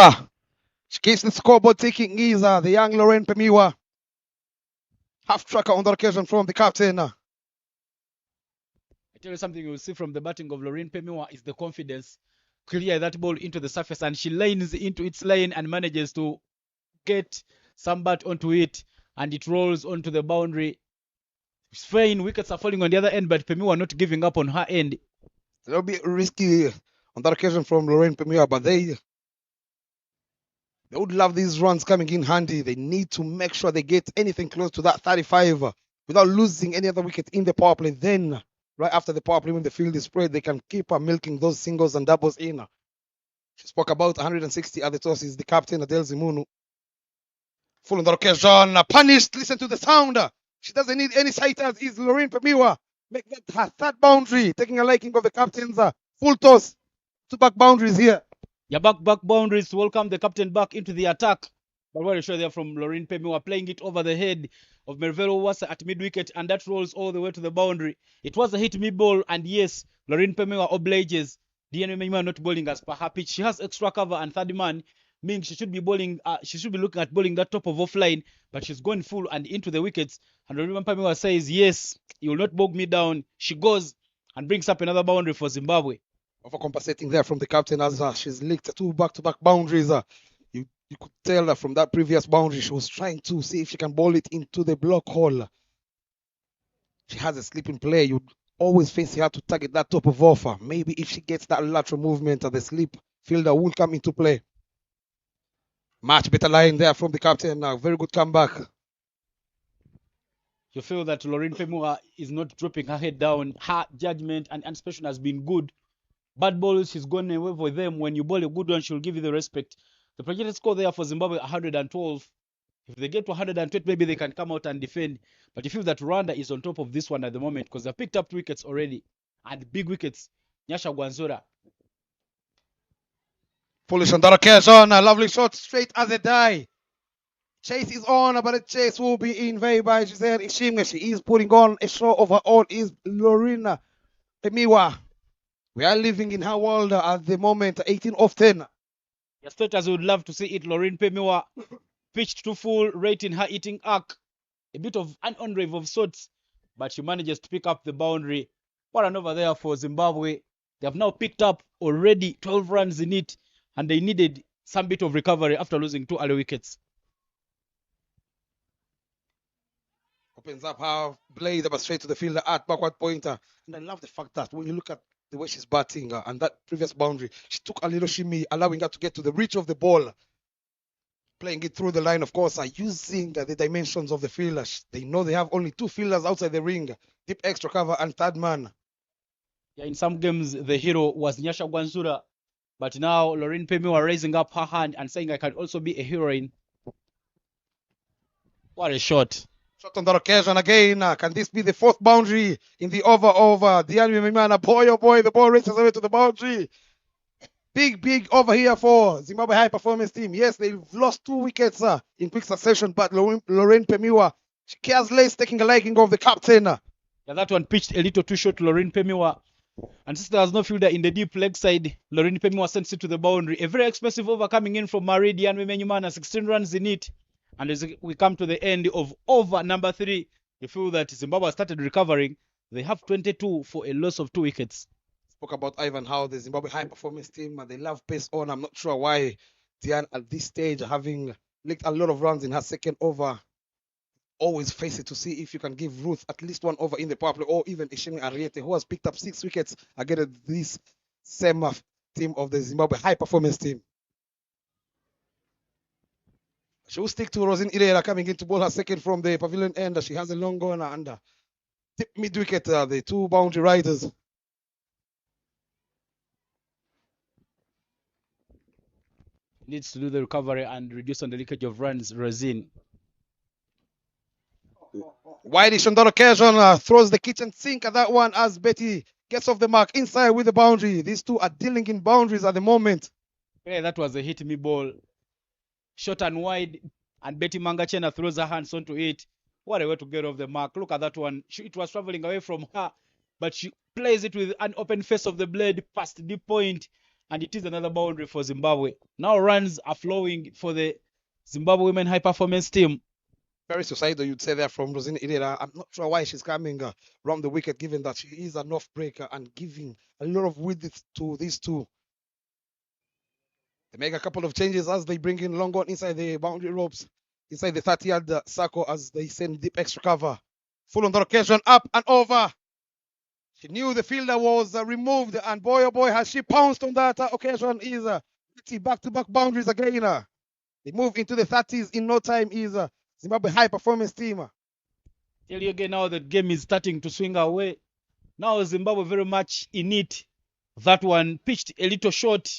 She keeps the scoreboard ticking. Is the young Lorraine Pemiwa. Half tracker on the occasion from the captain. I tell you something you will see from the batting of Lorraine Pemiwa is the confidence. Clear that ball into the surface, and she lanes into its lane and manages to get some bat onto it, and it rolls onto the boundary. It's fine, wickets are falling on the other end, but Pemiwa not giving up on her end. A little bit risky on that occasion from Lorraine Pemiwa, but they would love these runs coming in handy. They need to make sure they get anything close to that 35 without losing any other wicket in the power play. Then, right after the power play, when the field is spread, they can keep milking those singles and doubles in. She spoke about 160 at the toss. Is the captain, Adele Zimunu. Full on the occasion, punished. Listen to the sound. She doesn't need any sighters. Is Lorraine Pemiwa. Make that her third boundary, taking a liking of the captain's full toss to back boundaries here. Yeah, back boundaries to welcome the captain back into the attack. But what a shot there from Lorraine Pemiwa, playing it over the head of Mervelo Wasa at mid-wicket, and that rolls all the way to the boundary. It was a hit mid-ball, and yes, Lorraine Pemiwa obliges. DNA Pemiwa not bowling as per her pitch. She has extra cover and third man, meaning she should be bowling. She should be looking at bowling that top of offline, but she's going full and into the wickets. And Lorraine Pemiwa says, "Yes, you will not bog me down." She goes and brings up another boundary for Zimbabwe. Overcompensating there from the captain as she's licked 2 back-to-back boundaries. You could tell that from that previous boundary, she was trying to see if she can bowl it into the block hole. She has a sleeping play. You'd always fancy her to target that top of offer. Maybe if she gets that lateral movement, the sleep fielder will come into play. Much better line there from the captain. Very good comeback. You feel that Lorraine Pemiwa is not dropping her head down. Her judgment and anticipation has been good. Bad balls, she's gone away with them. When you bowl a good one, she'll give you the respect. The projected score there for Zimbabwe, 112. If they get to 120, maybe they can come out and defend. But you feel that Rwanda is on top of this one at the moment because they've picked up wickets already. And big wickets. Nyasha Gwanzora. Foolish on that occasion. A lovely shot straight as a die. Chase is on, but the chase will be in vain by Giselle Ishimwe. She is putting on a show of her own. Is Lorena Pemiwa. We are living in her world at the moment, 18 of 10. Your status would love to see it. Lorraine Pemiwa pitched to full, rating her eating arc. A bit of an on-rave of sorts, but she manages to pick up the boundary. What an over there for Zimbabwe. They have now picked up already 12 runs in it, and they needed some bit of recovery after losing 2 early wickets. Opens up her blade, but straight to the fielder at backward pointer. And I love the fact that when you look at the way she's batting and that previous boundary, she took a little shimmy, allowing her to get to the reach of the ball. Playing it through the line, of course, using the dimensions of the fielders. They know they have only 2 fielders outside the ring, deep extra cover and third man. Yeah, in some games, the hero was Nyasha Gwansura, but now Lorraine Pemiwa raising up her hand and saying, I can also be a heroine. What a shot. Shot on that occasion again. Can this be the 4th boundary in the over? Diani Mimana, boy, oh boy, the ball races away to the boundary. Big over here for Zimbabwe High Performance Team. Yes, they've lost 2 wickets in quick succession, but Lorraine Pemiwa, she cares less, taking a liking of the captain. Yeah, that one pitched a little too short to Lorraine Pemiwa. And since there was no fielder in the deep leg side, Lorraine Pemiwa sends it to the boundary. A very expensive over coming in from Maridian Memenyumana, 16 runs in it. And as we come to the end of over number 3, you feel that Zimbabwe started recovering. They have 22 for a loss of 2 wickets. Spoke about Ivan, how the Zimbabwe High Performance Team, they love pace on. I'm not sure why Diane at this stage, having licked a lot of runs in her second over, always face it to see if you can give Ruth at least 1 over in the power play, or even Ishimi Ariete, who has picked up 6 wickets against this same team of the Zimbabwe High Performance Team. She will stick to Rosine Irera coming in to bowl her second from the pavilion end. She has a long on and tip mid wicket, the 2 boundary riders. Needs to do the recovery and reduce on the leakage of runs, Rosine. Whitish on that occasion throws the kitchen sink at that one as Betty gets off the mark inside with the boundary. These 2 are dealing in boundaries at the moment. Yeah, that was a hit me ball. Short and wide, and Betty Mangachena throws her hands onto it. What a way to get off the mark. Look at that one. It was traveling away from her, but she plays it with an open face of the blade past the point, and it is another boundary for Zimbabwe. Now runs are flowing for the Zimbabwe Women High Performance Team. Very suicidal, you'd say there from Rosine Irera. I'm not sure why she's coming around the wicket, given that she is an off-breaker and giving a lot of width to these 2. They make a couple of changes as they bring in long on inside the boundary ropes, inside the 30-yard circle as they send deep extra cover. Full on the occasion, up and over. She knew the fielder was removed, and boy, oh boy, has she pounced on that occasion. Is back-to-back boundaries again. They move into the 30s in no time. Is Zimbabwe High Performance Team. Tell you again now that game is starting to swing away. Now Zimbabwe very much in it. That one pitched a little short,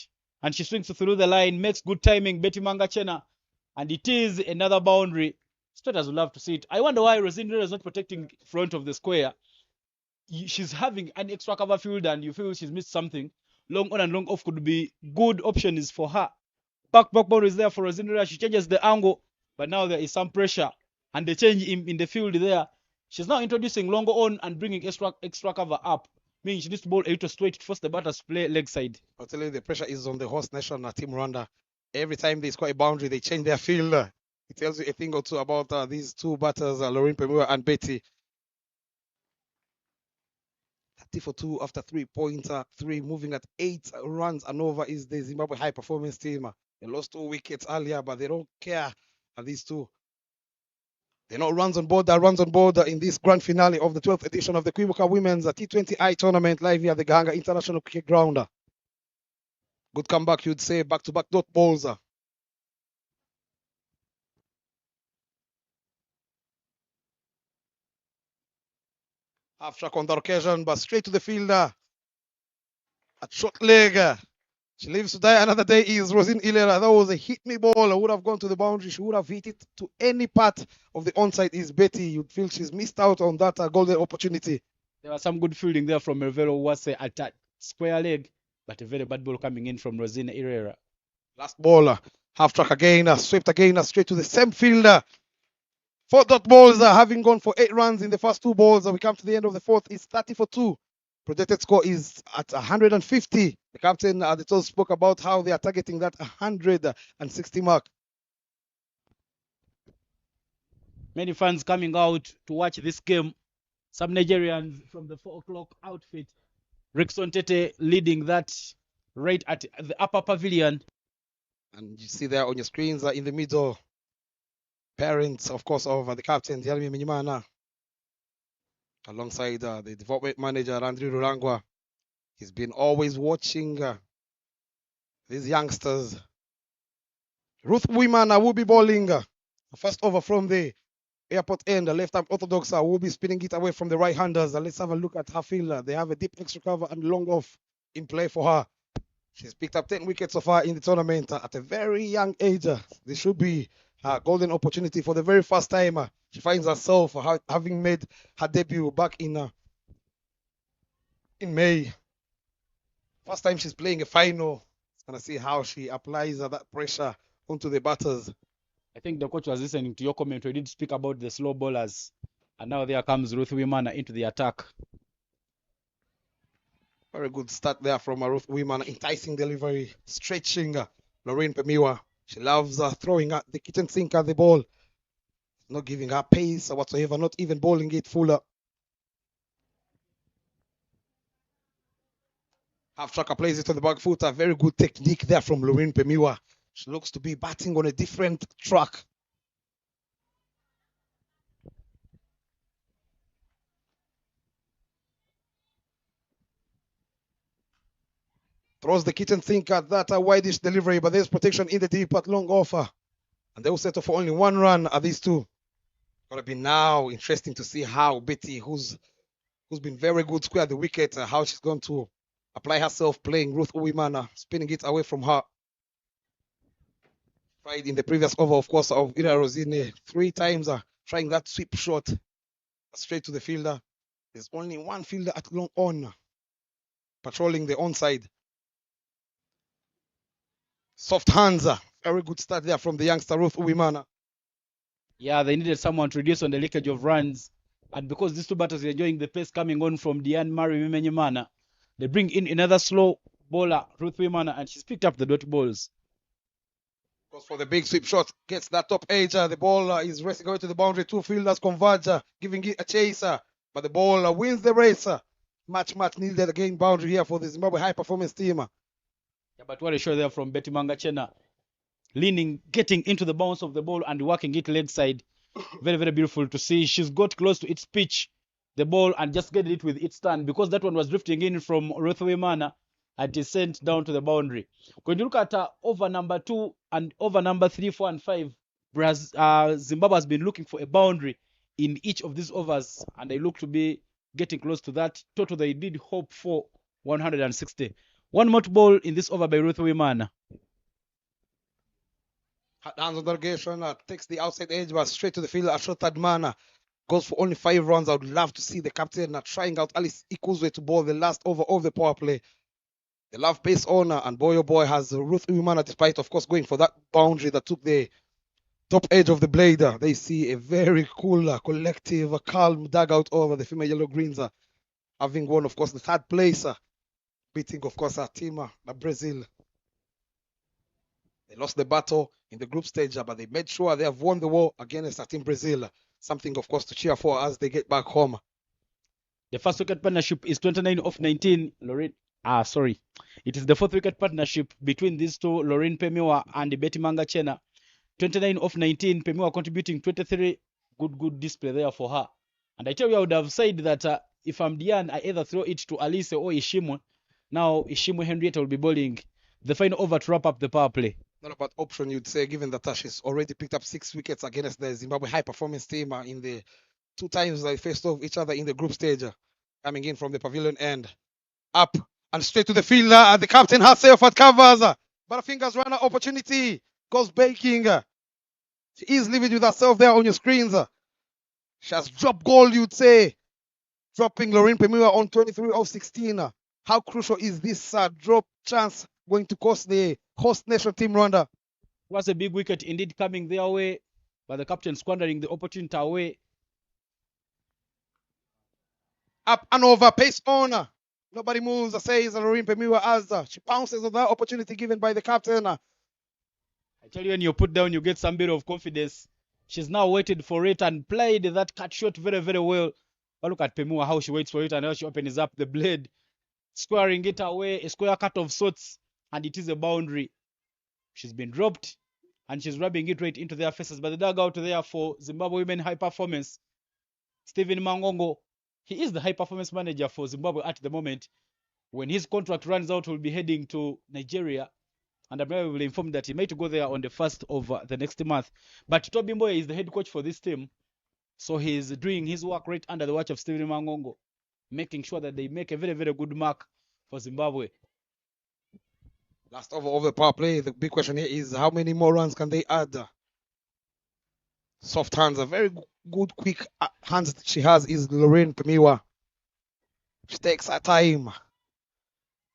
and she swings through the line, makes good timing, Betty Mangachena, and it is another boundary. Starters would love to see it. I wonder why Rosindra is not protecting front of the square. She's having an extra cover field, and you feel she's missed something. Long on and long off could be good options for her. Back boundary is there for Rosindra. She changes the angle, but now there is some pressure, and the change in the field there. She's now introducing longer on and bringing extra cover up. Meaning she needs to bowl a little straight to force the batters to play leg side. I'll tell you, the pressure is on the host nation, Team Rwanda. Every time they score a boundary, they change their field. It tells you a thing or two about these 2 batters, Lorraine Pemiwa and Betty. 30 for 2 after 3.3, moving at 8 runs and over is the Zimbabwe High Performance Team. They lost 2 wickets earlier, but they don't care. These 2. They're not runs on board. Runs on board in this grand finale of the 12th edition of the Kwibuka Women's T20I tournament live here at the Gahanga International Cricket Ground. Good comeback, you'd say, back-to-back dot balls. Half track on that occasion, but straight to the fielder. At short leg. She lives to die another day is Rosine Ilera. That was a hit me ball. I would have gone to the boundary. She would have hit it to any part of the onside is Betty. You'd feel she's missed out on that golden opportunity. There was some good fielding there from Mervelo Wase at that square leg, but a very bad ball coming in from Rosine Irera. Last ball, half track again, swept again, straight to the same fielder. 4 dot balls, having gone for 8 runs in the first 2 balls. We come to the end of the fourth. It's 30 for 2. Projected score is at 150. The captain at the top spoke about how they are targeting that 160 mark. Many fans coming out to watch this game. Some Nigerians from the 4 o'clock outfit. Rickson Tete leading that right at the upper pavilion. And you see there on your screens in the middle, parents, of course, of the captain, Jeremy Minyimana, alongside the development manager, Andrew Rurangwa. He's been always watching these youngsters. Ruth Wimana will be bowling. First over from the airport end, left-arm orthodox will be spinning it away from the right-handers. Let's have a look at her field. They have a deep extra cover and long off in play for her. She's picked up 10 wickets so far in the tournament at a very young age. This should be a golden opportunity for the very first time. She finds herself having made her debut back in May. First time she's playing a final. It's going to see how she applies that pressure onto the batters. I think the coach was listening to your comment. We did speak about the slow bowlers. And now there comes Ruth Wimana into the attack. Very good start there from Ruth Wimana. Enticing delivery, stretching Lorraine Pemiwa. She loves throwing at the kitchen sink at the ball. Not giving her pace whatsoever, not even bowling it fuller. Half tracker plays it to the back foot. A very good technique there from Lorraine Pemiwa. She looks to be batting on a different track. Throws the kitchen sink at that wideish delivery, but there's protection in the deep at long offer. And they will settle for only 1 run at these two. Gonna be now interesting to see how Betty, who's been very good square the wicket, how she's going to apply herself playing Ruth Uwimana, spinning it away from her. Tried in the previous over, of course, of Ira Rosine 3 times, trying that sweep shot straight to the fielder. There's only 1 fielder at long on, patrolling the onside. Soft hands, very good start there from the youngster Ruth Uwimana. Yeah, they needed someone to reduce on the leakage of runs. And because these 2 batters are enjoying the pace coming on from Diane Mary Mimenyimana, they bring in another slow bowler, Ruth Wimana, and she's picked up the dot balls. Goes for the big sweep shot, gets that top edge. The ball is racing away to the boundary. 2 fielders converge, giving it a chase. But the ball wins the race. Much needed again boundary here for the Zimbabwe high performance team. Yeah, but what a show there from Betty Mangachena. Leaning, getting into the bounce of the ball and working it leg side. Very, very beautiful to see. She's got close to its pitch, the ball, and just getting it with its stand because that one was drifting in from Ruth Wimana and is sent down to the boundary. When you look at over number 2 and over number 3, 4, and 5, Zimbabwe has been looking for a boundary in each of these overs, and they look to be getting close to that. Total, they did hope for 160. 1 more ball in this over by Ruth Wimana. Hands on the irrigation, takes the outside edge, but straight to the field. Ashotad Mana goes for only 5 runs. I would love to see the captain trying out Alice Ikuzwe to bowl the last over of the power play. They love pace owner, and boy oh boy has Ruth Uwimana, despite of course going for that boundary that took the top edge of the blade. They see a very cool, collective, calm dugout over the female yellow greens, having won of course the 3rd place, beating of course our team, Brazil. They lost the battle in the group stage, but they made sure they have won the war against our team Brazil. Something of course to cheer for as they get back home. The first wicket partnership is 29 of 19. It is the 4th wicket partnership between these two, Lorraine Pemiwa and Betty Mangachena. 29 of 19, Pemiwa contributing 23. Good display there for her. And I tell you, I would have said that if I'm Diane, I either throw it to Alice or Ishimu. Now Ishimu Henrietta will be bowling the final over to wrap up the power play. Not a bad option, you'd say, given that she's already picked up 6 wickets against the Zimbabwe high performance team in the 2 times they faced off each other in the group stage. Coming in from the pavilion end, up and straight to the fielder. The captain herself at covers. Butterfingers run opportunity, goes baking. She is leaving with herself there on your screens. She has dropped goal, you'd say. Dropping Lorraine Pemiwa on 23 of 16. How crucial is this drop chance going to cost the host nation team Rwanda. Was a big wicket indeed coming their way, but the captain squandering the opportunity away. Up and over, pace on. Nobody moves, says Lorraine Pemiwa as she pounces on that opportunity given by the captain. I tell you, when you put down, you get some bit of confidence. She's now waited for it and played that cut shot very, very well. But look at Pemiwa, how she waits for it and how she opens up the blade, squaring it away, a square cut of sorts, and it is a boundary. She's been dropped, and she's rubbing it right into their faces. But the dugout there for Zimbabwe Women High Performance, Stephen Mangongo, he is the high performance manager for Zimbabwe at the moment. When his contract runs out, he'll be heading to Nigeria. And I'm will informed that he might go there on the 1st of the next month. But Toby Mboye is the head coach for this team. So he's doing his work right under the watch of Stephen Mangongo, making sure that they make a very, very good mark for Zimbabwe. Last over of the power play. The big question here is how many more runs can they add? Soft hands, a very good, quick hands she has is Lorraine Pemiwa. She takes her time.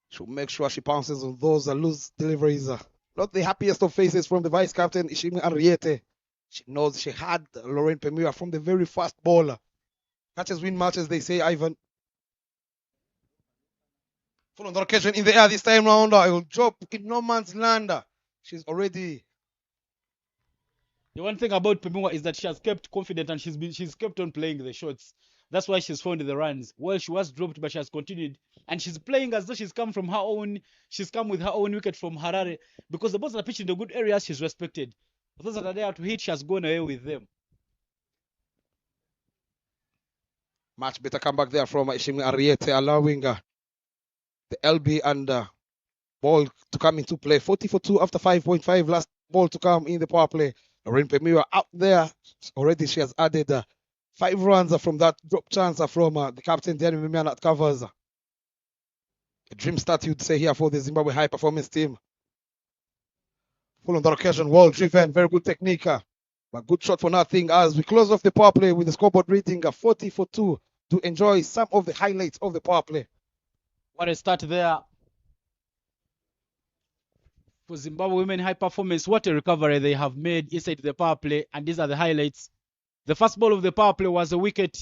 She'll make sure she pounces on those loose deliveries. Not the happiest of faces from the vice captain, Ishimi Ariete. She knows she had Lorraine Pemiwa from the very first ball. Catches win matches, they say, Ivan. Full on the occasion in the air this time round. I will drop in no man's land. She's already. The one thing about Pemiwa is that she has kept confident and she's kept on playing the shots. That's why she's found the runs. Well, she was dropped, but she has continued. And she's playing as though she's come from her own. She's come with her own wicket from Harare. Because the balls that are pitched in the good areas, she's respected. But those that are there to hit, she has gone away with them. Much better comeback there from Ishimi Ariete, allowing the LB and ball to come into play. 40 for 2 after 5.5. Last ball to come in the power play. Lorraine Pemiwa out there. Already she has added 5 runs from that drop chance from the captain, Danny Mimian, that covers. A dream start, you'd say, here for the Zimbabwe high performance team. Full on the occasion, well driven, very good technique. But good shot for nothing as we close off the power play with the scoreboard reading 40 for 2 to enjoy some of the highlights of the power play. What a start there for Zimbabwe Women High Performance. What a recovery they have made inside the power play, and these are the highlights. The first ball of the power play was a wicket,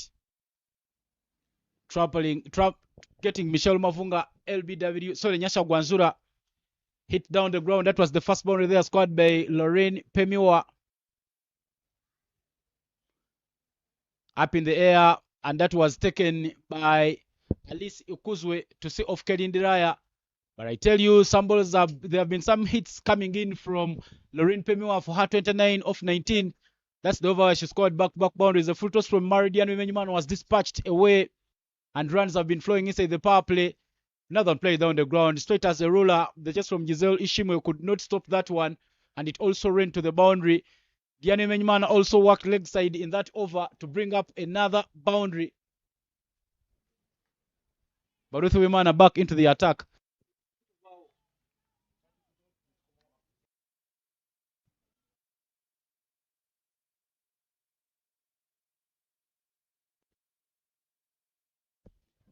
getting Michelle Mavunga, Nyasha Gwanzura hit down the ground. That was the first ball there scored by Lorraine Pemiwa. Up in the air, and that was taken by Alice Ukuzwe to see off Kedin Diraya. But I tell you, some balls there have been some hits coming in from Lorraine Pemiwa for her 29 off 19. That's the over she scored back boundaries. The full toss from Maridian Wimenyman was dispatched away, and runs have been flowing inside the power play. Another one played down the ground, straight as a ruler. The chase from Giselle Ishimo could not stop that one, and it also ran to the boundary. Diane Wimenyman also worked leg side in that over to bring up another boundary. But Ruth Wimana back into the attack.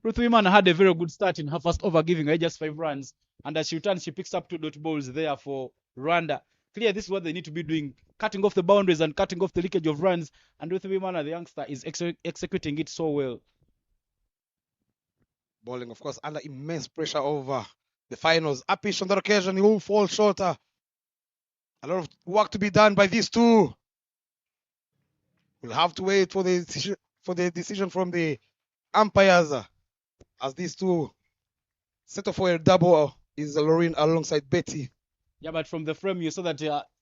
Ruth Wimana had a very good start in her first over, giving her just 5 runs. And as she returns, she picks up 2 dot balls there for Rwanda. Clear, this is what they need to be doing, cutting off the boundaries and cutting off the leakage of runs. And Ruth Wimana, the youngster, is executing it so well. Bowling, of course, under immense pressure over the finals. Uppish on that occasion, he will fall short. A lot of work to be done by these two. We'll have to wait for the decision from the umpires as these two set off for a double is Lorraine alongside Betty. Yeah, but from the frame, you saw that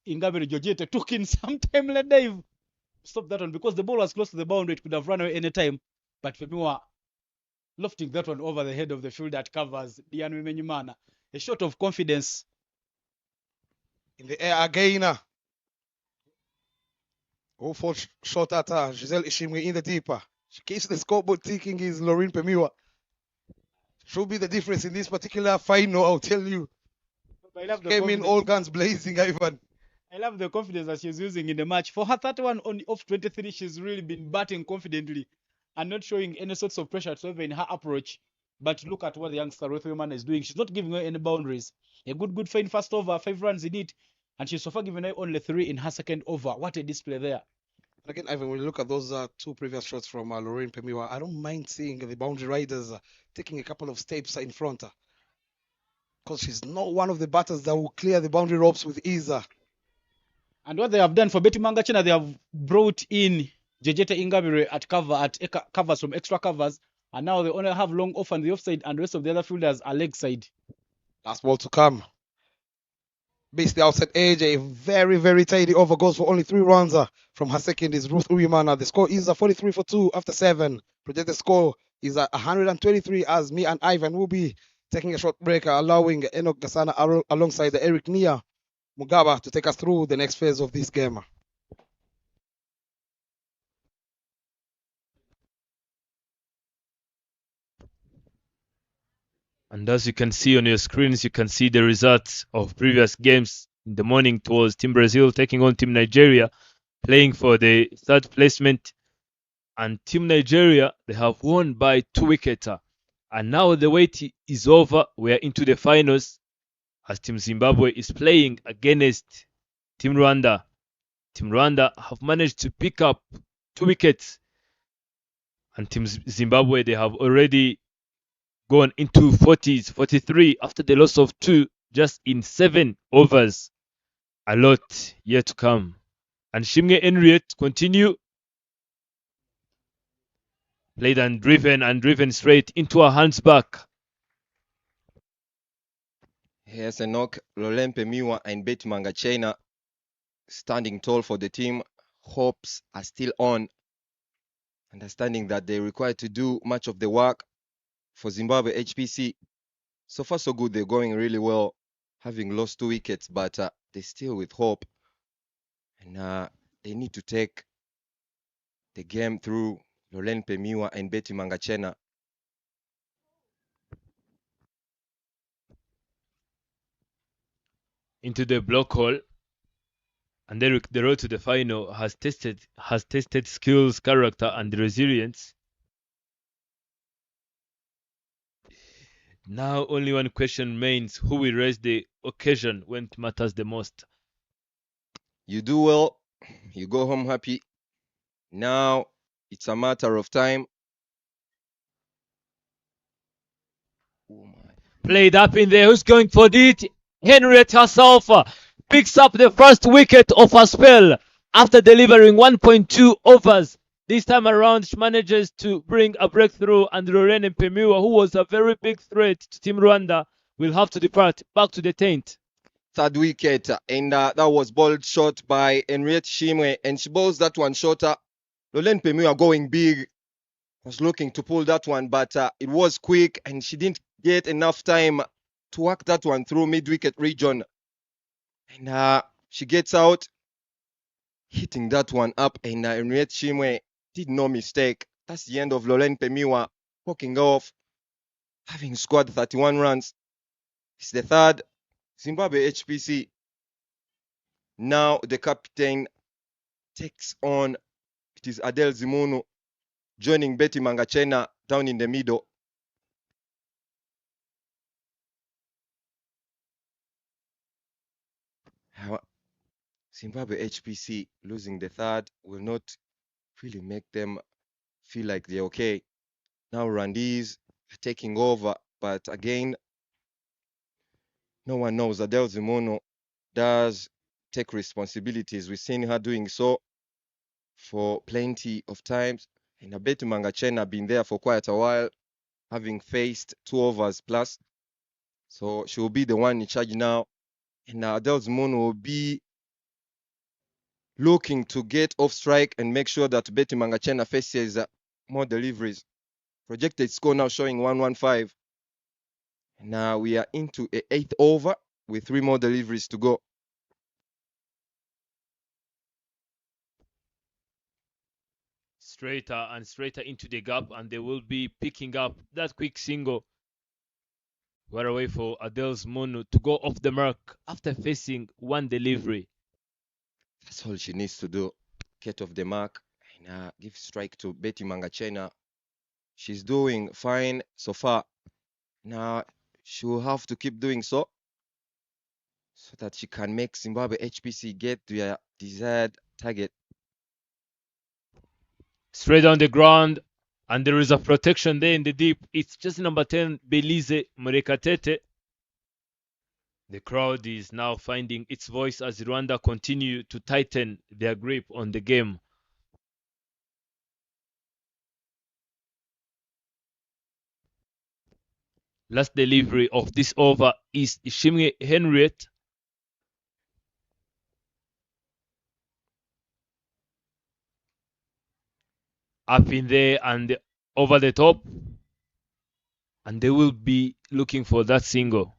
Ingabire Georgette took in some time. Let Dave stop that one because the ball was close to the boundary. It could have run away any time. But Femiwa lofting that one over the head of the field that covers Diane Wimenyimana. A shot of confidence. In the air again. Oh, fall shot at Giselle Ishimwe in the deeper. She keeps the scoreboard ticking is Lorraine Pemiwa. Should be the difference in this particular final, I'll tell you. Came in all guns blazing, Ivan. I love the confidence that she's using in the match. For her 31 on off 23, she's really been batting confidently and not showing any sorts of pressure whatsoever in her approach. But look at what the youngster Ruth Woman is doing. She's not giving her any boundaries. A good fine first over, 5 runs in it, and she's so far given her only 3 in her second over. What a display there. Again, Ivan, when you look at those 2 previous shots from Lorraine Pemiwa, I don't mind seeing the boundary riders taking a couple of steps in front. Because she's not one of the batters that will clear the boundary ropes with ease. And what they have done for Betty Mangachena, they have brought in Jejete Ingabire at covers from extra covers, and now they only have long off and the offside, and the rest of the other fielders are leg side. Last ball to come. Base the outside edge. A very, very tidy over, goes for only 3 runs from her second is Ruth Uyimana. The score is 43 for 2 after 7. Projected score is 123 as me and Ivan will be taking a short break, allowing Enoch Gasana alongside Eric Nia Mugaba to take us through the next phase of this game. And as you can see on your screens, you can see the results of previous games. In the morning, it was Team Brazil taking on Team Nigeria, playing for the 3rd placement. And Team Nigeria, they have won by 2 wickets. And now the wait is over. We are into the finals as Team Zimbabwe is playing against Team Rwanda. Team Rwanda have managed to pick up 2 wickets. And Team Zimbabwe, they have already gone into 40s, 43 after the loss of 2 just in 7 overs. A lot yet to come. And Shimge Henriette continue. Played and driven straight into her hands back. Here's a knock. Lolempe Miwa and Betty Mangachena standing tall for the team. Hopes are still on. Understanding that they require to do much of the work for Zimbabwe HPC. So far so good. They're going really well, having lost 2 wickets, but they're still with hope. And they need to take the game through Lolempe Miwa and Betty Mangachena. Into the block hole. And then the road to the final has tested skills, character, and resilience. Now only one question remains: who will raise the occasion when it matters the most? You do well, you go home happy. Now it's a matter of time. Oh my. Played up in there. Who's going for it? Henriette herself picks up the first wicket of her spell after delivering 1.2 overs. This time around, she manages to bring a breakthrough, and Lorraine Pemiwa, who was a very big threat to Team Rwanda, will have to depart back to the tent. 3rd wicket, and that was bowled short by Henriette Shimwe, and she bowls that one shorter. Lorraine Pemiwa going big, was looking to pull that one, but it was quick, and she didn't get enough time to work that one through mid-wicket region. And she gets out, hitting that one up, and Henriette Shimwe did no mistake. That's the end of Lorraine Pemiwa walking off, having scored 31 runs. It's the 3rd Zimbabwe HPC. Now the captain takes on, it is Adele Zimunu, joining Betty Mangachena down in the middle. Zimbabwe HPC losing the 3rd will not really make them feel like they're okay. Now Rwandese are taking over, but again, no one knows. Adele Zimono does take responsibilities. We've seen her doing so for plenty of times. And Betty Mangachena been there for quite a while, having faced 2 overs plus. So she will be the one in charge now. And Adele Zimono will be looking to get off strike and make sure that Betty Mangachena faces more deliveries. Projected score now showing 115. Now we are into a 8th over with 3 more deliveries to go. Straighter and straighter into the gap, and they will be picking up that quick single. We're away for Adele's Mono to go off the mark after facing 1 delivery. That's all she needs to do. Get off the mark and give strike to Betty Mangachena. She's doing fine so far. Now she will have to keep doing so that she can make Zimbabwe HPC get their desired target. Straight on the ground, and there is a protection there in the deep. It's just number 10, Belize Murekatete. The crowd is now finding its voice as Rwanda continue to tighten their grip on the game. Last delivery of this over is Ishimwe Henriette. Up in there and over the top. And they will be looking for that single.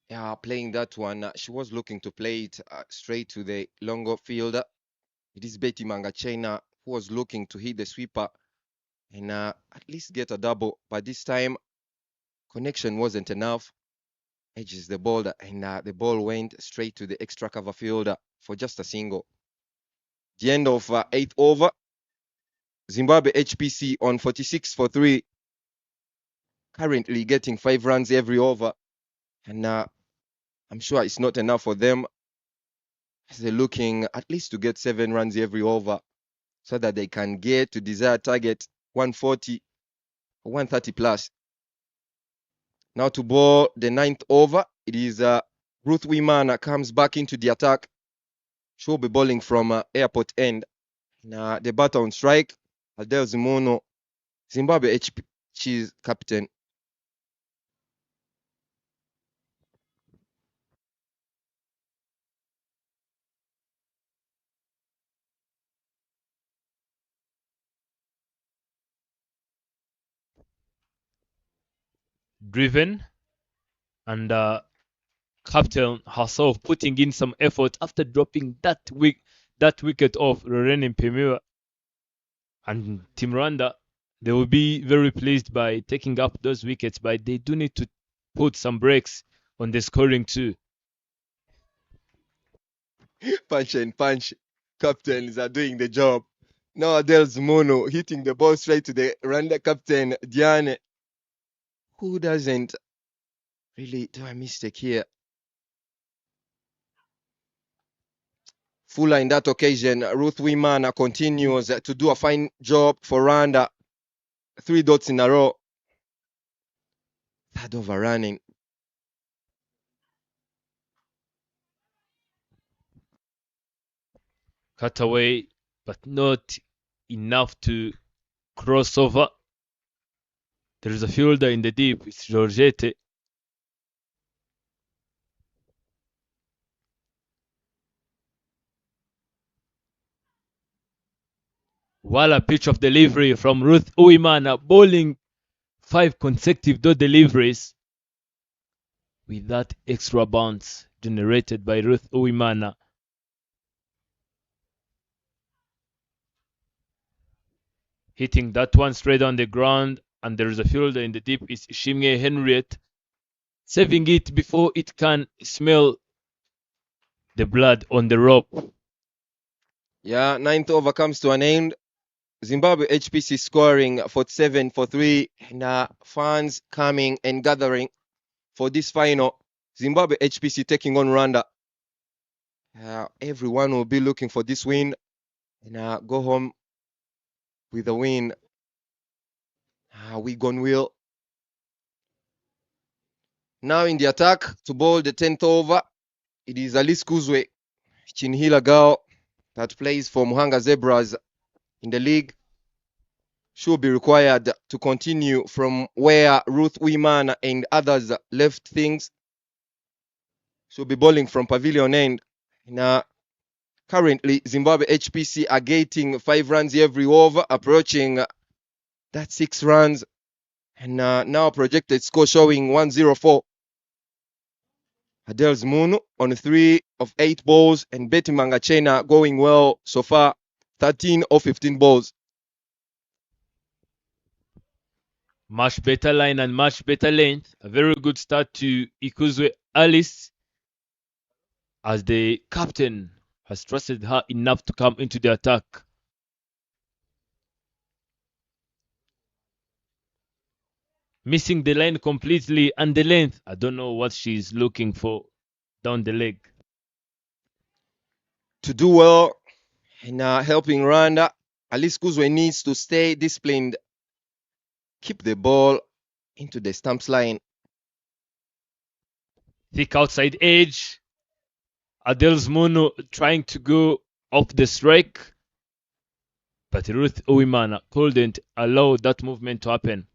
Yeah, playing that one. She was looking to play it straight to the longer fielder. It is Betty Mangachena who was looking to hit the sweeper and at least get a double. But this time, connection wasn't enough. Edges the ball and the ball went straight to the extra cover fielder for just a single. The end of 8th over. Zimbabwe HPC on 46 for 3. Currently getting 5 runs every over. And I'm sure it's not enough for them. They're looking at least to get 7 runs every over so that they can get to desired target 140 or 130 plus. Now to bowl the 9th over, it is Ruth Wimana comes back into the attack. She'll be bowling from airport end. Now the batter on strike, Adele Zimono, Zimbabwe HPC's captain. Driven and captain herself putting in some effort after dropping that wicket off Lorraine Pemua. And Team Rwanda, they will be very pleased by taking up those wickets, but they do need to put some brakes on the scoring too. Punch and punch. Captains are doing the job. Now Adele Zimono hitting the ball straight to the Rwanda captain, Diane, who doesn't really do a mistake here. Fuller in that occasion, Ruth Wimana continues to do a fine job for Rwanda. 3 dots in a row. Third over running. Cut away, but not enough to cross over. There is a fielder in the deep. It's Georgette. While a pitch of delivery from Ruth Uwimana, bowling 5 consecutive dot deliveries with that extra bounce generated by Ruth Uwimana. Hitting that one straight on the ground, and there is a fielder in the deep. It's Ishimwe Henriette, saving it before it can smell the blood on the rope. Yeah, 9th over comes to an end. Zimbabwe HPC scoring 47 for 3, and fans coming and gathering for this final. Zimbabwe HPC taking on Rwanda. Everyone will be looking for this win and go home with a win. We gone will. Now in the attack to bowl the 10th over, it is Alice Kuzwe Chinhila girl that plays for Muhanga Zebras in the league. She'll be required to continue from where Ruth Wimana and others left things. She'll be bowling from pavilion end. Now, currently, Zimbabwe HPC are getting 5 runs every over, approaching that 6 runs. And now projected score showing 104. Adele Zimono on 3 of 8 balls, and Betty Mangachena going well so far, 13 of 15 balls. Much better line and much better length. A very good start to Ikuzwe Alice, as the captain has trusted her enough to come into the attack. missing the line completely and the length. I don't know what she's looking for down the leg. To do well in helping Rwanda, Alice Kuzwe needs to stay disciplined, keep the ball into the stumps line. Thick outside edge. Adels Mono trying to go off the strike, but Ruth Uwimana couldn't allow that movement to happen.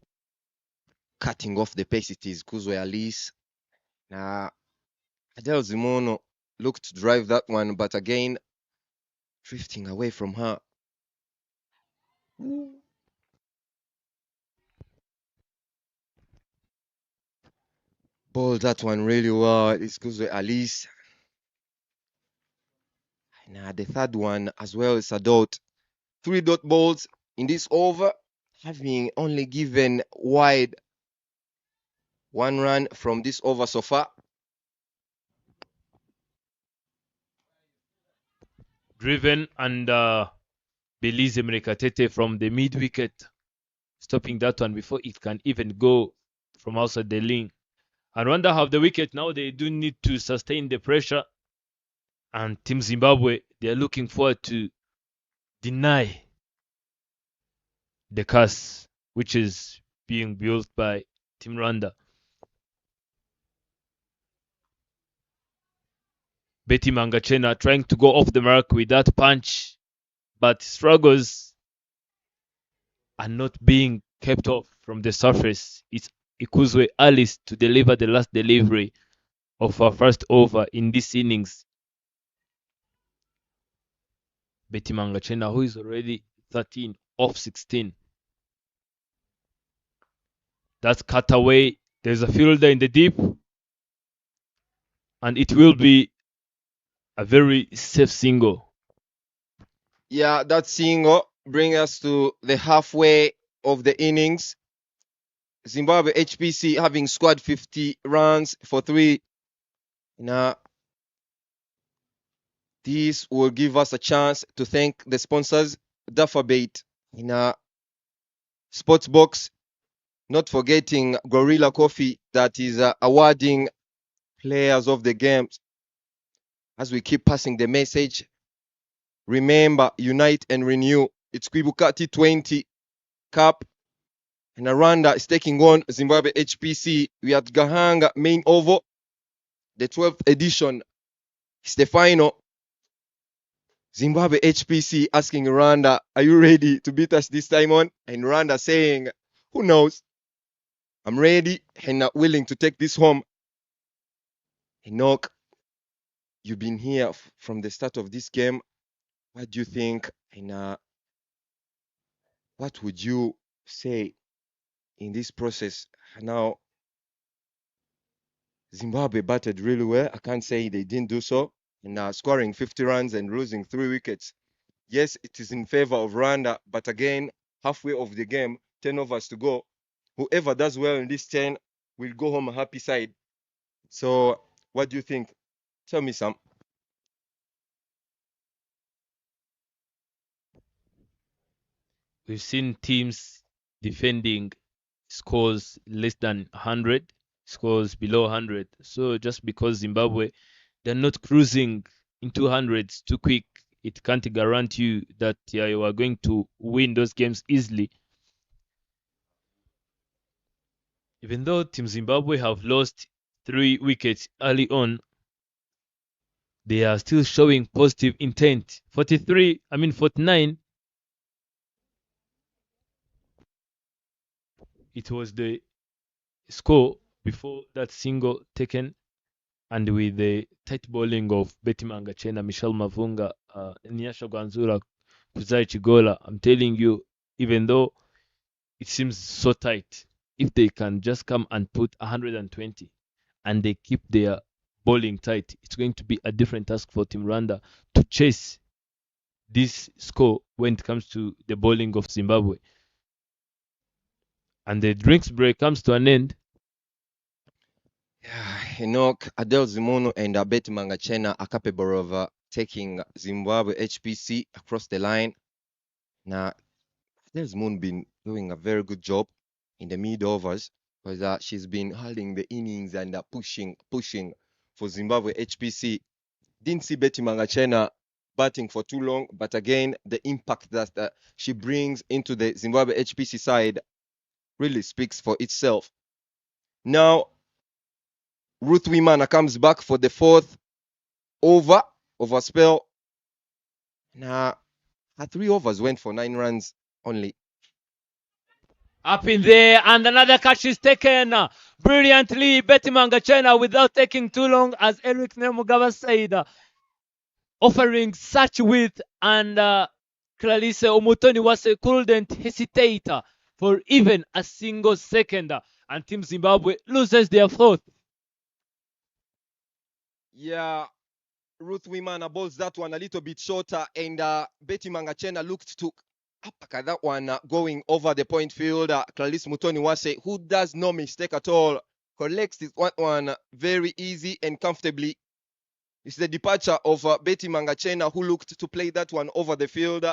Cutting off the pace, it is Kuzwe Alice. Now, Adele Zimono looked to drive that one, but again, drifting away from her. Ball that one really well. It's Kuzwe Alice. Now, the third one as well is a dot. 3 dot balls in this over, having only given wide 1 run from this over so far. Driven and Belize Mrekatete from the mid wicket, stopping that one before it can even go from outside the lane. And Rwanda have the wicket now. They do need to sustain the pressure. And Team Zimbabwe, they are looking forward to deny the curse which is being built by Team Rwanda. Betty Mangachena trying to go off the mark with that punch, but struggles are not being kept off from the surface. It's Ikuzwe Alice to deliver the last delivery of her first over in this innings. Betty Mangachena, who is already 13 off 16. That's cut away. There's a fielder in the deep, and it will be a very safe single. Yeah, that single brings us to the halfway of the innings. Zimbabwe HPC having scored 50 runs for 3. Now, this will give us a chance to thank the sponsors, Daffabait in a sports box, not forgetting Gorilla Coffee that is awarding players of the games. As we keep passing the message, remember, unite and renew. It's Kwibuka T20 Cup, and Rwanda is taking on Zimbabwe HPC. We are at Gahanga main oval, the 12th edition. It's the final. Zimbabwe HPC asking Rwanda, are you ready to beat us this time on? And Rwanda saying, who knows? I'm ready and willing to take this home. Enoch, you've been here from the start of this game. What do you think? And what would you say in this process? Now, Zimbabwe batted really well. I can't say they didn't do so. And scoring 50 runs and losing 3 wickets. Yes, it is in favor of Rwanda, but again, halfway of the game, 10 overs to go. Whoever does well in this 10 will go home a happy side. So, what do you think? Tell me, Sam. We've seen teams defending scores less than 100, scores below 100. So just because Zimbabwe, they're not cruising into hundreds too quick, it can't guarantee you that you are going to win those games easily. Even though Team Zimbabwe have lost 3 wickets early on, they are still showing positive intent. 49. It was the score before that single taken, and with the tight bowling of Betty Mangachena, Michelle Mavunga, Nyasha Gwanzura, Kuzai Chigola, I'm telling you, even though it seems so tight, if they can just come and put 120 and they keep their bowling tight, it's going to be a different task for Team Rwanda to chase this score when it comes to the bowling of Zimbabwe. And the drinks break comes to an end. Yeah, Enoch, Adele Zimono, and Betty Mangachena are capable of taking Zimbabwe HPC across the line. Now, Adele Zimono been doing a very good job in the mid overs. because she's been holding the innings and pushing for Zimbabwe HPC. Didn't see Betty Mangachena batting for too long, but again, the impact that she brings into the Zimbabwe HPC side really speaks for itself. Now, Ruth Wimana comes back for the fourth over of a spell. Now, her 3 overs went for 9 runs only. Up in there, and another catch is taken brilliantly. Betty Mangachena without taking too long, as Eric Nemugava said, offering such width, and Clarisse Omutoniwase couldn't hesitate for even a single second, and Team Zimbabwe loses their fourth. Yeah, Ruth Wimana bowls that one a little bit shorter, and Betty Mangachena looked to uppercut that one going over the point field. Clarisse Mutoniwase, who does no mistake at all, collects this one very easy and comfortably. It's the departure of Betty Mangachena, who looked to play that one over the field.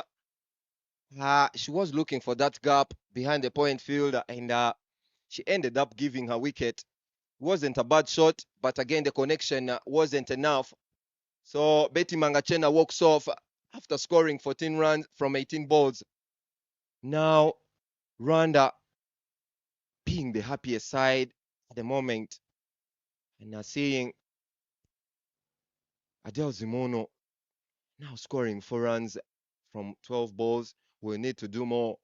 She was looking for that gap behind the point field, and she ended up giving her wicket. Wasn't a bad shot, but again, the connection wasn't enough. So Betty Mangachena walks off after scoring 14 runs from 18 balls. Now, Rwanda being the happiest side at the moment, and seeing Adele Zimono now scoring 4 runs from 12 balls. We need to do more.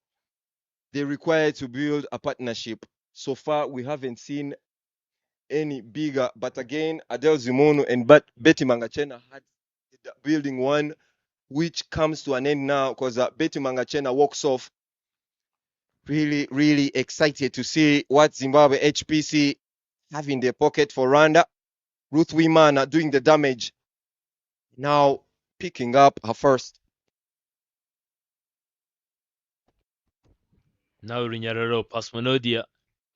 They require to build a partnership. So far, we haven't seen any bigger, but again, Adele Zimono and Betty Mangachena had building one, which comes to an end now because Betty Mangachena walks off. Really, really excited to see what Zimbabwe HPC have in their pocket for Rwanda. Ruth Wimana doing the damage. Now picking up her first. Now Runyararo Pasmonodia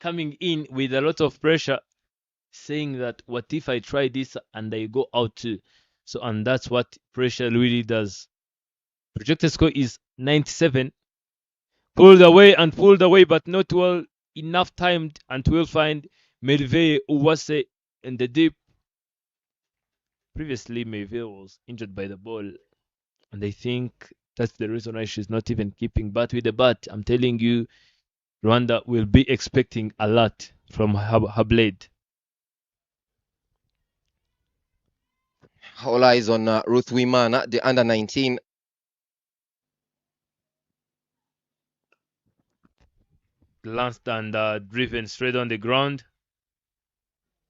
coming in with a lot of pressure, saying that what if I try this and I go out too? So, and that's what pressure really does. Projected score is 97. Pulled away, but not well enough timed, and we'll find Merveille Uwase in the deep. Previously, Merveille was injured by the ball, and I think that's the reason why she's not even keeping bat with the bat. I'm telling you, Rwanda will be expecting a lot from her blade. All eyes on Ruth Wimana, the under 19. Glanced and driven straight on the ground.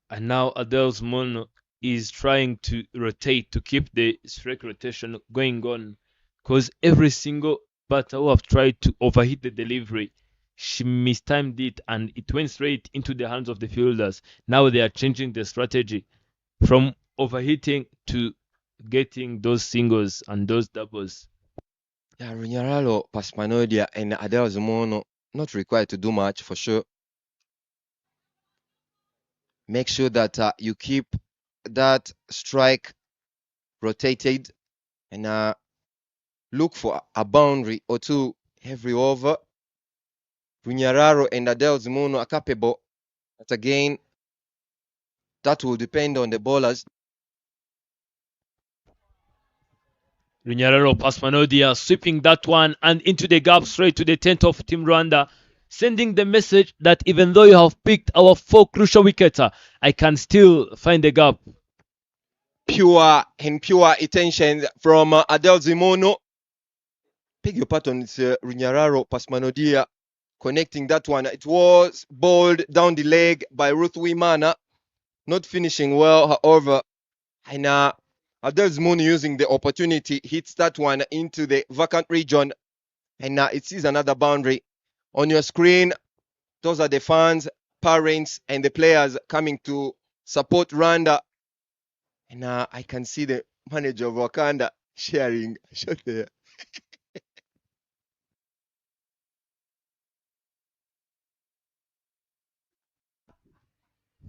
And now Adele's Mono is trying to rotate to keep the strike rotation going on. Because every single batter who have tried to overhit the delivery, she mistimed it and it went straight into the hands of the fielders. Now they are changing the strategy from overhitting to getting those singles and those doubles. Yeah, Runyaralo Pasmanodia and Adele Zimono not required to do much for sure. Make sure that you keep that strike rotated and look for a boundary or two every over. Runyararo and Adele Zimono are capable, but again, that will depend on the bowlers. Runyararo Pasmanodia sweeping that one and into the gap straight to the 10th of Team Rwanda, sending the message that even though you have picked our 4 crucial wickets, I can still find the gap. Pure attention from Adele Zimono. Beg your pardon, it's Runyararo Pasmanodia connecting that one. It was bowled down the leg by Ruth Wimana, not finishing well, however. And Adele Zimono using the opportunity hits that one into the vacant region, and it sees another boundary. On your screen, those are the fans, parents, and the players coming to support Rwanda. And I can see the manager of Wakanda sharing a shot there.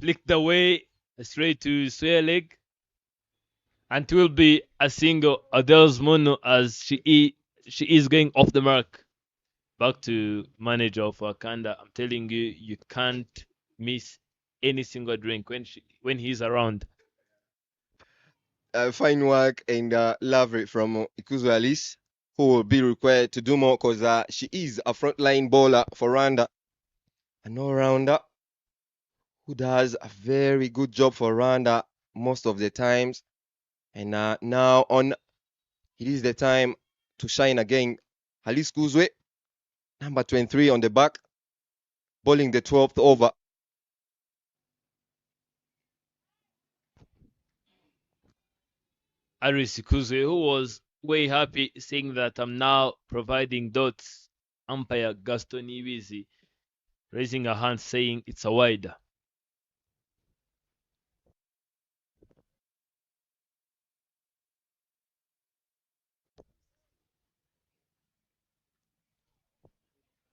Flicked away straight to square leg, and it will be a single. Adele's Mono as she is going off the mark. Back to manager of Wakanda. I'm telling you, you can't miss any single drink when he's around. Fine work and lovely from Ikuzu Alice, who will be required to do more because she is a frontline bowler for Rwanda, an all-rounder who does a very good job for Rwanda most of the times. And now on, it is the time to shine again. Alice Kuzwe, number 23 on the back, bowling the 12th over. Aris Kuze, who was way happy saying that I'm now providing dots. Umpire Gaston Ibizi raising a hand saying it's a wide.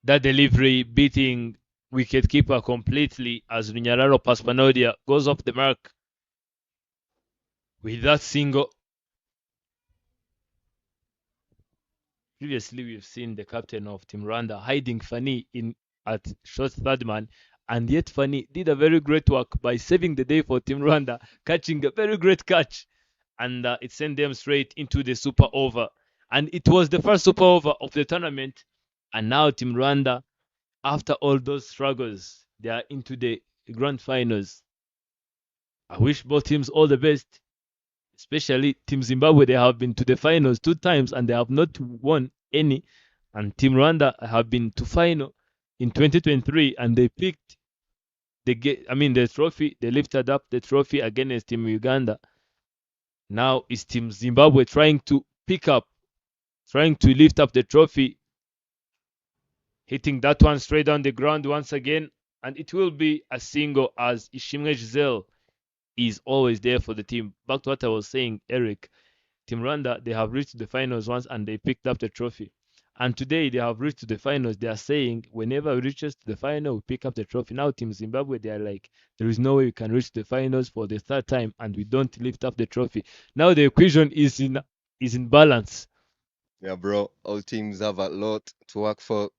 That delivery beating wicketkeeper completely as Runyararo Paspanodia goes off the mark with that single. Previously, we've seen the captain of Team Rwanda hiding Fani in at short third man, and yet Fani did a very great work by saving the day for Team Rwanda, catching a very great catch, and it sent them straight into the super over. And it was the first super over of the tournament, and now Team Rwanda, after all those struggles, they are into the grand finals. I wish both teams all the best, especially Team Zimbabwe. They have been to the finals 2 times and they have not won any. And Team Rwanda have been to final in 2023 and they picked the trophy. They lifted up the trophy against Team Uganda. Now is Team Zimbabwe trying to lift up the trophy, hitting that one straight on the ground once again, and it will be a single as Ishimwe Giselle is always there for the team. Back to what I was saying, Eric, Team Rwanda, they have reached the finals once and they picked up the trophy. And today they have reached the finals. They are saying whenever we reaches to the final, we pick up the trophy. Now Team Zimbabwe, they are like, there is no way we can reach the finals for the third time and we don't lift up the trophy. Now the equation is in balance. Yeah, bro. All teams have a lot to work for.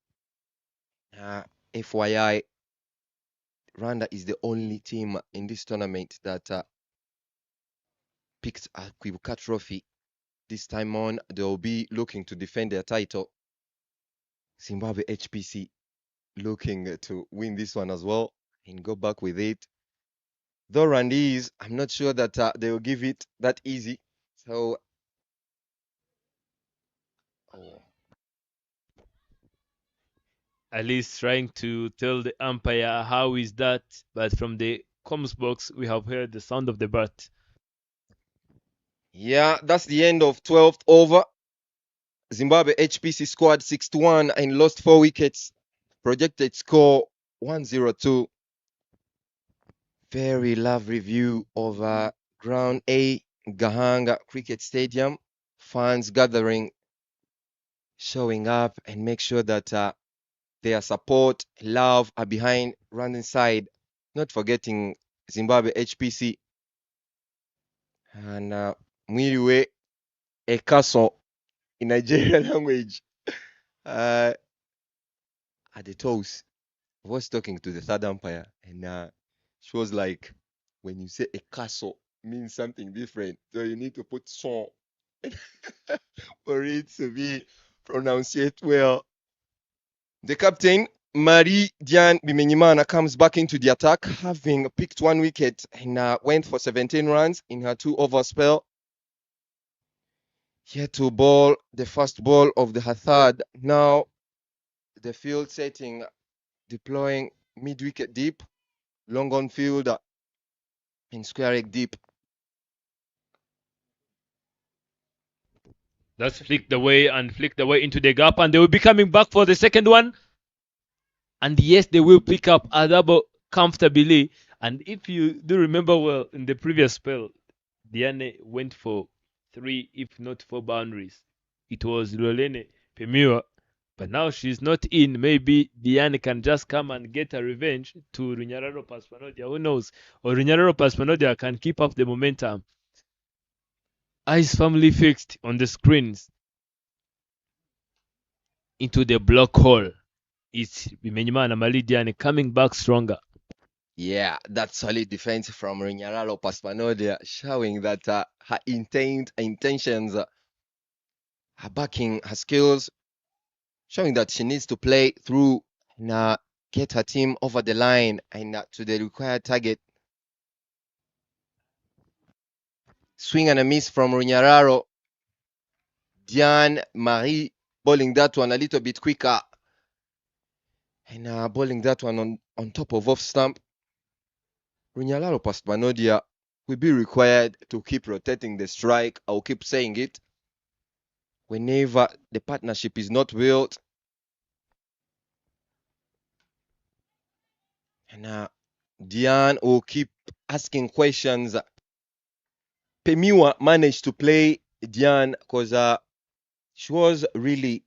FYI, Rwanda is the only team in this tournament that picked a Kwibuka trophy. This time on, they'll be looking to defend their title. Zimbabwe HPC looking to win this one as well and go back with it. Though Rwandese, I'm not sure that they will give it that easy. So, At least trying to tell the umpire how is that, but from the comms box we have heard the sound of the bat. yeah, that's the end of 12th over. Zimbabwe HPC scored 61 and lost 4 wickets. Projected score 102. Very lovely view of Ground A, Gahanga Cricket Stadium. Fans gathering, showing up, and make sure that their support, love are behind Rwandan side. Not forgetting Zimbabwe HPC. And Mwiriwe Ekaso in Nigerian language. At the toast, I was talking to the third umpire, and she was like, when you say Ekaso, means something different. So you need to put son for it to be pronounced well. The captain, Marie Diane Bimenyimana, comes back into the attack, having picked 1 wicket and went for 17 runs in her 2-over spell. Here to bowl the first ball of the third. Now the field setting, deploying mid-wicket deep, long on field and square leg deep. That's flicked away into the gap, and they will be coming back for the second one. And yes, they will pick up a double comfortably. And if you do remember well, in the previous spell, Diane went for 3, if not 4 boundaries. It was Lolene Pemua, but now she's not in. Maybe Diane can just come and get a revenge to Runyararo Paspanodia. Who knows? Or Runyararo Paspanodia can keep up the momentum. Eyes firmly fixed on the screens into the block hole. It's Bimenyimana Malidiane coming back stronger. Yeah, that solid defense from Rinyaralo Paspanodia showing that her intentions, her backing, her skills, showing that she needs to play through and get her team over the line and to the required target. Swing and a miss from Rinyararo. Diane Marie bowling that one a little bit quicker. And bowling that one on top of off stump. Rinyararo Paspanodia will be required to keep rotating the strike. I'll keep saying it. Whenever the partnership is not built, and Diane will keep asking questions. Pemiwa managed to play Diane because she was really,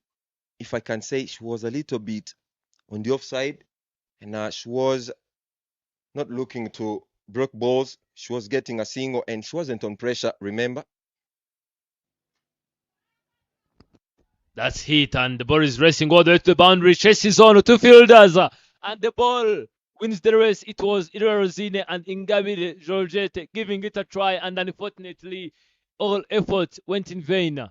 if I can say, she was a little bit on the offside, and she was not looking to break balls. She was getting a single, and she wasn't on pressure. Remember? That's hit, and the ball is racing all the way to the boundary. Chases on two fielders, and the ball wins the race. It was Irarozine and Ingabire Georgette giving it a try, and unfortunately, all effort went in vain.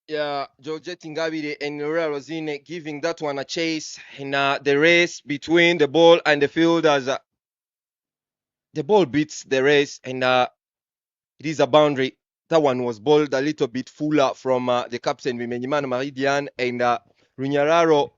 Yeah, Georgette Ingabire and Nora Rosine giving that one a chase in the race between the ball and the fielders. The ball beats the race, and it is a boundary. That one was bowled a little bit fuller from the captain, Bimenyimana Maridian, and Runyararo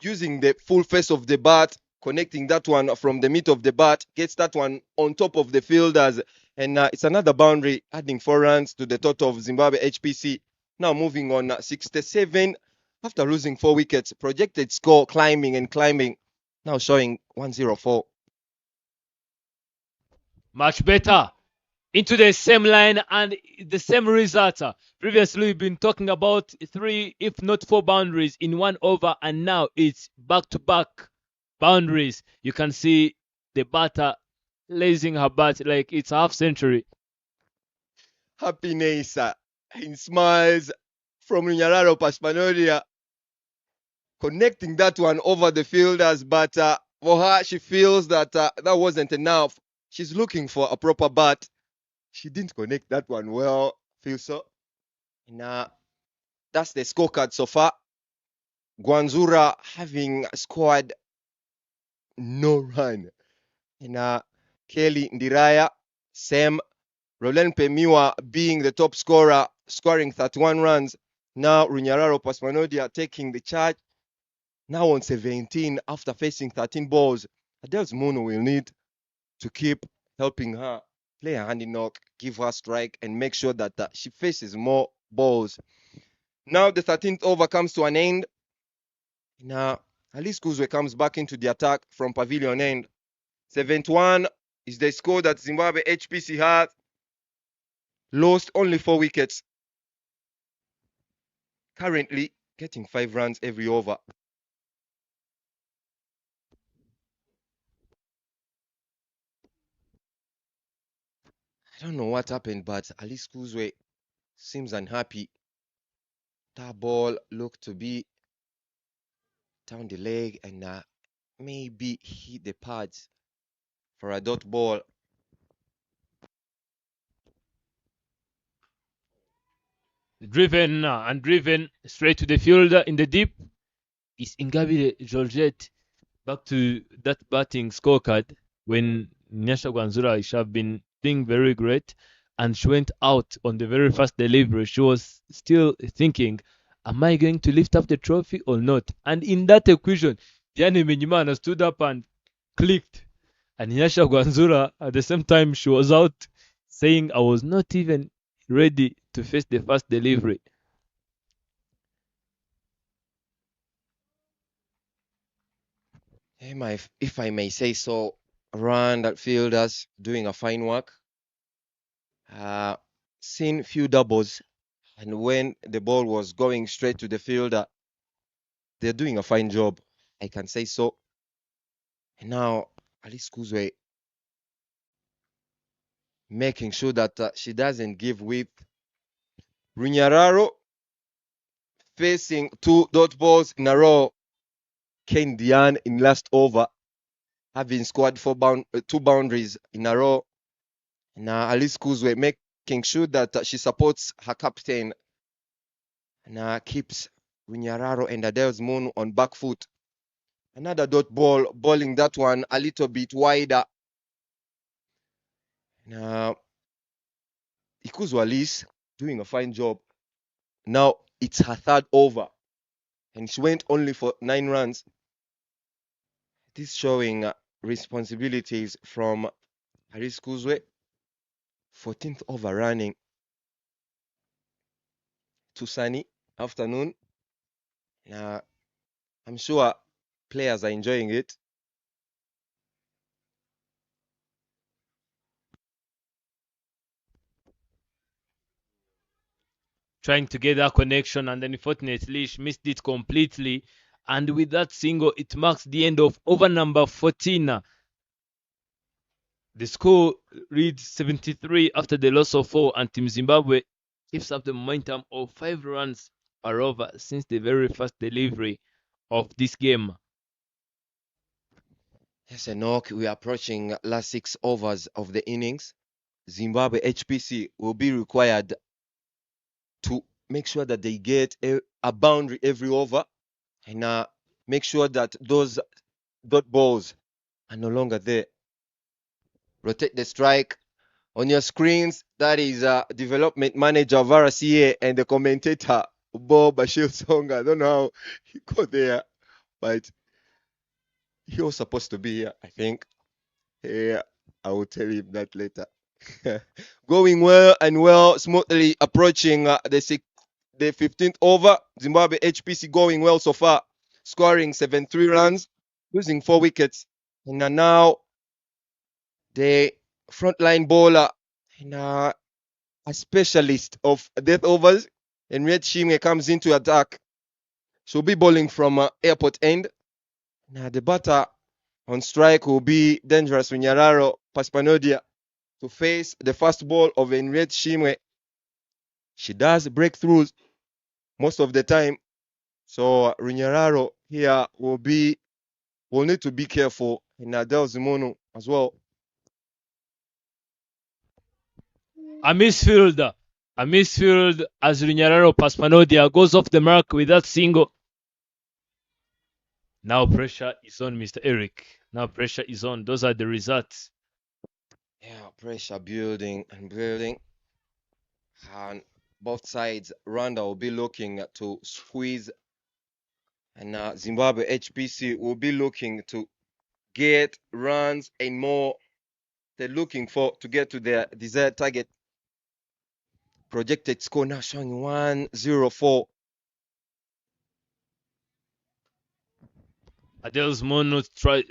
using the full face of the bat, connecting that one from the mid of the bat, gets that one on top of the fielders, and it's another boundary, adding 4 runs to the total of Zimbabwe HPC. Now moving on 67 after losing 4 wickets. Projected score climbing and climbing, now showing 104. Much better. Into the same line and the same result. Previously, we've been talking about 3, if not 4 boundaries in 1 over, and now it's back-to-back boundaries. You can see the batter raising her bat like it's a half century. Happiness in smiles from Runyararo Paspanodia, connecting that one over the fielders, but for her, she feels that that wasn't enough. She's looking for a proper bat. She didn't connect that one well, feel so. And that's the scorecard so far. Gwanzura having scored no run. And Kelly Ndiraya, same. Roland Pemiwa being the top scorer, scoring 31 runs. Now Runyararo Pasmanodia taking the charge. Now on 17 after facing 13 balls. Adels Mono will need to keep helping her play a handy knock, give her strike, and make sure that she faces more balls. Now the 13th over comes to an end. Now Alice Kuzwe comes back into the attack from pavilion end. 71 is the score that Zimbabwe HPC has. Lost only 4 wickets. Currently getting 5 runs every over. I don't know what happened, but Alice Kuzwe seems unhappy. That ball looked to be down the leg and maybe hit the pads for a dot ball. Driven and driven straight to the fielder in the deep is Ingabire Georgette. Back to that batting scorecard when Nyasha Gwanzura should have been doing very great, and she went out on the very first delivery. She was still thinking, am I going to lift up the trophy or not? And in that equation, Diane Minyimana stood up and clicked. And Nyasha Gwanzura, at the same time, she was out saying, I was not even ready to face the first delivery. If I may say so, Rwanda fielders doing a fine work. Seen few doubles, and when the ball was going straight to the fielder, they're doing a fine job. I can say so. And now Alice Kuzwe making sure that she doesn't give width. Runyararo facing 2 dot balls in a row. Ken Diane in last over. having scored two boundaries in a row. Now Alice Kuzwe making sure that she supports her captain and keeps Runyararo and Adels Moon on back foot. Another dot ball, bowling that one a little bit wider. Now Ikuzwa Alice doing a fine job. Now it's her third over and she went only for 9 runs. This showing responsibilities from Alice Kuzwe. 14th over running to sunny afternoon. I'm sure players are enjoying it. Trying to get that connection, and then unfortunately she missed it completely. And with that single, it marks the end of over number 14. The score reads 73 after the loss of 4, and Team Zimbabwe keeps up the momentum of 5 runs per over since the very first delivery of this game. Yes, Enoch, we are approaching last 6 overs of the innings. Zimbabwe HPC will be required to make sure that they get a boundary every over and make sure that those dot balls are no longer there. Rotate the strike. On your screens, that is development manager Vara CA and the commentator Bob Bashir Song. I don't know how he got there, but he was supposed to be here, I think. Yeah, I will tell him that later. Going well, smoothly approaching the 15th over. Zimbabwe HPC going well so far, scoring 73 runs, losing 4 wickets. And now the frontline bowler and a specialist of death overs, Henriette Shime comes into attack. She'll be bowling from airport end. Now the batter on strike will be Dangerous Runyararo Paspanodia to face the first ball of Henriette Shimwe. She does breakthroughs most of the time. So Runyararo here will need to be careful. And Adel Zimono as well. A misfield as Runyararo Paspanodia goes off the mark with that single. Now pressure is on, Mr. Eric. Now pressure is on. Those are the results. Yeah, pressure building. And both sides, Rwanda will be looking to squeeze. And Zimbabwe HPC will be looking to get runs and more. They're looking to get to their desired target. Projected score now showing 104. Adels Mono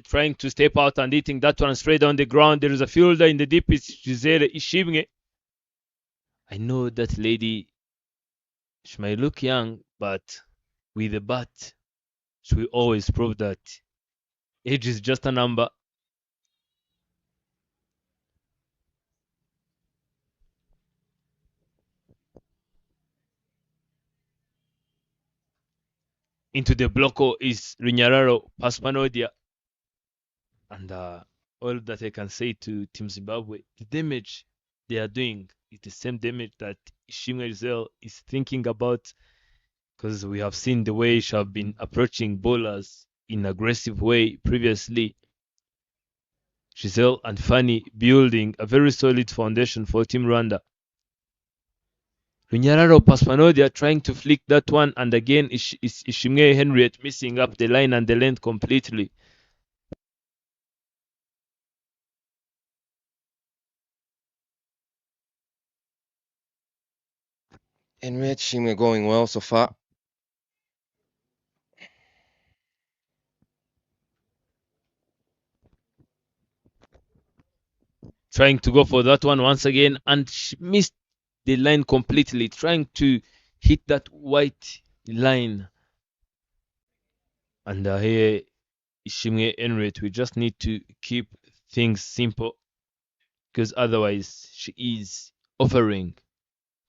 trying to step out and hitting that one straight on the ground. There is a fielder in the deep. It's Gisele Ishimge. I know that lady, she might look young, but with the bat, she will always prove that age is just a number. Into the blocker is Runyararo Paspanodia. And all that I can say to Team Zimbabwe, the damage they are doing is the same damage that Ishimwe Giselle is thinking about, because we have seen the way she have been approaching bowlers in aggressive way previously. Giselle and Fanny building a very solid foundation for Team Rwanda. Runyararo Paspanodia trying to flick that one, and again Ishimwe Henriette missing up the line and the length completely. Henriette Shimwe going well so far. Trying to go for that one once again, and she missed the line completely, trying to hit that white line. And here Ishimwe Henriette, we just need to keep things simple, because otherwise she is offering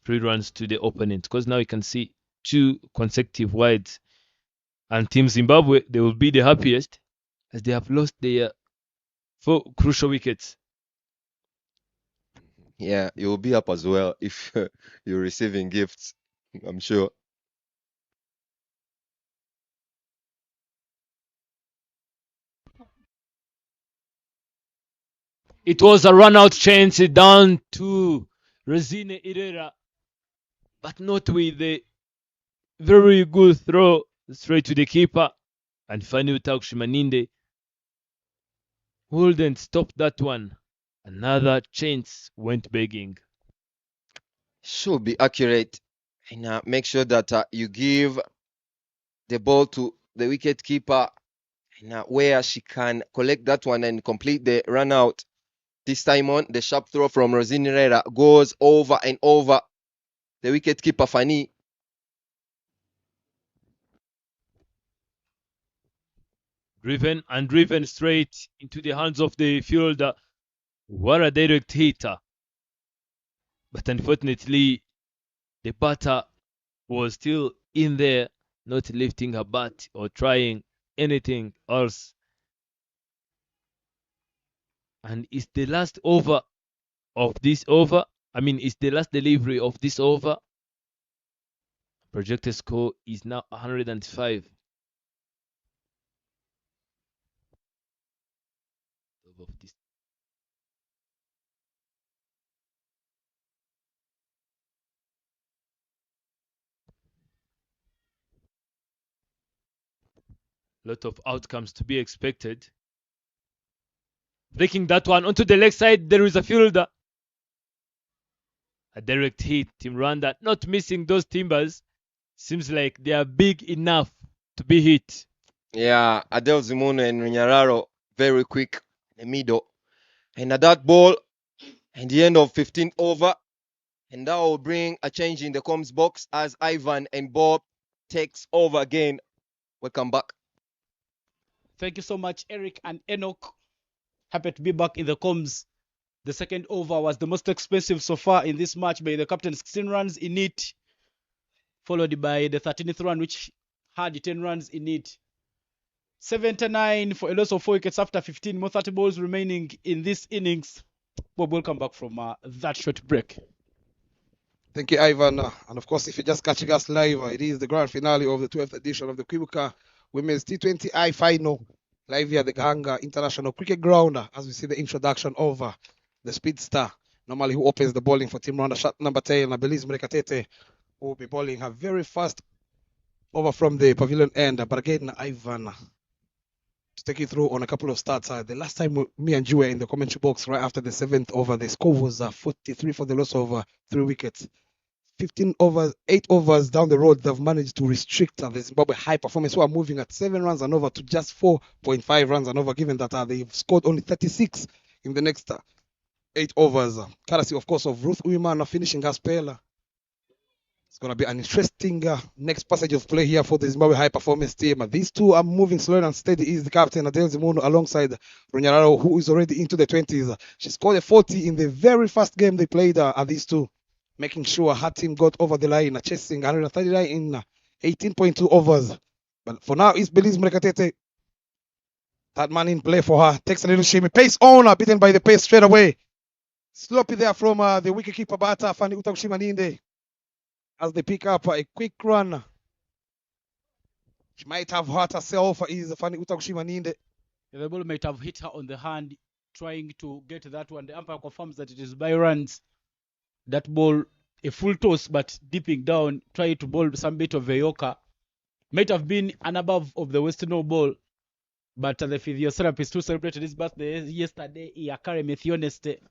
3 runs to the opponent, because now you can see 2 consecutive wides, and Team Zimbabwe, they will be the happiest as they have lost their for crucial wickets. Yeah, you'll be up as well if you're receiving gifts, I'm sure. It was a run-out chance down to Rosine Herrera, but not with the very good throw straight to the keeper. And Fani Utakushimaninde wouldn't stop that one. Another chance went begging. Should be accurate and make sure that you give the ball to the wicket keeper where she can collect that one and complete the run out. This time on, the sharp throw from Rosine Herrera goes over and over the wicket keeper Fani. Driven straight into the hands of the fielder. What a direct hitter. But unfortunately, the batter was still in there, not lifting her bat or trying anything else. And it's the last over of this over. It's the last delivery of this over. Projected score is now 105. Of this. Lot of outcomes to be expected. Breaking that one onto the leg side, there is a fielder. A direct hit. Team Rwanda not missing those timbers. Seems like they are big enough to be hit. Yeah, Adel Zimono and Nyararo very quick in the middle. And at that ball, and the end of 15th over, and that will bring a change in the comms box as Ivan and Bob takes over again. Welcome back. Thank you so much, Eric and Enoch. Happy to be back in the comms. The second over was the most expensive so far in this match by the captain, 16 runs in it, followed by the 13th run, which had 10 runs in it. 79 for a loss of 4 wickets after 15 more 30 balls remaining in this innings. Bob, welcome back from that short break. Thank you, Ivan. And of course, if you're just catching us live, it is the grand finale of the 12th edition of the Kwibuka Women's T20I final, live here at the Gahanga International Cricket Ground, as we see the introduction of the speedster, normally who opens the bowling for Team Rwanda, shot number 10, Belize Mrekatete, who will be bowling her very first over from the pavilion end. But again, Ivan, to take you through on a couple of stats. The last time me and you were in the commentary box right after the 7th over, the score was 43 for the loss of 3 wickets. 15 overs, 8 overs down the road, they've managed to restrict the Zimbabwe high performance, who are moving at 7 runs and over to just 4.5 runs and over, given that they've scored only 36 in the next 8 overs. Courtesy, of course, of Ruth Uimana finishing her spell. It's going to be an interesting next passage of play here for the Zimbabwe high performance team. These two are moving slowly and steady. Is the captain, Adele Zimono, alongside Ronyararo, who is already into the 20s. She scored a 40 in the very first game they played at these two, making sure her team got over the line, chasing 139 in 18.2 overs. But for now, it's Belize Mrekatete. That man in play for her. Takes a little shimmy. Pace on, beaten by the pace straight away. Sloppy there from the wicketkeeper batter, Fani Utakushimaninde, as they pick up a quick run. She might have hurt herself, is Fani Utakushimaninde. The ball might have hit her on the hand, trying to get that one. The umpire confirms that it is by runs. That ball, a full toss, but dipping down, trying to bowl some bit of a yorker. Might have been an above of the Western ball, but the physiotherapist who celebrated his birthday yesterday, Iakare Methioneste,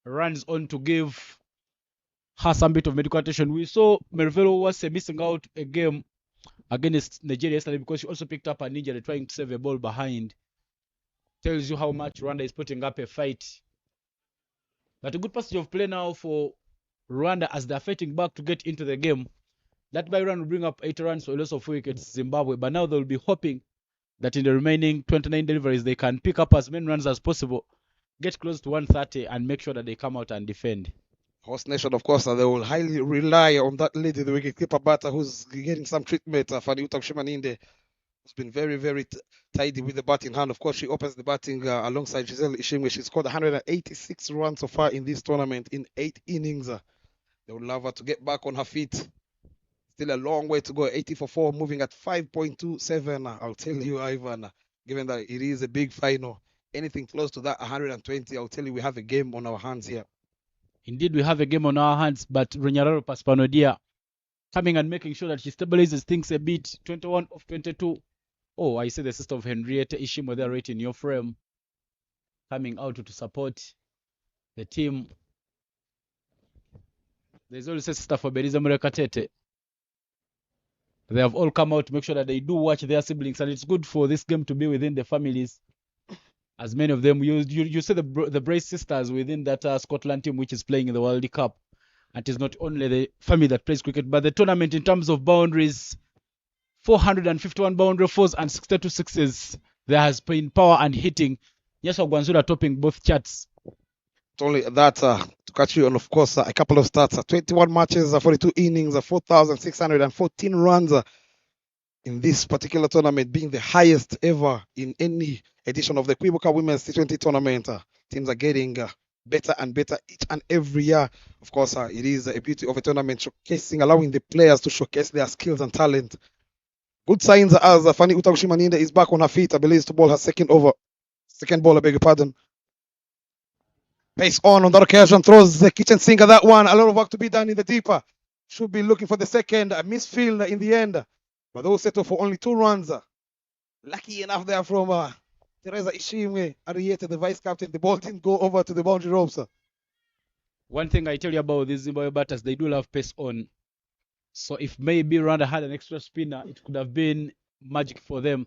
runs on to give her some bit of medical attention. We saw Mervelo was missing out a game against Nigeria yesterday because she also picked up an injury trying to save a ball behind. Tells you how much Rwanda is putting up a fight. But a good passage of play now for Rwanda as they're fighting back to get into the game. That by run will bring up 8 runs for a loss of 4 wickets, Zimbabwe. But now they'll be hoping that in the remaining 29 deliveries, they can pick up as many runs as possible, get close to 130, and make sure that they come out and defend. Host nation, of course, they will highly rely on that lady, the wicketkeeper batter, who's getting some treatment, Fani Utakushimaninde, Has been very, very tidy with the bat in hand. Of course, she opens the batting alongside Giselle Ishimwe. She's scored 186 runs so far in this tournament in 8 innings. They would love her to get back on her feet. Still a long way to go. 80 for 4, moving at 5.27. I'll tell you, Ivan, given that it is a big final, anything close to that 120, I'll tell you we have a game on our hands here. Indeed, we have a game on our hands, but Ronyararo Paspanodia coming and making sure that she stabilizes things a bit. 21 of 22. Oh, I see the sister of Henrietta Ishimwe there right in your frame. Coming out to support the team. There's also a sister for Beriza Murekatete. They have all come out to make sure that they do watch their siblings, and it's good for this game to be within the families. As many of them, you see the Brace sisters within that Scotland team which is playing in the World Cup. And it is not only the family that plays cricket, but the tournament in terms of boundaries, 451 boundary fours and 62 sixes. There has been power and hitting. Yes, Gwanzura topping both charts. Not only that, to catch you on, of course, a couple of stats. 21 matches, 42 innings, 4,614 runs in this particular tournament, being the highest ever in any edition of the Kwibuka Women's T20 tournament. Teams are getting better and better each and every year. Of course, it is a beauty of a tournament, allowing the players to showcase their skills and talent. Good signs as Fanny Utagushima is back on her feet. I believe to bowl her second ball, I beg your pardon. Pace on that occasion, throws the kitchen sinker, that one. A lot of work to be done in the deeper. Should be looking for the second. A misfield in the end. But those settle for only 2 runs. Lucky enough there from Teresa Ishimwe, Ariete, the vice captain. The ball didn't go over to the boundary ropes. One thing I tell you about these Zimbabwe batters, they do love pace on. So if maybe Rwanda had an extra spinner, it could have been magic for them.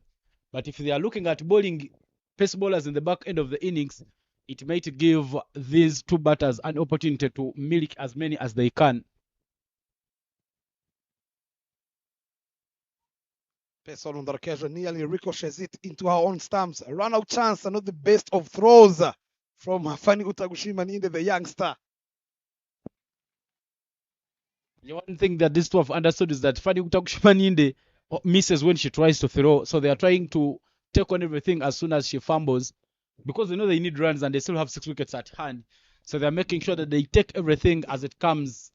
But if they are looking at bowling pace bowlers in the back end of the innings, it might give these 2 batters an opportunity to milk as many as they can. Pace on that occasion nearly ricochets it into her own stumps. A run-out chance, not the best of throws from Fanny Utagushima, the youngster. The one thing that these 2 have understood is that Fanny Utagushima misses when she tries to throw. So they are trying to take on everything as soon as she fumbles, because they know they need runs and they still have 6 wickets at hand. So they're making sure that they take everything as it comes.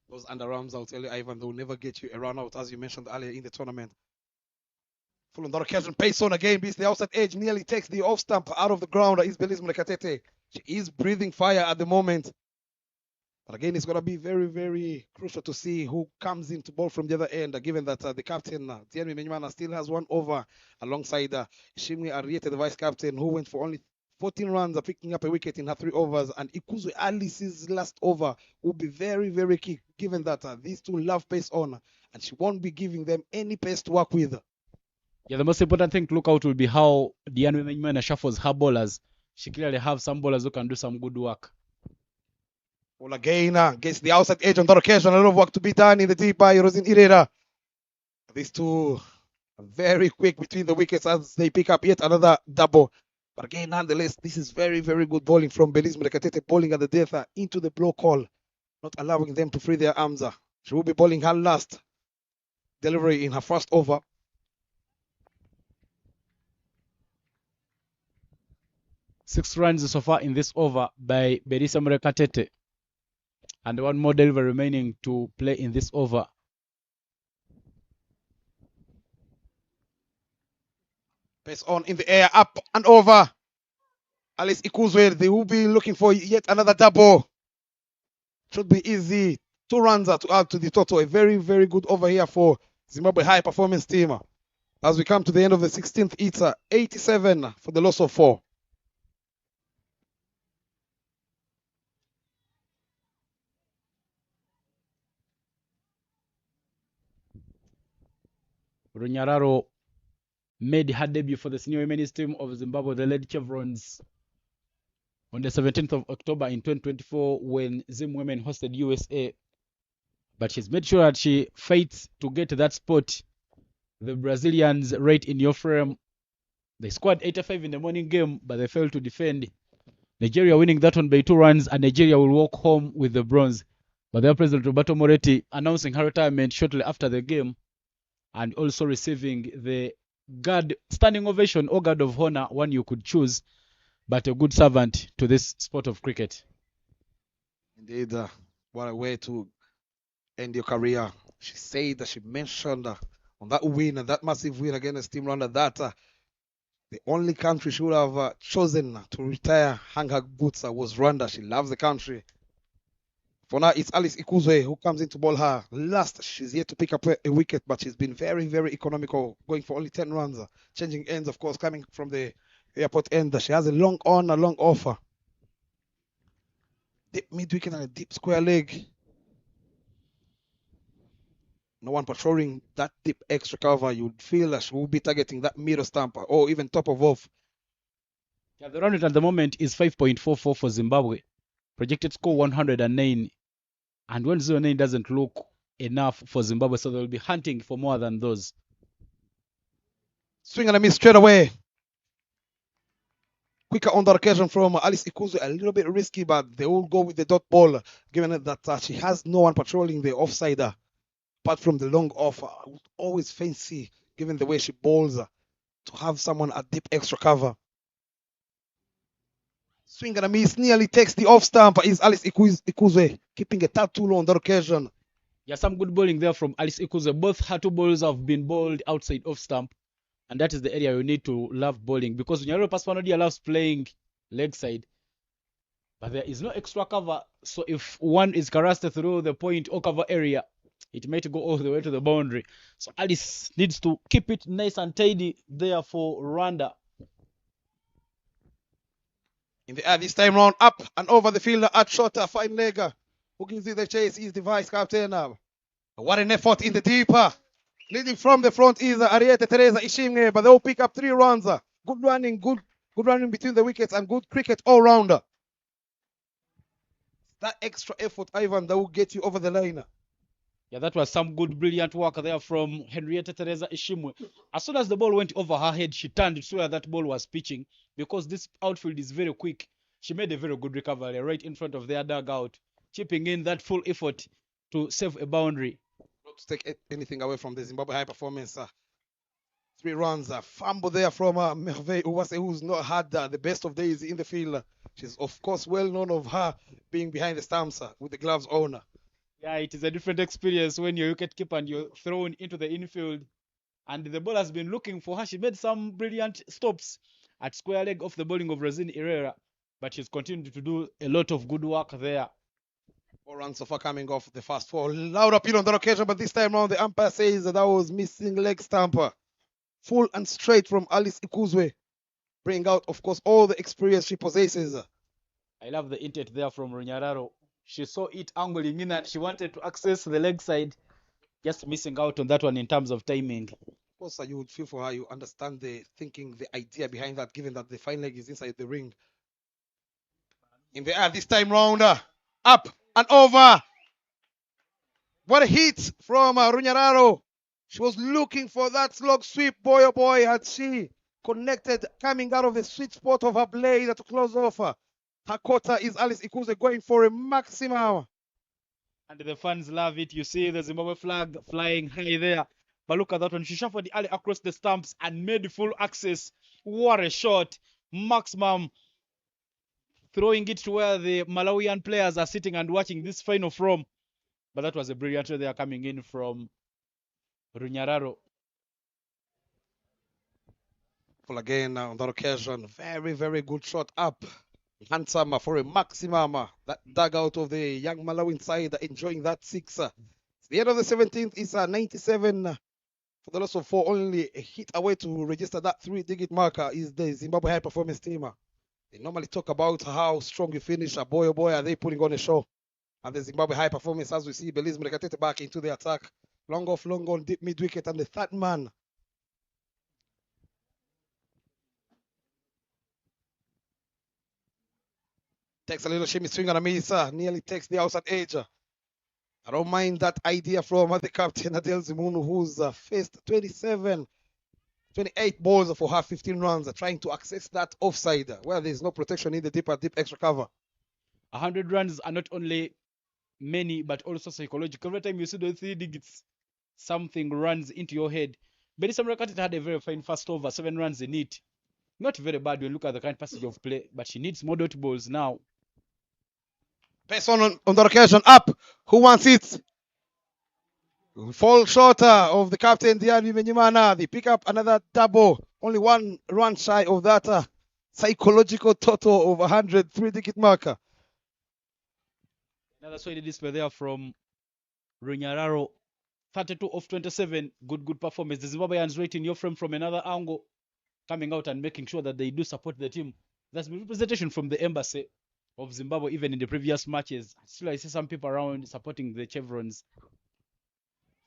Those underarms, I'll tell you, Ivan, they'll never get you a run out, as you mentioned earlier in the tournament. Full on that occasion, pace on again, beats the outside edge, nearly takes the off stump out of the ground. Is Belize Murekatete. She is breathing fire at the moment. But again, it's going to be very, very crucial to see who comes in to bowl from the other end, given that the captain, Tianmi Menyimana, still has 1 over alongside Ishimwe Ariete, the vice captain, who went for only 14 runs, picking up a wicket in her 3 overs. And Ikuzwe Alice's last over will be very, very key, given that these 2 love pace on, and she won't be giving them any pace to work with. Yeah, the most important thing to look out will be how Tianmi Menyimana shuffles her bowlers. She clearly have some bowlers who can do some good work. Well, again, gets the outside edge on that occasion. A lot of work to be done in the deep by Rosin Irera. These 2 are very quick between the wickets as they pick up yet another double. But again, nonetheless, this is very, very good bowling from Belize Murekatete, bowling at the death into the blow call, not allowing them to free their arms. She will be bowling her last delivery in her first over. Six runs so far in this over by Berisa Murekatete. And 1 more delivery remaining to play in this over. Pace on in the air, up and over. Alice Ikuzwe, they will be looking for yet another double. Should be easy. 2 runs to add to the total. A very, very good over here for Zimbabwe high performance team. As we come to the end of the 16th, it's 87 for the loss of 4. Ronyararo made her debut for the senior women's team of Zimbabwe, the Lady Chevrons, on the 17th of October in 2024 when Zim Women hosted USA. But she's made sure that she fights to get to that spot. The Brazilians right in your frame. They scored 85 in the morning game, but they failed to defend. Nigeria winning that one by 2 runs, and Nigeria will walk home with the bronze. But their president Roberto Moretti announcing her retirement shortly after the game. and also receiving the standing ovation or guard of honor, one you could choose, but a good servant to this sport of cricket. Indeed, what a way to end your career. She said that she mentioned on that win, that massive win against Team Rwanda, that the only country she would have chosen to retire, hang her boots, was Rwanda. She loves the country. For now, it's Alice Ikuzwe who comes in to bowl her last. She's yet to pick up a wicket, but she's been very, very economical, going for only 10 runs. Changing ends, of course, coming from the airport end. She has a long on, a long offer. Deep mid-wicket and a deep square leg. No one patrolling that deep extra cover. You'd feel that she will be targeting that middle stump or even top of off. Yeah, the run rate at the moment is 5.44 for Zimbabwe. Projected score 109. And 109 doesn't look enough for Zimbabwe, so they'll be hunting for more than those. Swing and a miss straight away. Quicker on the occasion from Alice Ikuzwe, a little bit risky, but they will go with the dot ball, given that she has no one patrolling the offside, apart from the long off. I would always fancy, given the way she bowls, to have someone at deep extra cover. Swing and a miss, nearly takes the off stump, is Alice Ikuzwe, keeping a tad too low on that occasion. Yeah, some good bowling there from Alice Ikuzwe. Both her two balls have been bowled outside off stump. And that is the area you need to love bowling, because Nyaro Paswanodia loves playing leg side. But there is no extra cover. So if one is harassed through the point or cover area, it might go all the way to the boundary. So Alice needs to keep it nice and tidy there for Rwanda. In the air this time round, up and over the fielder at shorter, fine legger. Who gives you the chase is the vice captain. What an effort in the deeper. Leading from the front is Ariete Teresa Ishimwe, but they will pick up 3 runs. Good running, good running between the wickets, and good cricket all round. That extra effort, Ivan, that will get you over the line. Yeah, that was some good, brilliant work there from Henrietta Teresa Ishimwe. As soon as the ball went over her head, she turned to where that ball was pitching, because this outfield is very quick. She made a very good recovery right in front of their dugout, chipping in that full effort to save a boundary. Not to take anything away from the Zimbabwe high performance. 3 runs, fumble there from Merveille Uwase, who's not had the best of days in the field. She's, of course, well known of her being behind the stumps with the gloves on. Yeah, it is a different experience when you're wicket keeper and you're thrown into the infield. And the ball has been looking for her. She made some brilliant stops at square leg off the bowling of Rosine Herrera, but she's continued to do a lot of good work there. 4 runs so far coming off the first 4. Loud appeal on that occasion, but this time around the umpire says that was missing leg stamper. Full and straight from Alice Ikuzwe. Bring out, of course, all the experience she possesses. I love the intent there from Runyararo. She saw it angling in and she wanted to access the leg side. Just missing out on that one in terms of timing. Of course, you would feel for her. You understand the thinking, the idea behind that, given that the fine leg is inside the ring. In the air this time round. Up and over. What a hit from Runyararo. She was looking for that slog sweep. Boy, oh boy, had she connected, coming out of the sweet spot of her blade to close off. Her quarter is Alice Ikuzwe going for a maximum. And the fans love it. You see the Zimbabwe flag flying high there. But look at that one. She shuffled the alley across the stumps and made full access. What a shot. Maximum. Throwing it to where the Malawian players are sitting and watching this final from. But that was a brilliant shot there coming in from Runyararo. Full again on that occasion. Very, very good shot up. Handsome for a maximum. That dugout of the young Malawian side enjoying that 6. The end of the 17th is 97 for the loss of 4. Only a hit away to register that 3-digit marker is the Zimbabwe high performance team. They normally talk about how strong you finish. Boy, oh boy, are they putting on a show. And the Zimbabwe high performance, as we see, Belize Murekatete back into the attack. Long off, long on, deep mid-wicket, and the third man. Takes a little shimmy swing and a miss. Nearly takes the outside edge. I don't mind that idea from the captain, Adele Zimunu, who's faced 28 balls for her 15 runs, trying to access that offside where there's no protection in the deep extra cover. 100 runs are not only many, but also psychological. Every time you see those 3 digits, something runs into your head. Belisa Mrekatete had a very fine first over, 7 runs in it. Not very bad when you look at the current passage of play, but she needs more dot balls now. Pace on the occasion, up. Who wants it? Fall shorter of the captain, Diani Menyimana. They pick up another double. Only 1 run shy of that psychological total of 100, 3-digit marker. Another solid display there from Runyararo. 32 of 27. Good performance. The Zimbabweans rating your frame from another angle, coming out and making sure that they do support the team. There's been representation from the embassy of Zimbabwe even in the previous matches. Still, I see some people around supporting the chevrons.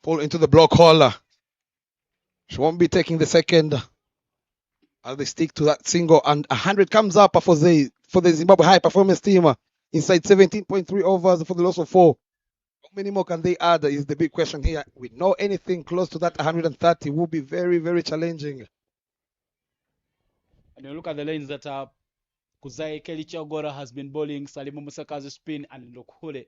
Fall into the block hole. She won't be taking the second as they stick to that single, and 100 comes up for the Zimbabwe high performance team inside 17.3 overs for the loss of 4. How many more can they add is the big question here. We know anything close to that 130 will be very, very challenging. And you look at the lanes that Kuzai Kelly Chagora has been bowling, Salimu Musaka's spin, and Lokhule.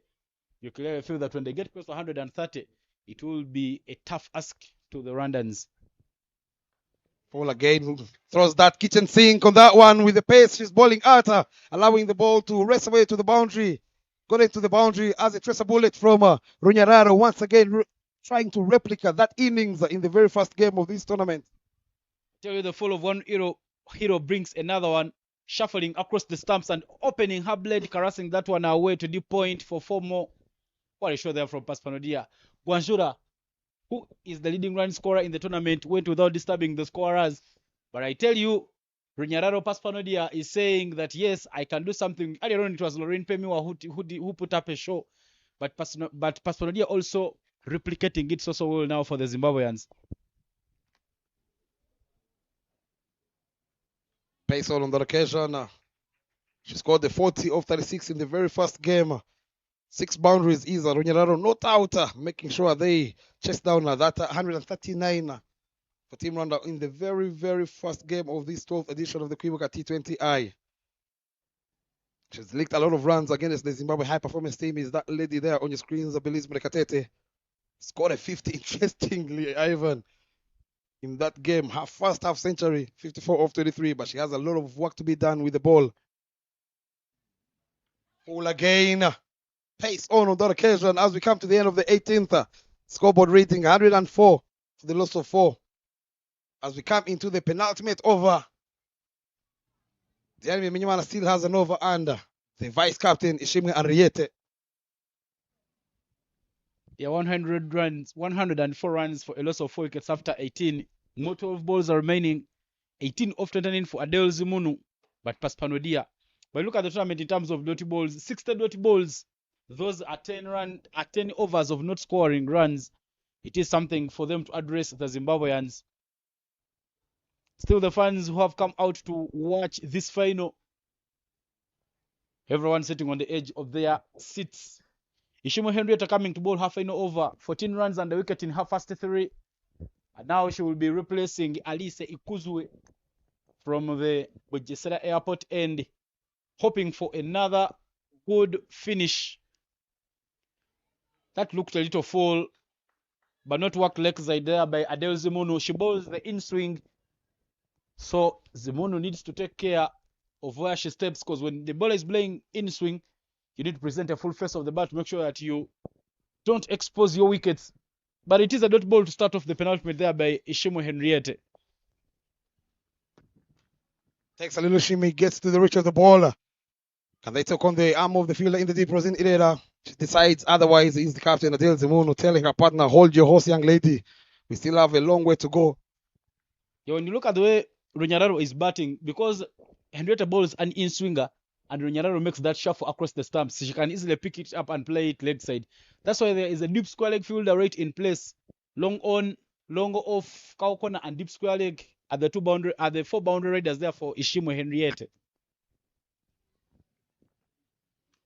You clearly feel that when they get close to 130, it will be a tough ask to the Rwandans. Paul again throws that kitchen sink on that one with the pace. She's bowling at her, allowing the ball to race away to the boundary. Got into the boundary as a tracer bullet from Runyararo, once again trying to replicate that innings in the very first game of this tournament. Tell you the fall of one hero brings another one, shuffling across the stumps and opening her blade, caressing that one away to deep point for 4 more. What a show there from Paspanodia. Gwanjura, who is the leading run scorer in the tournament, went without disturbing the scorers. But I tell you, Runyararo Paspanodia is saying that, yes, I can do something. Earlier on, it was Lorraine Pemiwa who put up a show. But Paspanodia also replicating it so well now for the Zimbabweans. Pace on that occasion. She scored the 40 of 36 in the very first game. 6 boundaries is Runyararo not out, making sure they chase down that 139 for Team Rwanda in the very, very first game of this 12th edition of the Kwibuka T20I. She's licked a lot of runs against the Zimbabwe high performance team. Is that lady there on your screens, Belisa Mrekatete. Scored a 50, interestingly, Ivan, in that game. Her first half century, 54 of 23, but she has a lot of work to be done with the ball. Full again. Pace on that occasion as we come to the end of the 18th. Scoreboard rating 104 for the loss of 4. As we come into the penultimate over, the enemy Minyimana still has an over under. The vice captain Ishimwe Henriette. Yeah, 100 runs, 104 runs for a loss of 4 wickets after 18. More 12 balls are remaining. 18 of 29 for Adele Zimunu, but Paspanodia. But look at the tournament in terms of dotty balls. 60 dotty balls. Those are 10 overs of not scoring runs. It is something for them to address the Zimbabweans. Still, the fans who have come out to watch this final, everyone sitting on the edge of their seats. Ishimo Henrietta coming to bowl her final over, 14 runs and a wicket in her first 3. And now she will be replacing Alice Ikuzwe from the Bugesera Airport end, hoping for another good finish. That looked a little full, but not worked lakeside there by Adele Zimunu. She bowls the in-swing, so Zimunu needs to take care of where she steps, because when the bowler is playing in-swing, you need to present a full face of the bat to make sure that you don't expose your wickets. But it is a dot ball to start off the penultimate there by Ishimo Henriette. Takes a little shimmy, gets to the reach of the ball. Can they take on the arm of the fielder in the deep Rosin Ireda? She decides otherwise. Is the captain Adele Zimunu telling her partner, hold your horse, young lady. We still have a long way to go. Yeah, when you look at the way Runyararo is batting, because Henrietta bowls an in-swinger, and Runyararo makes that shuffle across the stumps, she can easily pick it up and play it leg side. That's why there is a deep square leg fielder right in place. Long on, long off, cow corner, and deep square leg at the 4 boundary riders there for Ishimo Henriette.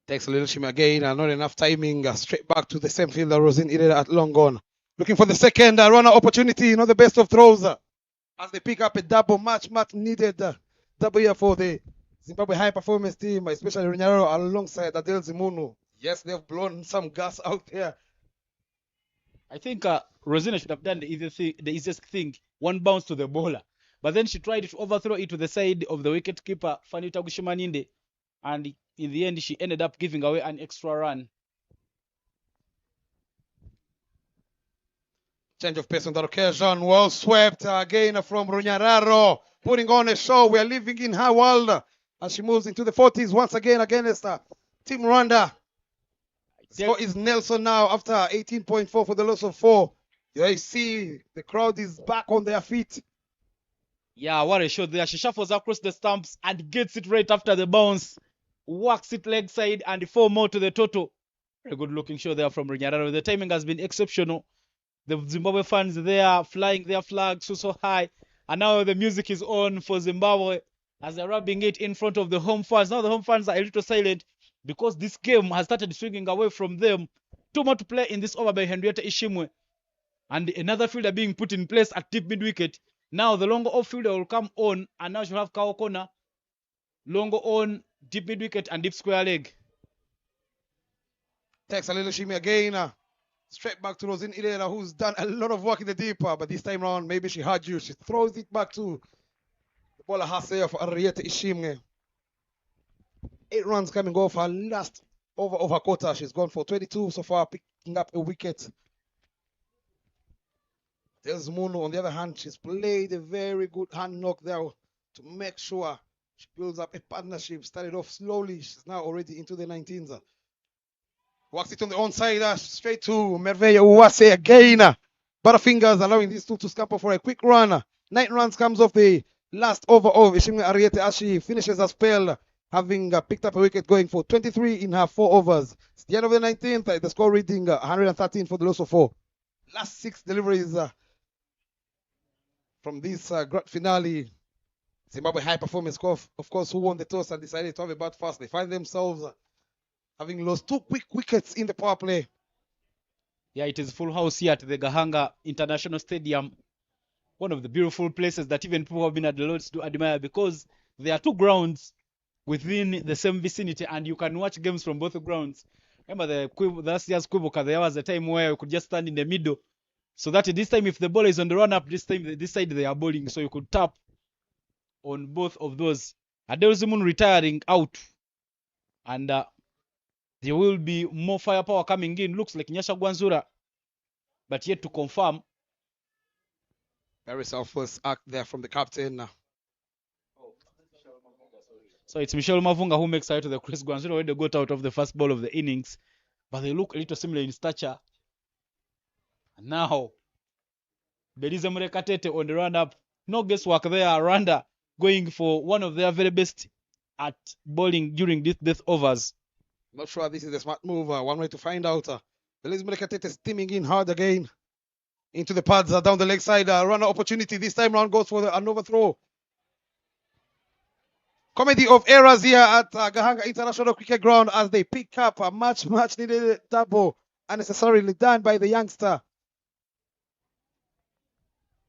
Takes a little shimmy again, and not enough timing. Straight back to the same fielder, Rosin Ireda at long on. Looking for the second runner opportunity, not the best of throws. As they pick up a double much needed double here for the Zimbabwe high performance team, especially Runyararo alongside Adele Zimunu. Yes, they've blown some gas out there. I think Rosina should have done the easiest thing, one bounce to the bowler. But then she tried to overthrow it to the side of the wicket keeper, Fanny Tagushima, and in the end she ended up giving away an extra run. Change of pace on that occasion. Well swept again from Runyararo. Putting on a show. We are living in her world as she moves into the 40s once again against Team Rwanda. The score is Nelson now after 18.4 for the loss of 4. You see the crowd is back on their feet. Yeah, what a shot there. She shuffles across the stumps and gets it right after the bounce. Works it leg side and 4 more to the total. Very good looking shot there from Runyararo. The timing has been exceptional. The Zimbabwe fans there flying their flags so high. And now the music is on for Zimbabwe as they're rubbing it in front of the home fans. Now the home fans are a little silent because this game has started swinging away from them. 2 more to play in this over by Henrietta Ishimwe. And another fielder being put in place at deep mid wicket. Now the longer off fielder will come on, and now she'll have Kao Kona. Longer on, deep mid wicket and deep square leg. Takes a little shimmy again. Straight back to Rosin Ilera, who's done a lot of work in the deeper, but this time around, maybe she had you. She throws it back to the bowler herself, Henrietta Ishimwe. 8 runs coming off her last over of her quarter. She's gone for 22 so far, picking up a wicket. Desmond, on the other hand, she's played a very good hand knock there to make sure she builds up a partnership. Started off slowly. She's now already into the 19s. Walks it on the onside, straight to Merveille Uwase again. Butterfingers allowing these two to scamper for a quick run. 9 runs comes off the last over of Ishimwe Ariete as she finishes her spell, having picked up a wicket going for 23 in her 4 overs. It's the end of the 19th, the score reading 113 for the loss of 4. Last 6 deliveries from this grand finale. Zimbabwe High Performance Corps, of course, who won the toss and decided to have a bat first. They find themselves having lost 2 quick wickets in the power play. Yeah, it is full house here at the Gahanga International Stadium. One of the beautiful places that even people have been at the Lords to admire because there are 2 grounds within the same vicinity and you can watch games from both grounds. Remember last year's Kwibuka, there was a time where you could just stand in the middle. So that this time if the ball is on the run up, this time this side they are bowling. So you could tap on both of those. Adelzimun retiring out. And there will be more firepower coming in. Looks like Nyasha Gwanzura, but yet to confirm. Very selfless act there from the captain. So it's Michelle Mavunga who makes out to the Chris Gwanzura when they got out of the first ball of the innings. But they look a little similar in stature. And now, Belize Murekatete on the run-up. No guesswork there. Rwanda going for one of their very best at bowling during these death overs. Not sure this is a smart move. One way to find out. Belize Murekatete steaming in hard again. Into the pads down the leg side. Runner opportunity this time round goes for an overthrow. Comedy of errors here at Gahanga International Cricket Ground as they pick up a much needed double unnecessarily done by the youngster.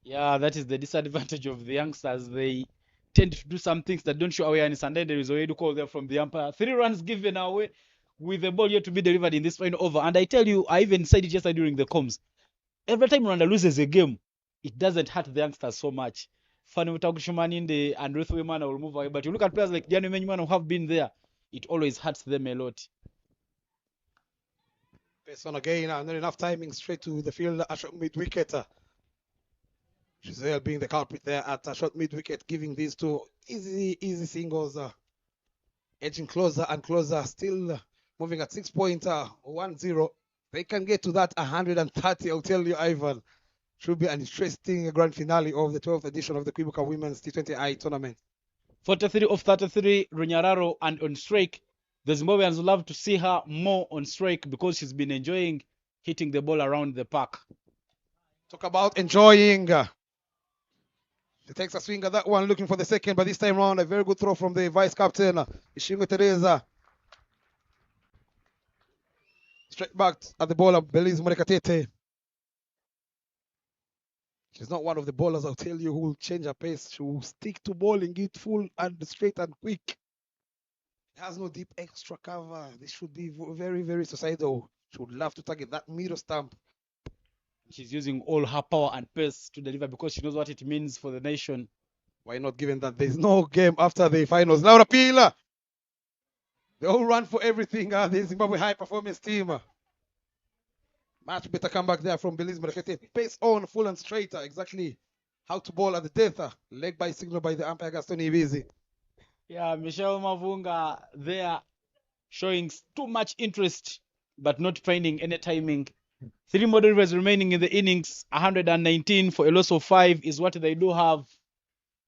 Yeah, that is the disadvantage of the youngsters. They tend to do some things that don't show awareness, and then there is a way to call them from the umpire. 3 runs given away with the ball yet to be delivered in this final over. And I tell you, I even said it yesterday during the comms. Every time Rwanda loses a game, it doesn't hurt the youngsters so much. Fanny Mutakushumaninde and Ruth Wimana will move away. But you look at players like Diane Menyman who have been there, it always hurts them a lot. Pace on again, not enough timing straight to the field at short mid wicket. Giselle being the culprit there at short mid wicket, giving these 2 easy singles, edging closer and closer, still moving at 6.10. They can get to that 130, I'll tell you, Ivan. Should be an interesting grand finale of the 12th edition of the Kwibuka Women's T20I tournament. 43 of 33, Runyararo, and on strike. The Zimbabweans would love to see her more on strike because she's been enjoying hitting the ball around the park. Talk about enjoying. She takes a swing at that one, looking for the second, but this time round, a very good throw from the vice captain, Ishimwe Teresa. Straight back at the bowler, Belize Murekatete. She's not one of the bowlers, I'll tell you, who will change her pace. She will stick to bowling it full and straight and quick. It has no deep extra cover. This should be very, very suicidal. She would love to target that middle stump. She's using all her power and pace to deliver because she knows what it means for the nation. Why not, given that there's no game after the finals? Laura Pila. They all run for everything. The Zimbabwe high performance team. Much better comeback there from Belize Mrekete. Pace on, full and straight. Exactly how to ball at the death. Leg by signal by the umpire Gaston Ibizi. Yeah, Michelle Mavunga there showing too much interest but not finding any timing. 3 more deliveries remaining in the innings. 119 for a loss of 5 is what they do have.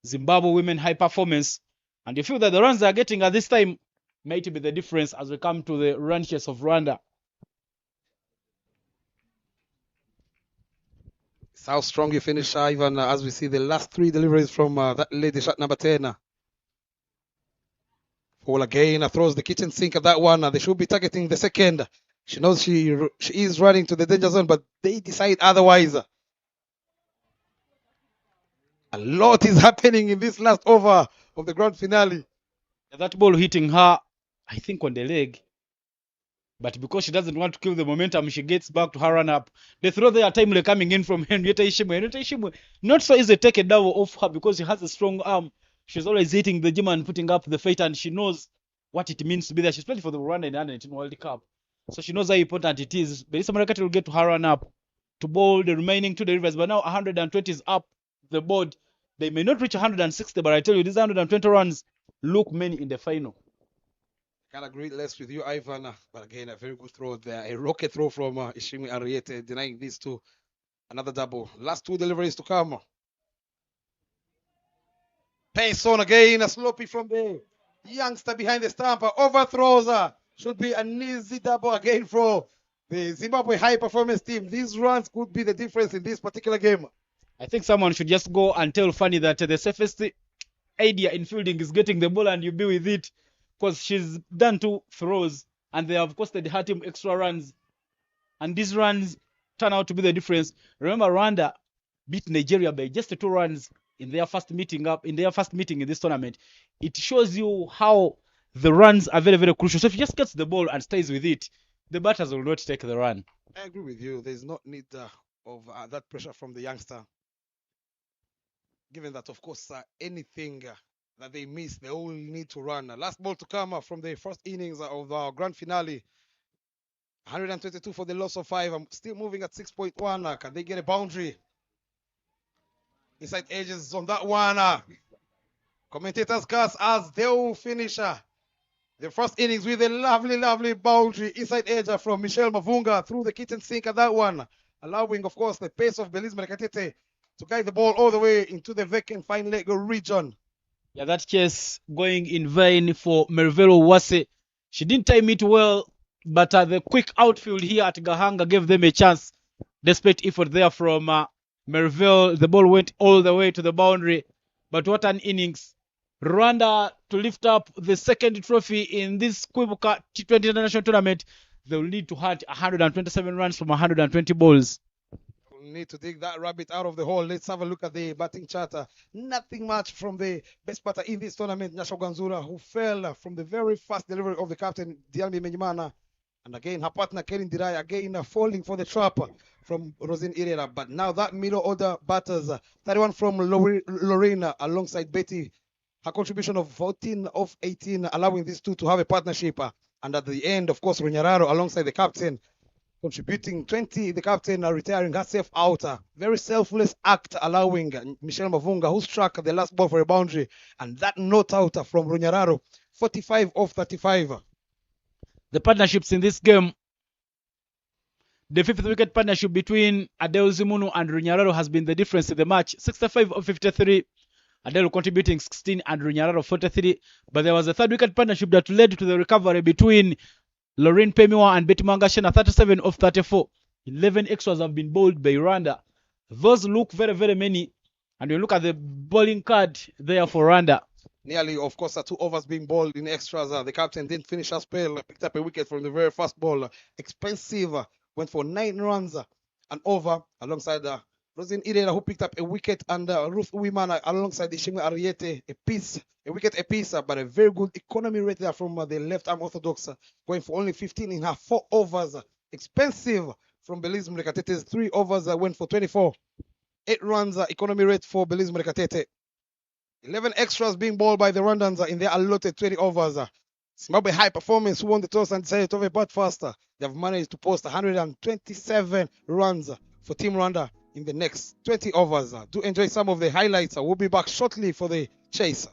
Zimbabwe women high performance. And you feel that the runs they are getting at this time might be the difference as we come to the run chase of Rwanda. It's how strong you finish, Ivan, as we see the last 3 deliveries from that lady, shot number 10. Paul again throws the kitchen sink at that one. They should be targeting the second. She knows she is running to the danger zone, but they decide otherwise. A lot is happening in this last over of the grand finale. That ball hitting her, I think, on the leg. But because she doesn't want to kill the momentum, she gets back to her run-up. The throw there timely coming in from Henrietta Ishimwe. Henrietta Ishimwe, not so easy to take a double off her because she has a strong arm. She's always hitting the gym and putting up the fight, and she knows what it means to be there. She's playing for the Rwanda in the Under-19 World Cup. So she knows how important it is. But Melissa will get to her run-up to bowl the remaining 2 deliveries. But now 120 is up the board. They may not reach 160, but I tell you, these 120 runs look many in the final. Can't agree less with you, Ivan. But again, a very good throw there. A rocket throw from Ishimi Ariete, denying these 2. Another double. Last 2 deliveries to come. Pace on again. A sloppy from the youngster behind the stump. Overthrows. Should be an easy double again for the Zimbabwe high performance team. These runs could be the difference in this particular game. I think someone should just go and tell Fanny that the safest idea in fielding is getting the ball and you be with it, because she's done 2 throws and they have costed her team extra runs, and these runs turn out to be the difference. Remember, Rwanda beat Nigeria by just 2 runs in their first meeting in this tournament. It shows you how the runs are very, very crucial. So if she just gets the ball and stays with it, the batters will not take the run. I agree with you. There's no need of that pressure from the youngster. Given that, of course, anything that they miss, they all need to run. Last ball to come from the first innings of our grand finale. 122 for the loss of 5. I'm still moving at 6.1. Can they get a boundary? Inside edges on that one. Commentators cast as they will finish the first innings with a lovely, lovely boundary inside edge from Michelle Mavunga through the kitchen sink at that one, allowing, of course, the pace of Belize Mrekatete to guide the ball all the way into the vacant fine leg region. Yeah, that chase going in vain for Mervelo Wase. She didn't time it well, but the quick outfield here at Gahanga gave them a chance. Despite effort there from Merville, the ball went all the way to the boundary. But what an innings. Rwanda to lift up the second trophy in this Kwibuka T20 International Tournament. They will need to hunt 127 runs from 120 balls. Need to dig that rabbit out of the hole. Let's have a look at the batting charter. Nothing much from the best batter in this tournament, Nyasha Gwanzura, who fell from the very first delivery of the captain, Dialmi Menyimana. And again, her partner, Kerin Dirai, again falling for the trap from Rosine Irera. But now that middle order batters, 31 from Lorena alongside Betty. Her contribution of 14 of 18, allowing these 2 to have a partnership. And at the end, of course, Runyararo alongside the captain, contributing 20, the captain retiring herself out. Very selfless act, allowing Michelle Mavunga, who struck the last ball for a boundary, and that not out from Runyararo, 45 of 35. The partnerships in this game, the 5th wicket partnership between Adele Zimunu and Runyararo has been the difference in the match. 65 of 53. Adele contributing 16 and Runyararo 43. But there was a 3rd wicket partnership that led to the recovery between Lorraine Pemiwa and Betty Mangashena, 37 of 34. 11 extras have been bowled by Rwanda. Those look very, very many. And you look at the bowling card there for Rwanda. Nearly, of course, 2 overs being bowled in extras. The captain didn't finish her spell, picked up a wicket from the very first ball. Expensive, went for 9 runs and over alongside Rosine Irera, who picked up a wicket, and Ruth Uwimana alongside Ishimwe Ariete, a wicket apiece, but a very good economy rate there from the left-arm orthodox, going for only 15 in her 4 overs. Expensive from Belize Mrekatete's 3 overs that went for 24. 8 runs economy rate for Belize Mrekatete. 11 extras being bowled by the Rwandans in their allotted 20 overs. Zimbabwe High Performance, who won the toss and decided to have a bat faster. They have managed to post 127 runs for Team Rwanda in the next 20 overs. Do enjoy some of the highlights. We'll be back shortly for the chase.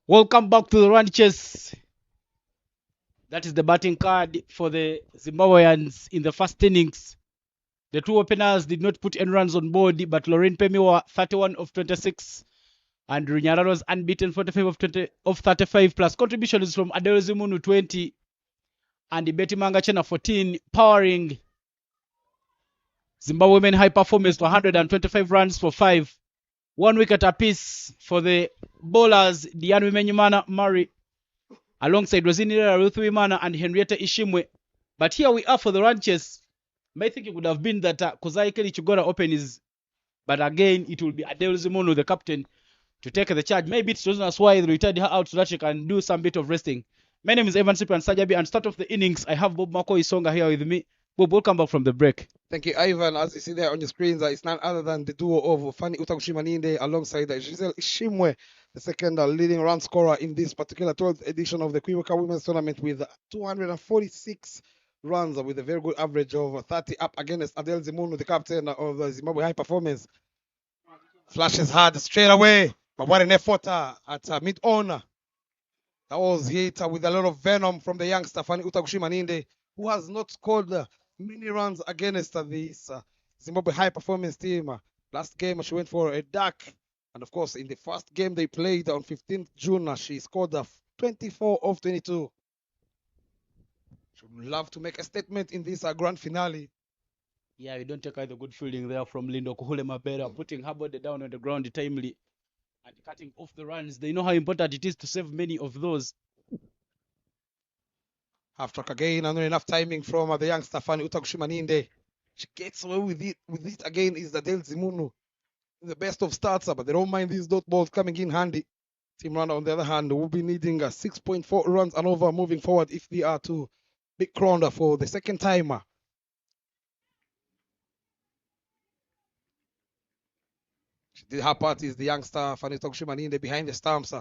Welcome back to the run chase. That is the batting card for the Zimbabweans in the first innings. The two openers did not put any runs on board, but Lorraine Pemiwa 31 of 26 and Runyara was unbeaten 45 of 35 plus contributions from Adele Zimunu 20 and Betty Mangachena 14, powering Zimbabwe women high performance to 125 runs for 5. 1 wicket apiece for the bowlers Diane Wimenyimana Murray alongside Rosinira Ruth Wimana and Henrietta Ishimwe. But here we are for the run chase. I think it would have been that Kozai Kelly Chugora open is, but again it will be Adele Zimono, the captain, to take the charge. Maybe it's that's why they retired her out so that she can do some bit of resting. My name is Evan Cyprian Sajabi, and start off the innings, I have Bob Mako Isonga here with me. Bob, welcome back from the break. Thank you, Ivan. As you see there on the screens, it's none other than the duo of Fanny Utakushimaninde alongside Giselle Ishimwe, the second leading run scorer in this particular 12th edition of the Kwibuka Women's Tournament with 246 runs with a very good average of 30 up against Adele Zimunu, the captain of the Zimbabwe High Performance. Flashes hard straight away, but what an effort at mid-on. That was hit with a lot of venom from the youngster Fanny Utakushimaninde, who has not scored many runs against this Zimbabwe High Performance team. Last game, she went for a duck. And of course, in the first game they played on 15th June, she scored 24 of 22. She would love to make a statement in this grand finale. Yeah, we don't take either good fielding there from Lindo Kuhule Mabera, putting her body down on the ground timely and cutting off the runs. They know how important it is to save many of those. Half track again, and enough timing from the youngster Fanny Utakushimaninde. She gets away with it again is the Adele Zimunu. The best of starts, but they don't mind these dot balls coming in handy. Team Rwanda, on the other hand, will be needing 6.4 runs and over moving forward if they are to big Rwanda for the second time. She did her part, is the youngster Fanny Utakushimaninde behind the stumps.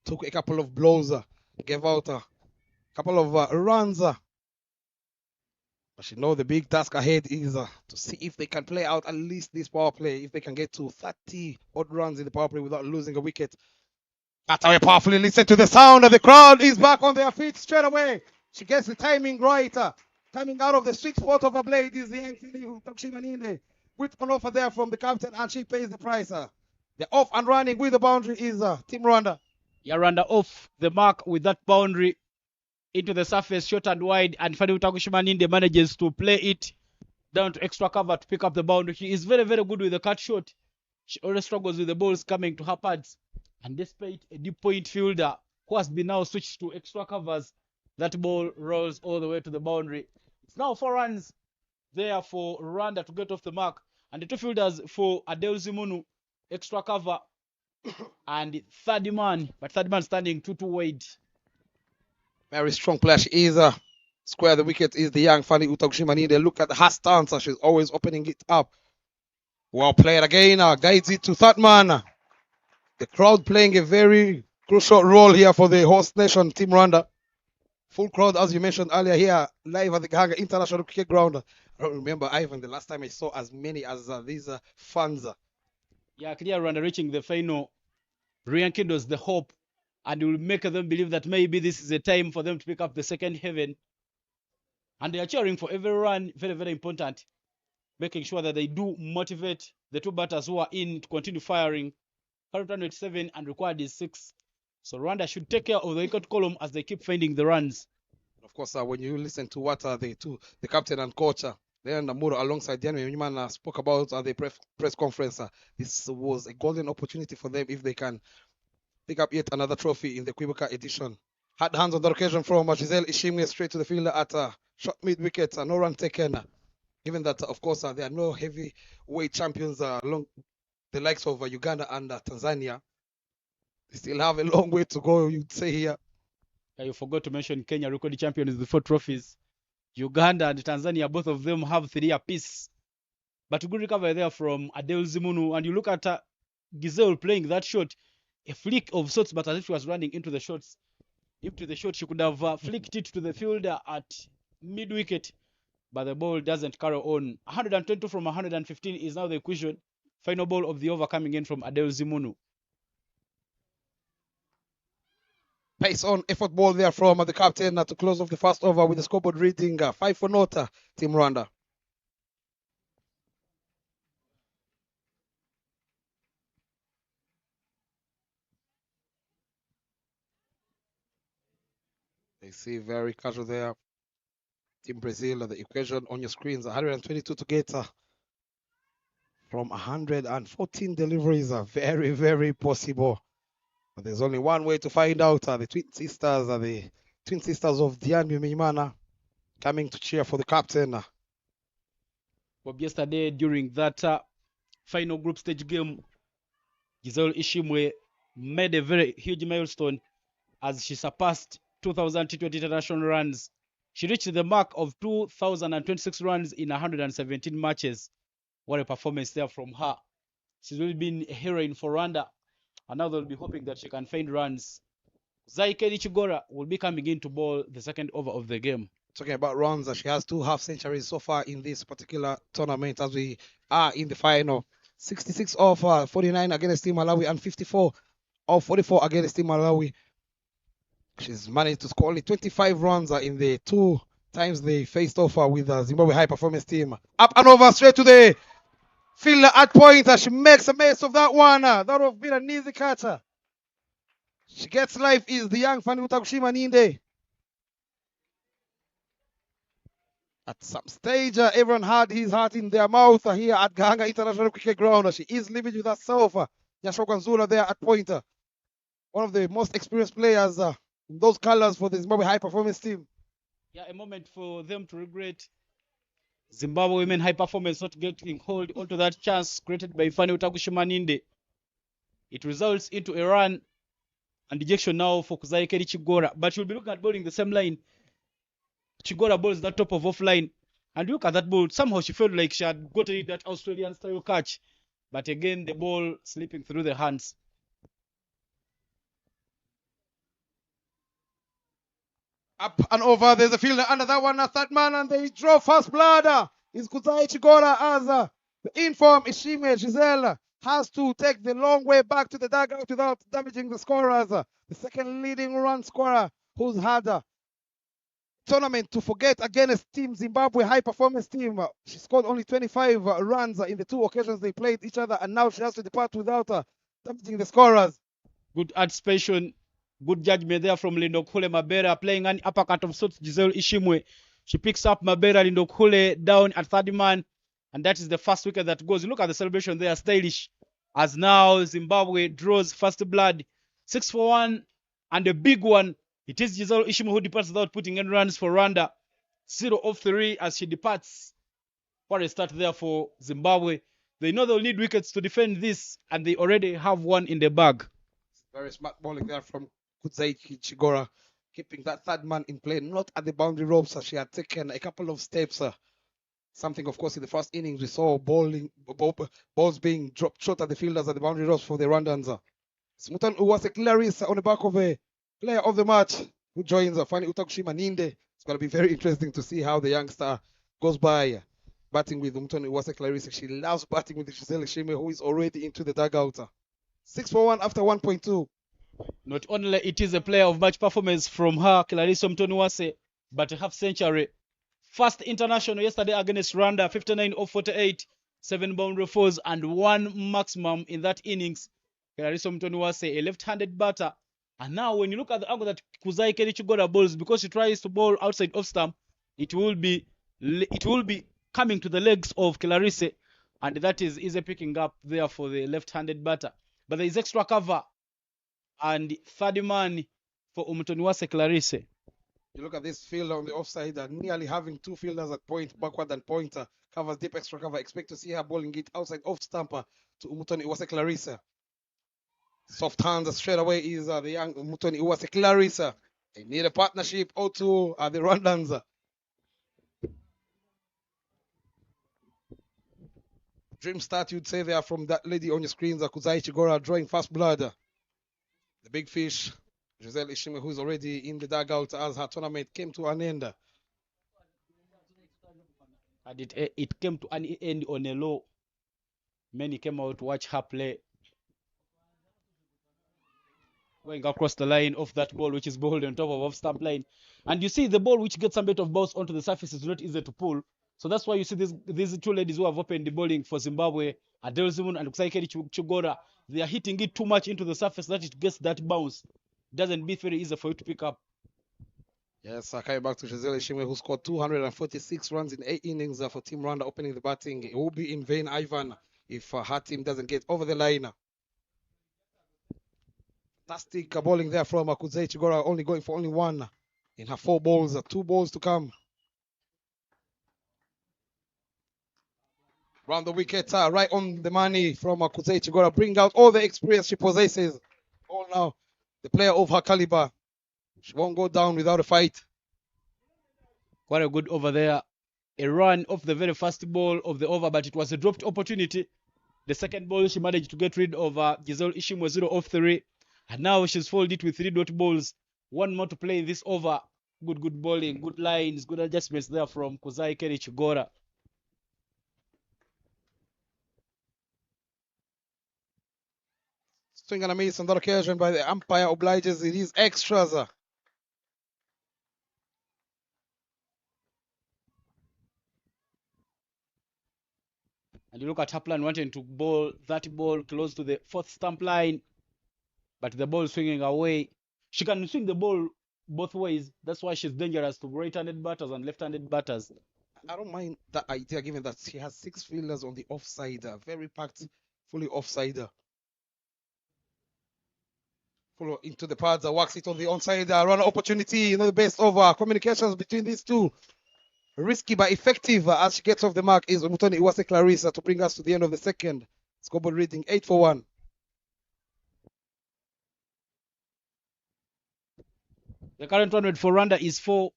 Took a couple of blows, gave out a couple of runs. But she knows the big task ahead is to see if they can play out at least this power play, if they can get to 30 odd runs in the power play without losing a wicket. Cut away powerfully. Listen to the sound. The crowd is back on their feet straight away. She gets the timing right. Coming out of the sweet spot of her blade is the young Utakushimaninde. With an offer there from the captain, and she pays the price. They're off and running with the boundary is Team Rwanda. Yeah, Rwanda off the mark with that boundary into the surface, short and wide, and Fanny Utakushimaninde manages to play it down to extra cover to pick up the boundary. She is very, very good with the cut shot. She always struggles with the balls coming to her pads. And despite a deep point fielder who has been now switched to extra covers, that ball rolls all the way to the boundary. It's now 4 runs there for Rwanda to get off the mark. And the two fielders for Adele Zimunu, extra cover, and third man, but third man standing 2-2 wide. Very strong player she is. Square the wicket is the young Fanny Utakushimaninde. Look at her stance. She's always opening it up. Well played again. Guides it to third man. The crowd playing a very crucial role here for the host nation, Team Rwanda. Full crowd, as you mentioned earlier, here live at the Gahanga International Cricket Ground. I don't remember, Ivan, the last time I saw as many as these fans. Yeah, clear Rwanda reaching the final rekindles the hope and will make them believe that maybe this is a time for them to pick up the second heaven. And they are cheering for every run, very, very important. Making sure that they do motivate the two batters who are in to continue firing. Current run rate 7 and required is 6. So Rwanda should take care of the wicket column as they keep finding the runs. Of course, when you listen to what the captain and coach, Leon Namuro alongside Diane Wimenyimana spoke about the press conference, this was a golden opportunity for them if they can pick up yet another trophy in the Kwibuka edition. Had hands on the occasion from Giselle Ishimwe straight to the fielder at short mid-wicket, no run taken. Given that, of course, there are no heavyweight champions along the likes of Uganda and Tanzania. They still have a long way to go, you'd say here. Yeah, you forgot to mention Kenya record champions with 4 trophies. Uganda and Tanzania, both of them have 3 apiece. But good recovery there from Adele Zimunu. And you look at Giselle playing that shot, a flick of sorts, but as if she was running into the shots. Into the shot, she could have flicked it to the fielder at mid-wicket, but the ball doesn't carry on. 122 from 115 is now the equation. Final ball of the over coming in from Adele Zimunu. Pace on effort ball there from the captain to close off the first over with the scoreboard reading 5-0 Team Rwanda. They see very casual there. Team Brazil, the equation on your screens, 122 to get from 114 deliveries are very, very possible. But there's only one way to find out. The twin sisters of Diane Mimimana coming to cheer for the captain. Bob, yesterday during that final group stage game, Giselle Ishimwe made a very huge milestone as she surpassed 2,000 T20 international runs. She reached the mark of 2,026 runs in 117 matches. What a performance there from her. She's really been a heroine for Rwanda, and now they'll be hoping that she can find runs. Zaikeri Chigora will be coming in to bowl the second over of the game. Talking about runs, she has 2 half centuries so far in this particular tournament as we are in the final. 66 of 49 against Team Malawi and 54 of 44 against Team Malawi. She's managed to score only 25 runs in the 2 times they faced off with the Zimbabwe high performance team. Up and over straight to the fielder at point. She makes a mess of that one. That would have been an easy catcher. She gets life is the young Fanny Utakushima Ninde. At some stage, everyone had his heart in their mouth here at Gahanga International Cricket Ground. She is living with herself. Nyashoka Nzula there at pointer. One of the most experienced players in those colors for the Zimbabwe high performance team. Yeah, a moment for them to regret Zimbabwe women high performance not getting hold onto that chance created by Fanny Utakushima Ninde. It results into a run and ejection now for Zaikeri Chigora. But you'll be looking at bowling the same line. Chigora bowls that top of offline. And look at that ball. Somehow she felt like she had gotten that Australian style catch. But again, the ball slipping through the hands. Up and over. There's a fielder under that one. A third man. And they draw first blood. Is Kuzai Chigora as the inform Ishime Giselle has to take the long way back to the dugout without damaging the scorers. The second leading run scorer who's had a tournament to forget against Team Zimbabwe high performance team. She scored only 25 runs in the 2 occasions they played each other, and now she has to depart without damaging the scorers. Good anticipation, good judgment there from Lindokhule Mabera, playing an uppercut of sorts Giselle Ishimwe. She picks up Mabera Lindokhule down at third man, and that is the first wicket that goes. Look at the celebration there, stylish, as now Zimbabwe draws first blood. 6 for 1 and a big one. It is Giselle Ishimwe who departs without putting any runs for Rwanda. 0 of 3 as she departs. What a start there for Zimbabwe. They know they'll need wickets to defend this, and they already have one in the bag. Very smart bowling there from Kuzai Chigora, keeping that third man in play, not at the boundary ropes as she had taken a couple of steps. Something, of course, in the first innings we saw balls being dropped short at the fielders at the boundary ropes for the Rwandans. Smutan Uwase Clarissa on the back of a player of the match who joins Fanny Utakushima Ninde. It's going to be very interesting to see how the youngster goes by batting with Umtoni Uwase Clarissa. She loves batting with Giselle Ishimwe, who is already into the dugout. 6 for 1 after 1.2. Not only it is a player of match performance from her, Clarissa Umtoniwase, but a half century. First international yesterday against Rwanda, 59 of 48, 7 boundary fours and 1 maximum in that innings. Clarissa Umtoniwase, a left-handed batter. And now when you look at the angle that Kuzai Chigora bowls, because she tries to bowl outside off stump, it will be coming to the legs of Clarissa, and that is easy picking up there for the left-handed batter. But there is extra cover and third man for Umtoniwase Clarissa. You look at this field on the offside and nearly having 2 fielders at point, backward and pointer, covers deep extra cover. Expect to see her bowling it outside off stumper to Umtoniwase Clarissa. Soft hands straight away is the young Umtoni Uwase Clarissa. They need a partnership or two the Rwandans. Dream start, you'd say there from that lady on your screens, Kuzai Chigora drawing fast blood. The big fish, Giselle Ishimwe, who is already in the dugout as her tournament came to an end. And it came to an end on a low. Many came out to watch her play. going across the line of that ball, which is bowled on top of off stump line. And you see the ball which gets some bit of bounce onto the surface is not easy to pull. So that's why you see these two ladies who have opened the bowling for Zimbabwe, Adele Zimun and Kusaikeri Chugora, they are hitting it too much into the surface that it gets that bounce. It doesn't be very easy for you to pick up. Yes, coming back to Giselle Ishimwe, who scored 246 runs in 8 innings for Team Rwanda opening the batting. It will be in vain, Ivan, if her team doesn't get over the line. Fantastic bowling there from Kuzei Chigora, only going for only one in her 4 balls. 2 balls to come. Round the wicket, right on the money from Kuzei Chigora. Bring out all the experience she possesses. All now, the player of her caliber. She won't go down without a fight. Quite a good over there. A run off the very first ball of the over, but it was a dropped opportunity. The second ball, she managed to get rid of Giselle Ishimwe 0 off 3. And now she's folded it with 3 dot balls. One more to play in this over. Good bowling, good lines, good adjustments there from Kuzai Keri Chigora. Swing and a miss on that occasion by the umpire obliges. It is extras. And you look at Haplan wanting to bowl that ball close to the 4th stump line, but the ball swinging away. She can swing the ball both ways. That's why she's dangerous to right-handed batters and left-handed batters. I don't mind that idea, given that she has 6 fielders on the offside, very packed, fully offside. Follow into the pads, works it on the onside, run opportunity, the best over. Communications between these two. Risky but effective as she gets off the mark is Mutoni Iwase Clarissa to bring us to the end of the second. Scoreboard reading 8 for 1. The current run rate for Rwanda is 4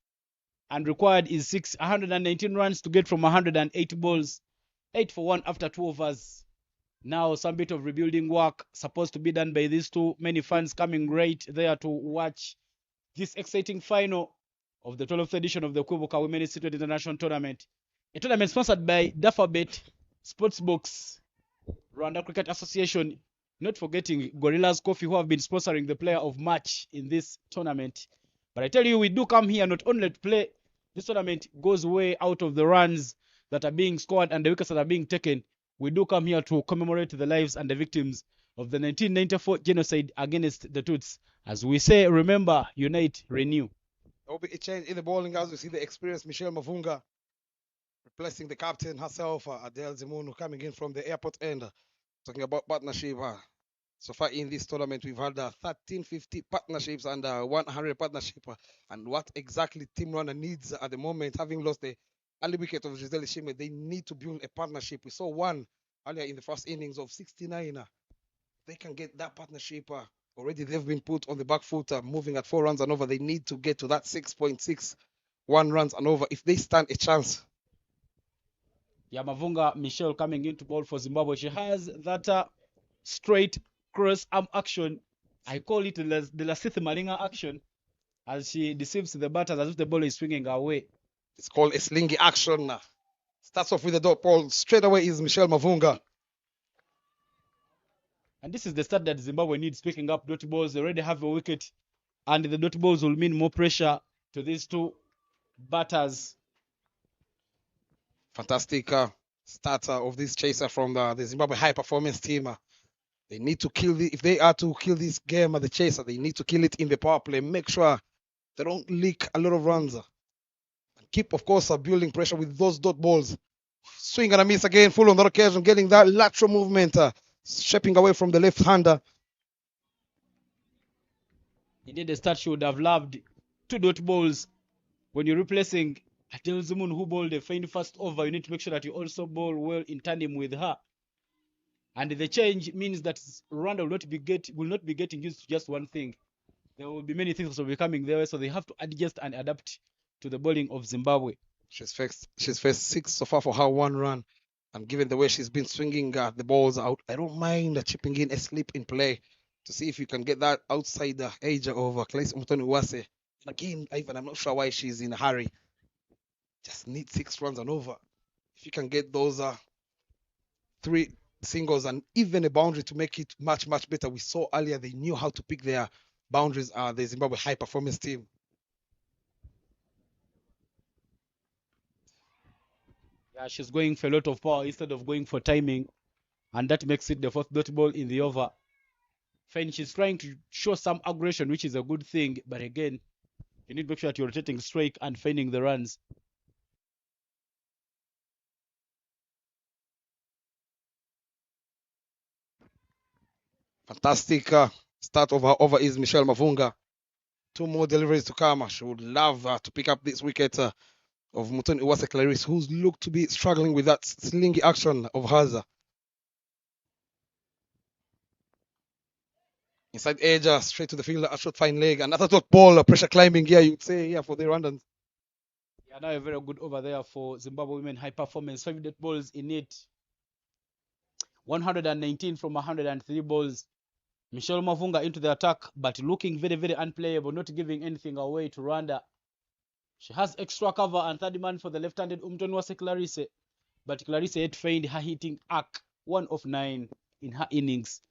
and required is 119 runs to get from 108 balls. 8 for 1 after 2 overs. Now some bit of rebuilding work supposed to be done by these two. Many fans coming right there to watch this exciting final of the 12th edition of the Kwibuka Women's T20 International Tournament. A tournament sponsored by Dafabet, Sportsbox, Rwanda Cricket Association, not forgetting Gorilla's Coffee, who have been sponsoring the player of match in this tournament. But I tell you, we do come here not only to play. This tournament goes way out of the runs that are being scored and the wickets that are being taken. We do come here to commemorate the lives and the victims of the 1994 genocide against the Tutsis. As we say, remember, unite, renew. There will be a change in the bowling as we see the experienced Michelle Mavunga replacing the captain herself, Adele Zimun, coming in from the airport end. Talking about partnership. So far in this tournament, we've had 1350 partnerships and 100 partnership. And what exactly Team Rwanda needs at the moment, having lost the early wicket of Giselle Ishimwe, they need to build a partnership. We saw one earlier in the first innings of 69. They can get that partnership. Already they've been put on the back foot, moving at 4 runs and over. They need to get to that 6.61 runs and over if they stand a chance. Mavunga Michelle coming in to bowl for Zimbabwe. She has that straight cross arm action. I call it the Lasith Malinga action, as she deceives the batters as if the ball is swinging away. It's called a slingy action. Starts off with the dot ball. Straight away is Michelle Mavunga. And this is the start that Zimbabwe needs, picking up dot balls. They already have a wicket, and the dot balls will mean more pressure to these two batters. Fantastic starter of this chaser from the Zimbabwe high performance team. They need to kill if they are to kill this game at the chaser, they need to kill it in the power play. Make sure they don't leak a lot of runs. And keep, of course, building pressure with those dot balls. Swing and a miss again, full on that occasion, getting that lateral movement, stepping away from the left-hander. Indeed, the start should have loved 2 dot balls. When you're replacing Adele Zimun, who bowled a fine first over, you need to make sure that you also bowl well in tandem with her. And the change means that Rwanda will not be getting used to just one thing. There will be many things that will be coming their way, so they have to adjust and adapt to the bowling of Zimbabwe. She's faced 6 so far for her 1 run. And given the way she's been swinging the balls out, I don't mind chipping in a slip in play to see if you can get that outside the edge of Clarissa Mutoni Iwase. Again, Ivan, I'm not sure why she's in a hurry. Just need 6 runs and over. If you can get those 3 singles and even a boundary to make it much better. We saw earlier they knew how to pick their boundaries are the Zimbabwe high performance team. Yeah, she's going for a lot of power instead of going for timing, and that makes it the fourth dot ball in the over. Fine, she's trying to show some aggression, which is a good thing, but again, you need to make sure that you're rotating strike and finding the runs. Fantastic start of her over is Michelle Mavunga. 2 more deliveries to come. She would love to pick up this wicket of Mutoni Uwase Clarice, who's looked to be struggling with that slingy action of hers. Inside edge, straight to the field, a short fine leg. Another dot ball, pressure climbing here, you'd say, here for the Rwandans. Yeah, now a very good over there for Zimbabwe women high performance. 5 dot balls in it. 119 from 103 balls. Michelle Mavunga into the attack, but looking very, very unplayable, not giving anything away to Rwanda. She has extra cover and third man for the left-handed Umtonwase Clarice, but Clarice had failed her hitting arc, 1 of 9 in her innings.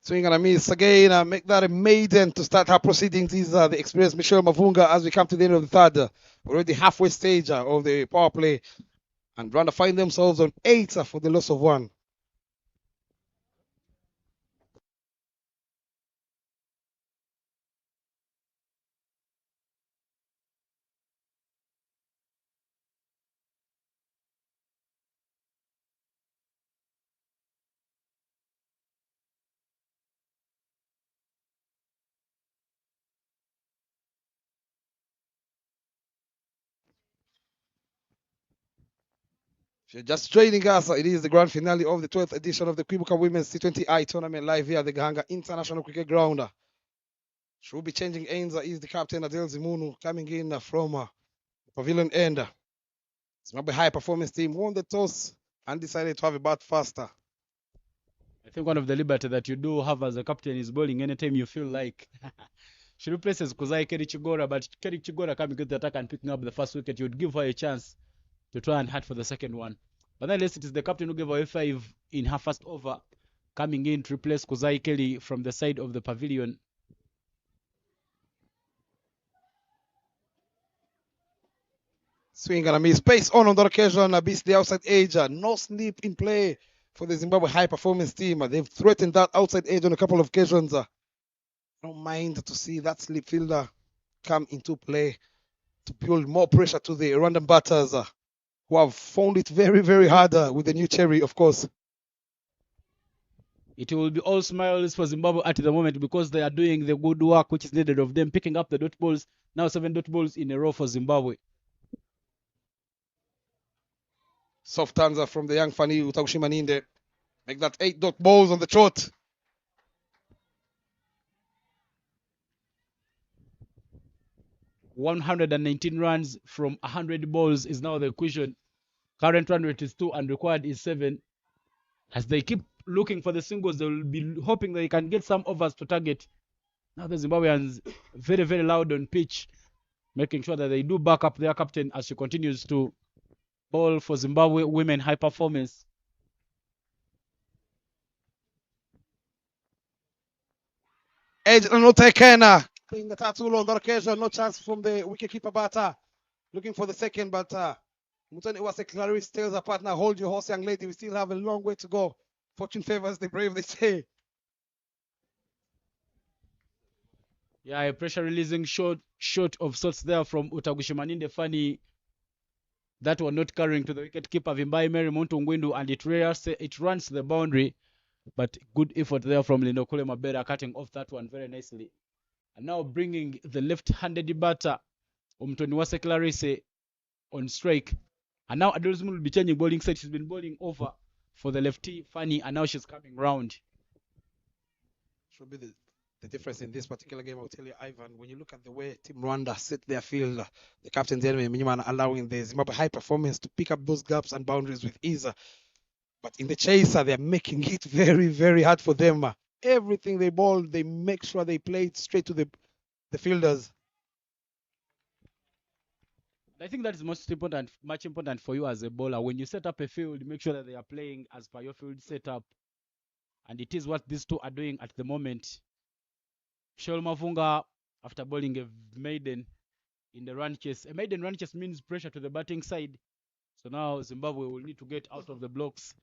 Swing and a miss again. Make that a maiden to start her proceedings is the experienced Michelle Mavunga as we come to the end of the third. Already halfway stage of the power play. And Rwanda find themselves on 8 for the loss of 1. If you're just joining us, it is the grand finale of the 12th edition of the Kwibuka Women's T20I tournament live here at the Gahanga International Cricket Ground. She will be changing ends is the captain Adel Zimunu coming in from the pavilion end. Zimbabwe high performance team won the toss and decided to have a bat faster. I think one of the liberty that you do have as a captain is bowling anytime you feel like. She replaces Kuzai Kerichigora, but Kerichigora coming with the attack and picking up the first wicket, you would give her a chance to try and hunt for the second one. But then it is the captain who gave away 5 in her first over, coming in to replace Kuzai Kelly from the side of the pavilion. Swing and a miss. Pace on that occasion. Beats the outside edge. No slip in play for the Zimbabwe high performance team. They've threatened that outside edge on a couple of occasions. Don't mind to see that slip fielder come into play to build more pressure to the Rwandan batters who have found it very, very hard with the new cherry, of course. It will be all smiles for Zimbabwe at the moment because they are doing the good work which is needed of them, picking up the dot balls. Now 7 dot balls in a row for Zimbabwe. Soft answer from the young Fanny Utakushimaninde. Make that 8 dot balls on the trot. $119 runs from 100 balls is now the equation. Current run rate is 2 and required is 7. As they keep looking for the singles, they will be hoping they can get some overs to target. Now the Zimbabweans very, very loud on pitch, making sure that they do back up their captain as she continues to bowl for Zimbabwe women high performance. Edge not taken. Playing the tattoo on that occasion. No chance from the wicketkeeper batter. Looking for the second batter. Mutoni Uwase Clarice tells her partner, hold your horse, young lady. We still have a long way to go. Fortune favors the brave, they say. Yeah, a pressure releasing shot of sorts there from Utakushimaninde Fani. That one not carrying to the wicket keeper Vimbai Mary Montungwindu, and it runs the boundary. But good effort there from Linokule Mabera, cutting off that one very nicely. And now bringing the left-handed batter Umtoniwase Clarice on strike. And now Adolzmun will be changing bowling side. She's been bowling over for the lefty Fanny, and now she's coming round. Should be the difference in this particular game. I'll tell you, Ivan, when you look at the way Team Rwanda set their field, the captain Jeremy Miniman allowing the Zimbabwe high performance to pick up those gaps and boundaries with ease. But in the chaser, they're making it very, very hard for them. Everything they bowl, they make sure they play it straight to the fielders. I think that is most important, much important for you as a bowler. When you set up a field, make sure that they are playing as per your field setup. And it is what these two are doing at the moment. Michelle Mavunga, after bowling a maiden in the run chase. A maiden run chase means pressure to the batting side. So now Zimbabwe will need to get out of the blocks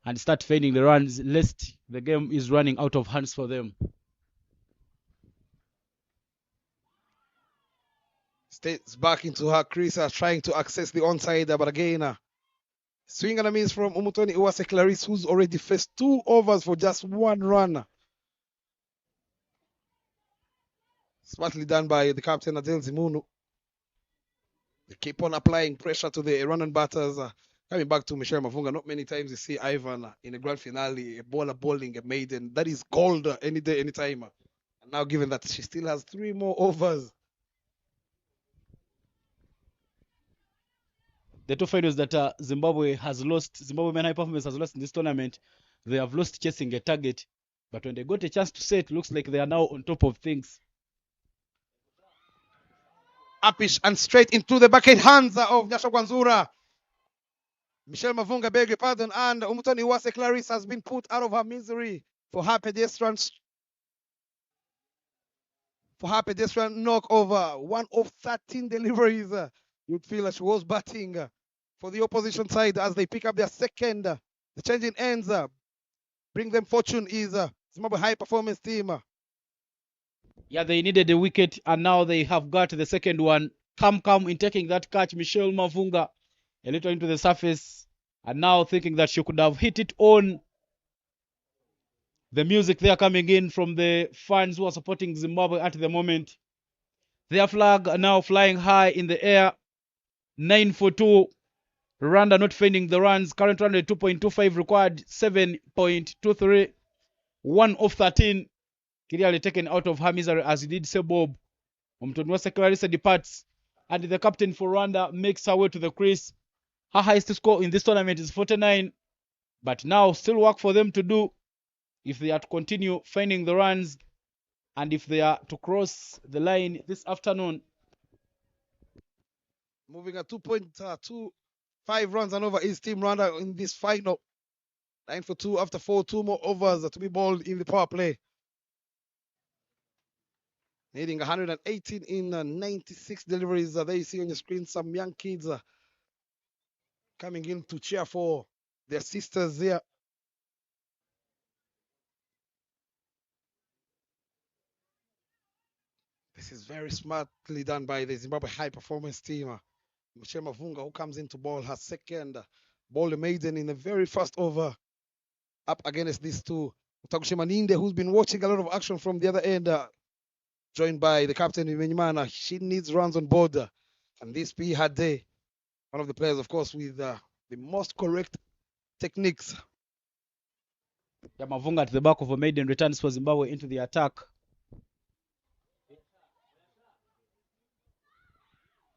and start feigning the runs, lest the game is running out of hands for them. Stays back into her crease, trying to access the onside, but again, swing and a miss from Umutoni Uwase Clarice, who's already faced 2 overs for just 1 run. Smartly done by the captain, Adel Zimunu. They keep on applying pressure to the Rwandan batters. Coming back to Michelle Mavunga, not many times you see Ivan in a grand finale, a bowler bowling a maiden. That is gold any day, any time. And now, given that she still has 3 more overs. The 2 finals that Zimbabwe Men High Performance has lost in this tournament, they have lost chasing a target. But when they got a chance to set, looks like they are now on top of things. Upish and straight into the backhand hands of Nyasha Gwanzura. Michelle Mavunga, beg your pardon, and Umutoni Uwase Clarice has been put out of her misery for her pedestrian knockover. 1 of 13 deliveries. You'd feel that she was batting for the opposition side as they pick up their second. The changing ends bring them fortune is Zimbabwe High Performance team. Yeah, they needed a wicket, and now they have got the second one. Calm in taking that catch. Michelle Mavunga a little into the surface, and now thinking that she could have hit it on. The music there coming in from the fans who are supporting Zimbabwe at the moment. Their flag now flying high in the air. 9 for 2. Rwanda not finding the runs. Current run at 2.25, required 7.23. 1 of 13. Clearly taken out of her misery as he did say Bob. Umutoni Clarissa departs. And the captain for Rwanda makes her way to the crease. Her highest score in this tournament is 49. But now still work for them to do if they are to continue finding the runs and if they are to cross the line this afternoon. Moving at 2.25 runs and over is Team Rwanda in this final. 9 for 2 after 2 more overs to be bowled in the power play. Needing 118 in 96 deliveries. There you see on your screen some young kids coming in to cheer for their sisters here. This is very smartly done by the Zimbabwe High Performance team. Michelle Mavunga, who comes in to bowl her second ball a maiden in the very first over, up against these two. Utakushima Ninde, who's been watching a lot of action from the other end, joined by the captain Imenyimana. She needs runs on board, and this be her day. One of the players, of course, with the most correct techniques. Yeah, Mavunga at the back of a maiden returns for Zimbabwe into the attack.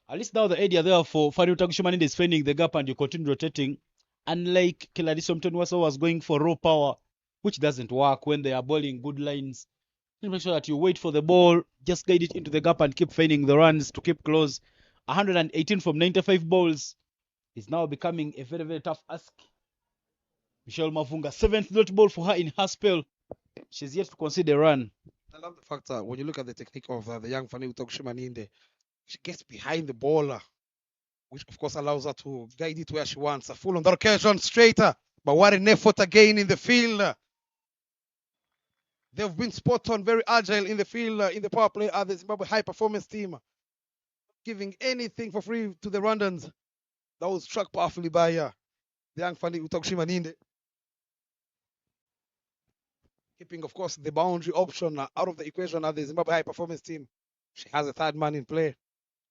At least now the idea there for Fari Utakushima is finding the gap and you continue rotating. Unlike Keladi Somtonwasa was going for raw power, which doesn't work when they are bowling good lines. You make sure that you wait for the ball, just guide it into the gap and keep finding the runs to keep close. 118 from 95 balls is now becoming a very, very tough ask. Michelle Mavunga, 7th dot ball for her in her spell. She's yet to concede a run. I love the fact that when you look at the technique of the young Fani Utakushima Ninde, she gets behind the bowler, which of course allows her to guide it where she wants. A full on that occasion, straighter. But what an effort again in the field. They've been spot on, very agile in the field, in the power play, the Zimbabwe High Performance team. Giving anything for free to the Rwandans. That was struck powerfully by the young Fani Utakushima Ninde. Keeping, of course, the boundary option out of the equation at the Zimbabwe High Performance team. She has a third man in play.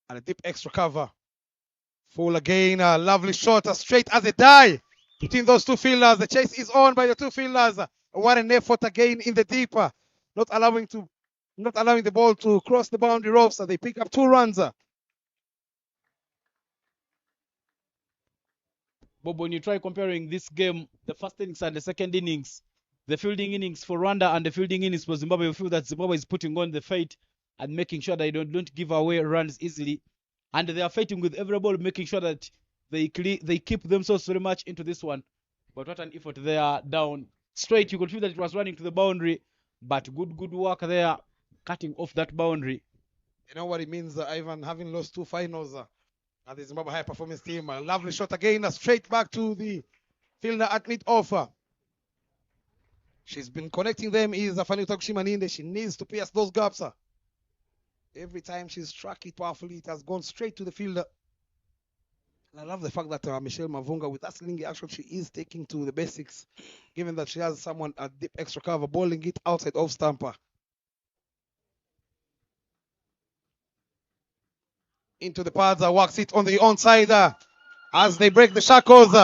And a deep extra cover. Full again, a lovely shot, straight as a die between those two fielders. The chase is on by the two fielders. What an effort again in the deeper, not allowing the ball to cross the boundary ropes. So they pick up 2 runs. Bob, when you try comparing this game, the first innings and the second innings, the fielding innings for Rwanda and the fielding innings for Zimbabwe, we feel that Zimbabwe is putting on the fight and making sure they don't give away runs easily. And they are fighting with every ball, making sure that they keep themselves very much into this one. But what an effort they are down straight. You could feel that it was running to the boundary, but good work there, cutting off that boundary. You know what it means, Ivan, having lost 2 finals at the Zimbabwe High Performance Team. A lovely shot again, straight back to the fielder at mid-offer. She's been connecting them, is Fanny Takushimaninde. She needs to pierce those gaps. Every time she's struck it powerfully, it has gone straight to the fielder. And I love the fact that Michelle Mavunga, with that slingy action, she is taking to the basics, given that she has someone at deep extra cover, bowling it outside off stamper. Into the pads, works it on the onside as they break the shackles.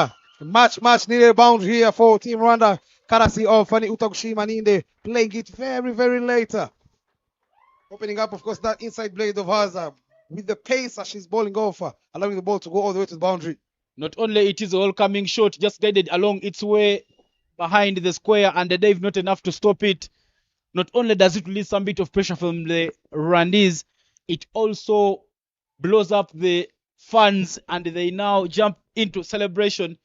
Much needed boundary here for Team Rwanda. Courtesy of Fanny Utakushimaninde, playing it very late. Opening up, of course, that inside blade of hers with the pace as she's bowling off, allowing the ball to go all the way to the boundary. Not only it is all coming short, just guided along its way behind the square, and the dive not enough to stop it. Not only does it release some bit of pressure from the Rwandese, it also blows up the fans, and they now jump into celebration,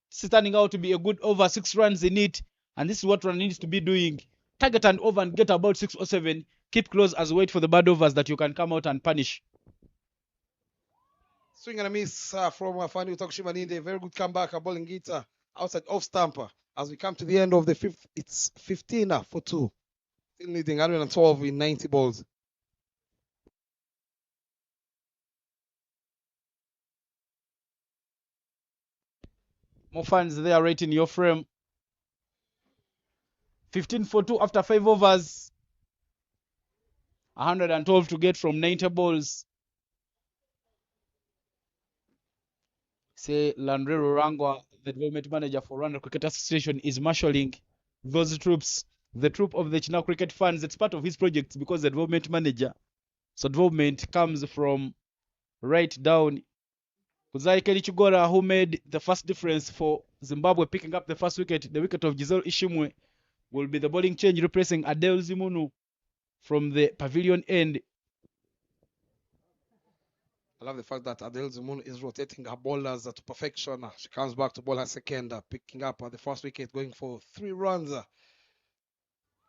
standing out to be a good over 6 runs in it. And this is what Rwanda needs to be doing. Target an over and get about 6 or 7. Keep close as wait for the bad overs that you can come out and punish. Swing and a miss from Fanny Utakushimaninde. Very good comeback, bowling it outside off stamper. As we come to the end of the fifth, it's 15 for 2. Still needing 112 in 90 balls. More fans there right in your frame. 15 for 2 after 5 overs. 112 to get from 90 balls. Say Landrero Rangwa, the development manager for Rwanda Cricket Association, is marshalling those troops, the troop of the China cricket fans. It's part of his project because the development manager. So development comes from right down. Kuzai Kelichugora, who made the first difference for Zimbabwe, picking up the first wicket, the wicket of Giselle Ishimwe, will be the bowling change, replacing Adele Zimunu from the pavilion end. I love the fact that Adele Zimunu is rotating her bowlers to perfection. She comes back to bowl her second, picking up the first wicket, going for 3 runs.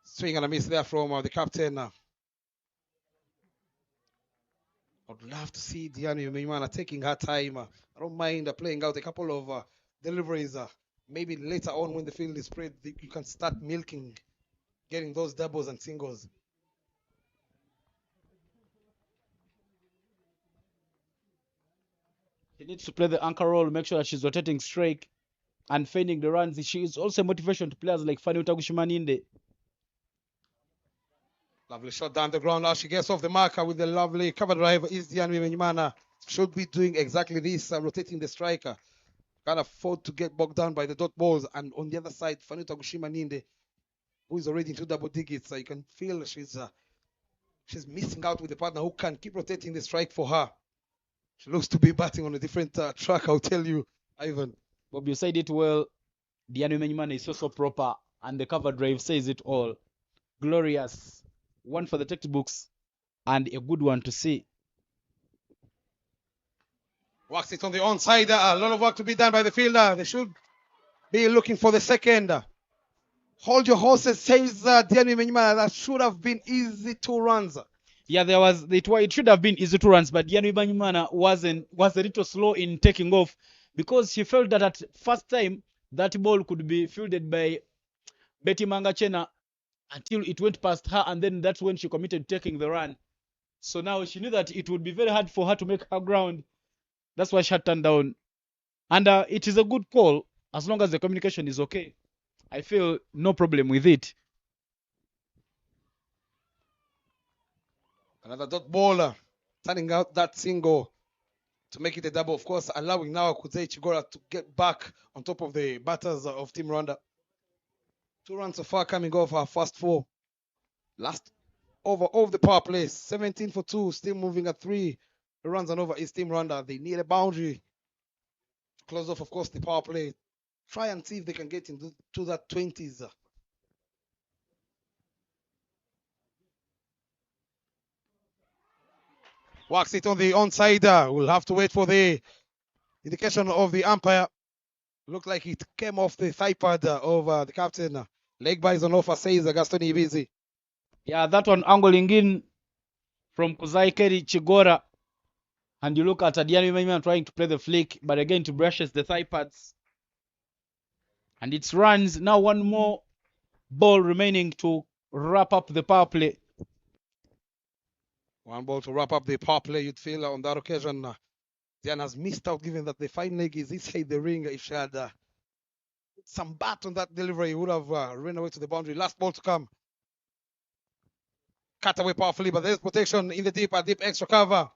Swing and a miss there from the captain. I'd love to see Diani Mimana taking her time. I don't mind playing out a couple of deliveries. Maybe later on when the field is spread, you can start milking, getting those doubles and singles. She needs to play the anchor role, make sure that she's rotating straight and finding the runs. She is also a motivation to players like Fanny Utakushimaninde. Lovely shot down the ground. Now she gets off the marker with the lovely cover drive. Is Diani Menyimana should be doing exactly this, rotating the striker. Can't afford to get bogged down by the dot balls. And on the other side, Fanny Utakushimaninde, who is already into double digits. You can feel she's missing out with the partner who can keep rotating the strike for her. She looks to be batting on a different track, I'll tell you, Ivan. Bob, you said it well. Diani Menyimana is so proper, and the cover drive says it all. Glorious. One for the textbooks and a good one to see. Works it on the onside. A lot of work to be done by the fielder. They should be looking for the second. Hold your horses, says Diani Menyimana. That should have been easy 2 runs. Yeah, it should have been easy 2 runs, but Diani Menyimana was a little slow in taking off because she felt that at first time that ball could be fielded by Betty Mangachena until it went past her, and then that's when she committed taking the run. So now she knew that it would be very hard for her to make her ground. That's why she had turned down. And it is a good call as long as the communication is okay. I feel no problem with it. Another dot ball, turning out that single to make it a double. Of course, allowing now Kuzei Chigora to get back on top of the batters of Team Rwanda. 2 runs so far coming off our first 4. Last over of the power play. 17 for 2. Still moving at 3 runs and over is Team Rwanda. They need a boundary to close off, of course, the power play. Try and see if they can get into that 20s. Works it on the onside. We'll have to wait for the indication of the umpire. Looked like it came off the thigh pad of the captain, Leg by is on offer, says Gaston Ibizi. Yeah, that one angling in from Kuzai Keri Chigora. And you look at Adiani Maiman trying to play the flick, but again to brushes the thigh pads. And it's runs. Now one more ball remaining to wrap up the power play. One ball to wrap up the power play. You'd feel on that occasion, Diana has missed out given that the fine leg is inside the ring. If she had some bat on that delivery, he would have run away to the boundary. Last ball to come. Cut away powerfully, but there's protection in the deep extra cover.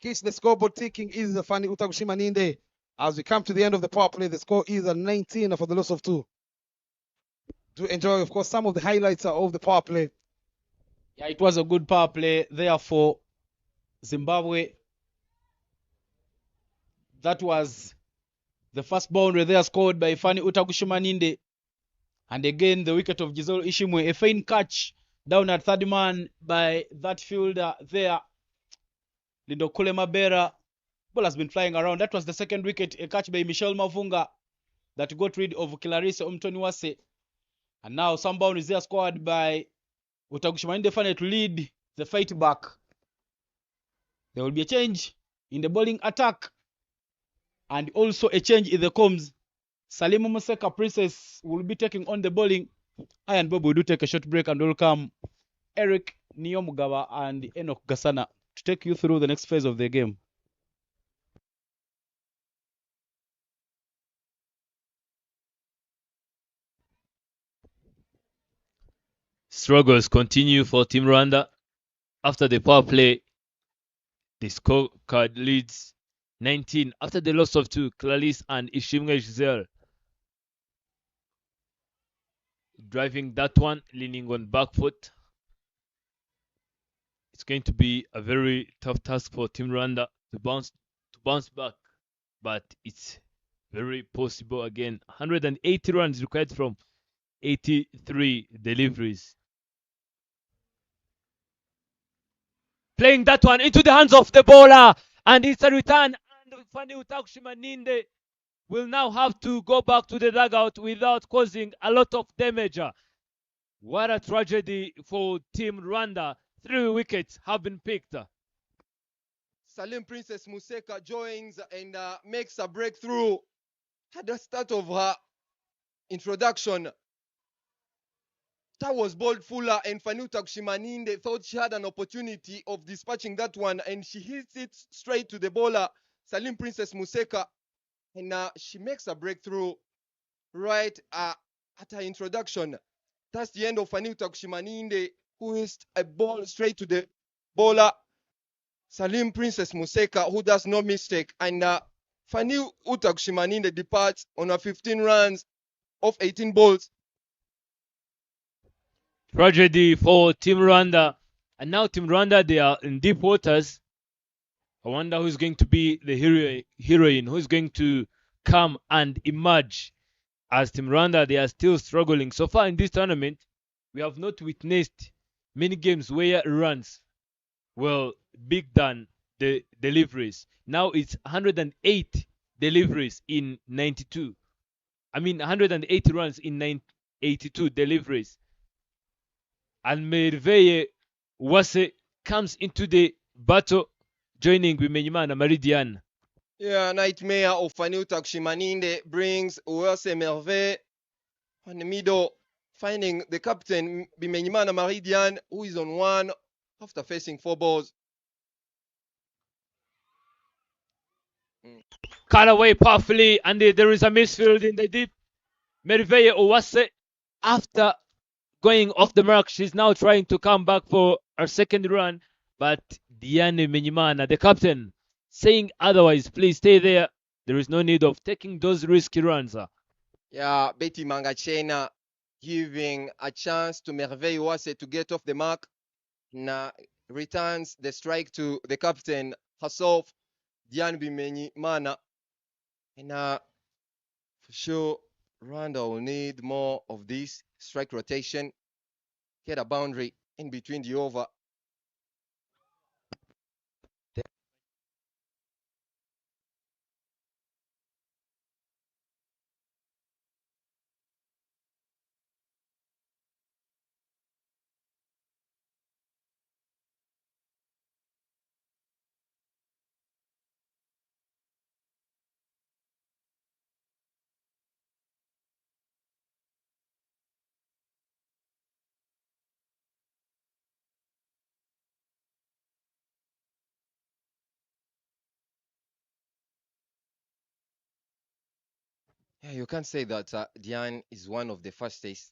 Keeps the scoreboard ticking is the Fanny Utakushima Ninde. As we come to the end of the power play, the score is 19 for the loss of 2. Do enjoy, of course, some of the highlights of the power play. Yeah, it was a good power play there for Zimbabwe. That was the first boundary there scored by Fanny Utakushima Ninde. And again, the wicket of Giselle Ishimwe. A fine catch down at third man by that fielder there. Lindo Mabera. Ball has been flying around. That was the second wicket, a catch by Michelle Mavunga that got rid of Clarisse Umtoniwase. And now some boundaries there scored by Utakushima Ninde to lead the fight back. There will be a change in the bowling attack and also a change in the combs. Salimu Museka Princess will be taking on the bowling. I and Bob will do take a short break and will come Eric Niyomugawa and Enoch Gasana to take you through the next phase of the game. Struggles continue for Team Rwanda. After the power play, the scorecard leads 19 after the loss of 2. Clarisse and Ishimwe Giselle driving that one, leaning on back foot. It's going to be a very tough task for Team Rwanda to bounce back, but it's very possible again. 180 runs required from 83 deliveries. Playing that one into the hands of the bowler, and it's a return. And Fanny Utakushima Ninde will now have to go back to the dugout without causing a lot of damage. What a tragedy for Team Rwanda. 3 wickets have been picked. Salim Princess Museka joins and makes a breakthrough at the start of her introduction. That was bowled fuller, and Fanny Utakushima Ninde thought she had an opportunity of dispatching that one, and she hits it straight to the bowler, Salim Princess Museka, and she makes a breakthrough right at her introduction. That's the end of Fanny Utakushima Ninde, who hits a ball straight to the bowler, Salim Princess Museka, who does no mistake. And Fanny Utakushima Ninde departs on a 15 runs of 18 balls. Tragedy for Team Rwanda. And now Team Rwanda, they are in deep waters. I wonder who's going to be the heroine, who's going to come and emerge. As Team Rwanda, they are still struggling. So far in this tournament, we have not witnessed many games where runs were big than the deliveries. Now it's 108 deliveries in 92. 180 runs in 82 deliveries. And Merveille Wase comes into the battle, joining Bimenyimana Maridian. Yeah, nightmare of Fanny Utakushima Ninde brings Uwase Merveille on the middle, finding the captain Bimenyimana Maridian, who is on 1 after facing 4 balls. Cut away powerfully, and there is a misfield in the deep. Merveille Uwase, after going off the mark, she's now trying to come back for her second run, but Diane Menyimana, the captain, saying otherwise. Please stay there. There is no need of taking those risky runs. Yeah, Betty Mangachena giving a chance to Merveille Uwase to get off the mark. Now returns the strike to the captain herself, Diane Bimenyimana. And for sure, Rwanda will need more of this strike rotation. Get a boundary in between the over. Yeah, you can't say that Diane is one of the fastest,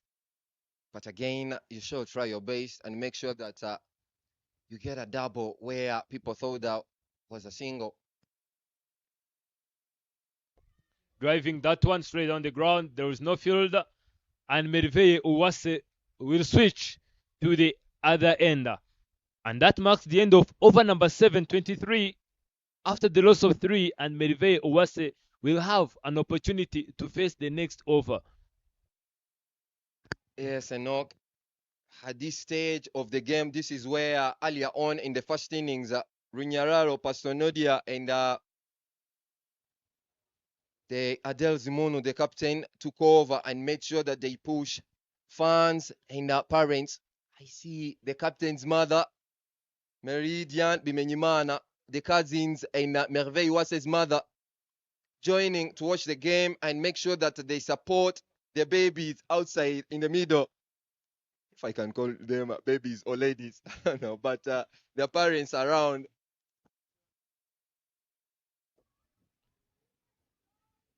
but again, you should try your best and make sure that you get a double where people thought that was a single. Driving that one straight on the ground. There is no field, and Merveille Uwase will switch to the other end. And that marks the end of over number 723. After the loss of 3, and Merveille Uwase will have an opportunity to face the next over. Yes, Enoch. At this stage of the game, this is where earlier on in the first innings, Runyararo, Pastonodia, and the Adel Zimono, the captain, took over and made sure that they push fans and parents. I see the captain's mother, Meridian Bimenyimana, the cousins, and Merveille Wase's mother joining to watch the game and make sure that they support the babies outside in the middle. If I can call them babies or ladies, I don't know, but their parents around.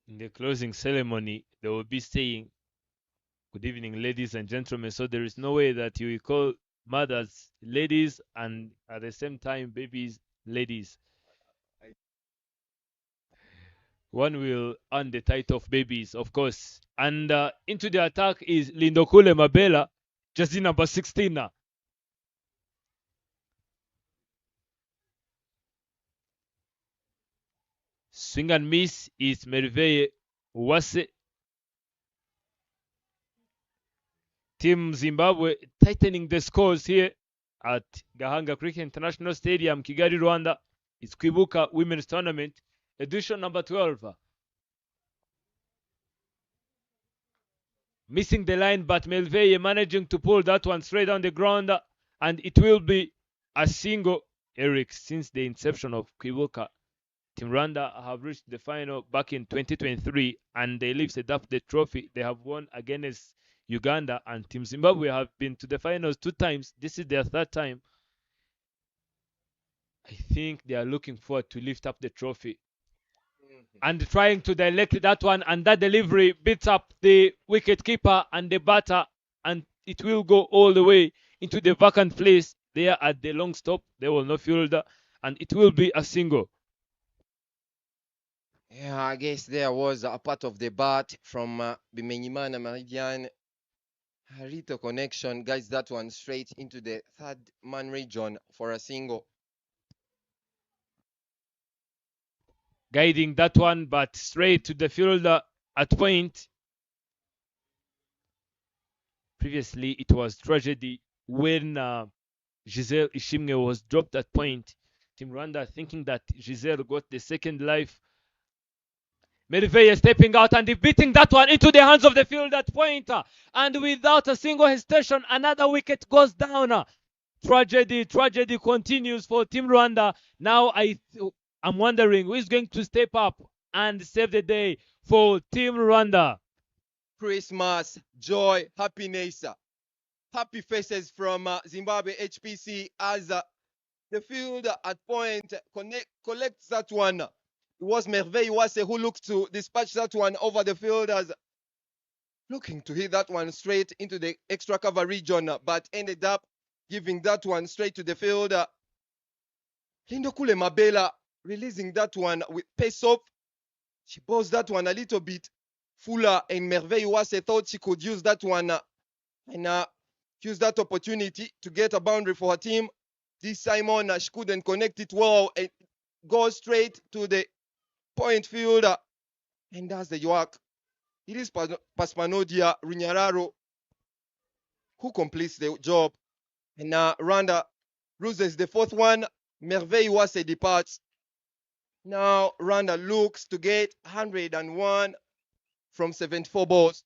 In the closing ceremony, they will be saying, "Good evening, ladies and gentlemen." So there is no way that you will call mothers ladies and at the same time babies ladies. One will earn the title of babies, of course. And into the attack is Lindokule Mabela, jersey number 16 now. Swing and miss is Merveille Uwase. Team Zimbabwe tightening the scores here at Gahanga Cricket International Stadium, Kigali, Rwanda. It's Kwibuka Women's Tournament, edition number 12. Missing the line, but Merveille managing to pull that one straight on the ground, and it will be a single. Eric, since the inception of Kwibuka, Team Rwanda have reached the final back in 2023, and they lifted up the trophy. They have won against Uganda, and Team Zimbabwe have been to the finals 2 times. This is their 3rd time. I think they are looking forward to lift up the trophy. And trying to direct that one, and that delivery beats up the wicket keeper and the batter, and it will go all the way into the vacant place there at the long stop. There will no fielder, and it will be a single. Yeah, I guess there was a part of the bat from Bimenyimana Meridian. Harito connection guides that one straight into the 3rd man region for a single. Guiding that one, but straight to the fielder at point. Previously, it was tragedy when Giselle Ishimwe was dropped at point. Team Rwanda thinking that Giselle got the 2nd life. Merveille stepping out and beating that one into the hands of the field at point. And without a single hesitation, another wicket goes down. Tragedy continues for Team Rwanda. Now I'm wondering who is going to step up and save the day for Team Rwanda. Christmas, joy, happiness, happy faces from Zimbabwe HPC as the field at point collects that one. It was Merveille Uwase who looked to dispatch that one over the fielders, looking to hit that one straight into the extra cover region, but ended up giving that one straight to the fielder. Lindokule Mabela releasing that one with pace up. She bowls that one a little bit fuller, and Merveille Uwase thought she could use that one and use that opportunity to get a boundary for her team. This time on, she couldn't connect it well and go straight to the point fielder, and that's the York. It is Paspanodia Runyararo who completes the job, and Rwanda loses the 4th one. Merveille Uwase departs. Now Rwanda looks to get 101 from 74 balls.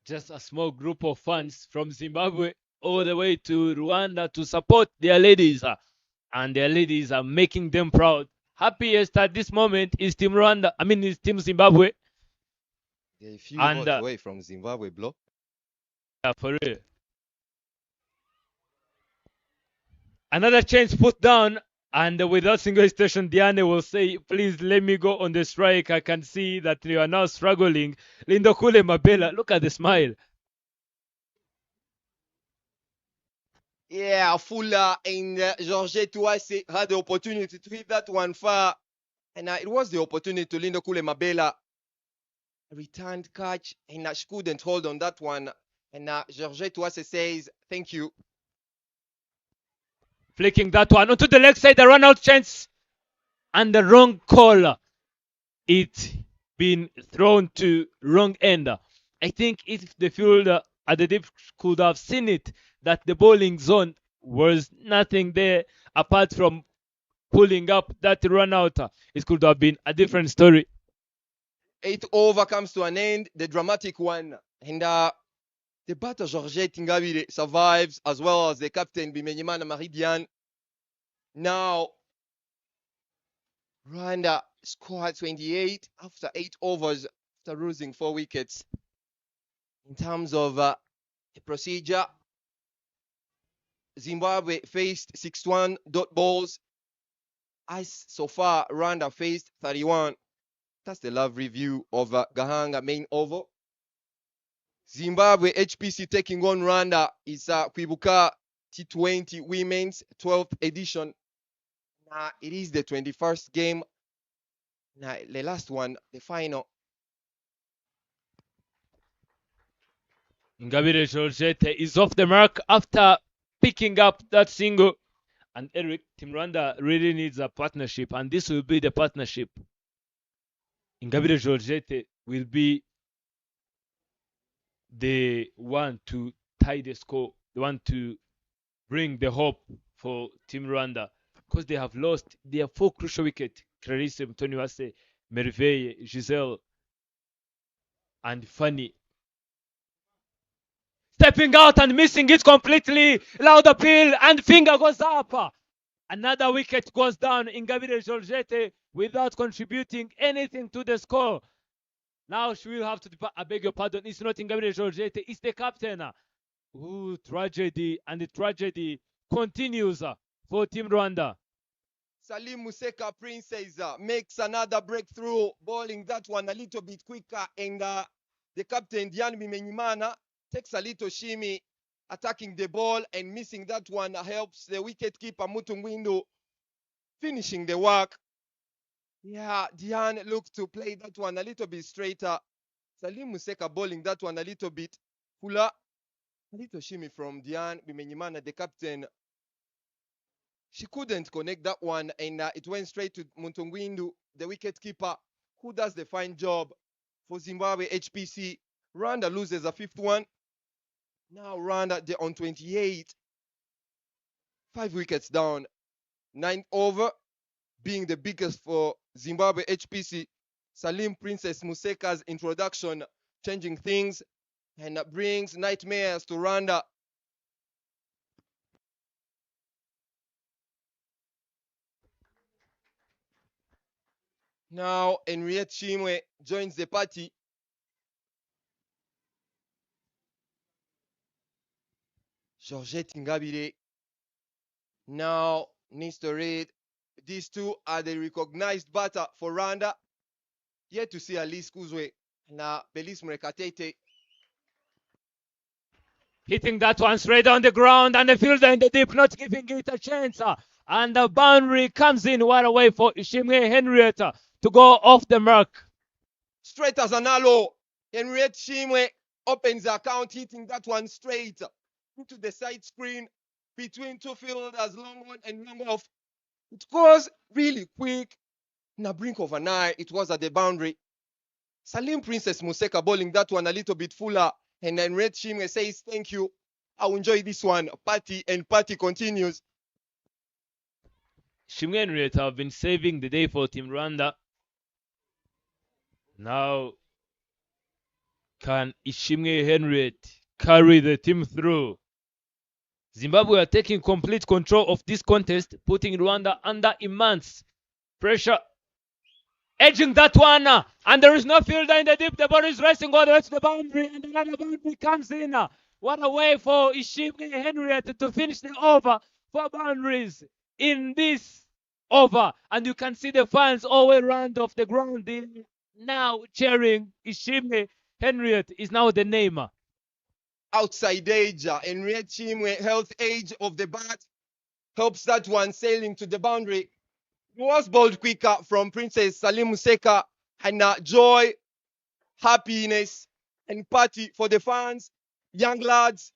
Just a small group of fans from Zimbabwe all the way to Rwanda to support their ladies. And their ladies are making them proud. Happiest at this moment is Team Rwanda. Is Team Zimbabwe. They're a few votes away from Zimbabwe, bro. Yeah, for real. Another change put down And without single station, Diane will say, please let me go on the strike. I can see that you are now struggling. Lindokule Mabela, look at the smile. Yeah, Fuller and Georgette Ouasse had the opportunity to hit that one far. And it was the opportunity to Lindokule Mabela. Returned catch, and she couldn't hold on that one. And Georgette Ouasse says, thank you. Flicking that one onto the leg side, the run out chance. And the wrong call. It been thrown to wrong end. I think if the fielder at the dip could have seen it, that the bowling zone was nothing there apart from pulling up that run out, it could have been a different story. 8 over comes to an end, the dramatic one. And the batter Georgette Ngabire survives, as well as the captain Bimenyimana Maridian. Now, Rwanda scored 28 after 8 overs, after losing 4 wickets. In terms of the procedure, Zimbabwe faced 61 dot balls. As so far, Rwanda faced 31. That's the live review of Gahanga main over. Zimbabwe HPC taking on Rwanda is Kwibuka T20 Women's 12th edition. It is the 21st game. The last one, the final. Ngabire Georgette is off the mark after picking up that single. And Eric, Team Rwanda really needs a partnership, and this will be the partnership. Ngabire Georgette will be the one to tie the score, the one to bring the hope for Team Rwanda, because they have lost their 4 crucial wickets. Clarisse Mutoniwase, Merveille, Giselle, and Fanny. Stepping out and missing it completely. Loud appeal and finger goes up. Another wicket goes down. Ngabire Georgette without contributing anything to the score. Now she will have to I beg your pardon. It's not Ngabire Georgette, it's the captain. Ooh, tragedy, and the tragedy continues for Team Rwanda. Salim Museka Princess makes another breakthrough, bowling that one a little bit quicker, and the captain Diane Bimenyimana takes a little shimmy, attacking the ball and missing that one helps the wicketkeeper Mutungwindu finishing the work. Yeah, Diane looked to play that one a little bit straighter. Salim Museka bowling that one a little bit fuller. A little shimmy from Diane Bimenyimana, the captain. She couldn't connect that one, and it went straight to Mutungwindu, the wicketkeeper, who does the fine job for Zimbabwe HPC. Rwanda loses a 5th one. Now Rwanda, they're on 28. 5 wickets down. 9th over, being the biggest for Zimbabwe HPC. Salim Princess Museka's introduction, changing things, and brings nightmares to Rwanda. Now Henriette Chimwe joins the party. Georgette Ngabire now needs to read. These two are the recognized batter for Rwanda. Yet to see Alice Kuzwe and Belis Mrekatete. Hitting that one straight on the ground, and the fielder in the deep not giving it a chance. And the boundary comes in one away for Ishimwe Henrietta to go off the mark. Straight as an arrow. Henriette Chimwe opens the account, hitting that one straight into the side screen between two fielders, long on and long off. It was really quick. In the brink of an eye, it was at the boundary. Salim Princess Museka bowling that one a little bit fuller, and then Red Chimwe says, thank you. I'll enjoy this one. Party and party continues. Shimwe Henrietta have been saving the day for Team Rwanda. Now, can Ishimwe Henriette carry the team through? Zimbabwe are taking complete control of this contest, putting Rwanda under immense pressure. Edging that one, and there is no fielder in the deep. The ball is racing all the way to the boundary, and another boundary comes in. What a way for Ishimwe Henriette to finish the over 4 boundaries in this over, and you can see the fans all around of the ground. They now cheering. Ishime Henriette is now the name. Outside age, Henriette Chimwe, health age of the bat, helps that one sailing to the boundary. It was balled quicker from Princess Salim Museka, and joy, happiness, and party for the fans, young lads,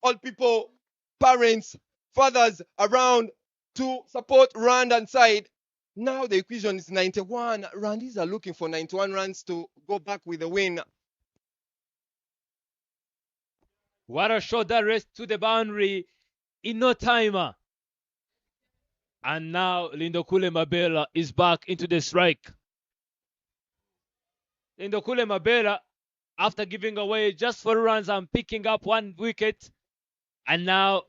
all people, parents, fathers around to support Rwandan side. Now the equation is 91. Rwandese are looking for 91 runs to go back with a win. What a shot that rest to the boundary in no time. And now Lindokule Mabela is back into the strike. Lindokule Mabela, after giving away just 4 runs and picking up 1 wicket, and now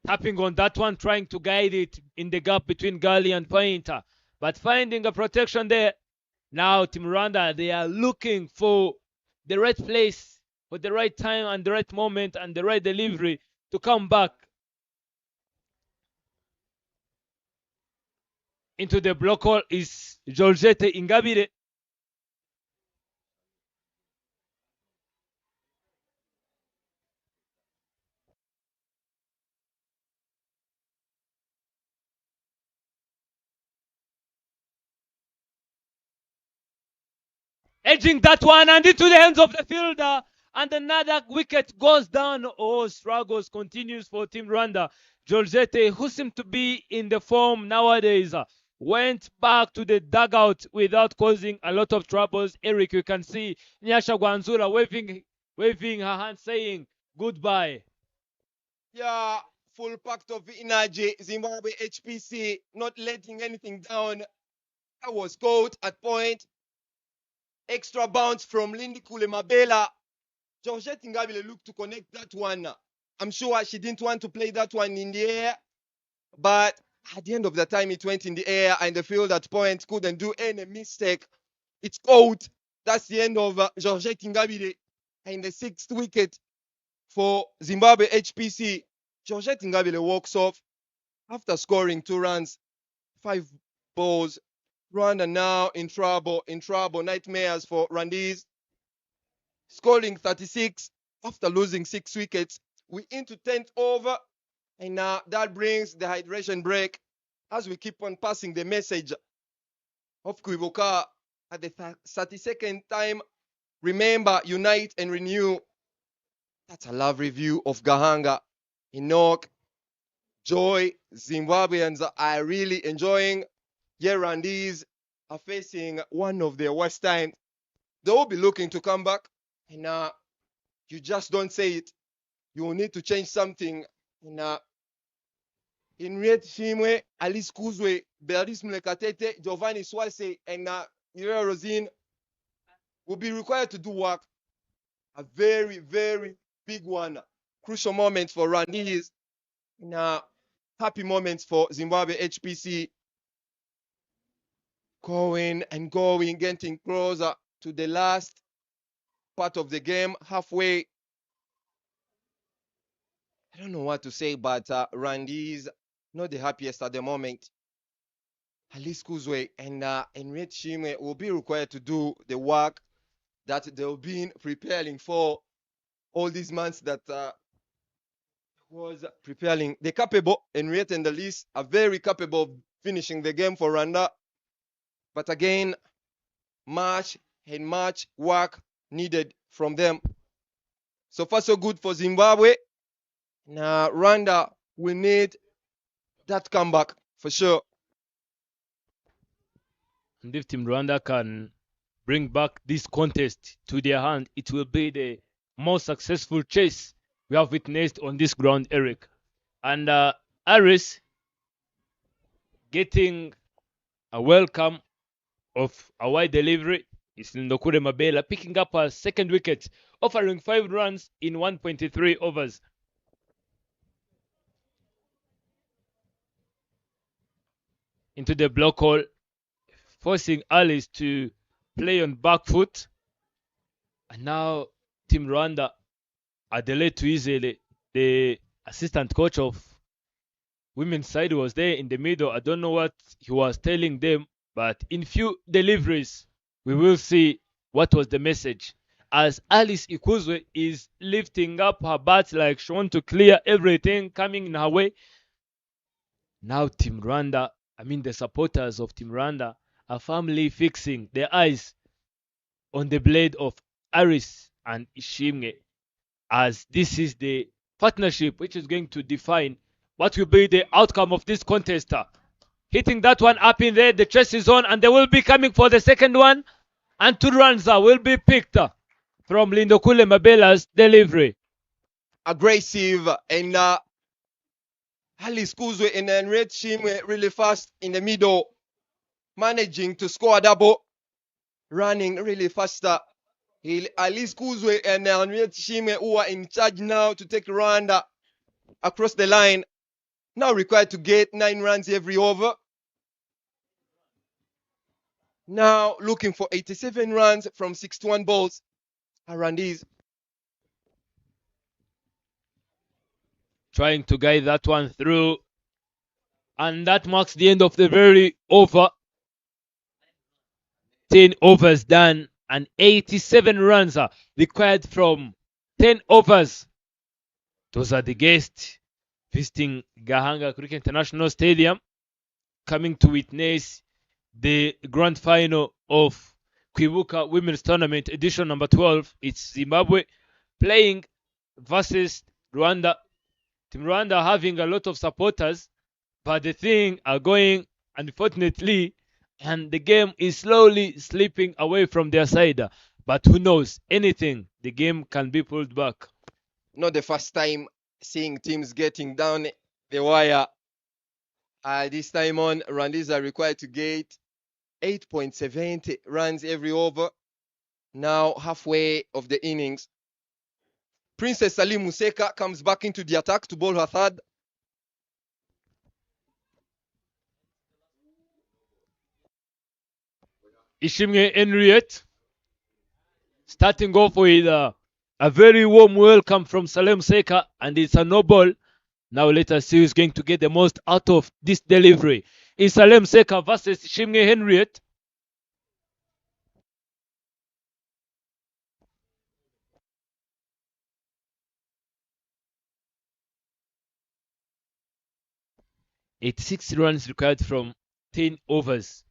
tapping on that one, trying to guide it in the gap between Gali and Painter, but finding a protection there. Now Team Rwanda, they are looking for the right place, for the right time and the right moment and the right delivery to come back into the block hole is Georgette Ingabire. Edging that one and into the hands of the fielder. And another wicket goes down. Oh, struggles continues for Team Rwanda. Georgette, who seemed to be in the form nowadays, went back to the dugout without causing a lot of troubles. Eric, you can see Nyasha Gwanzura waving her hand saying goodbye. Yeah, full pact of energy. Zimbabwe HPC not letting anything down. I was caught at point. Extra bounce from Lindikule Mabela. Georgette Ingabile looked to connect that one. I'm sure she didn't want to play that one in the air, but at the end of the time, it went in the air and the field at point couldn't do any mistake. It's out. That's the end of Georgette Ingabile. And the 6th wicket for Zimbabwe HPC. Georgette Ingabile walks off after scoring 2 runs, 5 balls. Rwanda now in trouble, nightmares for Rwandese. Scoring 36 after losing 6 wickets. We into 10th over, and now that brings the hydration break as we keep on passing the message of Kwibuka at the 32nd time. Remember, unite and renew. That's a love review of Gahanga, Enoch, Joy. Zimbabweans are really enjoying. Rwandese are facing one of their worst times. They will be looking to come back, and you just don't say it. You will need to change something. In Riet Shimwe, Alice Kuzwe, Beatrice Mlekatete, Giovanni Swase, and Ira Rosine will be required to do work. A very, very big one. Crucial moment for Rwandese. Happy moments for Zimbabwe HPC. Going and going, getting closer to the last part of the game, halfway. I don't know what to say, but Rwandese not the happiest at the moment. Alice Kuzwe and Henriette Shimwe will be required to do the work that they've been preparing for all these months that was preparing. They're capable. Henriette and Alice are very capable of finishing the game for Rwanda. But again, much and much work needed from them. So far, so good for Zimbabwe. Now, Rwanda will need that comeback for sure. And if Team Rwanda can bring back this contest to their hand, it will be the most successful chase we have witnessed on this ground, Eric. And Aris getting a welcome of a wide delivery is Ndokure Mabela picking up a 2nd wicket, offering 5 runs in 1.3 overs. Into the block hole, forcing Alice to play on back foot. And now Team Rwanda, Adele Tuizele, the assistant coach of women's side, was there in the middle. I don't know what he was telling them, but in few deliveries, we will see what was the message. As Alice Ikuzwe is lifting up her bat like she wants to clear everything coming in her way. Now Team Rwanda, the supporters of Team Rwanda are firmly fixing their eyes on the blade of Aris and Ishimwe, as this is the partnership which is going to define what will be the outcome of this contest. Hitting that one up in there, the chest is on, and they will be coming for the second one, and 2 runs will be picked from Lindokule Mabela's delivery. Aggressive, and Alice Kuzwe and Red Shimwe really fast in the middle, managing to score a double, running really faster. Alice Kuzwe and Red Shimwe, who are in charge now to take Rwanda across the line, now required to get 9 runs every over. Now looking for 87 runs from 61 balls. Rwandese trying to guide that one through, and that marks the end of the very over. 10 overs done, and 87 runs are required from 10 overs. Those are the guests visiting Gahanga Cricket International Stadium, coming to witness the grand final of Kwibuka Women's Tournament edition number 12. It's Zimbabwe playing versus Rwanda. Team Rwanda having a lot of supporters, but the thing are going, unfortunately, and the game is slowly slipping away from their side. But who knows? Anything, the game can be pulled back. Not the first time seeing teams getting down the wire. This time on, Rwandese are required to get 8.70 runs every over. Now halfway of the innings, Princess Salim Museka comes back into the attack to bowl her third. Ishimwe Henriette starting off with a very warm welcome from Salem Seka, and it's a no ball. Now let us see who's going to get the most out of this delivery. It's Salem Seka versus Ishimwe Henriette. It's 6 runs required from 10 overs.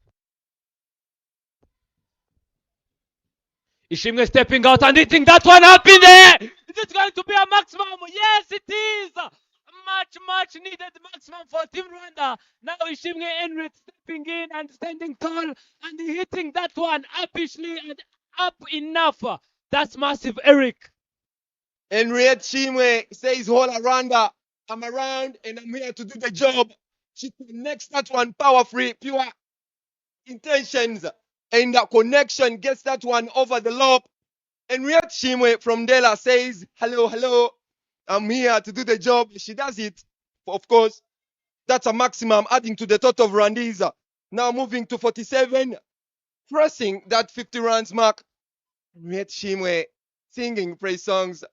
Ishimwe stepping out and hitting that one up in there. Is it going to be a maximum? Yes, it is. Much needed maximum for Team Rwanda. Now Ishimwe Henriette stepping in and standing tall and hitting that one upishly and up enough. That's massive, Eric. Henriette Shimwe says, "Hola Rwanda, I'm around and I'm here to do the job." She connects that one power free, pure intentions, and the connection gets that one over the lob. Henriette Shimwe from Dela says, hello, I'm here to do the job. She does it, of course. That's a maximum, adding to the total of Rwandese. Now moving to 47, pressing that 50 runs mark. Henriette Shimwe singing praise songs.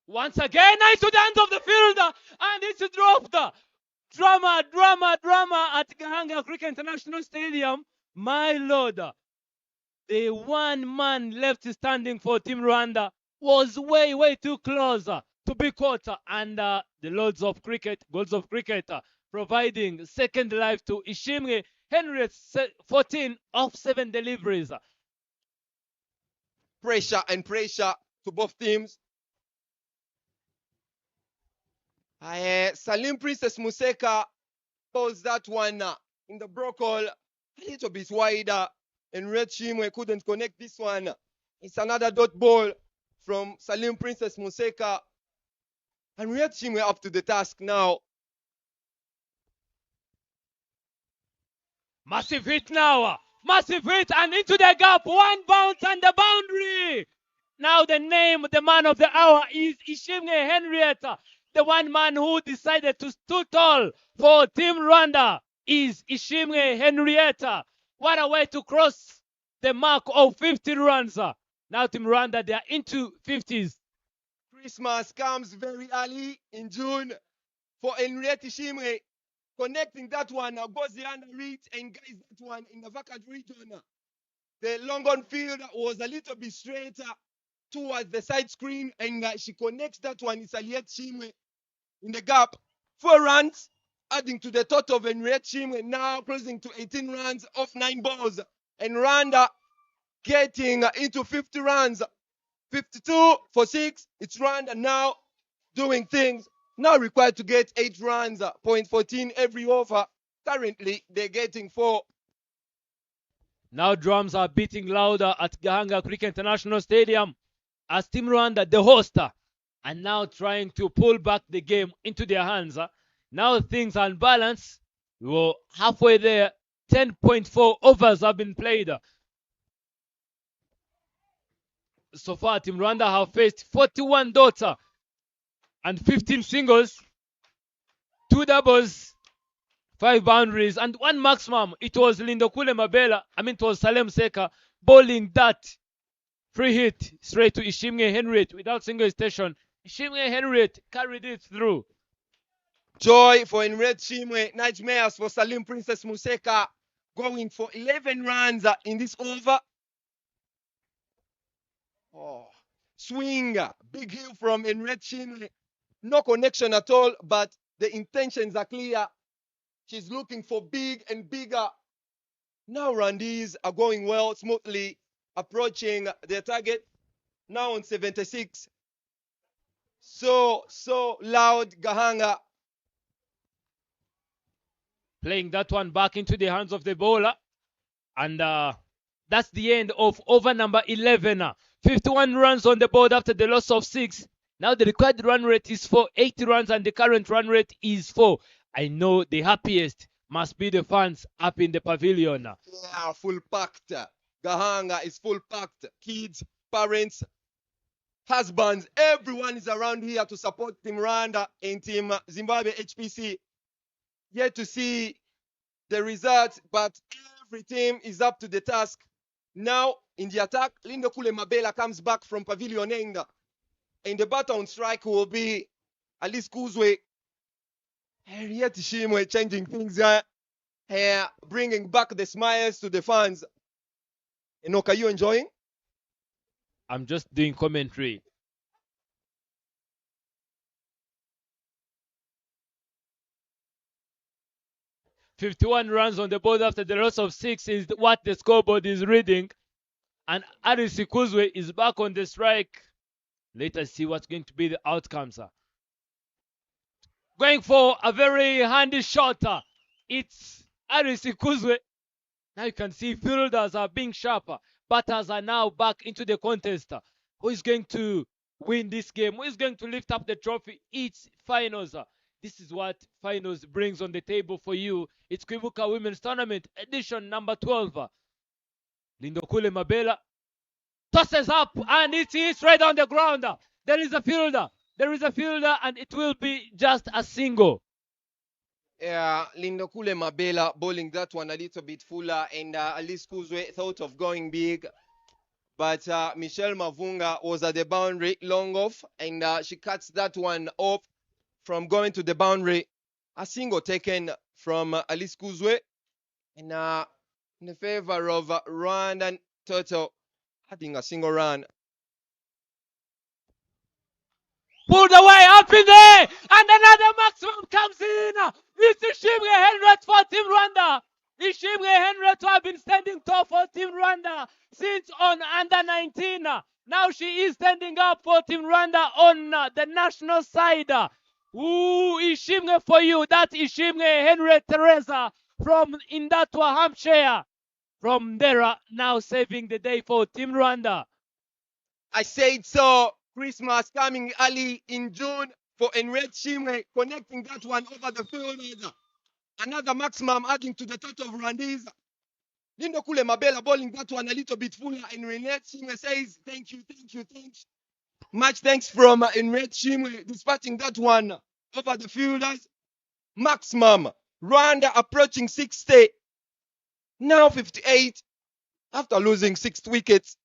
Once again, into the end of the field, and it's dropped. Drama at Gahanga Cricket International Stadium. My lord, the one man left standing for Team Rwanda was way too close to be caught, and the goals of cricket, providing second life to Ishimwe Henriette, 14 of 7 deliveries. Pressure to both teams. Salim Princess Museka pulls that one in the broccoli a little bit wider, and Red Shimwe couldn't connect this one. It's another dot ball from Salim Princess Museka, and Red Shimwe up to the task now. Massive hit now, massive hit, and into the gap, one bounce and the boundary. Now the man of the hour is Ishimwe Henriette. The one man who decided to stood tall for Team Rwanda is Ishimwe Henriette. What a way to cross the mark of 50 runs. Now Team Rwanda, they are into 50s. Christmas comes very early in June for Henriette Ishimwe. Connecting that one, goes the under reach and guys that one in the vacant region. The long on field was a little bit straighter towards the side screen, and she connects that one. It's Henriette Ishimwe in the gap. 4 runs, adding to the total of Henriette Ishimwe, now closing to 18 runs off 9 balls. And Rwanda getting into 50 runs. 52 for 6. It's Rwanda now doing things. Now required to get 8 runs, 0.14 every over. Currently, they're getting 4. Now drums are beating louder at Gahanga Cricket International Stadium as Team Rwanda, the hoster, are now trying to pull back the game into their hands. Now things are unbalanced. We're halfway there. 10.4 overs have been played. So far, Team Rwanda have faced 41 dots and 15 singles, 2 doubles, 5 boundaries, and 1 maximum. It was Lindokule Mabela, it was Salem Seka, bowling that free hit straight to Ishimwe Henriette without single station. Ishimwe Henriette carried it through. Joy for Henriette Ishimwe, nightmares for Salim Princess Museka, going for 11 runs in this over. Oh, swing, big hill from Henriette Ishimwe. No connection at all, but the intentions are clear. She's looking for big and bigger. Now Rwandese are going well, smoothly approaching their target. Now on 76. So loud, Gahanga. Playing that one back into the hands of the bowler. And that's the end of over number 11. 51 runs on the board after the loss of 6. Now the required run rate is for 80 runs and the current run rate is 4. I know the happiest must be the fans up in the pavilion. Yeah, full packed. Gahanga is full packed. Kids, parents, husbands, everyone is around here to support Team Rwanda and Team Zimbabwe HPC. Yet to see the results, but every team is up to the task. Now, in the attack, Lindokule Mabela comes back from Pavilion End. And the batter on strike will be Alice Kuzwe. Henriette Ishimwe changing things here, bringing back the smiles to the fans. Enoch, are you enjoying? I'm just doing commentary. "51 runs on the board after the loss of 6 is what the scoreboard is reading. And Aris Kuzwe is back on the strike. Let us see what's going to be the outcome, sir. Going for a very handy shot. It's Aris Kuzwe. Now you can see fielders are being sharper. Batters are now back into the contest. Who is going to win this game? Who is going to lift up the trophy? It's finals. This is what finals brings on the table for you. It's Kwibuka Women's Tournament, edition number 12. Lindokule Mabela tosses up and it is right on the ground. There is a fielder. There is a fielder and it will be just a single. Yeah, Lindokule Mabela bowling that one a little bit fuller, and Alice Kuzwe thought of going big. But Michelle Mavunga was at the boundary long off, and she cuts that one off from going to the boundary. A single taken from Alice Kuzwe. And in the favor of Rwandan total, adding a single run. Pulled away, up in there, and another maximum comes in. It's Ishimwe Henriette for Team Rwanda. Ishimwe Henriette have been standing tall for Team Rwanda since on under 19. Now she is standing up for Team Rwanda on the national side. Ooh, Ishimwe for you. That Ishimwe Henriette Teresa from Indatwa, Hampshire. From there, now saving the day for Team Rwanda. I said so. Christmas coming early in June for Henriette Ishimwe, connecting that one over the field. Another maximum adding to the total of Rwandese. Lindokule Mabela bowling that one a little bit fuller, and Henriette Ishimwe says, thank you. Much thanks from Henriette Ishimwe, dispatching that one over the fielders. Maximum. Rwanda approaching 60. Now 58. after losing 6 wickets.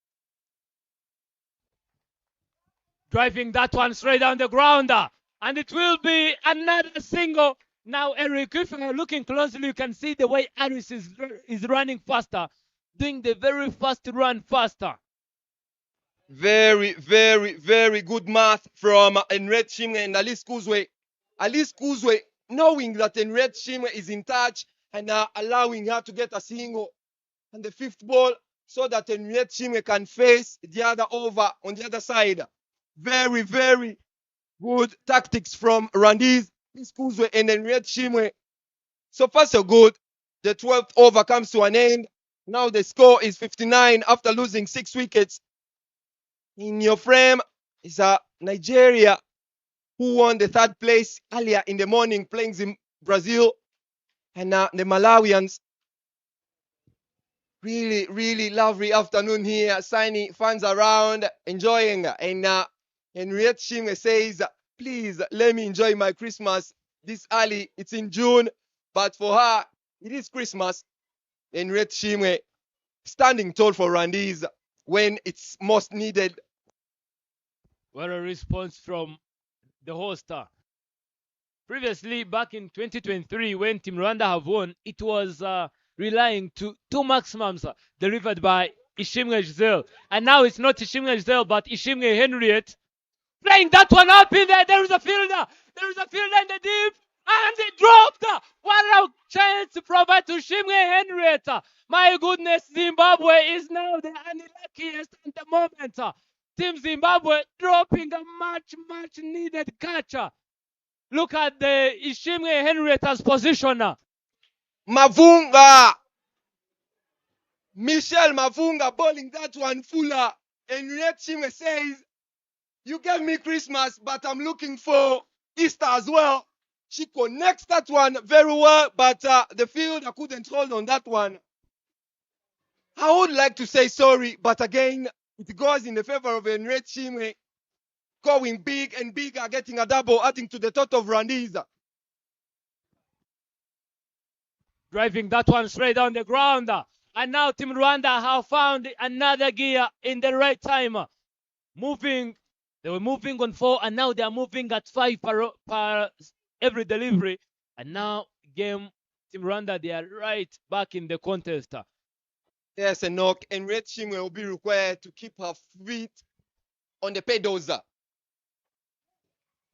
Driving that one straight down the grounder. And it will be another single. Now, Eric, if you're looking closely, you can see the way Aris is running faster, doing the very fast run faster. Very, very, very good math from Enred Shimwe and Alice Kuzwe. Alice Kuzwe, knowing that Enred Shimwe is in touch and allowing her to get a single on the 5th ball so that Enred Shimwe can face the other over on the other side. Very, very good tactics from Rwandese, Alice Kuzwe and Enred Shimwe. So far so good. The 12th over comes to an end. Now the score is 59 after losing 6 wickets. In your frame is Nigeria, who won the 3rd place earlier in the morning playing Brazil. And the Malawians, really, really lovely afternoon here. Sunny fans around, enjoying. And Henriette Shimwe says, please let me enjoy my Christmas this early. It's in June, but for her, it is Christmas. Henriette Shimwe standing tall for Rwandese when it's most needed. What a response from the hoster. Previously, back in 2023, when Team Rwanda have won, it was relying to 2 maximums delivered by Ishimwe Giselle. And now it's not Ishimwe Giselle, but Ishimwe Henriette. Playing that one up in there. There is a fielder. There is a fielder in the deep. And it dropped. What a chance to provide to Ishimwe Henriette. My goodness, Zimbabwe is now the unluckiest at the moment. Team Zimbabwe dropping a much, much needed catcher. Look at the Ishimwe Henriette's position. Mavunga. Michelle Mavunga bowling that one fuller. Henriette Shimwe says, you gave me Christmas, but I'm looking for Easter as well. She connects that one very well, but the fielder couldn't hold on that one. I would like to say sorry, but again, it goes in the favor of Henriette Shimwe, going big and bigger, getting a double, adding to the total of Rwandese. Driving that one straight down the ground. And now Team Rwanda have found another gear in the right time. Moving, they were moving on 4, and now they are moving at 5 per every delivery. And now Team Rwanda, they are right back in the contest. Yes, Enoch, Henriette Shimwe will be required to keep her feet on the pedals.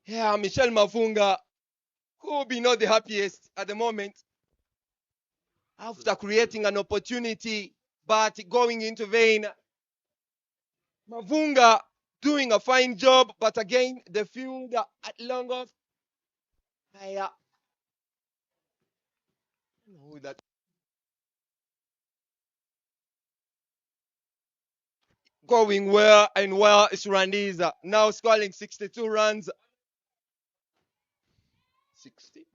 Yeah, Michelle Mavunga, who will be not the happiest at the moment after creating an opportunity, but going into vain. Mavunga doing a fine job, but again, the field at long off. Going well and well is Rwandese, now scoring 62 runs. 60.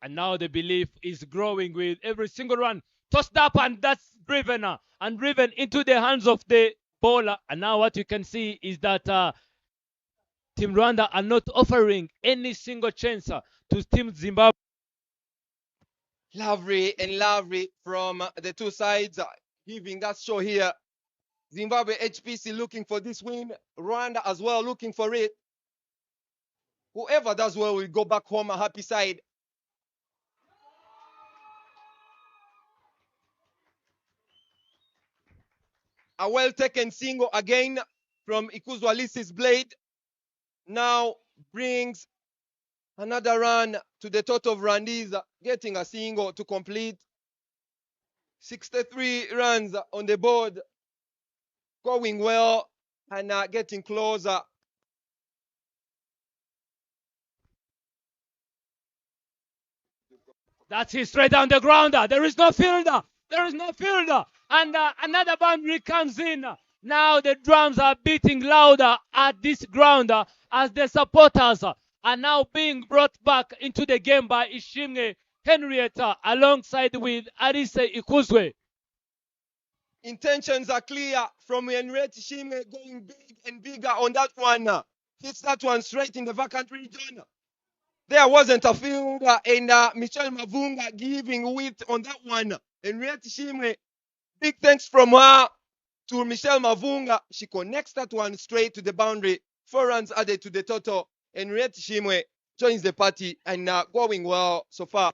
And now the belief is growing with every single run tossed up, and that's driven and driven into the hands of the bowler. And now what you can see is that Team Rwanda are not offering any single chance to Team Zimbabwe. Lovely and lovely from the two sides, giving that show here. Zimbabwe HPC looking for this win. Rwanda as well looking for it. Whoever does well will go back home a happy side. A well-taken single again from Ikuzwalisi's blade. Now brings another run to the total of Rwandese, getting a single to complete. 63 runs on the board. Going well and getting closer. That's it, straight down the grounder. There is no fielder. There is no fielder. And another boundary comes in. Now the drums are beating louder at this grounder as the supporters are now being brought back into the game by Ishimwe Henrietta alongside with Arise Ikuzwe. Intentions are clear from Henriette Ishimwe, going big and bigger on that one. Hits that one straight in the vacant region. There wasn't a fielder, and Michelle Mavunga giving width on that one. Henriette Ishimwe Big thanks from her to Michelle Mavunga. She connects that one straight to the boundary. 4 runs added to the total. Henriette Shimwe joins the party and going well so far.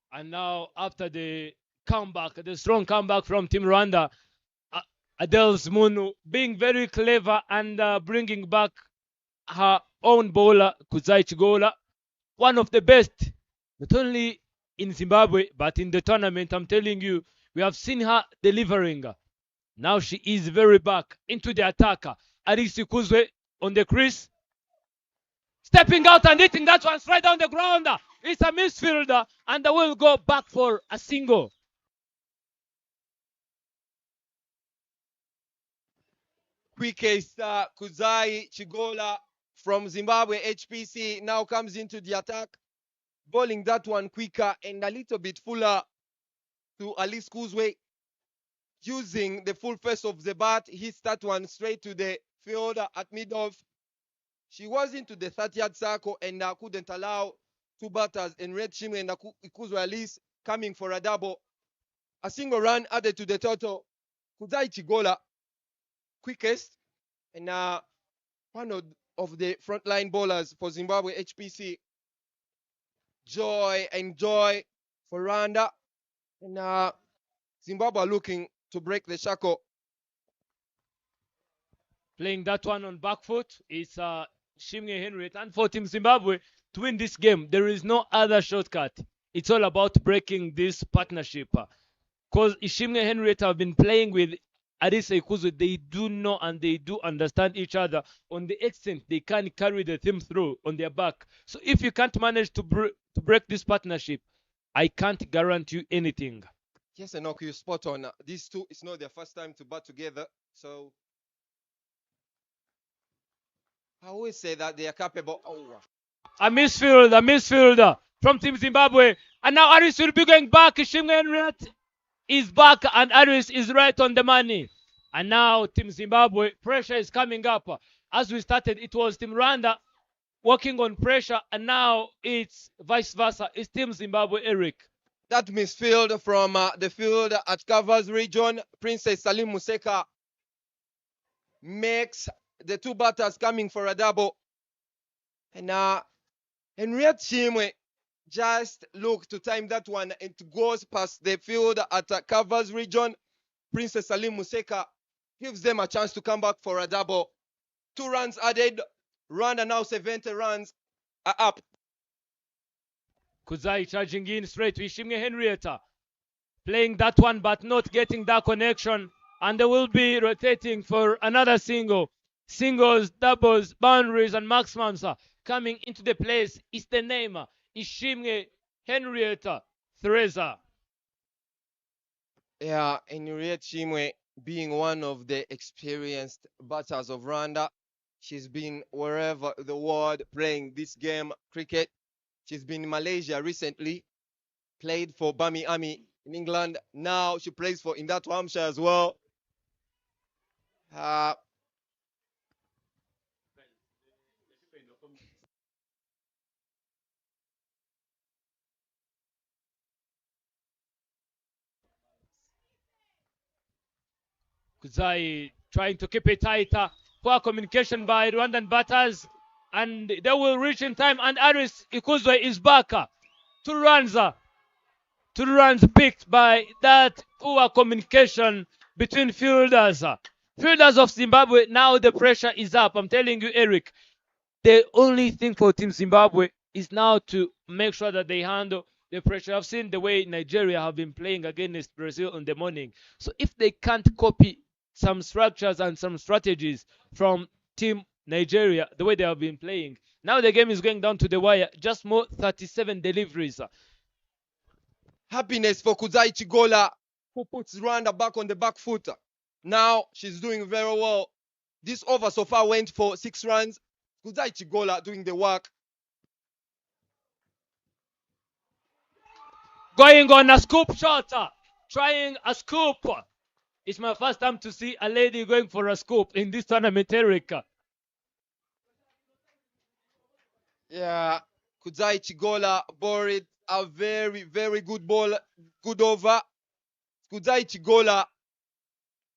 And now, after the comeback, the strong comeback from Team Rwanda, Adele's Munu being very clever and bringing back her own bowler, Kuzai Chigola, one of the best, not only in Zimbabwe, but in the tournament. I'm telling you, we have seen her delivering. Now she is very back into the attacker. Arisi Kuzwe on the crease, stepping out and hitting that one straight down the ground. It's a misfielder, and they will go back for a single. Quickest Kuzai Chigola from Zimbabwe HPC now comes into the attack, bowling that one quicker and a little bit fuller to Alice Kuzwe. Using the full face of the bat, hits that one straight to the fielder at mid-off. She was into the 30th circle and couldn't allow two batters in Red Shim and Kuzwe Alice coming for a double. A single run added to the total. Kuzai Chigola, quickest and one of the frontline bowlers for Zimbabwe HPC. Joy and joy for Rwanda. And Zimbabwe are looking to break the shackle. Playing that one on back foot is Shimge Henry. And for Team Zimbabwe to win this game, there is no other shortcut. It's all about breaking this partnership. Because Shimge Henrietta have been playing with Arisa Ikuzu. They do know and they do understand each other on the extent they can carry the team through on their back. So if you can't manage to break this partnership, I can't guarantee you anything. Yes, Enoch, you're spot on. These two, it's not their first time to bat together. So I always say that they are capable. Oh. A misfielder from Team Zimbabwe. And now Aris will be going back. Shimge is back and Aris is right on the money. And now Team Zimbabwe, pressure is coming up. As we started, it was Team Rwanda working on pressure, and now it's vice versa. It's Team Zimbabwe, Eric. That misfield from the field at Covers region, Princess Salim Museka makes the two batters coming for a double. And Henriette Shimwe just look to time that one. It goes past the field at Covers region. Princess Salim Museka gives them a chance to come back for a double. 2 runs added. Rwanda now 70 runs are up. Kuzai charging in straight to Ishimge Henrietta. Playing that one but not getting that connection. And they will be rotating for another single. Singles, doubles, boundaries, and maximums coming into the place. Is the name Ishimge Henrietta Theresa. Yeah, Henriette Shimwe being one of the experienced batters of Rwanda. She's been wherever the world playing this game, cricket. She's been in Malaysia recently, played for Bami Army in England. Now she plays for Indatu Hampshire as well. Kuzai trying to keep it tighter. Poor communication by Rwandan batters. And they will reach in time. And Aris Ikuzwe is back. 2 runs. 2 runs picked by that poor communication between fielders. Fielders of Zimbabwe, now the pressure is up. I'm telling you, Eric, the only thing for Team Zimbabwe is now to make sure that they handle the pressure. I've seen the way Nigeria have been playing against Brazil in the morning. So if they can't copy some structures and some strategies from Team Nigeria, the way they have been playing, now the game is going down to the wire. Just more 37 deliveries. Happiness for Kuzai Chigola, who puts Rwanda back on the back foot. Now she's doing very well. This over so far went for 6 runs. Kuzai Chigola doing the work. Going on a scoop shot. Trying a scoop. It's my first time to see a lady going for a scoop in this tournament, Erica. Yeah, Kudzai Chigola buried a very, very good ball, good over. Kudzai Chigola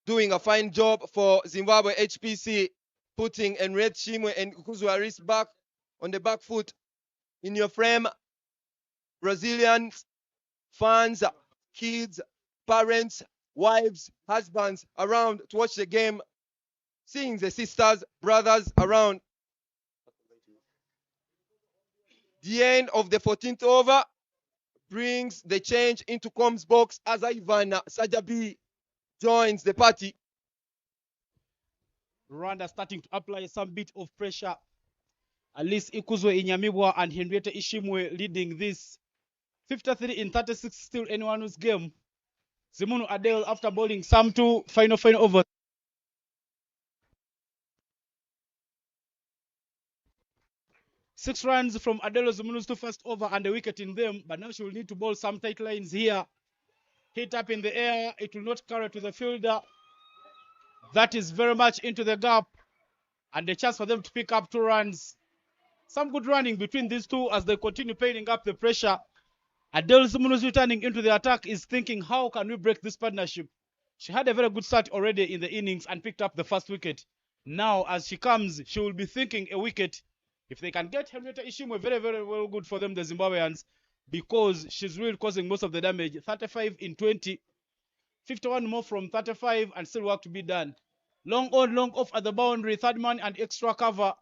doing a fine job for Zimbabwe HPC, putting Henriette Shimwe and Kuzwa Aris back on the back foot. In your frame, Brazilians, fans, kids, parents, wives, husbands around to watch the game, seeing the sisters, brothers around. The end of the 14th over brings the change into Combs box as Ivan Sajabi joins the party. Rwanda starting to apply some bit of pressure. Alice Ikuzwe Inyamibwa and Henrietta Ishimwe leading this 53-36, still anyone's game. Zimunu Adele after bowling some two final over. 6 runs from Adele Zumunu's to first over and a wicket in them, but now she will need to bowl some tight lines here. Hit up in the air, it will not carry to the fielder. That is very much into the gap, and a chance for them to pick up 2 runs. Some good running between these two as they continue piling up the pressure. Adele Zumunu's returning into the attack is thinking, how can we break this partnership? She had a very good start already in the innings and picked up the first wicket. Now, as she comes, she will be thinking a wicket. If they can get Henrietta Ishimwe, very, very well good for them, the Zimbabweans, because she's really causing most of the damage. 35 in 20, 51 more from 35, and still work to be done. Long on, long off at the boundary, third man and extra cover.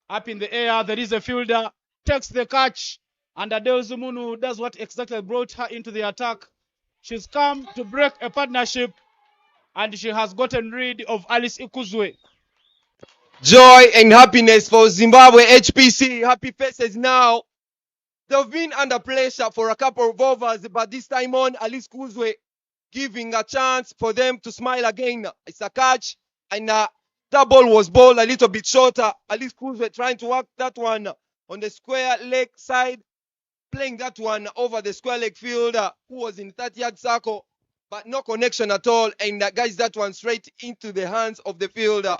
Up in the air, there is a fielder, takes the catch, and Adele Zumunu does what exactly brought her into the attack. She's come to break a partnership, and she has gotten rid of Alice Ikuzwe. Joy and happiness for Zimbabwe HPC. Happy faces now. They've been under pressure for a couple of overs, but this time on, Alice Kuzwe giving a chance for them to smile again. It's a catch, and that ball was bowled a little bit shorter. Alice Kuzwe trying to work that one on the square leg side, playing that one over the square leg fielder who was in 30-yard circle, but no connection at all, and guys that one straight into the hands of the fielder.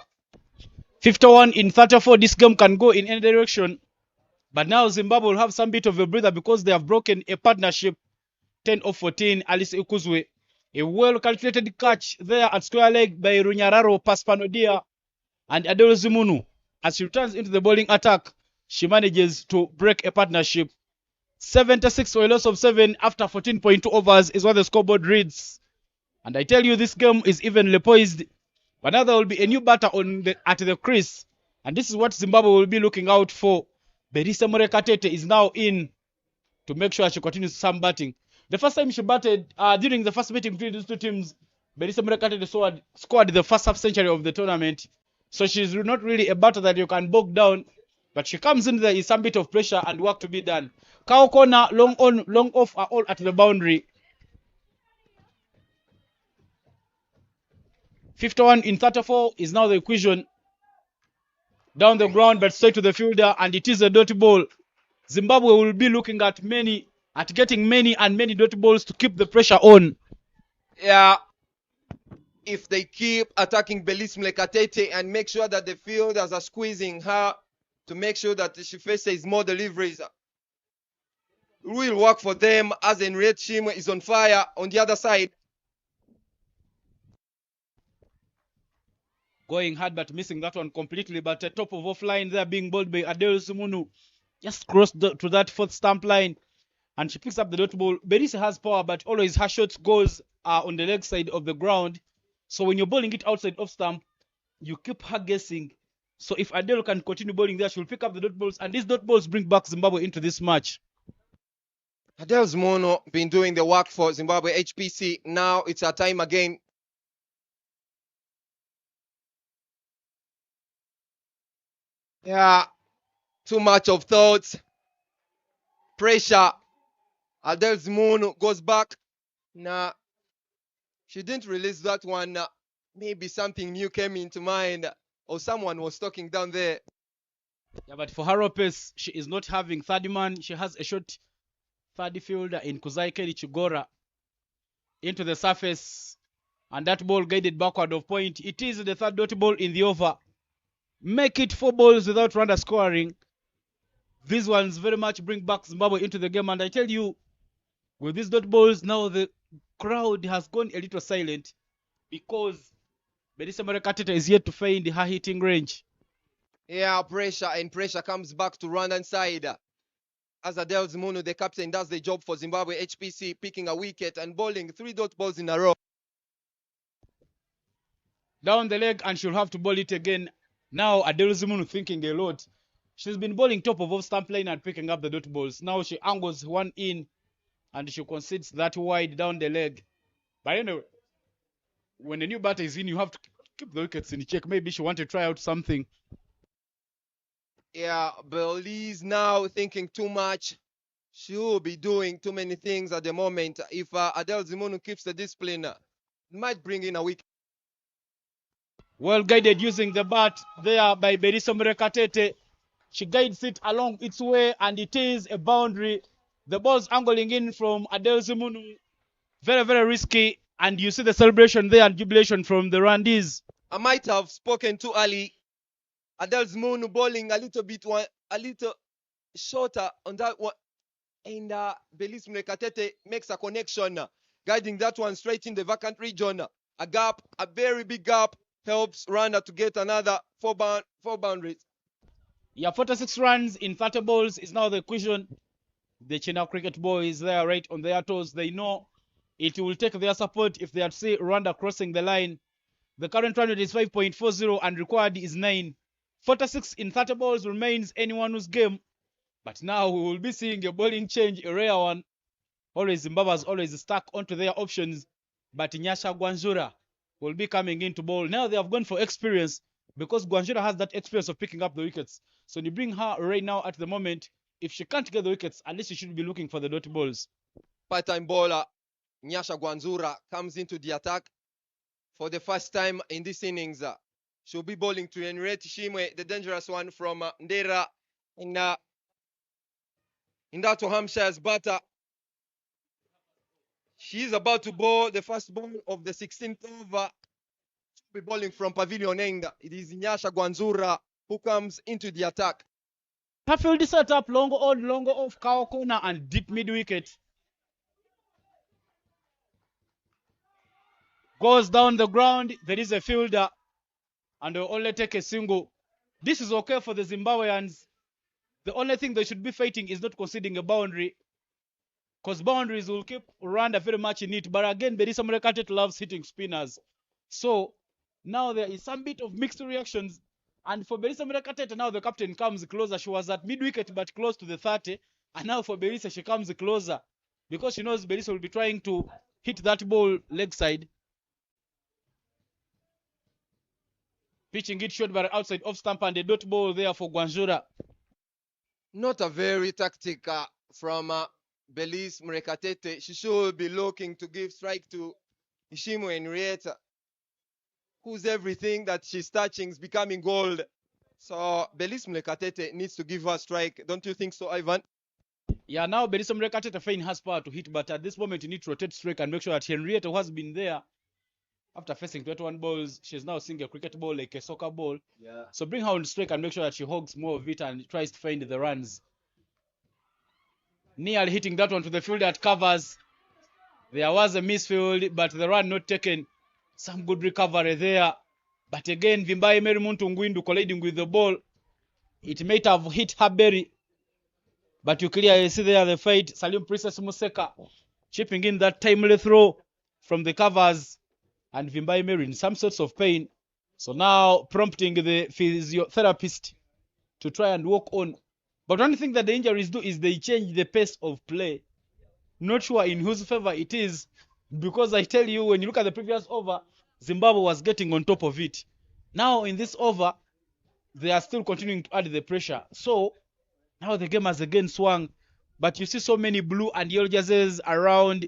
51 in 34, this game can go in any direction. But now Zimbabwe will have some bit of a breather because they have broken a partnership. 10 of 14, Alice Ikuzwe. A well-calculated catch there at square leg by Runyararo Paspanodia and Adele Zumunu. As she returns into the bowling attack, she manages to break a partnership. 76 for a loss of 7 after 14.2 overs is what the scoreboard reads. And I tell you, this game is evenly poised. But now there will be a new batter at the crease. And this is what Zimbabwe will be looking out for. Berisa Murekatete is now in to make sure she continues some batting. The first time she batted, during the first meeting between these two teams, Berisa Murekatete scored the first half century of the tournament. So she's not really a batter that you can bog down. But she comes in, there is some bit of pressure and work to be done. Cow corner, long on, long off are all at the boundary. 51 in 34 is now the equation. Down the ground, but straight to the fielder, and it is a dirty ball. Zimbabwe will be looking at getting many dirty balls to keep the pressure on. Yeah, if they keep attacking Belis Mlekatete and make sure that the fielders are squeezing her to make sure that she faces more deliveries, will work for them as Henriette Shimwe is on fire on the other side. Going hard but missing that one completely, but top of offline there being bowled by Adele Sumunu. Just crossed to that fourth stump line and she picks up the dot ball. Berisa has power, but always her shot goes on the leg side of the ground. So when you're bowling it outside off stump, you keep her guessing. So if Adele can continue bowling there, she'll pick up the dot balls, and these dot balls bring back Zimbabwe into this match. Adele Zumuno been doing the work for Zimbabwe HPC. Now it's her time again. Yeah, too much of thoughts. Pressure. Adele Zumuno goes back. Nah, she didn't release that one. Maybe something new came into mind, or someone was talking down there. Yeah, but for her pace, she is not having third man. She has a shot third fielder in Kuzaikeli Chigora into the surface, and that ball guided backward of point. It is the third dot ball in the over. Make it 4 balls without Rwanda scoring. These ones very much bring back Zimbabwe into the game, and I tell you, with these dot balls, now the crowd has gone a little silent because Belisa Katete is yet to find her hitting range. Yeah, pressure comes back to Rwandan side. As Adel Zimunu, the captain, does the job for Zimbabwe. HPC picking a wicket and bowling 3 dot balls in a row. Down the leg, and she'll have to bowl it again. Now Adel Zimunu thinking a lot. She's been bowling top of off stump line and picking up the dot balls. Now she angles one in and she concedes that wide down the leg. But anyway, when a new batter is in, you have to keep the wickets in check. Maybe she want to try out something. Yeah, Belize now thinking too much. She will be doing too many things at the moment. If Adel Zimunu keeps the discipline, might bring in a wicket. Well guided using the bat there by Beriso Katete. She guides it along its way, and it is a boundary. The ball's angling in from Adel Zimunu. Very, very risky. And you see the celebration there and jubilation from the Rwandese. I might have spoken too early. Adel Zimunu bowling a little shorter on that one. And Belis Mrekatete makes a connection, guiding that one straight in the vacant region. A gap, a very big gap, helps Rwanda to get another four boundaries. Yeah, 46 runs in 30 balls is now the question. The China cricket boys, they are right on their toes. They know it will take their support if they see Rwanda crossing the line. The current run rate is 5.40 and required is 9. 46 in 30 balls remains anyone's game. But now we will be seeing a bowling change, a rare one. Always Zimbabwe's always stuck onto their options. But Nyasha Gwanjura will be coming in to bowl. Now they have gone for experience because Gwanjura has that experience of picking up the wickets. So when you bring her right now at the moment, if she can't get the wickets, at least she should be looking for the dot balls. Part-time bowler Nyasha Gwanjura comes into the attack for the first time in this innings. She'll be bowling to Henriette Shimwe, the dangerous one from Ndera in that Hampshire's batter. She's about to bowl the first ball of the 16th over. She'll be bowling from Pavilion End. It is Nyasha Gwanjura who comes into the attack. Hatfield set up long on, long off, cow corner and deep mid wicket. Goes down the ground. There is a fielder and they'll only take a single. This is okay for the Zimbabweans. The only thing they should be fighting is not conceding a boundary, because boundaries will keep Rwanda very much in it. But again, Berisa Murekatete loves hitting spinners. So now there is some bit of mixed reactions. And for Berisa Murekatete, now the captain comes closer. She was at mid wicket but close to the 30. And now for Berisa, she comes closer because she knows Berisa will be trying to hit that ball leg side. Pitching it short but outside off stump, and a dot ball there for Gwanjura. Not a very tactic from Belis Murekatete. She should be looking to give strike to Ishimo Henrietta, whose everything that she's touching is becoming gold. So Belis Murekatete needs to give her strike. Don't you think so, Ivan? Yeah, now Belisa Murekatete Fein has power to hit, but at this moment you need to rotate strike and make sure that Henrietta, who has been there after facing 21 balls, she's now seeing a cricket ball like a soccer ball. Yeah. So bring her on strike and make sure that she hogs more of it and tries to find the runs. Nearly hitting that one to the field that covers. There was a misfield, but the run not taken. Some good recovery there. But again, Vimbaye Merimuntu Ngwindu colliding with the ball. It might have hit her belly. But you clearly see there the fight. Salim Princess Museka chipping in that timely throw from the covers. And Vimbaye Meri in some sorts of pain. So now prompting the physiotherapist to try and walk on. But one thing that the injuries do is they change the pace of play. Not sure in whose favor it is, because I tell you, when you look at the previous over, Zimbabwe was getting on top of it. Now in this over, they are still continuing to add the pressure. So now the game has again swung. But you see so many blue and yellow jerseys around.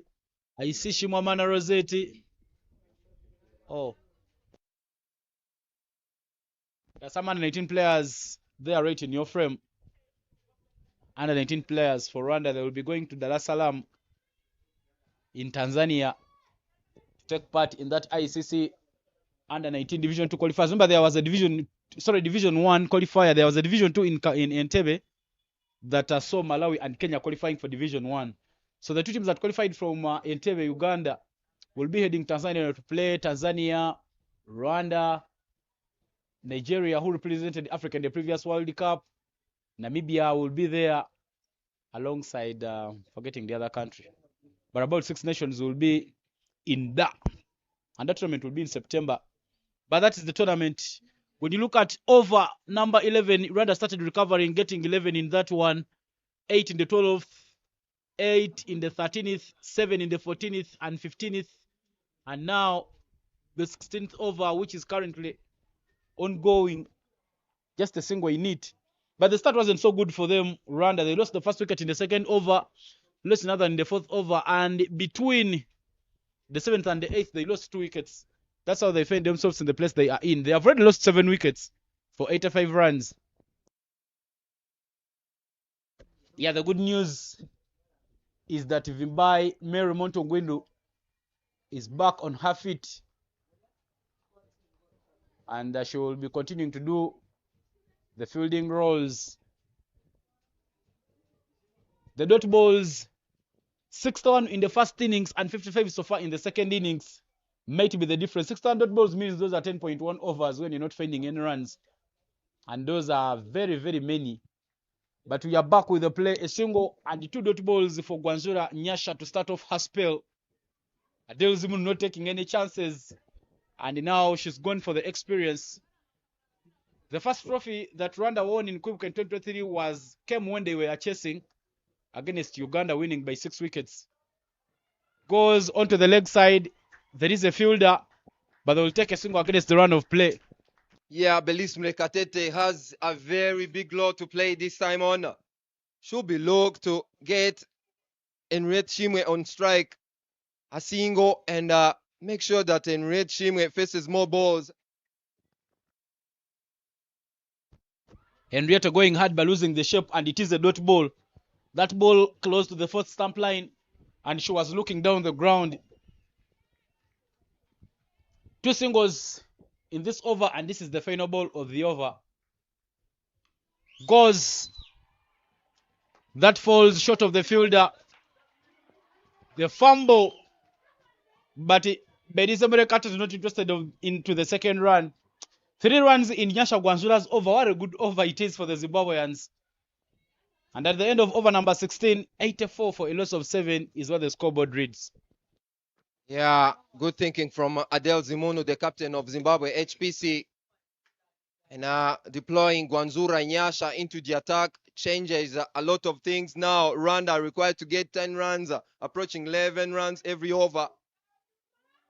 I see Shimwamana Rossetti. Oh. There's some 19 players there right in your frame. under 19 players for Rwanda. They will be going to Dar es Salaam in Tanzania to take part in that ICC under 19 Division 2 qualifiers. Remember, there was a Division 1 qualifier. There was a Division 2 in Entebbe that saw Malawi and Kenya qualifying for Division 1. So the two teams that qualified from Entebbe, Uganda, will be heading Tanzania to play Tanzania, Rwanda, Nigeria, who represented Africa in the previous World Cup. Namibia will be there alongside, forgetting the other country. But about 6 nations will be in that. And that tournament will be in September. But that is the tournament. When you look at over number 11, Rwanda started recovering, getting 11 in that one, 8 in the 12th, 8 in the 13th, 7 in the 14th and 15th. And now the 16th over, which is currently ongoing, just a single in it. But the start wasn't so good for them, Rwanda. They lost the first wicket in the second over, lost another in the fourth over, and between the 7th and the 8th, they lost 2 wickets. That's how they find themselves in the place they are in. They have already lost 7 wickets for 85 runs. Yeah, the good news is that Vimbai Mary Montongwendo is back on her feet, and she will be continuing to do the fielding roles. The dot balls, 61 in the first innings and 55 so far in the second innings, might be the difference. 61 dot balls means those are 10.1 overs when you're not finding any runs, and those are very, very many. But we are back with the play, a single and 2 dot balls for Gwanzura Nyasha to start off her spell. Adele Zimun not taking any chances, and now she's gone for the experience. The first trophy that Rwanda won in Kwibuka in 2023 came when they were chasing against Uganda, winning by 6 wickets. Goes onto the leg side. There is a fielder, but they will take a single against the run of play. Yeah, Belis Mlekatete has a very big role to play this time on. Should be looked to get Henriette Shimwe on strike, a single, and make sure that Henriette Shimwe faces more balls. Henrietta going hard by losing the shape, and it is a dot ball. That ball close to the 4th stump line, and she was looking down the ground. 2 singles in this over, and this is the final ball of the over. Goes. That falls short of the fielder. The fumble, but Bedisa Murekata is not interested into the second run. 3 runs in Nyasha Gwanzura's over. What a good over it is for the Zimbabweans. And at the end of over number 16, 84 for a loss of 7 is what the scoreboard reads. Yeah, good thinking from Adele Zimono, the captain of Zimbabwe HPC. And deploying Gwanzura Nyasha into the attack changes a lot of things. Now Rwanda required to get 10 runs, approaching 11 runs every over.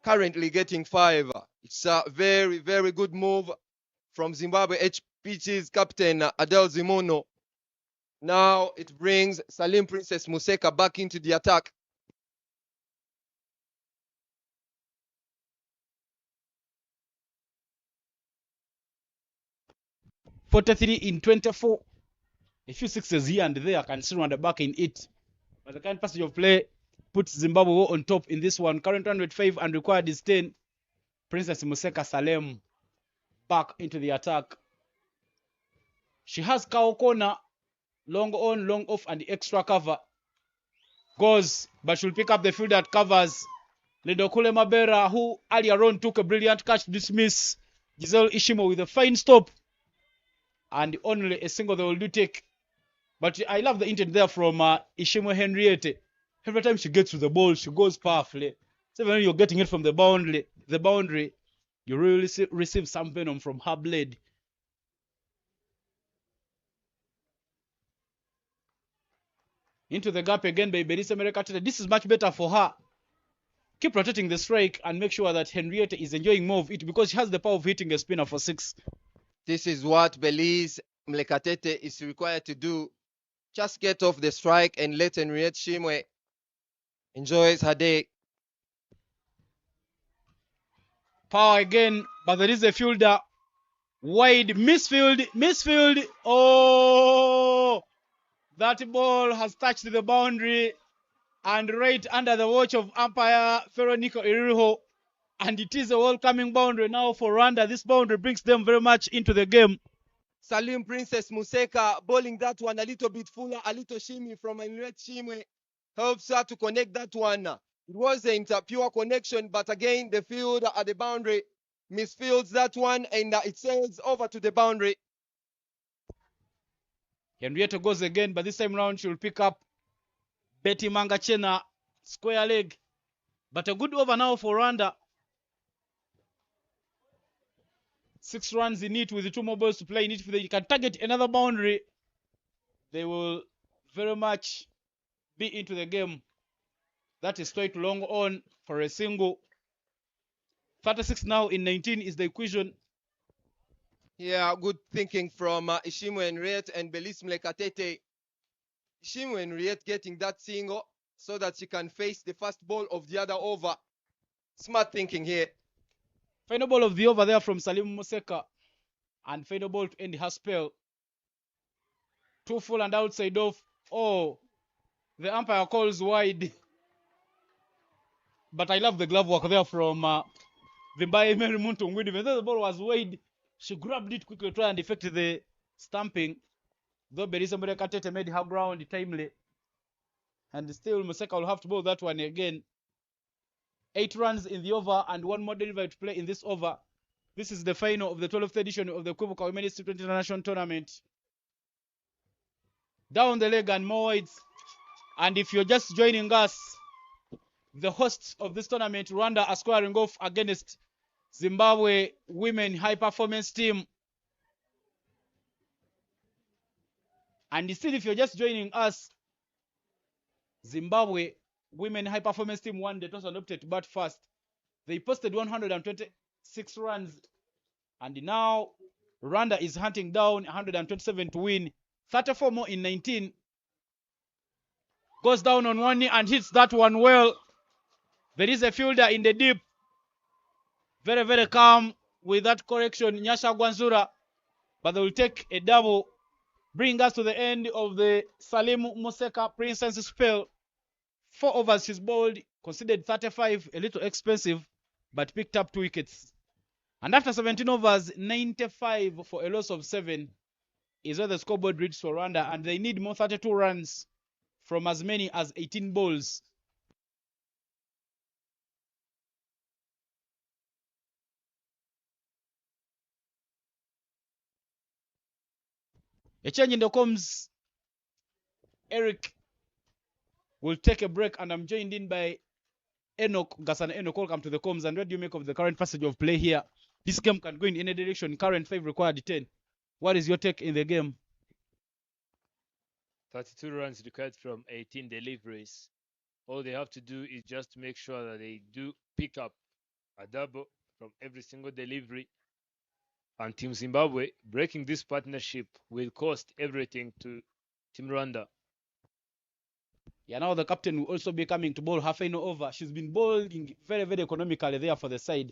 Currently getting 5. It's a very, very good move from Zimbabwe HPC's captain Adele Zimono. Now it brings Salim Princess Museka back into the attack. .43 in 24. A few sixes here and there can still run the back in it. But the kind passage of play puts Zimbabwe on top in this one. Current 105 and required is 10. Princess Museka Salem back into the attack. She has cow corner, long on, long off, and the extra cover. Goes, but she'll pick up the field that covers. Ledokule Mabera, who earlier on took a brilliant catch to dismiss Giselle Ishimo with a fine stop. And only a single they will do take. But I love the intent there from Ishimo Henriette. Every time she gets to the ball, she goes powerfully. So when you're getting it from the boundary, you really receive some venom from her blade. Into the gap again by Berisa Merekatete. This is much better for her. Keep rotating the strike and make sure that Henriette is enjoying more of it because she has the power of hitting a spinner for 6. This is what Belis Mlekatete is required to do. Just get off the strike and let Henriette Shimwe enjoy her day. Power again, but there is a fielder. Wide, misfield. Oh! That ball has touched the boundary and right under the watch of umpire Veronica Iriho. And it is a welcoming boundary now for Rwanda. This boundary brings them very much into the game. Salim Princess Museka bowling that one a little bit fuller, a little shimmy from Henriette Shimwe helps her to connect that one. It wasn't a pure connection, but again, the field at the boundary misfields that one and it sails over to the boundary. Henrietta goes again, but this time round she'll pick up Betty Mangachena, square leg. But a good over now for Rwanda. 6 runs in it with the 2 more balls to play in it. If they can target another boundary, they will very much be into the game. That is straight long on for a single. 36 now in 19 is the equation. Yeah, good thinking from Ishimwe Henriette and Belis Mlekatete. Ishimwe Henriette getting that single so that she can face the first ball of the other over. Smart thinking here. Final ball of the over there from Salim Museka. And final ball to end her spell. 2 full and outside off. Oh, the umpire calls wide. But I love the glove work there from Vimbaye Mary Muntungwidi. Even though the ball was wide, she grabbed it quickly to try and effect the stamping. Though Belisa Murekatete made her ground timely. And still Museka will have to bowl that one again. 8 runs in the over and 1 more delivery to play in this over. This is the final of the 12th edition of the Kwibuka Women's T20 International Tournament. Down the leg and more wides. And if you're just joining us, the hosts of this tournament, Rwanda, are squaring off against Zimbabwe Women High Performance Team. And still, if you're just joining us, Zimbabwe Women High Performance Team won the toss and opted to bat first. They posted 126 runs. And now Rwanda is hunting down 127 to win. 34 more in 19. Goes down on one knee and hits that one well. There is a fielder in the deep. Very, very calm with that correction, Nyasha Gwanzura. But they will take a double. Bring us to the end of the Salim Museka Princess spell. 4 overs she's bowled, considered 35, a little expensive, but picked up 2 wickets. And after 17 overs, 95 for a loss of 7 is where the scoreboard reads for Rwanda, and they need more 32 runs from as many as 18 balls. A change in the comms. Eric will take a break, and I'm joined in by Enoch. Gasana Enoch, welcome to the comms. And what do you make of the current passage of play here? This game can go in any direction. Current 5 required 10. What is your take in the game? 32 runs required from 18 deliveries. All they have to do is just make sure that they do pick up a double from every single delivery. And Team Zimbabwe, breaking this partnership will cost everything to Team Rwanda. Yeah, now the captain will also be coming to bowl her final over. She's been bowling very, very economically there for the side.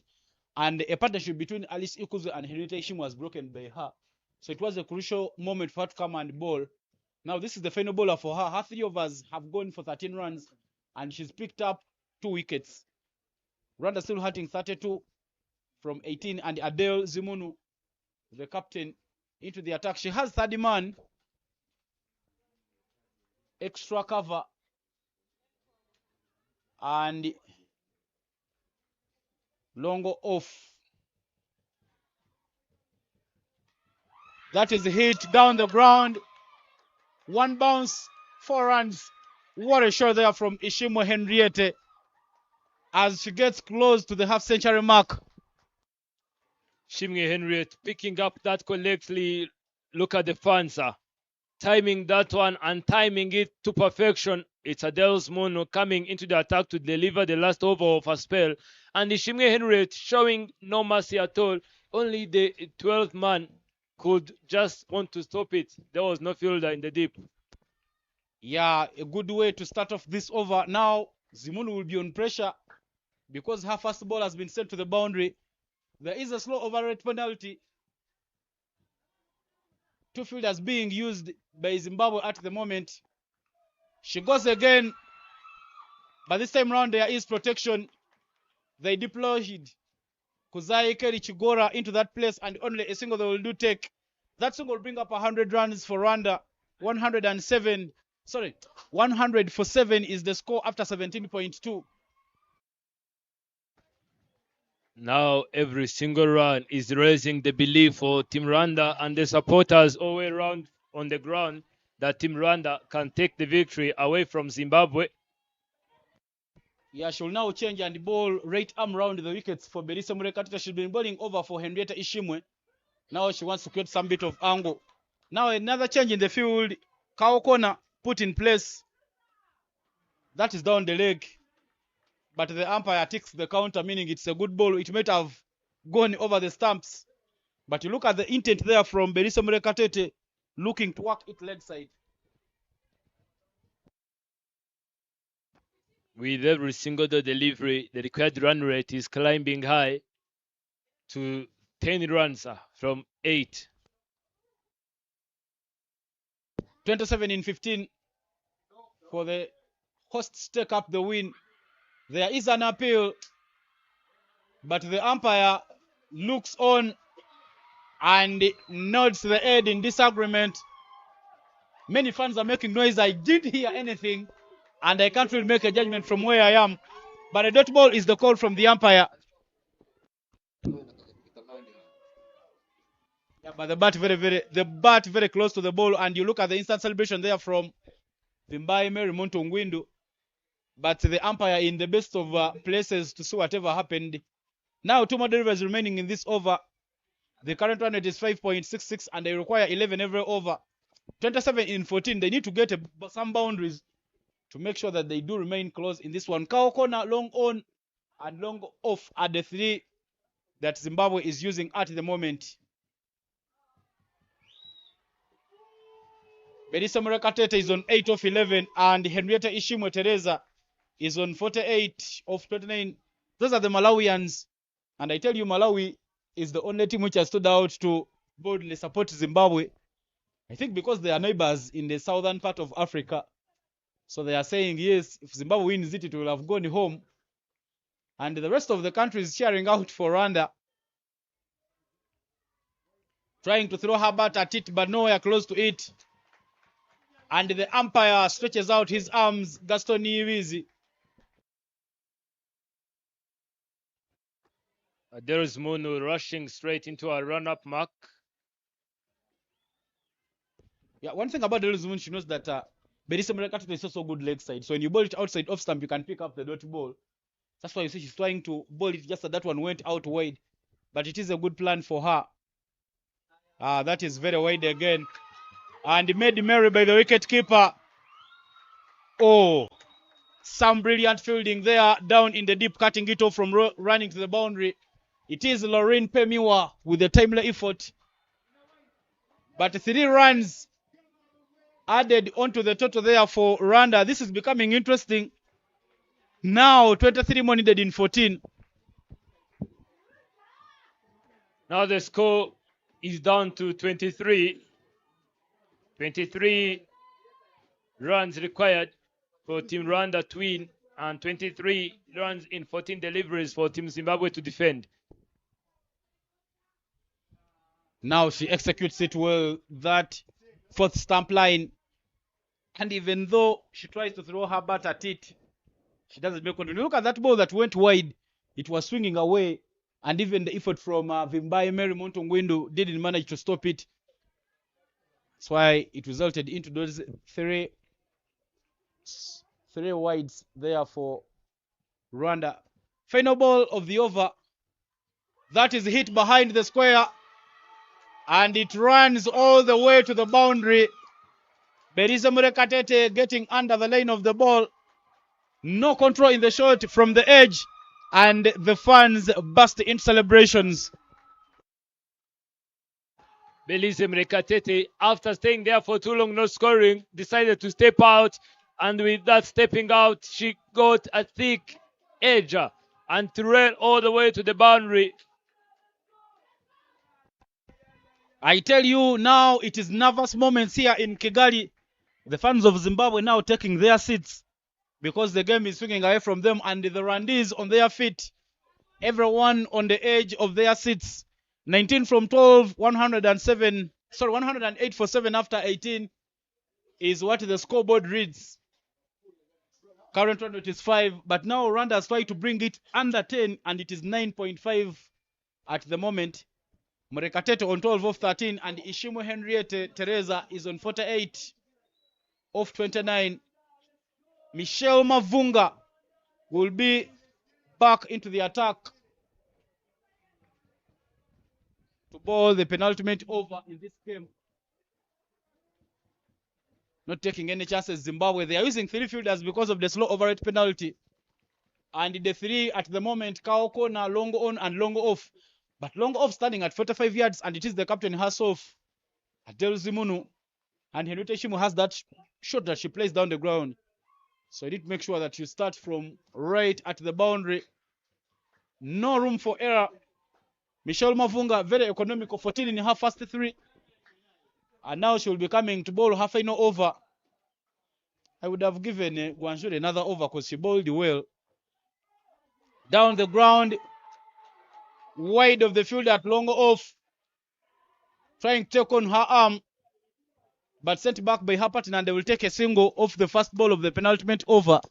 And a partnership between Alice Ikuzu and Henrietta Ishim was broken by her. So it was a crucial moment for her to come and bowl. Now this is the final bowler for her. Her 3 overs have gone for 13 runs. And she's picked up 2 wickets. Rwanda still hunting 32 from 18. And Adele Zimunu, the captain, into the attack. She has 30 man. Extra cover. And Longo off. That is hit down the ground. 1 bounce, 4 runs. What a shot there from Ishimo Henriette as she gets close to the half-century mark. Shimge Henriette picking up that correctly. Look at the fans, timing that one and timing it to perfection. It's Adele's Mono coming into the attack to deliver the last over of her spell. And Shimge Henriette showing no mercy at all. Only the 12th man could just want to stop it. There was no fielder in the deep. Yeah, a good way to start off this over. Now, Zimunu will be on pressure because her first ball has been sent to the boundary. There is a slow over rate penalty. Two fielders being used by Zimbabwe at the moment. She goes again, but this time round there is protection. They deployed Kuzai Keri Chigora into that place, and only a single they will do take. That single will bring up 100 runs for Rwanda. 107, sorry, 100 for 7 is the score after 17.2. Now every single run is raising the belief for Team Rwanda and the supporters all the way around on the ground that Team Rwanda can take the victory away from Zimbabwe. Yeah, she'll now change and bowl right arm round the wickets for Berisa Murekatita. She's been bowling over for Henrietta Ishimwe. Now she wants to create some bit of angle. Now another change in the field. Cow corner put in place. That is down the leg. But the umpire ticks the counter, meaning it's a good ball. It might have gone over the stumps. But you look at the intent there from Berisa Murekatete, looking to work it leg side. With every single delivery, the required run rate is climbing high to 10 runs from 8. 27 in 15 for the hosts take up the win. There is an appeal, but the umpire looks on and nods the head in disagreement. Many fans are making noise. I didn't hear anything, and I can't really make a judgment from where I am. But a dot ball is the call from the umpire. Yeah, but the bat very close to the ball, and you look at the instant celebration there from Vimbai Mary Montongwindu. But the umpire in the best of places to see whatever happened. Now 2 more deliveries remaining in this over. The current run rate is 5.66, and they require 11 every over. 27 in 14. They need to get some boundaries to make sure that they do remain close in this one. Cow corner long on and long off at the 3 that Zimbabwe is using at the moment. Berisa Murekatete is on 8 of 11, and Henrietta Ishimwe Teresa is on 48 of 29. Those are the Malawians, and I tell you, Malawi is the only team which has stood out to boldly support Zimbabwe. I think because they are neighbors in the southern part of Africa. So they are saying, yes, if Zimbabwe wins it, it will have gone home. And the rest of the country is cheering out for Rwanda. Trying to throw her bat at it, but nowhere close to it. And the umpire stretches out his arms, Gaston Niyibizi. There is Munu rushing straight into a run-up mark. Yeah, one thing about Delis Moon, she knows that Berisa Murekatete is also good leg side. So when you bowl it outside off stump, you can pick up the dot ball. That's why you see she's trying to bowl it just that one went out wide. But it is a good plan for her. That is very wide again. And made merry by the wicket keeper. Oh, some brilliant fielding there down in the deep, cutting it off from running to the boundary. It is Lorraine Pemiwa with a timely effort. But 3 runs added onto the total there for Rwanda. This is becoming interesting. Now 23 more needed in 14. Now the score is down to 23. 23 runs required for Team Rwanda to win, and 23 runs in 14 deliveries for Team Zimbabwe to defend. Now she executes it well, that 4th stump line. And even though she tries to throw her bat at it, she doesn't make control. Look at that ball that went wide. It was swinging away. And even the effort from Vimbai Mary Montongwindu didn't manage to stop it. That's why it resulted into those 3 wides there for Rwanda. Final ball of the over. That is hit behind the square. And it runs all the way to the boundary. Berisa Murekatete getting under the line of the ball. No control in the shot from the edge. And the fans burst in celebrations. Berisa Murekatete, after staying there for too long, not scoring, decided to step out. And with that stepping out, she got a thick edge and trailed all the way to the boundary. I tell you now, it is nervous moments here in Kigali. The fans of Zimbabwe now taking their seats because the game is swinging away from them, and the Rwandese on their feet. Everyone on the edge of their seats. 19 from 12, 107. Sorry, 108 for 7 after 18 is what the scoreboard reads. Current run rate is 5, but now Rwanda has tried to bring it under 10, and it is 9.5 at the moment. Murekatete on 12 of 13, and Ishimo Henriette Teresa is on 48 of 29. Michelle Mavunga will be back into the attack to ball the penultimate over in this game. Not taking any chances, Zimbabwe. They are using 3 fielders because of the slow overrate penalty. And the 3 at the moment, Kaoko, now long on and long off. But long off standing at 45 yards, and it is the captain herself, Adele Zimunu. And Henriette Shimu has that shot that she plays down the ground. So you need to make sure that you start from right at the boundary. No room for error. Michelle Mavunga, very economical, 14 in her first 3. And now she will be coming to bowl her final over. I would have given Guangzhou another over because she bowled well. Down the ground, wide of the field at long off. Trying to take on her arm, but sent back by her partner, and they will take a single off the first ball of the penultimate over.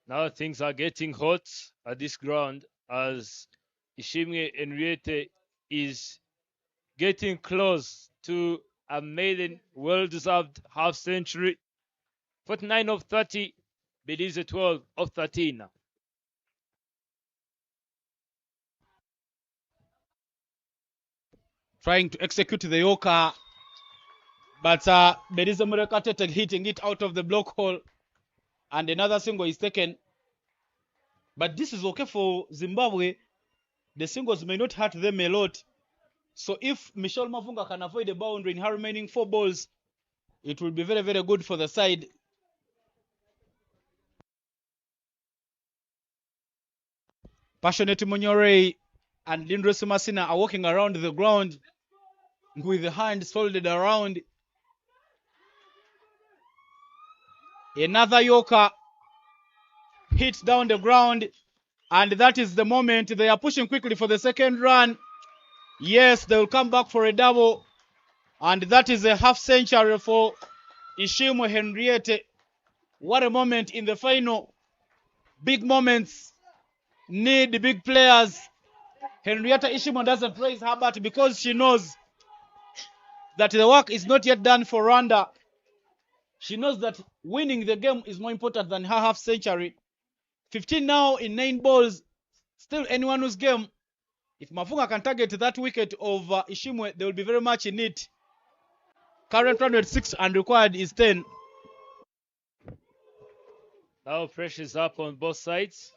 Now things are getting hot at this ground as Ishimwe Henriette is getting close to a maiden well-deserved half-century. 49 of 30, Belize 12 of 13. Trying to execute the Yorker, but Belize Murekatete hitting it out of the block hole, and another single is taken. But this is okay for Zimbabwe. The singles may not hurt them a lot. So if Michelle Mavunga can avoid the boundary in her remaining 4 balls, it will be very, very good for the side. Passionate Munyore and Lindros Masina are walking around the ground with the hands folded around. Another Yorker hits down the ground, and that is the moment they are pushing quickly for the second run. Yes, they will come back for a double, and that is a half century for Ishimo Henriette. What a moment in the final. Big moments need big players. Henrietta Ishimo doesn't raise her bat because she knows that the work is not yet done for Rwanda. She knows that winning the game is more important than her half century. 15 now in 9 balls, still anyone's game. If Mavunga can target that wicket of Ishimwe, they will be very much in it. Current run rate 6 and required is 10. Now pressure is up on both sides.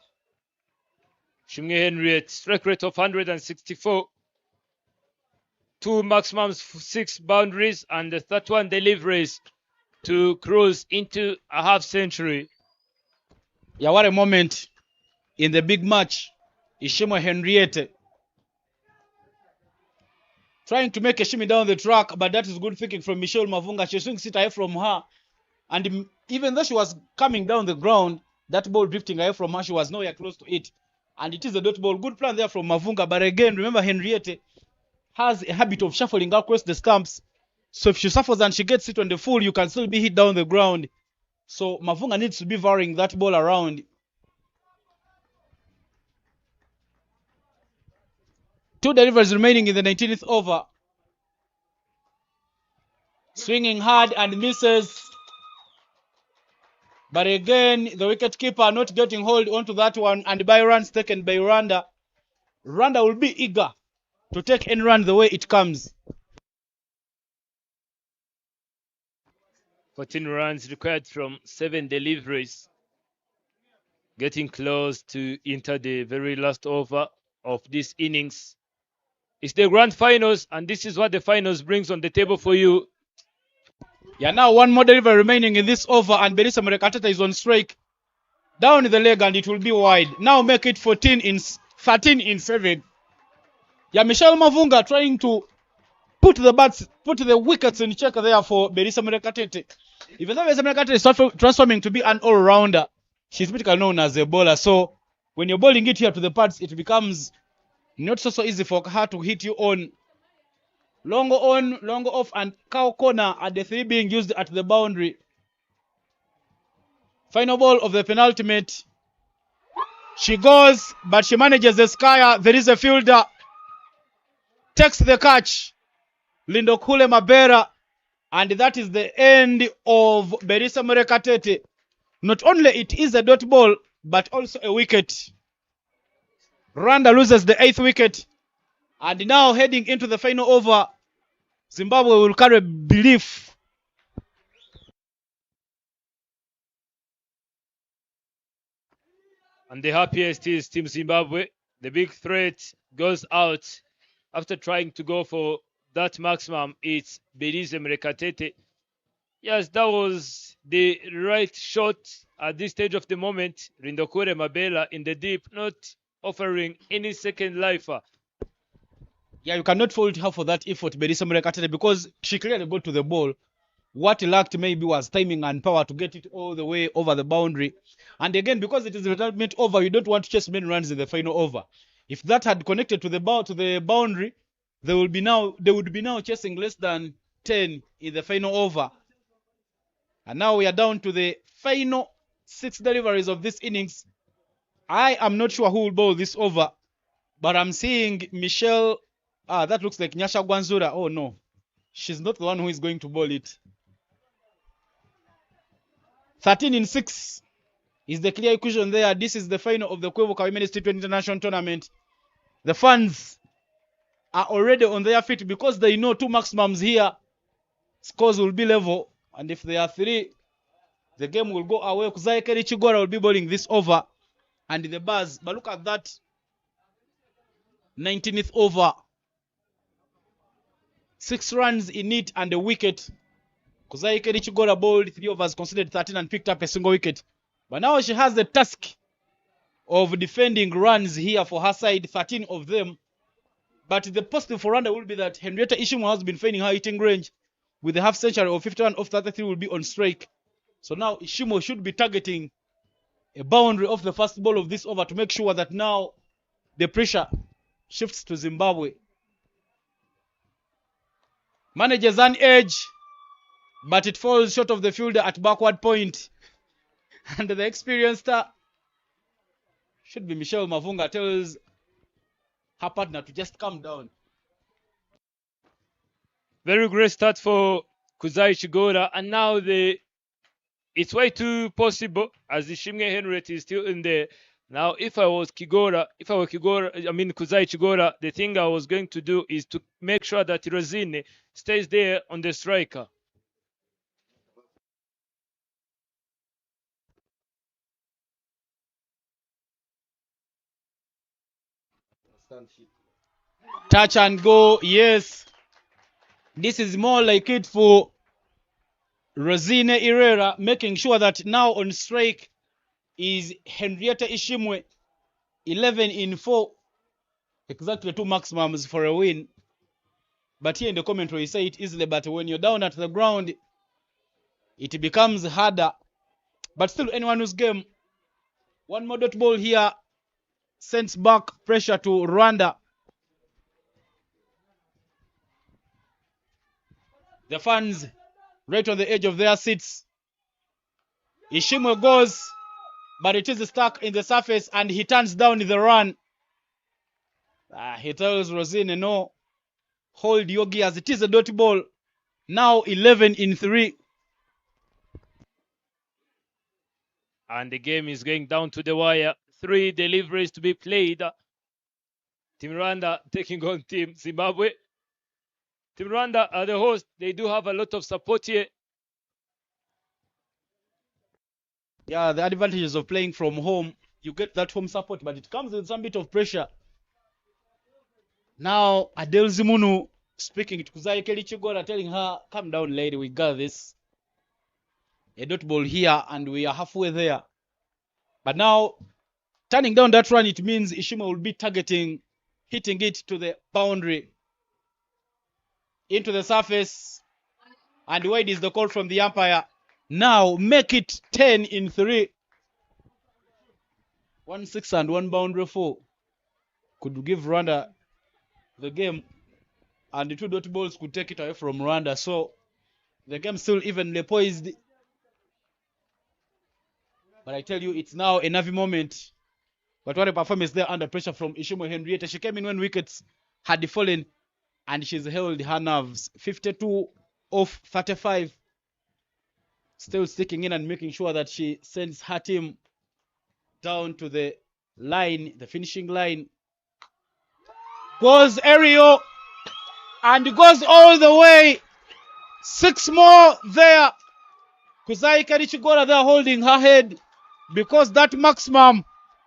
Ishimwe Henriette, strike rate of 164. 2 maximums, 6 boundaries, and the 31 deliveries to cruise into a half century. Yeah, what a moment in the big match. Ishimo Henriette trying to make a shimmy down the track, but that is good thinking from Michelle Mavunga. She swings it away from her, and even though she was coming down the ground, that ball drifting away from her, she was nowhere close to it, and it is a dot ball. Good plan there from Mavunga, but again, remember Henriette has a habit of shuffling across the stumps, so if she suffers and she gets it on the full, you can still be hit down the ground. So Mavunga needs to be varying that ball around. Two deliveries remaining in the 19th over. Swinging hard and misses. But again, the wicketkeeper not getting hold onto that one, and by runs taken by Rwanda. Rwanda will be eager to take any run the way it comes. 14 runs required from 7 deliveries. Getting close to enter the very last over of this innings. It's the grand finals, and this is what the finals brings on the table for you. Yeah, now one more delivery remaining in this over, and Berisa Murekatete is on strike. Down the leg, and it will be wide. Now make it 13 in 7. Yeah, Michelle Mavunga trying to put the wickets in check there for Berisa Murekatete. Even though Berisa Murekatete is transforming to be an all-rounder, she's basically known as a bowler. So when you're bowling it here to the pads, it becomes not so easy for her to hit you on. Long on, long off, and cow corner at the 3 being used at the boundary. Final ball of the penultimate. She goes, but she manages the skyer. There is a fielder. Takes the catch. Lindokule Mabera. And that is the end of Berisa Murekatete. Not only it is a dot ball, but also a wicket. Rwanda loses the 8th wicket. And now heading into the final over, Zimbabwe will carry belief. And the happiest is Team Zimbabwe. The big threat goes out after trying to go for that maximum. It's Belize Murekatete. Yes, that was the right shot at this stage of the moment. Rindokure Mabela in the deep, not offering any second lifer. Yeah, you cannot fault her for that effort, Berisa Murekatete, because she clearly got to the ball. What lacked maybe was timing and power to get it all the way over the boundary. And again, because it is a retirement over, you don't want to chase many runs in the final over. If that had connected to the boundary, they would be now chasing less than 10 in the final over. And now we are down to the final 6 deliveries of this innings. I am not sure who will bowl this over, but I'm seeing Michelle. That looks like Nyasha Gwanzura. Oh no, she's not the one who is going to bowl it. 13 in 6 is the clear equation there. This is the final of the Kwibuka Women's T20 International Tournament. The fans are already on their feet because they know 2 maximums here. Scores will be level, and if there are 3, the game will go away. Kuzaikeri Chigora will be bowling this over, and the buzz. But look at that, 19th over. 6 runs in it and a wicket. Kuzaikeri Chigora bowled 3 overs, conceded 13 and picked up a single wicket. But now she has the task of defending runs here for her side, 13 of them. But the positive for Rwanda will be that Henrietta Ishimo has been finding her hitting range with a half century of 51 off 33 will be on strike. So now Ishimo should be targeting a boundary off the first ball of this over to make sure that now the pressure shifts to Zimbabwe. Manages an edge, but it falls short of the fielder at backward point. And the experienced should be Michelle Mavunga tells her partner to just calm down. Very great start for Kuzai Chigora, and now it's way too possible as the Shimge Henriette is still in there. Now, if I were Kuzai Chigora, the thing I was going to do is to make sure that Rosine stays there on the striker. Touch and go, yes. This is more like it for Rosine Herrera, making sure that now on strike is Henrietta Ishimwe, 11 in 4. Exactly 2 maximums for a win. But here in the commentary, you say it easily, but when you're down at the ground, it becomes harder. But still, anyone who's game, 1 more dot ball here sends back pressure to Rwanda. The fans right on the edge of their seats. Ishimwe goes, but it is stuck in the surface and he turns down the run. He tells Rosine, no, hold your gears. It is a dot ball. Now 11 in 3. And the game is going down to the wire. 3 deliveries to be played. Team Rwanda taking on Team Zimbabwe. Team Rwanda are the host. They do have a lot of support here. Yeah, the advantages of playing from home. You get that home support, but it comes with some bit of pressure. Now, Adele Zimunu speaking to Kuzai Chigora, telling her, calm down, lady, we got this. A dot ball here, and we are halfway there. But now, turning down that run, it means Ishima will be targeting hitting it to the boundary, into the surface, and wide is the call from the umpire. Now make it 10 in 3. 1-6 and 1 boundary 4 could give Rwanda the game, and the 2 dot balls could take it away from Rwanda. So the game still evenly poised. But I tell you, it's now a nervy moment. But what a performance there under pressure from Ishimwe Henrietta. She came in when wickets had fallen, and she's held her nerves. 52 off 35. Still sticking in and making sure that she sends her team down to the line, the finishing line. Goes aerial and goes all the way. 6 more there. Kuzai Karichigora there holding her head, because that maximum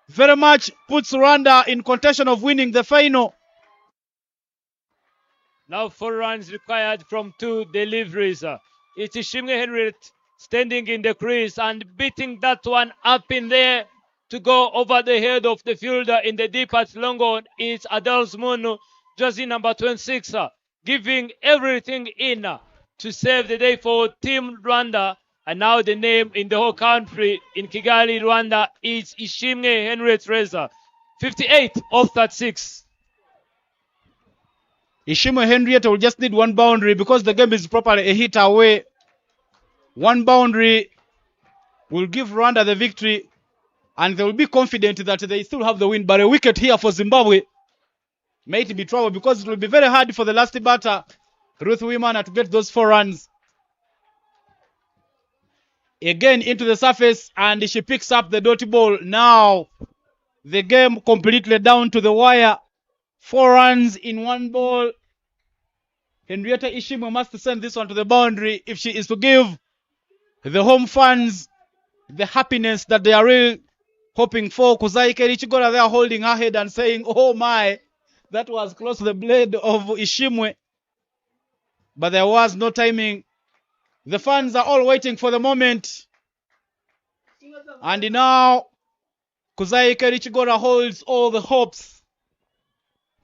very much puts Rwanda in contention of winning the final. Now 4 runs required from 2 deliveries. It's Ishimwe Henriette standing in the crease and beating that one up in there to go over the head of the fielder in the deep at long on. It's Adels Munu, jersey number 26, giving everything in to save the day for Team Rwanda. And now the name in the whole country in Kigali, Rwanda, is Ishimwe Henriette Reza. 58 off 36. Ishimwe Henrietta will just need 1 boundary because the game is properly a hit away. 1 boundary will give Rwanda the victory, and they will be confident that they still have the win. But a wicket here for Zimbabwe might be trouble, because it will be very hard for the last batter, Ruth Wimana, to get those 4 runs. Again into the surface, and she picks up the dot ball. Now the game completely down to the wire. 4 runs in 1 ball. Henrietta Ishimwe must send this one to the boundary if she is to give the home fans the happiness that they are really hoping for. Kuzai Kerichigora there holding her head and saying, oh my, that was close to the blade of Ishimwe. But there was no timing. The fans are all waiting for the moment. And now Kuzai Kerichigora holds all the hopes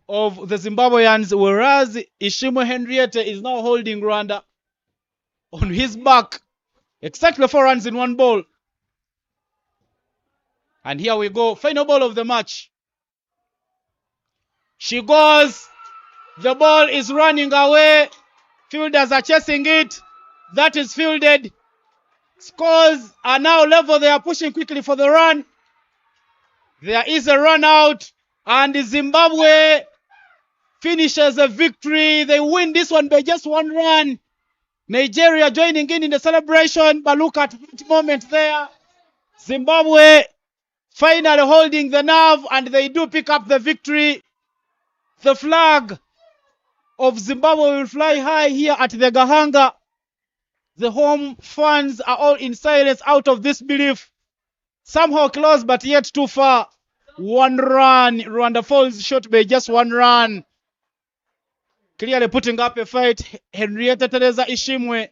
of the Zimbabweans, whereas Ishimwe Henrietta is now holding Rwanda on his back. Exactly 4 runs in 1 ball. And here we go. Final ball of the match. She goes. The ball is running away. Fielders are chasing it. That is fielded. Scores are now level. They are pushing quickly for the run. There is a run out. And Zimbabwe finishes a victory. They win this one by just 1 run. Nigeria joining in the celebration. But look at that moment there. Zimbabwe finally holding the nerve, and they do pick up the victory. The flag of Zimbabwe will fly high here at the Gahanga. The home fans are all in silence out of disbelief. Somehow close, but yet too far. 1 run. Rwanda falls short by just 1 run. Clearly putting up a fight. Henrietta Teresa Ishimwe,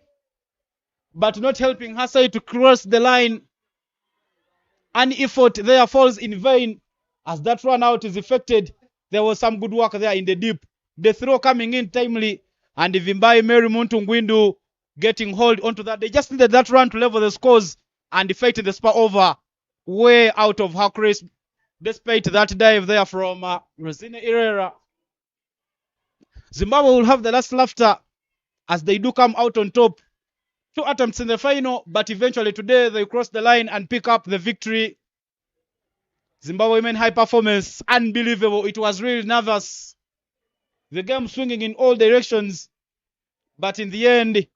but not helping her side to cross the line. An effort there falls in vain as that run out is effected. There was some good work there in the deep. The throw coming in timely, and Vimbai Mary Muntungwindu getting hold onto that. They just needed that run to level the scores and fight the spur over way out of her crease, despite that dive there from Rosina Herrera. Zimbabwe will have the last laughter as they do come out on top. 2 attempts in the final, but eventually today they cross the line and pick up the victory. Zimbabwe women high performance, unbelievable. It was really nervous. The game swinging in all directions, but in the end,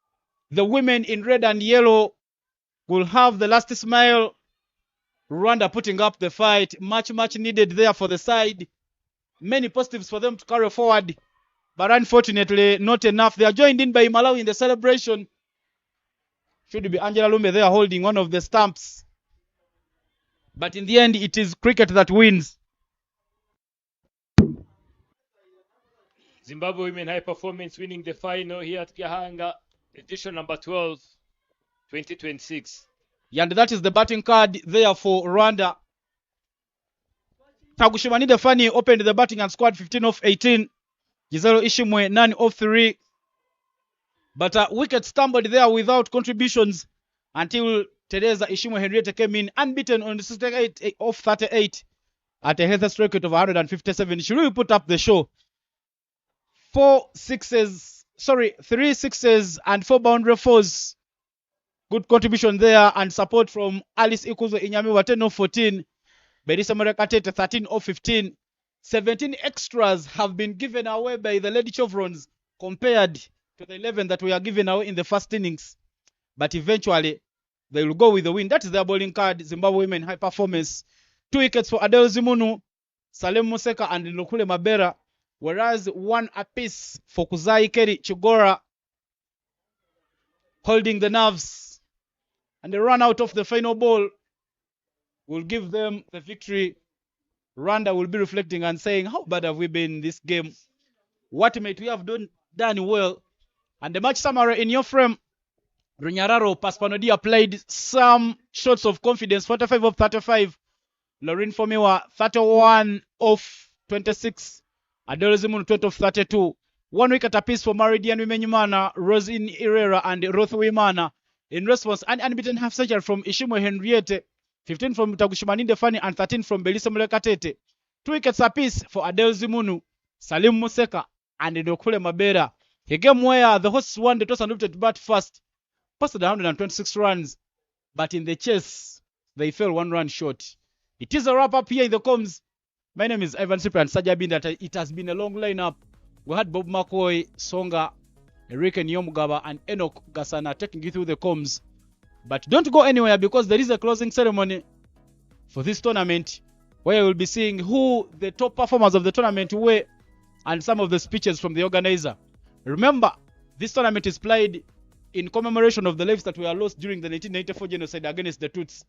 the women in red and yellow will have the last smile. Rwanda putting up the fight, much needed there for the side. Many positives for them to carry forward, but unfortunately not enough. They are joined in by Malawi in the celebration. Should be Angela Lumbe there holding one of the stamps. But in the end, it is cricket that wins. Zimbabwe women high performance winning the final here at Gahanga, edition number 12, 2026. And that is the batting card there for Rwanda. Tagushimani Fani opened the batting and scored 15 of 18. Giselo Ishimwe 9 of 3. But wicket stumbled there without contributions until Teresa Ishimwe Henrietta came in unbeaten on the 68 of 38 at a healthy strike rate of 157. She really put up the show. 3 sixes and 4 boundary fours. Good contribution there and support from Alice Ikuzo Inyamiwa 10 of 14. Berisa Murekatete 13 of 15. 17 extras have been given away by the Lady Chevrons compared to the 11 that we are given away in the first innings. But eventually, they will go with the win. That is their bowling card. Zimbabwe women high performance. 2 wickets for Adele Zimunu, Salem Museka and Nokule Mabera. Whereas 1 apiece for Kuzai Keri Chigora holding the nerves. And the run out of the final ball will give them the victory. Rwanda will be reflecting and saying, how bad have we been in this game? What might we have done well? And the match summary in your frame, Runyararo Paspanodia played some shots of confidence, 45 of 35. Lauren Fomiwa, 31 of 26. Adelozimun, 20 of 32. 1 wicket apiece for Maridian Wimenyumana, Rosin Irera, and Rothu Wimana. In response, an unbeaten half century from Ishimwe Henriette, 15 from Tagushimani Fani, and 13 from Belisa Mulekatete. 2 wickets apiece for Adele Zimunu, Salim Museka, and Ndokule Mabera. A game where the hosts won the toss and looked to bat first, posted 126 runs, but in the chase, they fell 1 run short. It is a wrap-up here in the comms. My name is Ivan Cyprian Sajabin. That it has been a long lineup. We had Bob McCoy, Songa, Enrique Nyomugaba, and Enoch Gasana taking you through the comms. But don't go anywhere because there is a closing ceremony for this tournament where we'll be seeing who the top performers of the tournament were and some of the speeches from the organizer. Remember, this tournament is played in commemoration of the lives that were lost during the 1994 genocide against the Tutsis,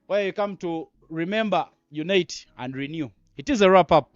where you come to remember, unite, and renew. It is a wrap-up.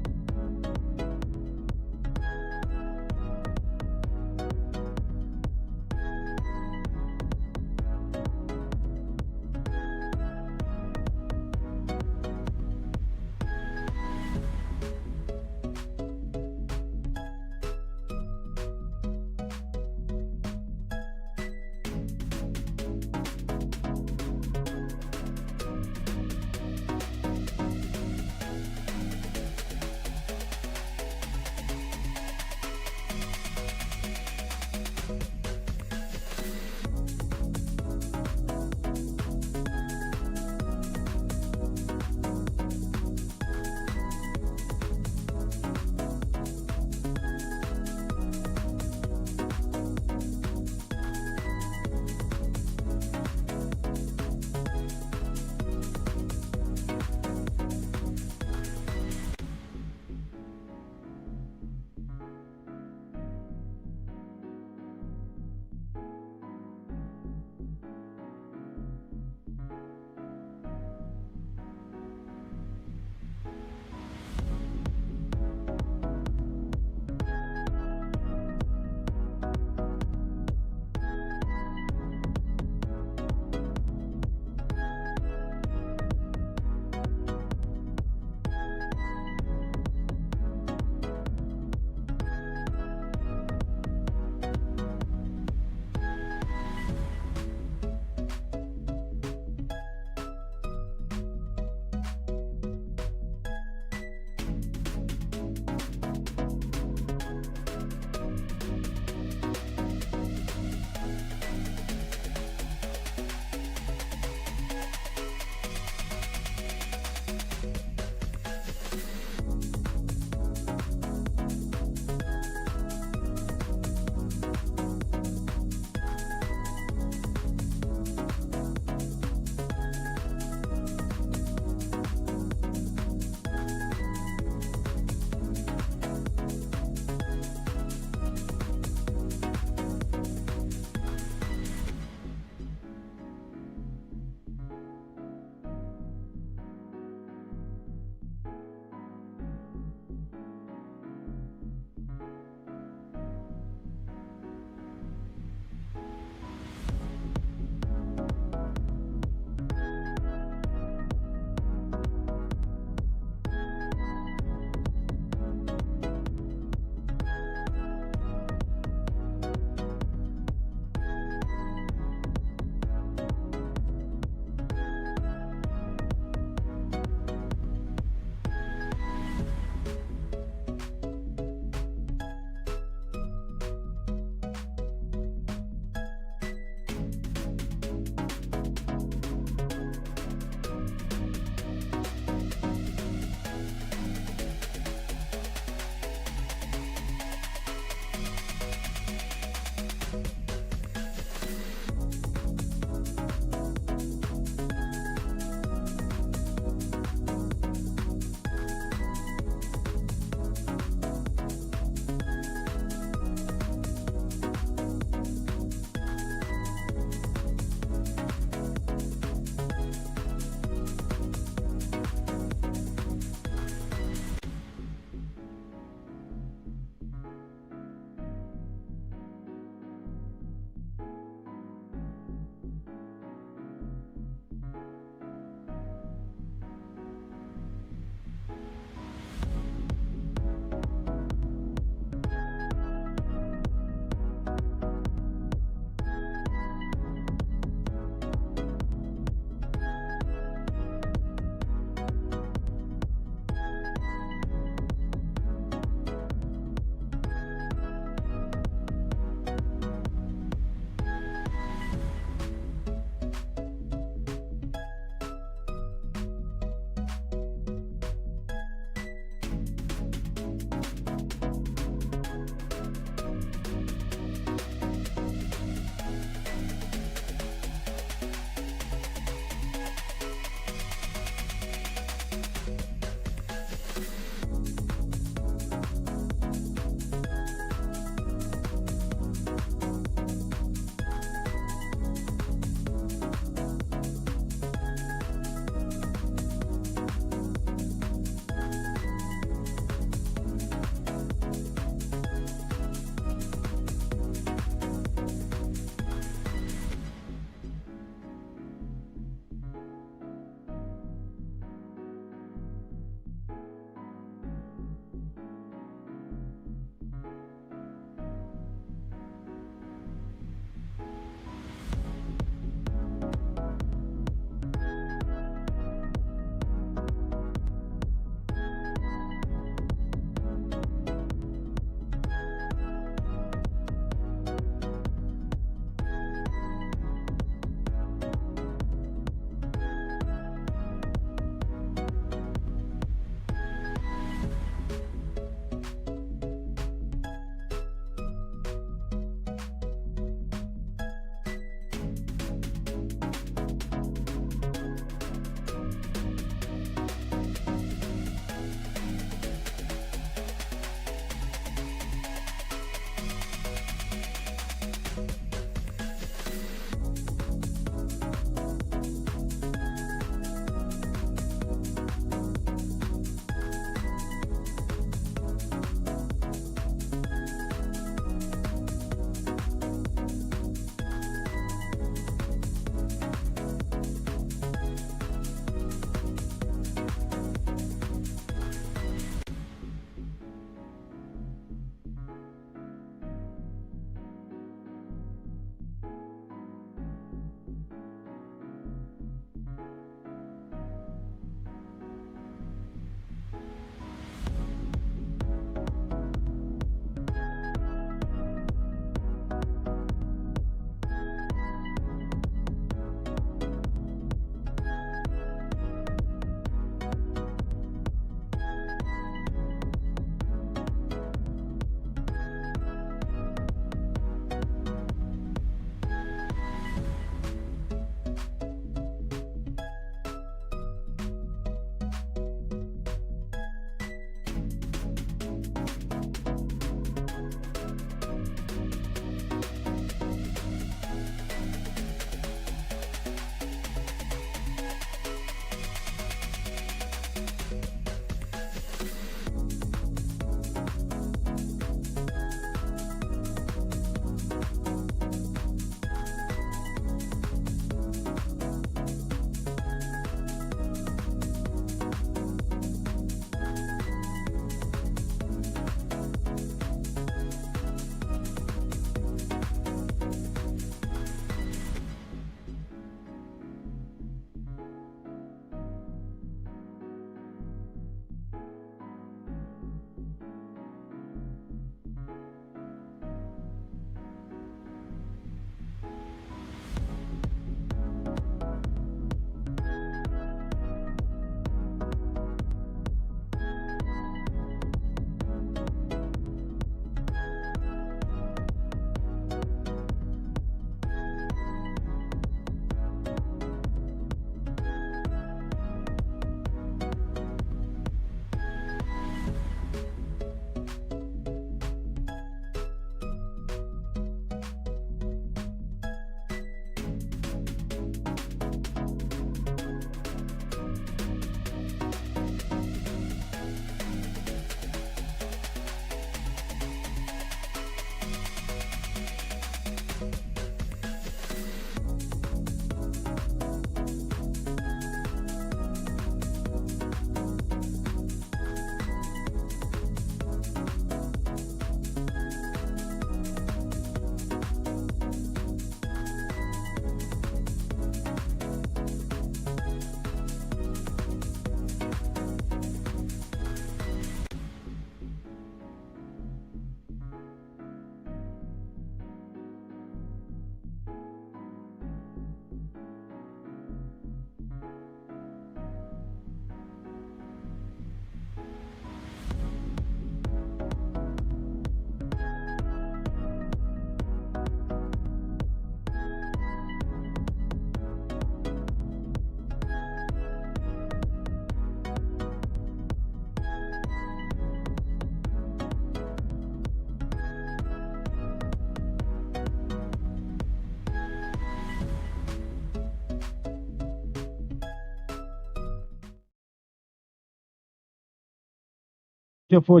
for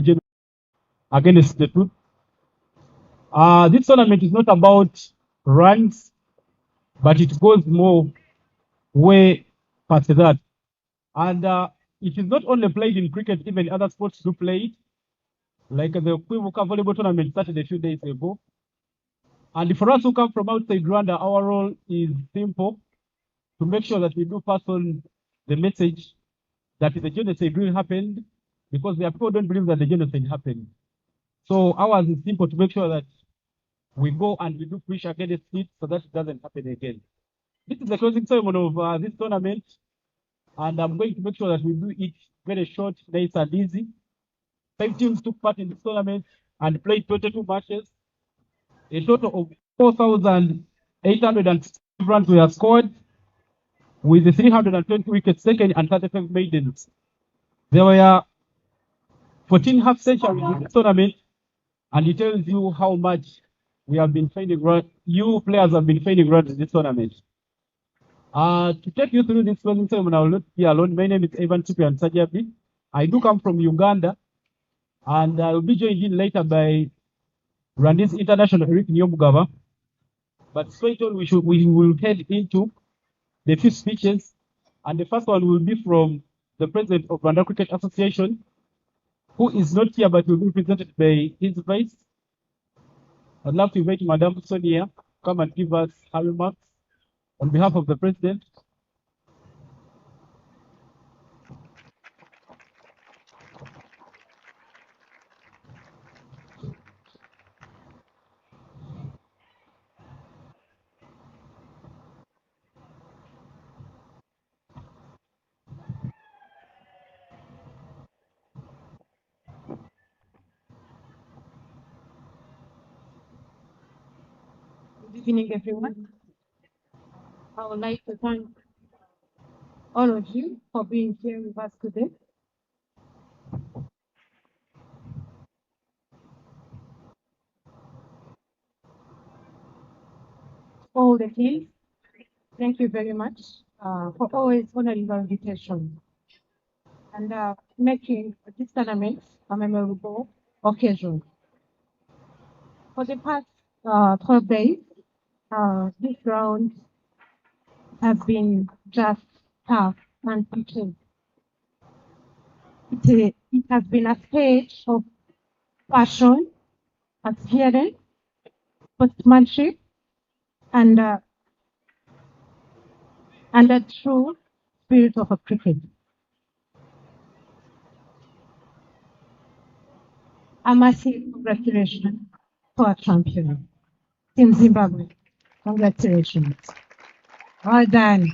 against the two. This tournament is not about runs, but it goes more way past that. And it is not only played in cricket, even other sports do play it. Like the Kwibuka volleyball tournament started a few days ago. And for us who come from outside Rwanda, our role is simple to make sure that we do pass on the message that the genocide really happened, because there are people who don't believe that the genocide happened. So ours is simple to make sure that we go and we do push against it so that it doesn't happen again. This is the closing ceremony of this tournament, and I'm going to make sure that we do it very short, nice and easy. 5 teams took part in this tournament and played 22 matches. A total of 4,800 runs were scored, with the 320 wickets taken and 35 maidens. There were 14 half centuries in this tournament, and it tells you how much we have been finding you players have been finding runs in this tournament. To take you through this closing ceremony, I will not be alone. My name is Evan Cyprian Sajabi. I do come from Uganda, and I will be joined in later by Rwandese International Eric Nyomugaba. But straight on, we will head into the few speeches, and the first one will be from the president of Rwanda Cricket Association, who is not here but will be presented by his vice. I'd love to invite Madam Sonia to come and give us her remarks on behalf of the president. Good evening, everyone. I would like to thank all of you for being here with us today. All the teams, thank you very much for always honoring our invitation and making this tournament a memorable occasion. For the past 12 days, this round has been just tough and teaching. It has been a stage of passion, experience, sportsmanship, and a true spirit of a cricket. A massive congratulations to our champion, Team Zimbabwe. Congratulations. Well done.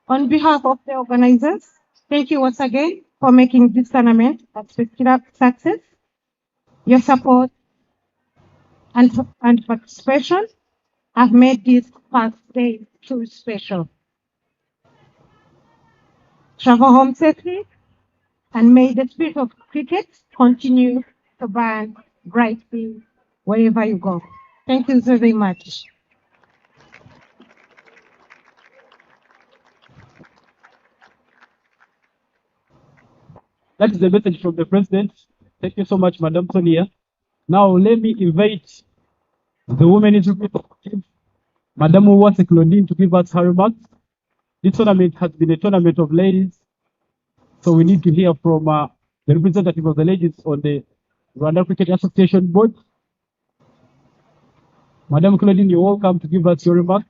On behalf of the organizers, thank you once again for making this tournament a spectacular success. Your support and participation have made this past day truly special. Travel home safely, and may the spirit of cricket continue to burn brightly wherever you go. Thank you so very much. That is the message from the president. Thank you so much, Madam Sonia. Now let me invite the women's representative, Madam Uwase Claudine, to give us her remarks. This tournament has been a tournament of ladies, so we need to hear from the representative of the ladies on the Rwanda Cricket Association board. Madam Claudine, you're welcome to give us your remarks.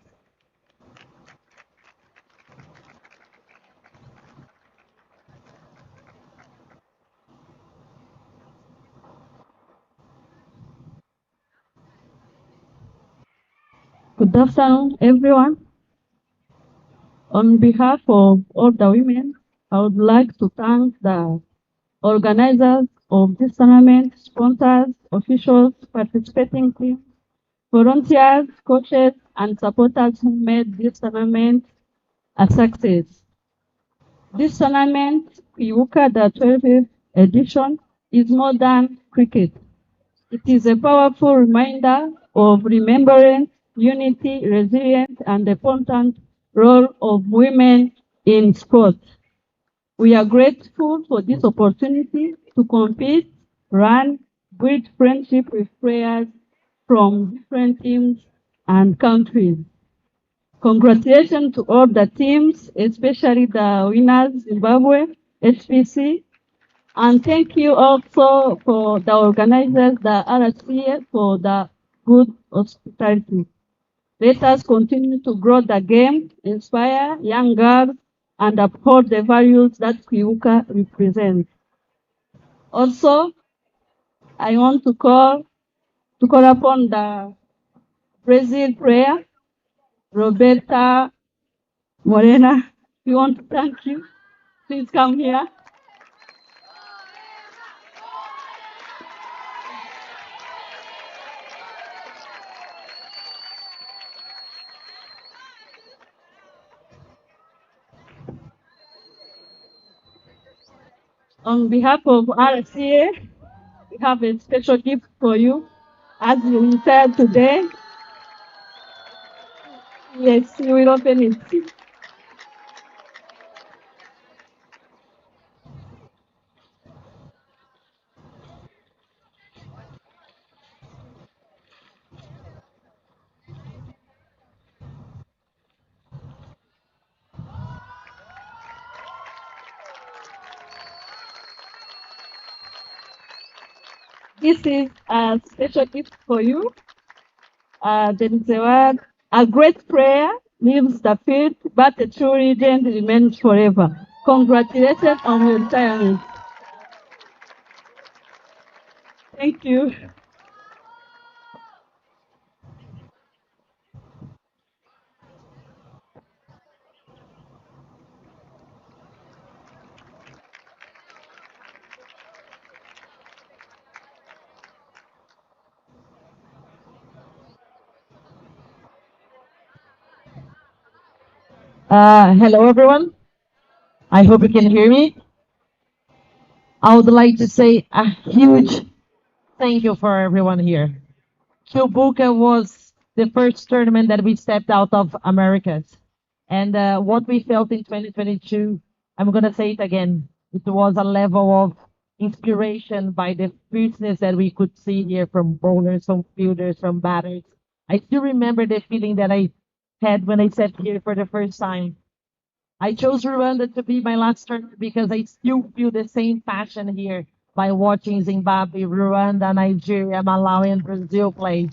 Good afternoon, everyone. On behalf of all the women, I would like to thank the organizers of this tournament, sponsors, officials, participating teams, volunteers, coaches, and supporters who made this tournament a success. This tournament, Kwibuka, the 12th edition, is more than cricket. It is a powerful reminder of remembrance, unity, resilience, and the important role of women in sport. We are grateful for this opportunity to compete, run, build friendship with players from different teams and countries. Congratulations to all the teams, especially the winners, Zimbabwe, HPC, and thank you also for the organizers, the RSCA, for the good hospitality. Let us continue to grow the game, inspire young girls, and uphold the values that Kwibuka represents. Also, I want to call upon the Brazil player, Roberta Morena. We want to thank you. Please come here. On behalf of RCA, we have a special gift for you. As you retire today, yes, you will open it. This is a special gift for you. There is a word, a great prayer leaves the field, but a true legend remains forever. Congratulations on your retirement. Thank you. Hello, everyone. I hope you can hear me. I would like to say a huge thank you for everyone here. Kwibuka was the first tournament that we stepped out of Americas. And what we felt in 2022, I'm going to say it again. It was a level of inspiration by the fierceness that we could see here from bowlers, from fielders, from batters. I still remember the feeling that I had when I sat here for the first time. I chose Rwanda to be my last tournament because I still feel the same passion here by watching Zimbabwe, Rwanda, Nigeria, Malawi, and Brazil play.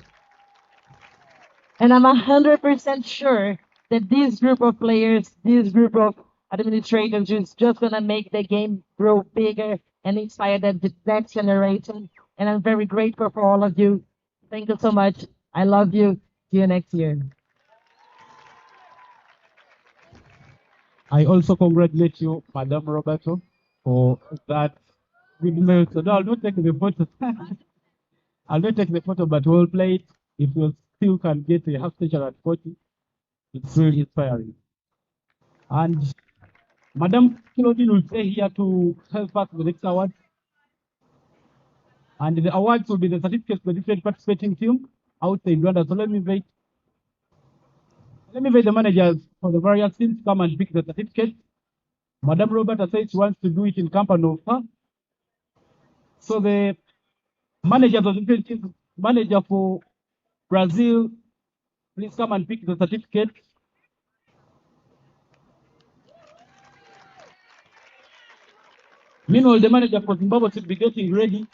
And I'm 100% sure that this group of players, this group of administrators is just going to make the game grow bigger and inspire the next generation. And I'm very grateful for all of you. Thank you so much. I love you. See you next year. I also congratulate you, Madam Roberto, for that good meal. So no, I'll not take the photo. I'll not take the photo, but we'll play it. If you still can get a half station at 40, it's really inspiring. And Madam Kilodin will stay here to help us with the next award. And the awards will be the certificates for the different participating team outside Rwanda. So let me invite the managers for the various teams to come and pick the certificate. Madam Roberta says she wants to do it in company of her. So the manager of the different teams, manager for Brazil, please come and pick the certificate. Meanwhile, the manager for Zimbabwe should be getting ready.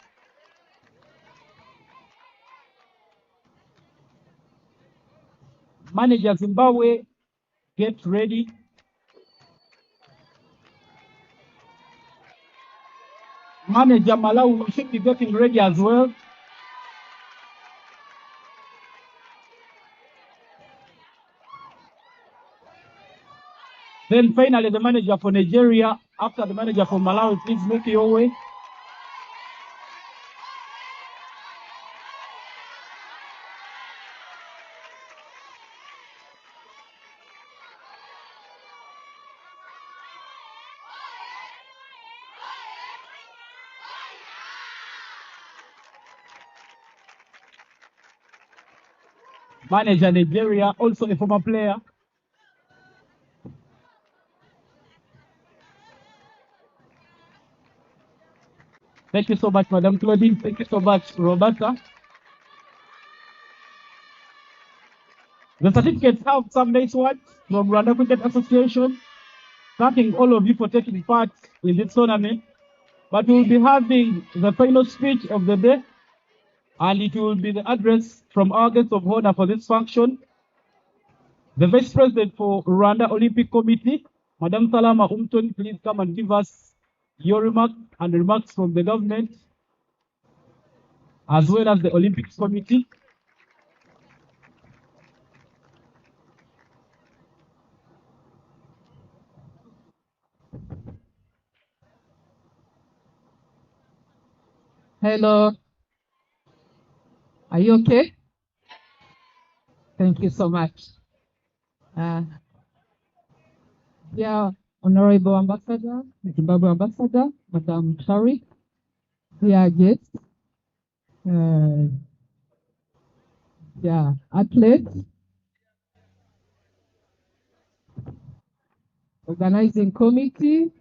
Manager Zimbabwe, get ready. Manager Malawi should be getting ready as well. Then finally, the manager for Nigeria. After the manager for Malawi, please make your way. Manager Nigeria, also a former player. Thank you so much, Madam Claudine. Thank you so much, Roberta. The certificates have some nice words from Rwanda Cricket Association, thanking all of you for taking part in this tournament. But we'll be having the final speech of the day, and it will be the address from our guest of honor for this function, the Vice President for Rwanda Olympic Committee, Madam Salama Umton. Please come and give us your remarks and remarks from the government, as well as the Olympics Committee. Hello. Are you okay? Thank you so much. Dear Honorable Ambassador, Zimbabwe Ambassador, Madam Shari, dear guests, dear athletes, organizing committee,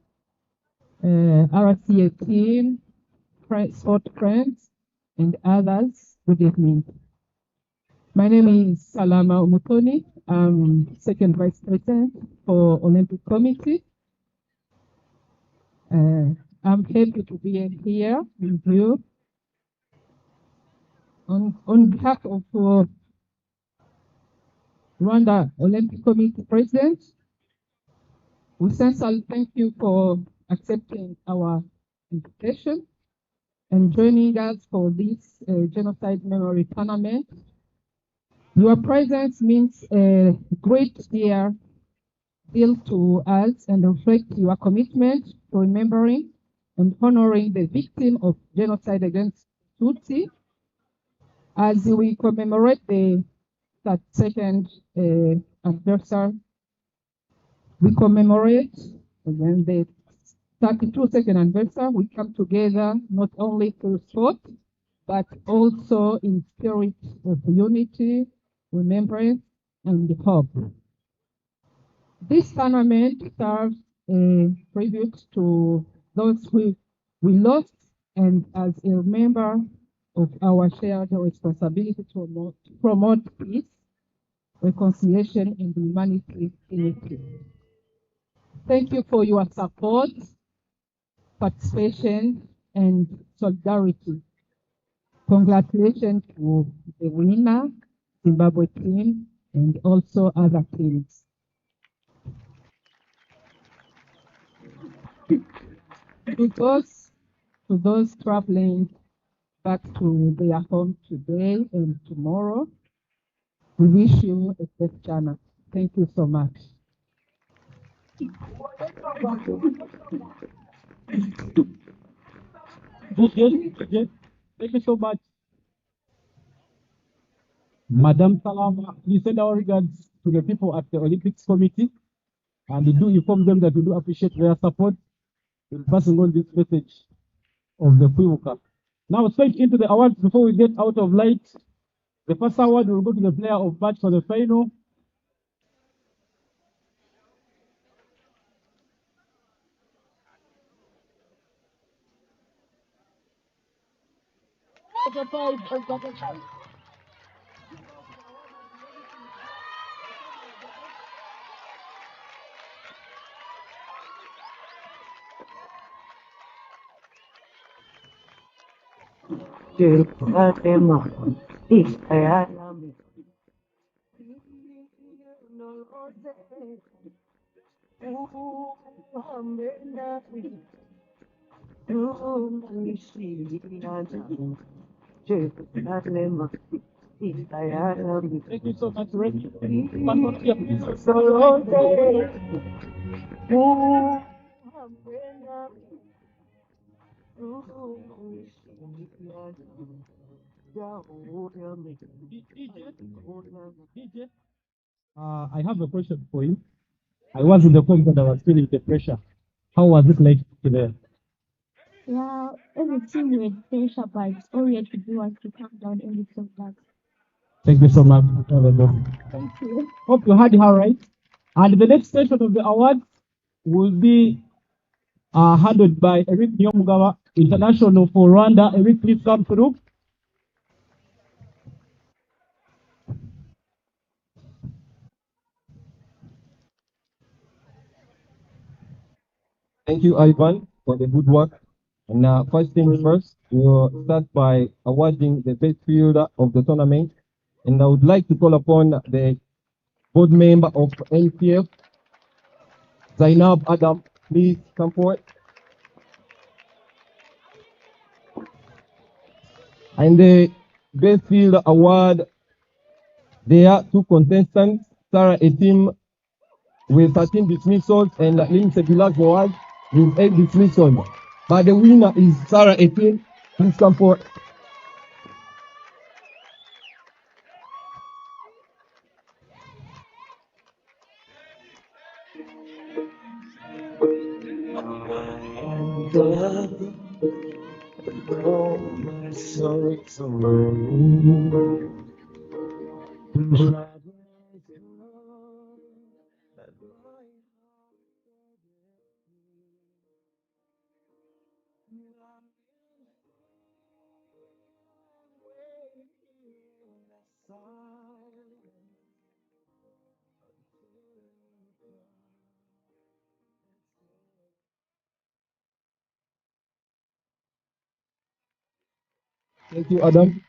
RCA team, sport friends, and others, good evening. My name is Salama Umutoni. I'm second vice president for Olympic Committee. I'm happy to be here with you. On behalf of Rwanda Olympic Committee President, we sincerely thank you for accepting our invitation and joining us for this Genocide Memory Tournament. Your presence means a great deal to us and reflects your commitment to remembering and honoring the victim of genocide against Tutsi. As we commemorate the 32nd anniversary, we commemorate again the 32nd anniversary. We come together not only through sport, but also in spirit of unity, remembrance, and hope. This tournament serves a tribute to those we lost, and as a member of our shared responsibility to promote peace, reconciliation, and humanity unity. Thank you for your support, participation, and solidarity. Congratulations to the winner, Zimbabwe team, and also other teams. To those traveling back to their home today and tomorrow, we wish you a safe journey. Thank you so much. Thank you so much. Madam Salama, please send our regards to the people at the Olympics Committee, and we do inform them that we do appreciate their support in passing on this message of the Kwibuka. Now, straight into the awards before we get out of light. The first award will go to the player of match for the final. Thank you so much, Reggie. DJ, I have a question for you. I was in the home, but I was feeling the pressure. How was it like today? Yeah, everything with pressure, but all we have to do was to calm down and it's so bad. Thank you so much. Thank you. Hope you had her right. And the next session of the award will be handled by Eric Nyomgawa, international for Rwanda. Eric, please come through. Thank you, Ivan, for the good work. And first things first, we'll start by awarding the best fielder of the tournament. And I would like to call upon the board member of NCF, Zainab Adam. Please come forward. And the best fielder award, there are two contestants, Sarah Etim with 13 dismissals and Lindsay Bilaz with 8 dismissals. But the winner is Sarah Etim. Please come forward. Thank you, Adam.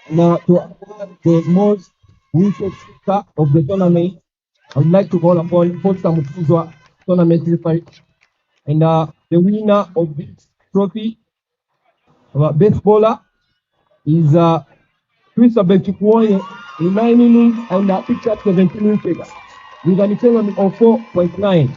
Now, to award the most wicked star of the tournament, I would like to call upon Foster Mutuzwa, tournament referee. And the winner of this trophy, our best bowler, is Christopher Chikwoye in 9 innings and picked up 17 wickets with an economy of 4.9.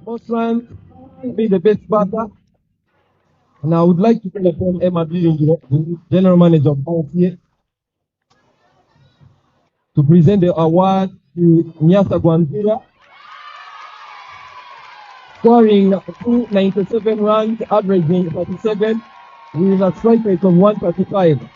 Most runs, be the best batter. And I would like to call upon Emma Billing, the General Manager of RCA, to present the award to Nyasa Gwanzira, scoring 297 runs, averaging 37, with a strike rate of 135.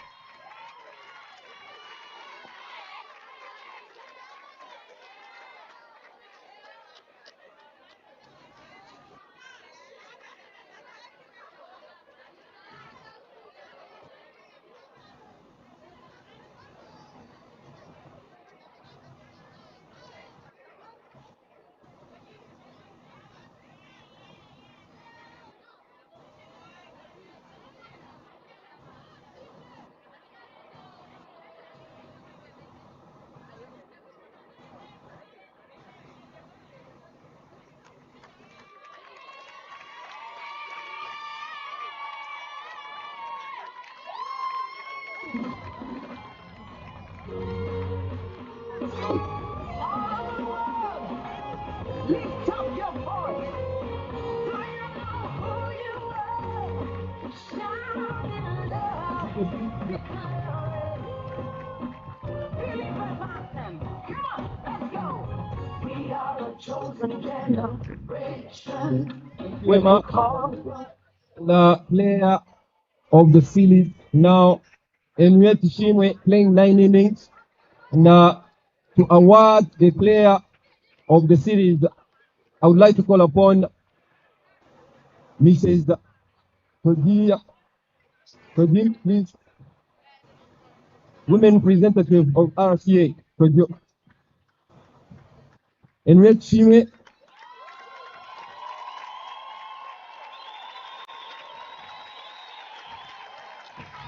Wema, the player of the series now, Henriette Shimwe, playing 9 innings. Now, to award the player of the series, I would like to call upon Mrs. Kodia, please. Women representative of RCA, Henriette Shimwe.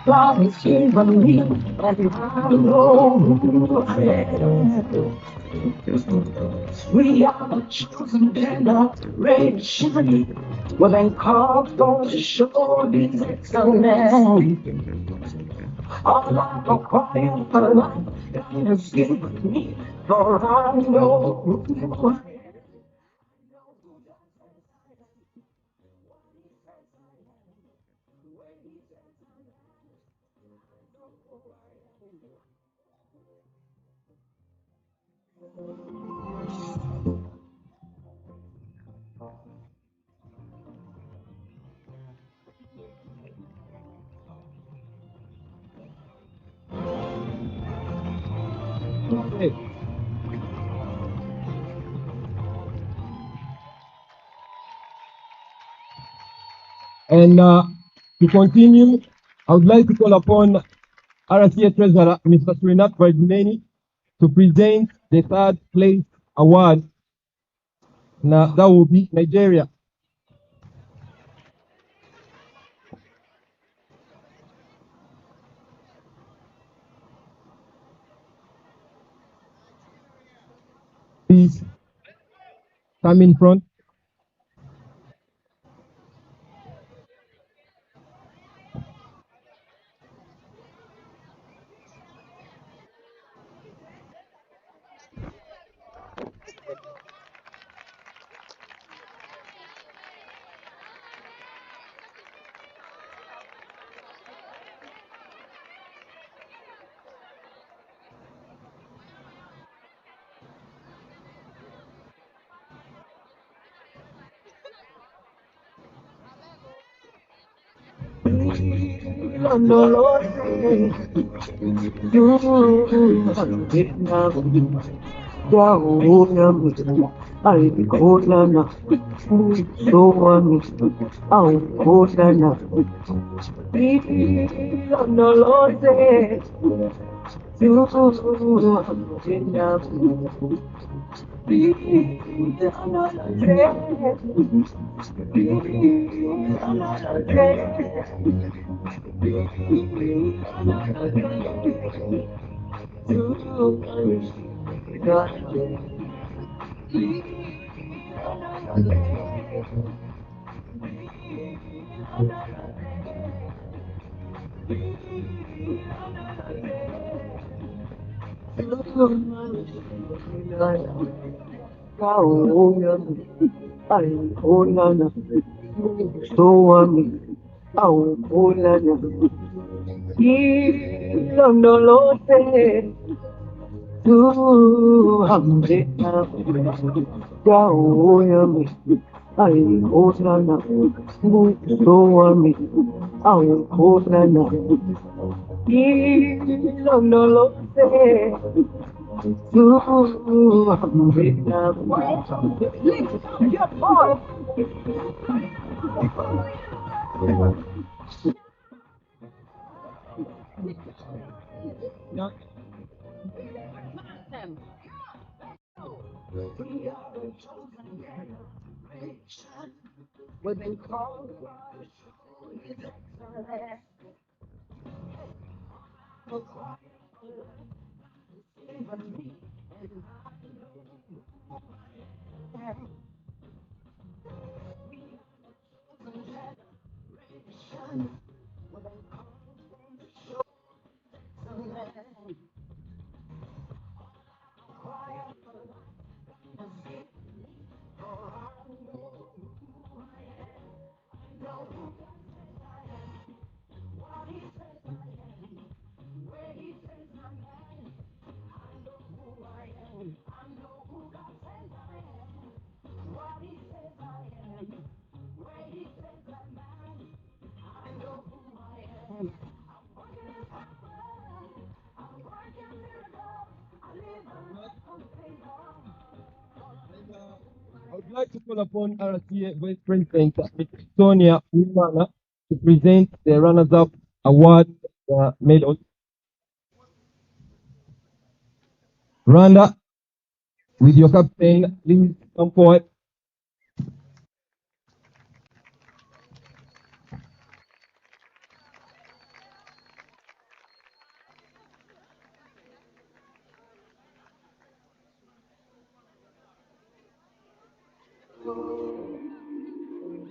God has given me, and I know who I am. We are the chosen generation. We've been called for to show these excellent. All I require for life, God has given me, for I know who I am. Okay. And to continue, I would like to call upon RCA Treasurer, Mr. Srinath Vajimeni, to present the third place award. Now, that will be Nigeria. Please come in front. I would like to call upon RCA Vice President Sonia Wimana to present the runners-up award medal. Rwanda, with your captain, please come forward.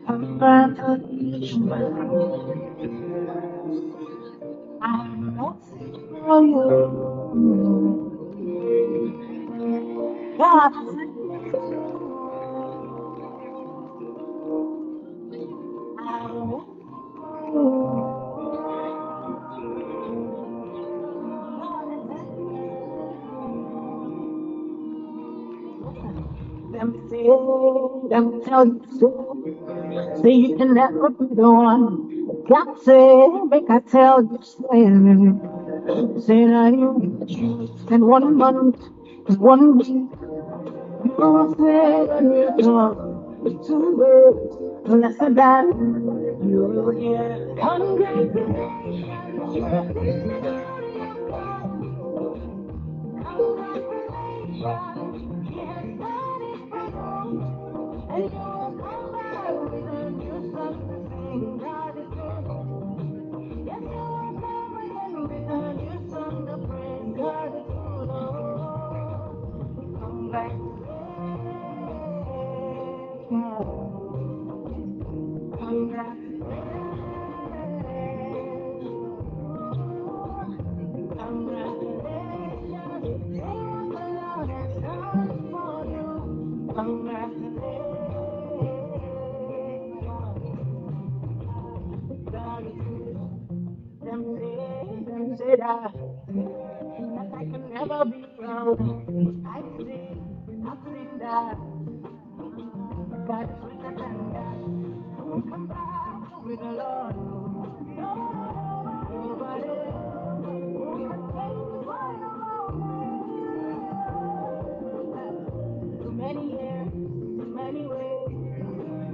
Congratulations. I'm not for you. God sent me them say, them tell you so. Say you can never be the one. God say, make I tell you so. Say that you choose in 1 month, 1 week. You say that you're gone 2 days, less than that. You will hear them say that I can never be wrong. I see, I've seen that. God is with us and that. Who come back with the Lord? Nobody. Who can take the fire too many years, too many ways.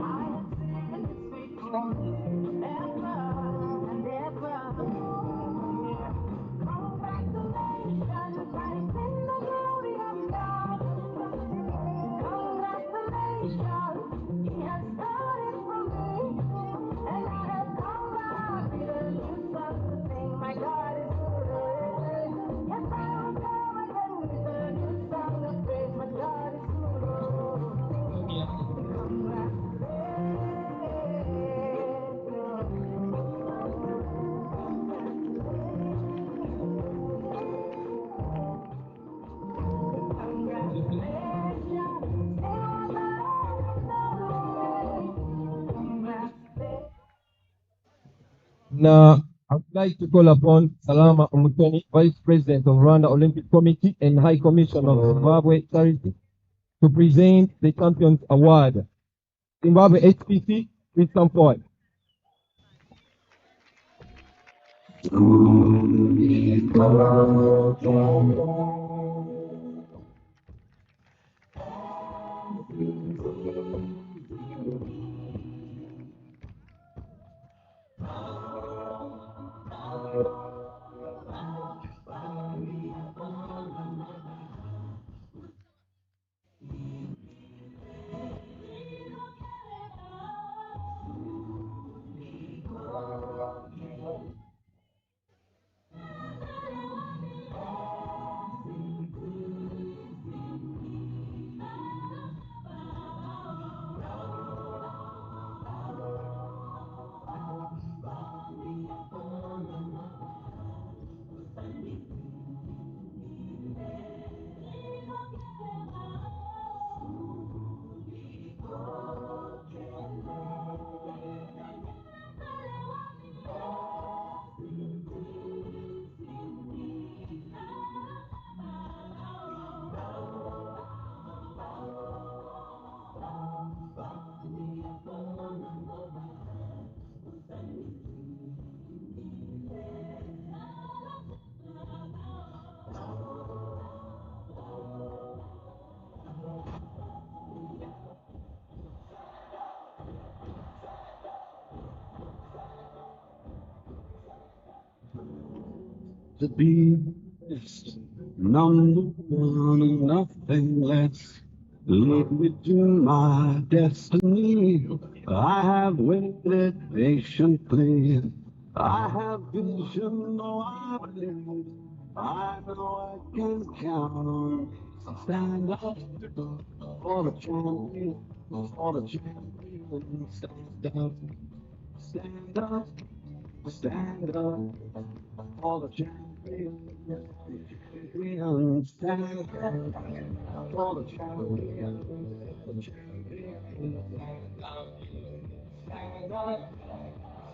I have seen His faithfulness ever and ever. Congratulations, Christ in the glory of God. Congratulations, He has done it for me. And I have come back with a new song to sing. My God is good. Yes, I will come again with a new song to praise. My God is Now, I would like to call upon Salama Umutoni, Vice President of Rwanda Olympic Committee and High Commissioner of Zimbabwe Charity, to present the Champions Award. Zimbabwe HPC, please come forward. To be number one and nothing less. Lead me to my destiny. I have waited patiently. I have vision, no, I believe. I know I can count on me. So stand up for the champion. All the champions stand up, stand up, stand up. All the champions stand up. All the champions, all the champions stand up, stand up,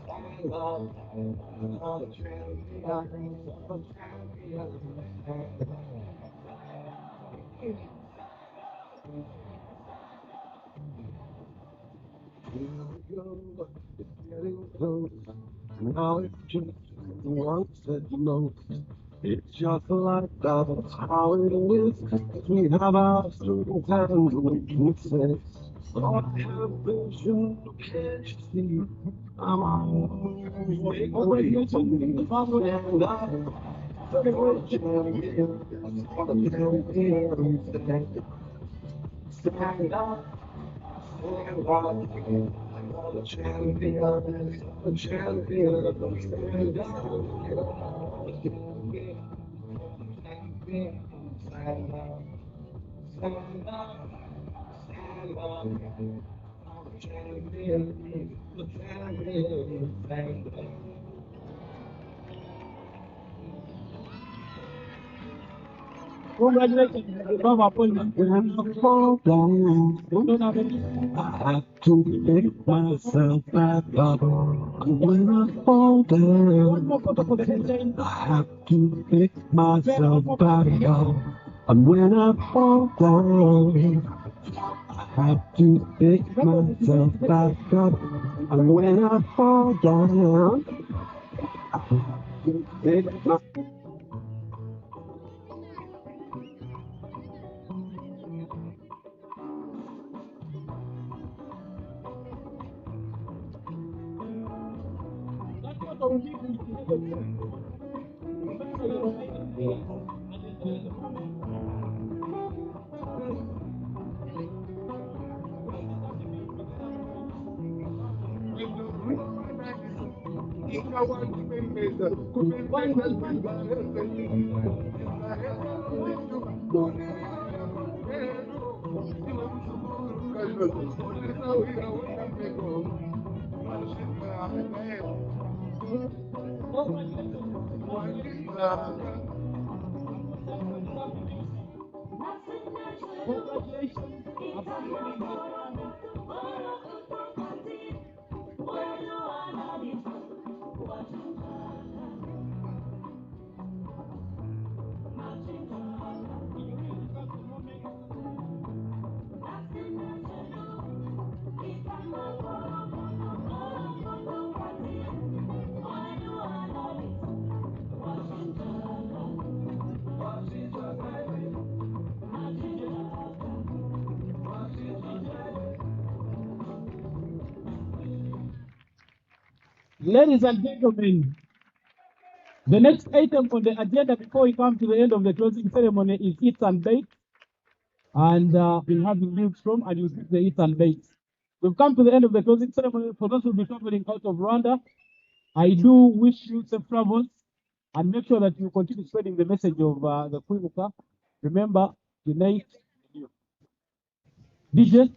stand up. All the champions, all the champions stand up. Here we go, it's getting close. Now it's just one step close. It's just like that's how it is. We have our certain times when we say, Lord, I have vision, can't you see? I'm on make a way for me. Stand up, for the champions, for the champions, stand up. Stand up, all the champions, the champions, stand up, all the champions, stand up, stand up, stand up, all the champions, the champions, stand up. Congratulations, above appointment. When I fall down, I have to pick myself back up. And when I fall down, I have to pick myself back up. And when I fall down, I have to pick myself back up. And when I fall down, I have to pick myself. Ladies and gentlemen, the next item on the agenda before we come to the end of the closing ceremony is eats and bakes. And we'll have the groups from and you'll see the eats and bakes. We've come to the end of the closing ceremony. For those who will be traveling out of Rwanda, I do wish you safe travels and make sure that you continue spreading the message of the Kwibuka. Remember, unite. DJ.